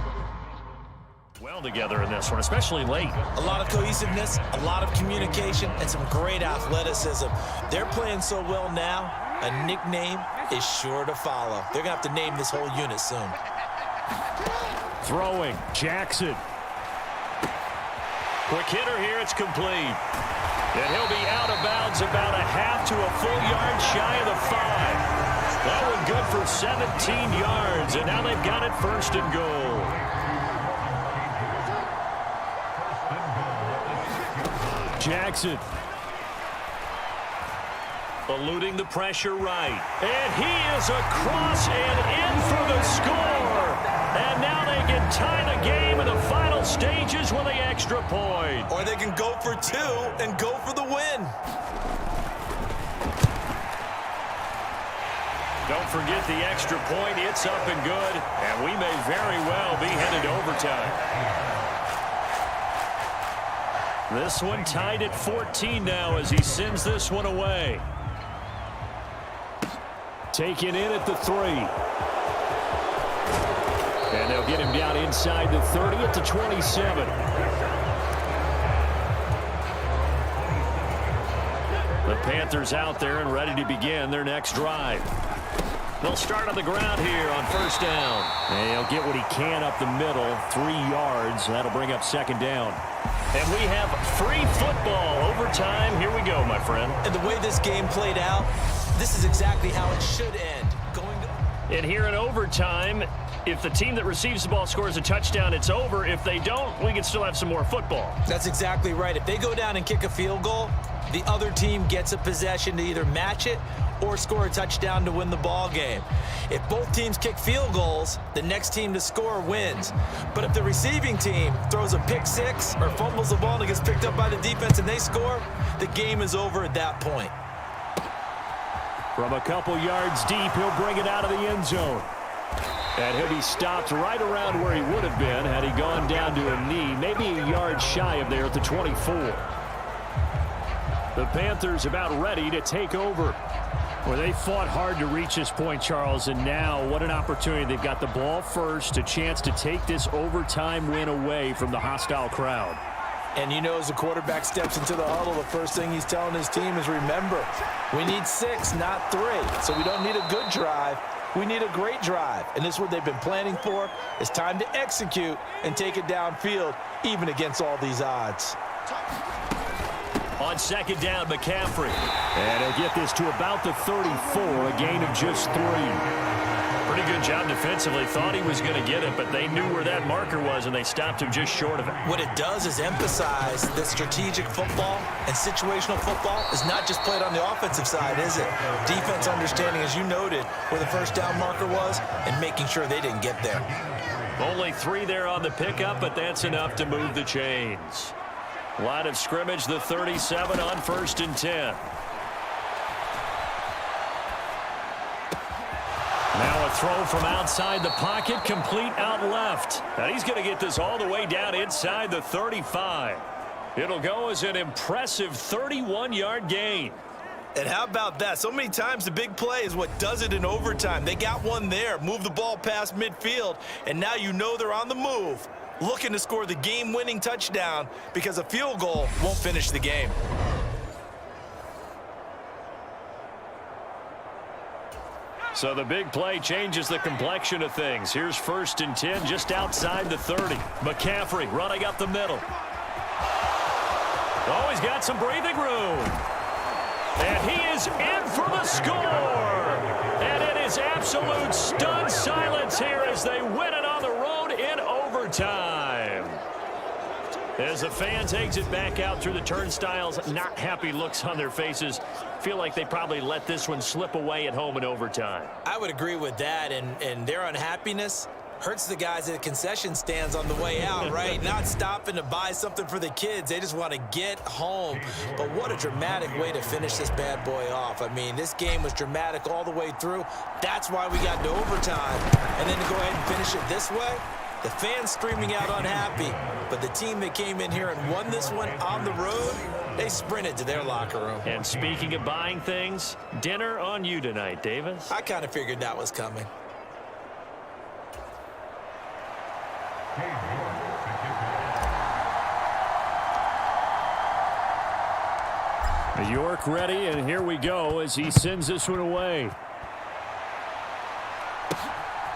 well together in this one, especially late. A lot of cohesiveness, a lot of communication, and some great athleticism. They're playing so well now, a nickname is sure to follow. They're going to have to name this whole unit soon. Throwing, Jackson. Quick hitter here, it's complete. And he'll be out of bounds about a half to a full yard shy of the 5. That one good for 17 yards, and now they've got it 1st and goal. Jackson. Eluding the pressure right. And he is across and in for the score. And now they can tie the game in the final stages with the extra point. Or they can go for 2 and go for the win. Don't forget the extra point. It's up and good. And we may very well be headed to overtime. This one tied at 14 now as he sends this one away. Taken in at the 3. And they'll get him down inside the 30 at the 27. The Panthers out there and ready to begin their next drive. They'll start on the ground here on first down. And he'll get what he can up the middle, 3 yards. That'll bring up second down. And we have free football. Overtime. Here we go, my friend. And the way this game played out, this is exactly how it should end. And here in overtime, if the team that receives the ball scores a touchdown, it's over. If they don't, we can still have some more football. That's exactly right. If they go down and kick a field goal, the other team gets a possession to either match it or score a touchdown to win the ball game. If both teams kick field goals, the next team to score wins. But if the receiving team throws a pick 6 or fumbles the ball and it gets picked up by the defense and they score, the game is over at that point. From a couple yards deep, he'll bring it out of the end zone. And he'll be stopped right around where he would have been had he gone down to a knee, maybe a yard shy of there at the 24. The Panthers about ready to take over. Well, they fought hard to reach this point, Charles, and now what an opportunity. They've got the ball first, a chance to take this overtime win away from the hostile crowd. And you know, as the quarterback steps into the huddle, the first thing he's telling his team is, remember, we need 6, not 3. So we don't need a good drive. We need a great drive. And this is what they've been planning for. It's time to execute and take it downfield, even against all these odds. On second down, McCaffrey. And he'll get this to about the 34, a gain of just 3. Pretty good job defensively. Thought he was going to get it, but they knew where that marker was, and they stopped him just short of it. What it does is emphasize that strategic football and situational football is not just played on the offensive side, is it? Defense understanding, as you noted, where the first down marker was and making sure they didn't get there. Only 3 there on the pickup, but that's enough to move the chains. Line of scrimmage, the 37 on 1st and 10. Now a throw from outside the pocket, complete out left. And he's going to get this all the way down inside the 35. It'll go as an impressive 31-yard gain. And how about that? So many times the big play is what does it in overtime. They got one there, move the ball past midfield, and now you know they're on the move, looking to score the game-winning touchdown because a field goal won't finish the game. So the big play changes the complexion of things. Here's 1st and 10 just outside the 30. McCaffrey running up the middle. Oh, he's got some breathing room. And he is in for the score. And it is absolute stunned silence here as they win it on the road in overtime. As the fans exit back out through the turnstiles, not happy looks on their faces. Feel like they probably let this one slip away at home in overtime. I would agree with that, and their unhappiness hurts the guys at the concession stands on the way out, right? Not stopping to buy something for the kids. They just want to get home. But what a dramatic way to finish this bad boy off. I mean, this game was dramatic all the way through. That's why we got to overtime. And then to go ahead and finish it this way, the fans streaming out unhappy. But the team that came in here and won this one on the road, they sprinted to their locker room. And speaking of buying things, dinner on you tonight, Davis. I kind of figured that was coming. York ready, and here we go as he sends this one away.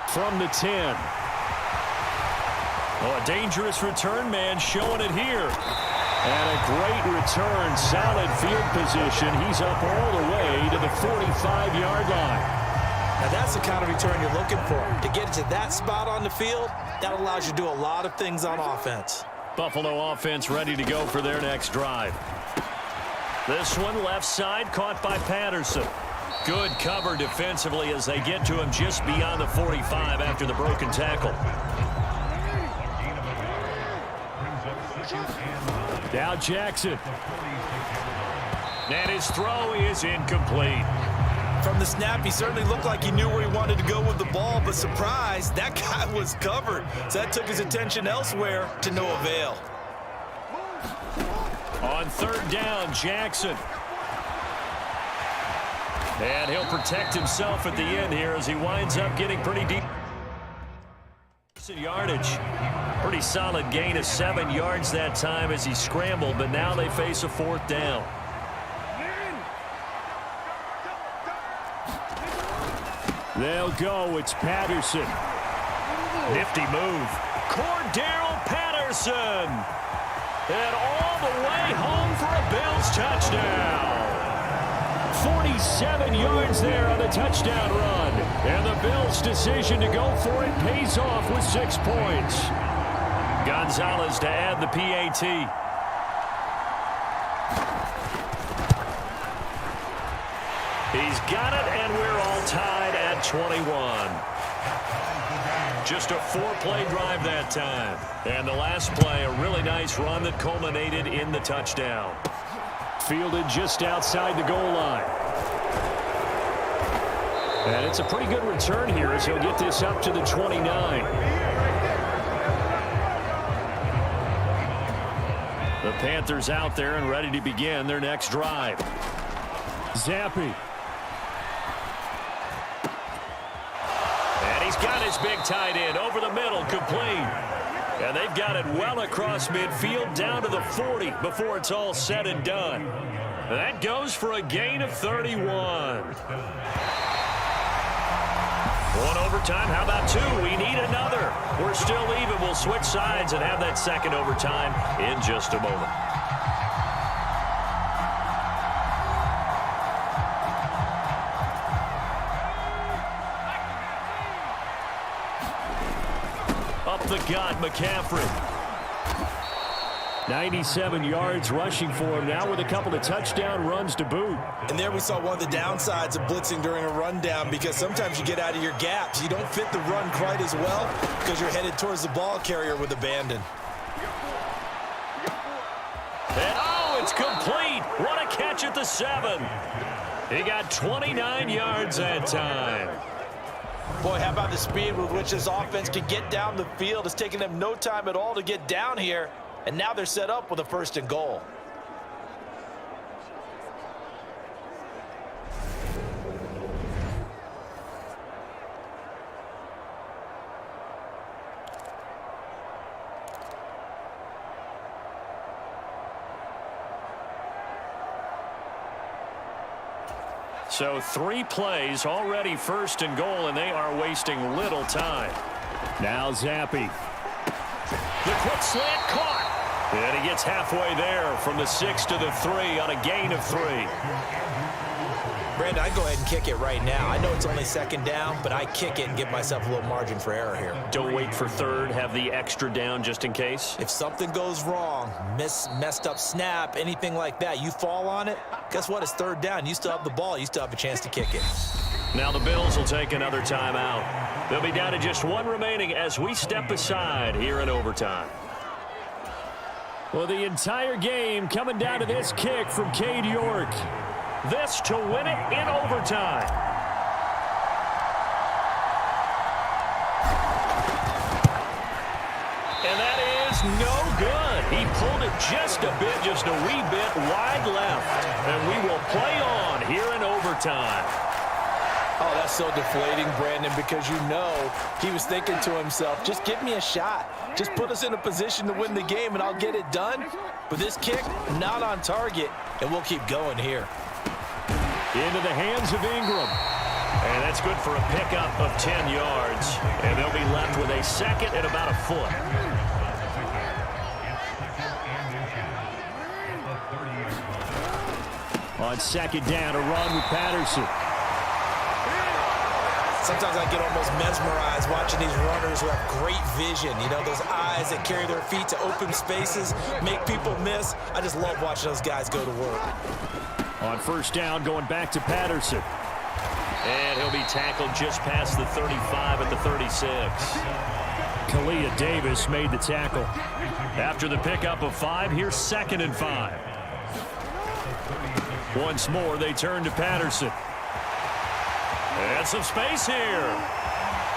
From the 10. Oh, a dangerous return man showing it here. And a great return, solid field position. He's up all the way to the 45-yard line. Now that's the kind of return you're looking for. To get it to that spot on the field, that allows you to do a lot of things on offense. Buffalo offense ready to go for their next drive. This one left side caught by Patterson. Good cover defensively as they get to him just beyond the 45 after the broken tackle. Now Jackson. And his throw is incomplete. From the snap, he certainly looked like he knew where he wanted to go with the ball, but surprise, that guy was covered. So that took his attention elsewhere to no avail. On third down, Jackson. And he'll protect himself at the end here as he winds up getting pretty deep. Yardage. Pretty solid gain of 7 yards that time as he scrambled, but now they face a fourth down. They'll go. It's Patterson. Nifty move. Cordero Patterson. And all the way home for a Bills touchdown. 47 yards there on the touchdown run. And the Bills' decision to go for it pays off with 6 points. Gonzalez to add the PAT. He's got it, and we're all tied at 21. Just a 4-play drive that time. And the last play, a really nice run that culminated in the touchdown. Fielded just outside the goal line. And it's a pretty good return here as he'll get this up to the 29. The Panthers out there and ready to begin their next drive. Zappi. And he's got his big tight end over the middle, complete. And they've got it well across midfield down to the 40 before it's all said and done. That goes for a gain of 31. One overtime. How about 2? We need another. We're still even. We'll switch sides and have that second overtime in just a moment. Up the gut, McCaffrey. 97 yards rushing for him now with a couple of touchdown runs to boot. And there we saw one of the downsides of blitzing during a rundown, because sometimes you get out of your gaps. You don't fit the run quite as well because you're headed towards the ball carrier with abandon. And oh, it's complete. What a catch at the 7. He got 29 yards that time. Boy, how about the speed with which this offense can get down the field? It's taking them no time at all to get down here. And now they're set up with a 1st and goal. So 3 plays, already 1st and goal, and they are wasting little time. Now Zappi. The quick slant caught. And he gets halfway there from the 6 to the 3 on a gain of 3. Brandon, I'd go ahead and kick it right now. I know it's only 2nd down, but I kick it and give myself a little margin for error here. Don't wait for 3rd. Have the extra down just in case. If something goes wrong, messed up snap, anything like that, you fall on it, guess what? It's 3rd down. You still have the ball. You still have a chance to kick it. Now the Bills will take another timeout. They'll be down to just 1 remaining as we step aside here in overtime. Well, the entire game coming down to this kick from Cade York. This to win it in overtime. And that is no good. He pulled it just a wee bit wide left. And we will play on here in overtime. Oh, that's so deflating, Brandon, because you know he was thinking to himself, just give me a shot. Just put us in a position to win the game, and I'll get it done. But this kick, not on target, and we'll keep going here. Into the hands of Ingram. And that's good for a pickup of 10 yards. And they'll be left with a 2nd and about a foot. On 2nd down, a run with Patterson. Sometimes I get almost mesmerized watching these runners who have great vision. You know, those eyes that carry their feet to open spaces, make people miss. I just love watching those guys go to work. On 1st down, going back to Patterson. And he'll be tackled just past the 35 at the 36. Kalia Davis made the tackle. After the pickup of 5, here's 2nd and 5. Once more, they turn to Patterson. And some space here.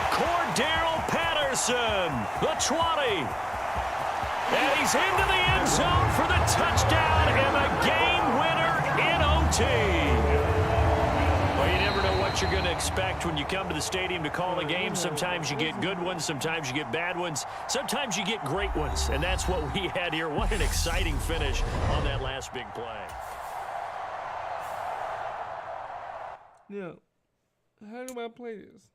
Cordero Patterson, the 20. And he's into the end zone for the touchdown and the game winner in OT. Well, you never know what you're going to expect when you come to the stadium to call a game. Sometimes you get good ones. Sometimes you get bad ones. Sometimes you get great ones. And that's what we had here. What an exciting finish on that last big play. Now, how do I play this?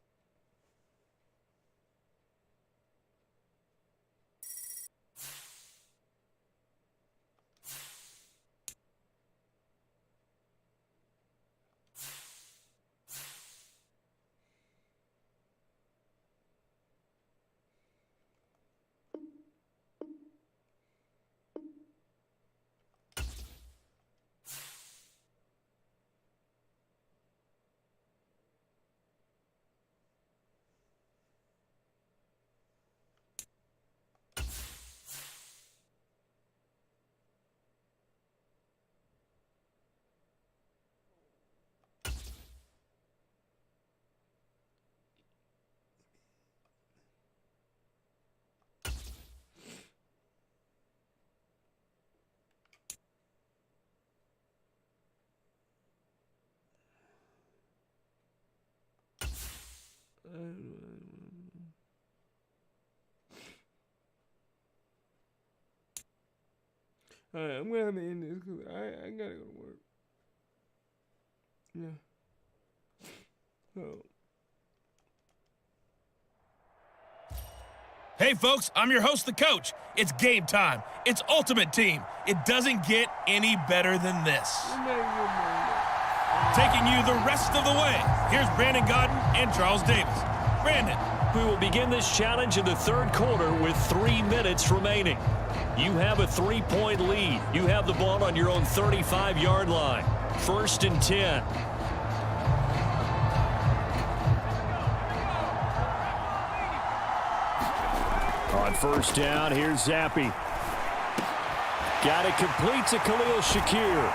Alright, I'm gonna have to end this because I gotta go to work. Yeah. So. Hey, folks, I'm your host, the coach. It's game time. It's Ultimate Team. It doesn't get any better than this. Taking you the rest of the way, here's Brandon Godden and Charles Davis. Brandon. We will begin this challenge in the third quarter with 3 minutes remaining. You have a 3-point lead. You have the ball on your own 35-yard line. 1st and 10. On 1st down, here's Zappi. Got it complete to Khalil Shakir.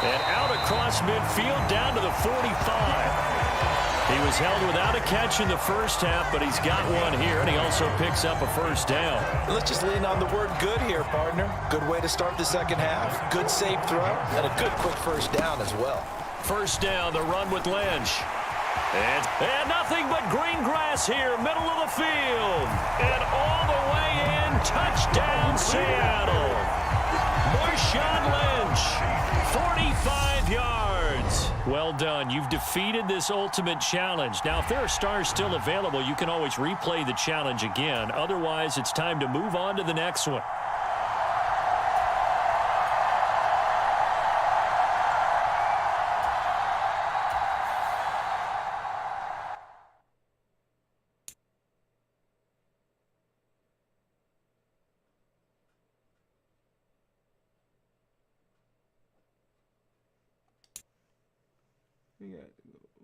And out across midfield down to the 45. He was held without a catch in the first half, but he's got one here, and he also picks up a 1st down. Let's just lean on the word good here, partner. Good way to start the second half. Good safe throw, and a good quick 1st down as well. 1st down, the run with Lynch. And nothing but green grass here, middle of the field. And all the way in, touchdown Seattle. Marshawn Lynch, 45 yards. Well done. You've defeated this ultimate challenge. Now, if there are stars still available, you can always replay the challenge again. Otherwise, it's time to move on to the next one.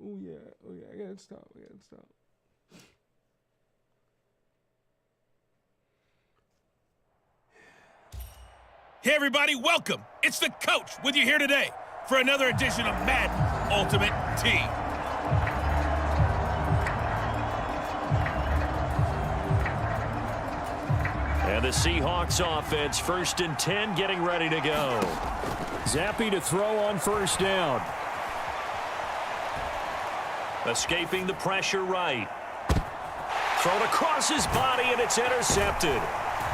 Oh yeah, I gotta stop. Hey, everybody, welcome. It's the coach with you here today for another edition of Madden Ultimate Team. And the Seahawks offense, 1st and 10, getting ready to go. Zappi to throw on 1st down. Escaping the pressure right. Thrown across his body, and it's intercepted.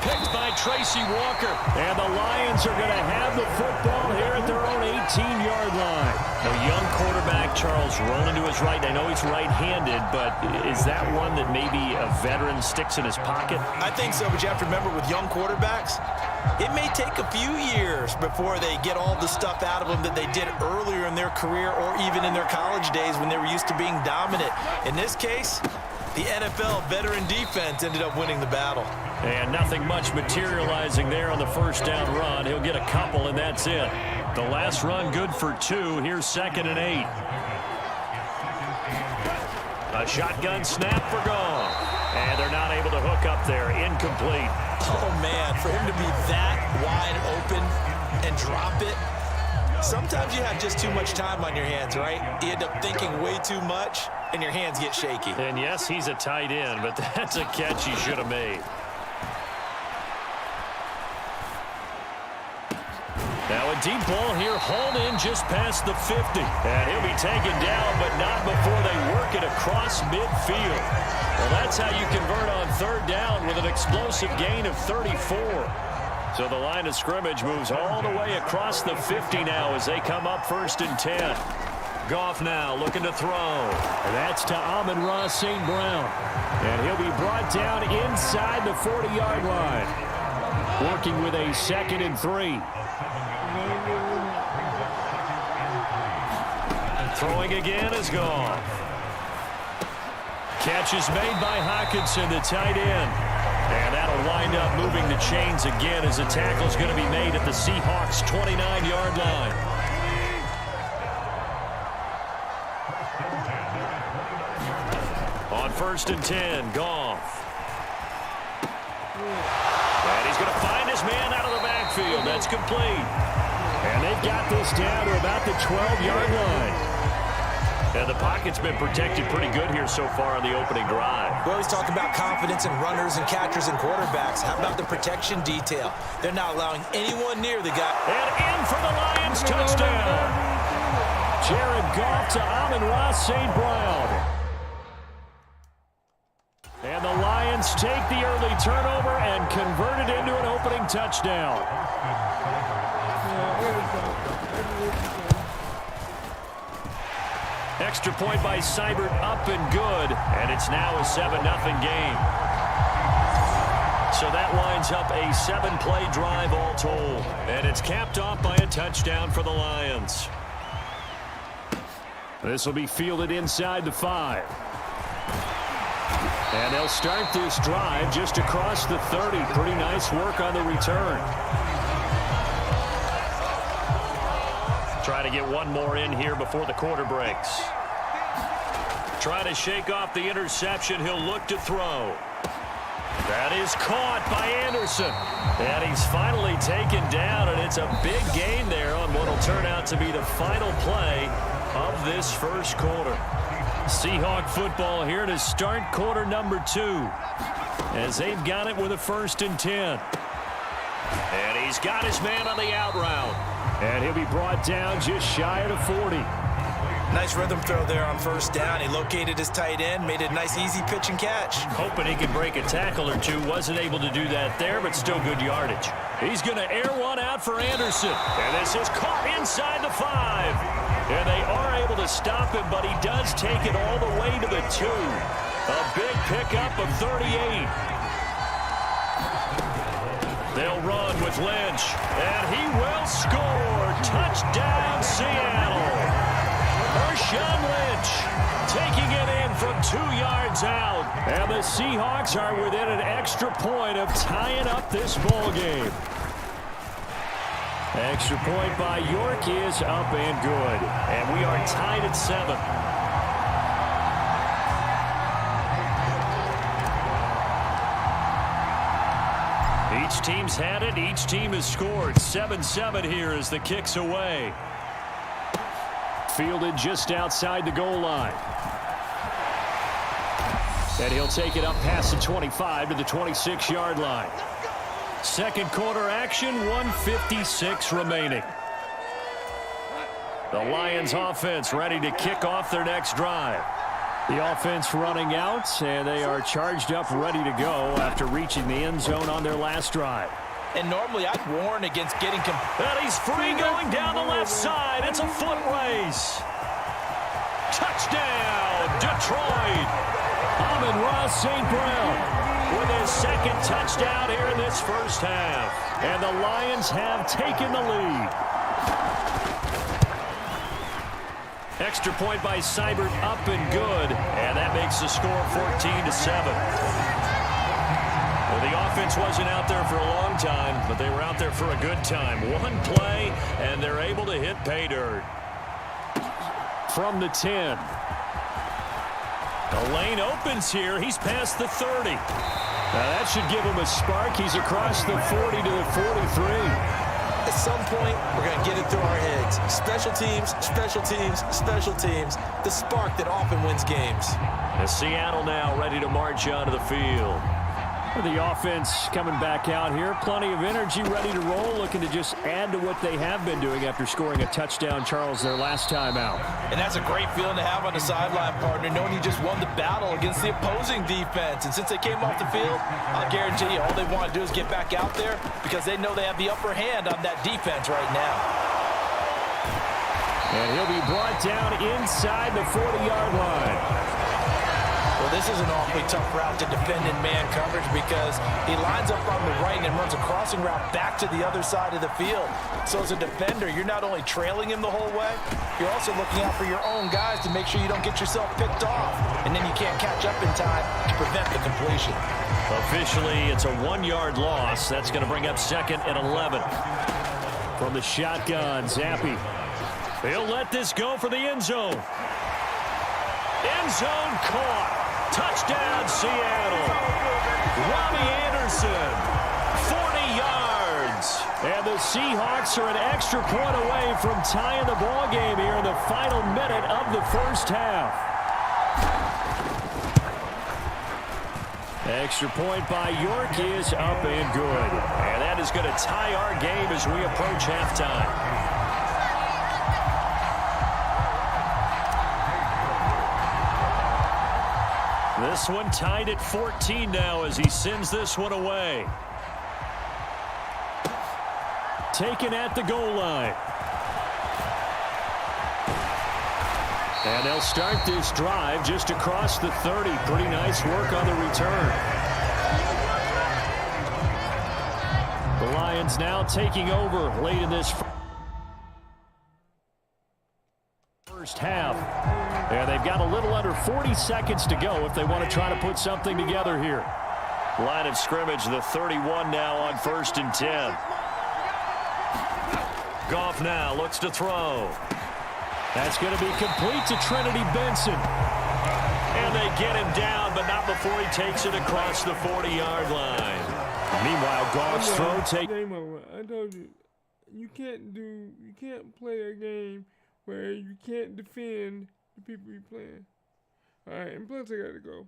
Picked by Tracy Walker. And the Lions are going to have the football here at their own 18-yard line. A young quarterback, Charles, rolling to his right. I know he's right-handed, but is that one that maybe a veteran sticks in his pocket? I think so, but you have to remember with young quarterbacks, it may take a few years before they get all the stuff out of them that they did earlier in their career or even in their college days when they were used to being dominant. In this case, the NFL veteran defense ended up winning the battle. And nothing much materializing there on the 1st down run. He'll get a couple, and that's it. The last run good for 2. Here's 2nd and 8. A shotgun snap for gone. And they're not able to hook up there. Incomplete. Oh, man, for him to be that wide open and drop it, sometimes you have just too much time on your hands, right? You end up thinking way too much, and your hands get shaky. And, yes, he's a tight end, but that's a catch he should have made. Now a deep ball here, hauled in just past the 50. And he'll be taken down, but not before they work it across midfield. Well, that's how you convert on third down with an explosive gain of 34. So the line of scrimmage moves all the way across the 50 now as they come up 1st and 10. Goff now looking to throw. And that's to Amon-Ra St. Brown. And he'll be brought down inside the 40-yard line. Working with a 2nd and 3. Throwing again is Goff. Catch is made by Hockenson, the tight end. And that'll wind up moving the chains again as the tackle's going to be made at the Seahawks' 29-yard line. On 1st and 10, Goff. And he's going to find his man out of the backfield. That's complete. And they've got this down to about the 12-yard line. And the pocket's been protected pretty good here so far on the opening drive. We always talk about confidence in runners and catchers and quarterbacks. How about the protection detail? They're not allowing anyone near the guy. And in for the Lions, touchdown. Jared Goff to Amon-Ra St. Brown. And the Lions take the early turnover and convert it into an opening touchdown. Extra point by Seibert, up and good. And it's now a 7-0 game. So that winds up a 7-play drive all told. And it's capped off by a touchdown for the Lions. This will be fielded inside the 5. And they'll start this drive just across the 30. Pretty nice work on the return. Try to get one more in here before the quarter breaks. Trying to shake off the interception. He'll look to throw. That is caught by Anderson. And he's finally taken down, and it's a big gain there on what will turn out to be the final play of this first quarter. Seahawk football here to start quarter number 2 as they've got it with a 1st and 10. And he's got his man on the out route. And he'll be brought down just shy of the 40. Nice rhythm throw there on 1st down. He located his tight end, made a nice easy pitch and catch. Hoping he could break a tackle or two. Wasn't able to do that there, but still good yardage. He's going to air one out for Anderson. And this is caught inside the 5. And they are able to stop him, but he does take it all the way to the 2. A big pickup of 38. They'll run with Lynch, and he will score. Touchdown, Seattle. Marshawn Lynch taking it in from 2 yards out. And the Seahawks are within an extra point of tying up this ball game. Extra point by York is up and good. And we are tied at 7. Each team's had it. Each team has scored. 7-7 here as the kick's away. Fielded just outside the goal line. And he'll take it up past the 25 to the 26-yard line. Second quarter action, 1:56 remaining. The Lions offense ready to kick off their next drive. The offense running out, and they are charged up, ready to go after reaching the end zone on their last drive. And normally I'd warn against getting... And he's free going down the left side. It's a foot race. Touchdown, Detroit. Amon-Ra St. Brown with his 2nd touchdown here in this first half. And the Lions have taken the lead. Extra point by Seibert, up and good. And that makes the score 14-7. Well, the offense wasn't out there for a long time, but they were out there for a good time. One play, and they're able to hit pay dirt. From the 10. The lane opens here. He's past the 30. Now that should give him a spark. He's across the 40 to the 43. At some point, we're going to get it through our heads. Special teams, special teams, special teams. The spark that often wins games. And Seattle now ready to march onto the field. The offense coming back out here. Plenty of energy, ready to roll, looking to just add to what they have been doing after scoring a touchdown, Charles, their last time out. And that's a great feeling to have on the sideline, partner, knowing you just won the battle against the opposing defense. And since they came off the field, I'll guarantee you all they want to do is get back out there because they know they have the upper hand on that defense right now. And he'll be brought down inside the 40-yard line. Well, this is an awfully tough route to defend in man coverage because he lines up on the right and runs a crossing route back to the other side of the field. So as a defender, you're not only trailing him the whole way, you're also looking out for your own guys to make sure you don't get yourself picked off. And then you can't catch up in time to prevent the completion. Officially, it's a 1-yard loss. That's going to bring up 2nd and 11. From the shotgun, Zappi. He'll let this go for the end zone. End zone caught. Touchdown, Seattle. Robbie Anderson, 40 yards. And the Seahawks are an extra point away from tying the ball game here in the final minute of the first half. Extra point by York is up and good. And that is going to tie our game as we approach halftime. This one tied at 14 now as he sends this one away. Taken at the goal line. And they'll start this drive just across the 30. Pretty nice work on the return. The Lions now taking over late in this first half. And they've got a little under 40 seconds to go if they want to try to put something together here. Line of scrimmage, the 31 now on 1st and 10. Goff now looks to throw. That's going to be complete to Trinity Benson. And they get him down, but not before he takes it across the 40-yard line. Meanwhile, Goff's throw I told you, you can't play a game where you can't defend the people you playing. All right, and plus I got to go.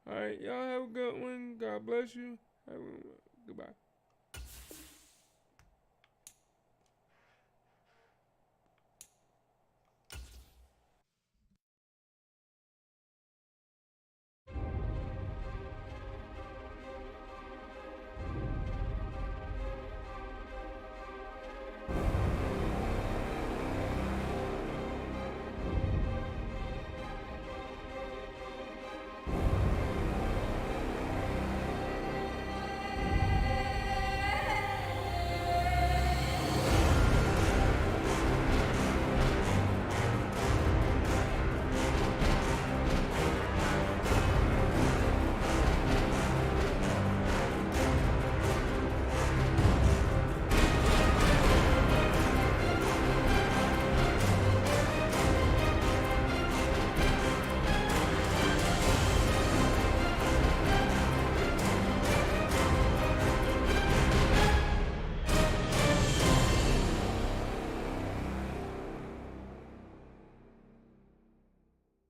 All right, y'all have a good one. God bless you. Goodbye.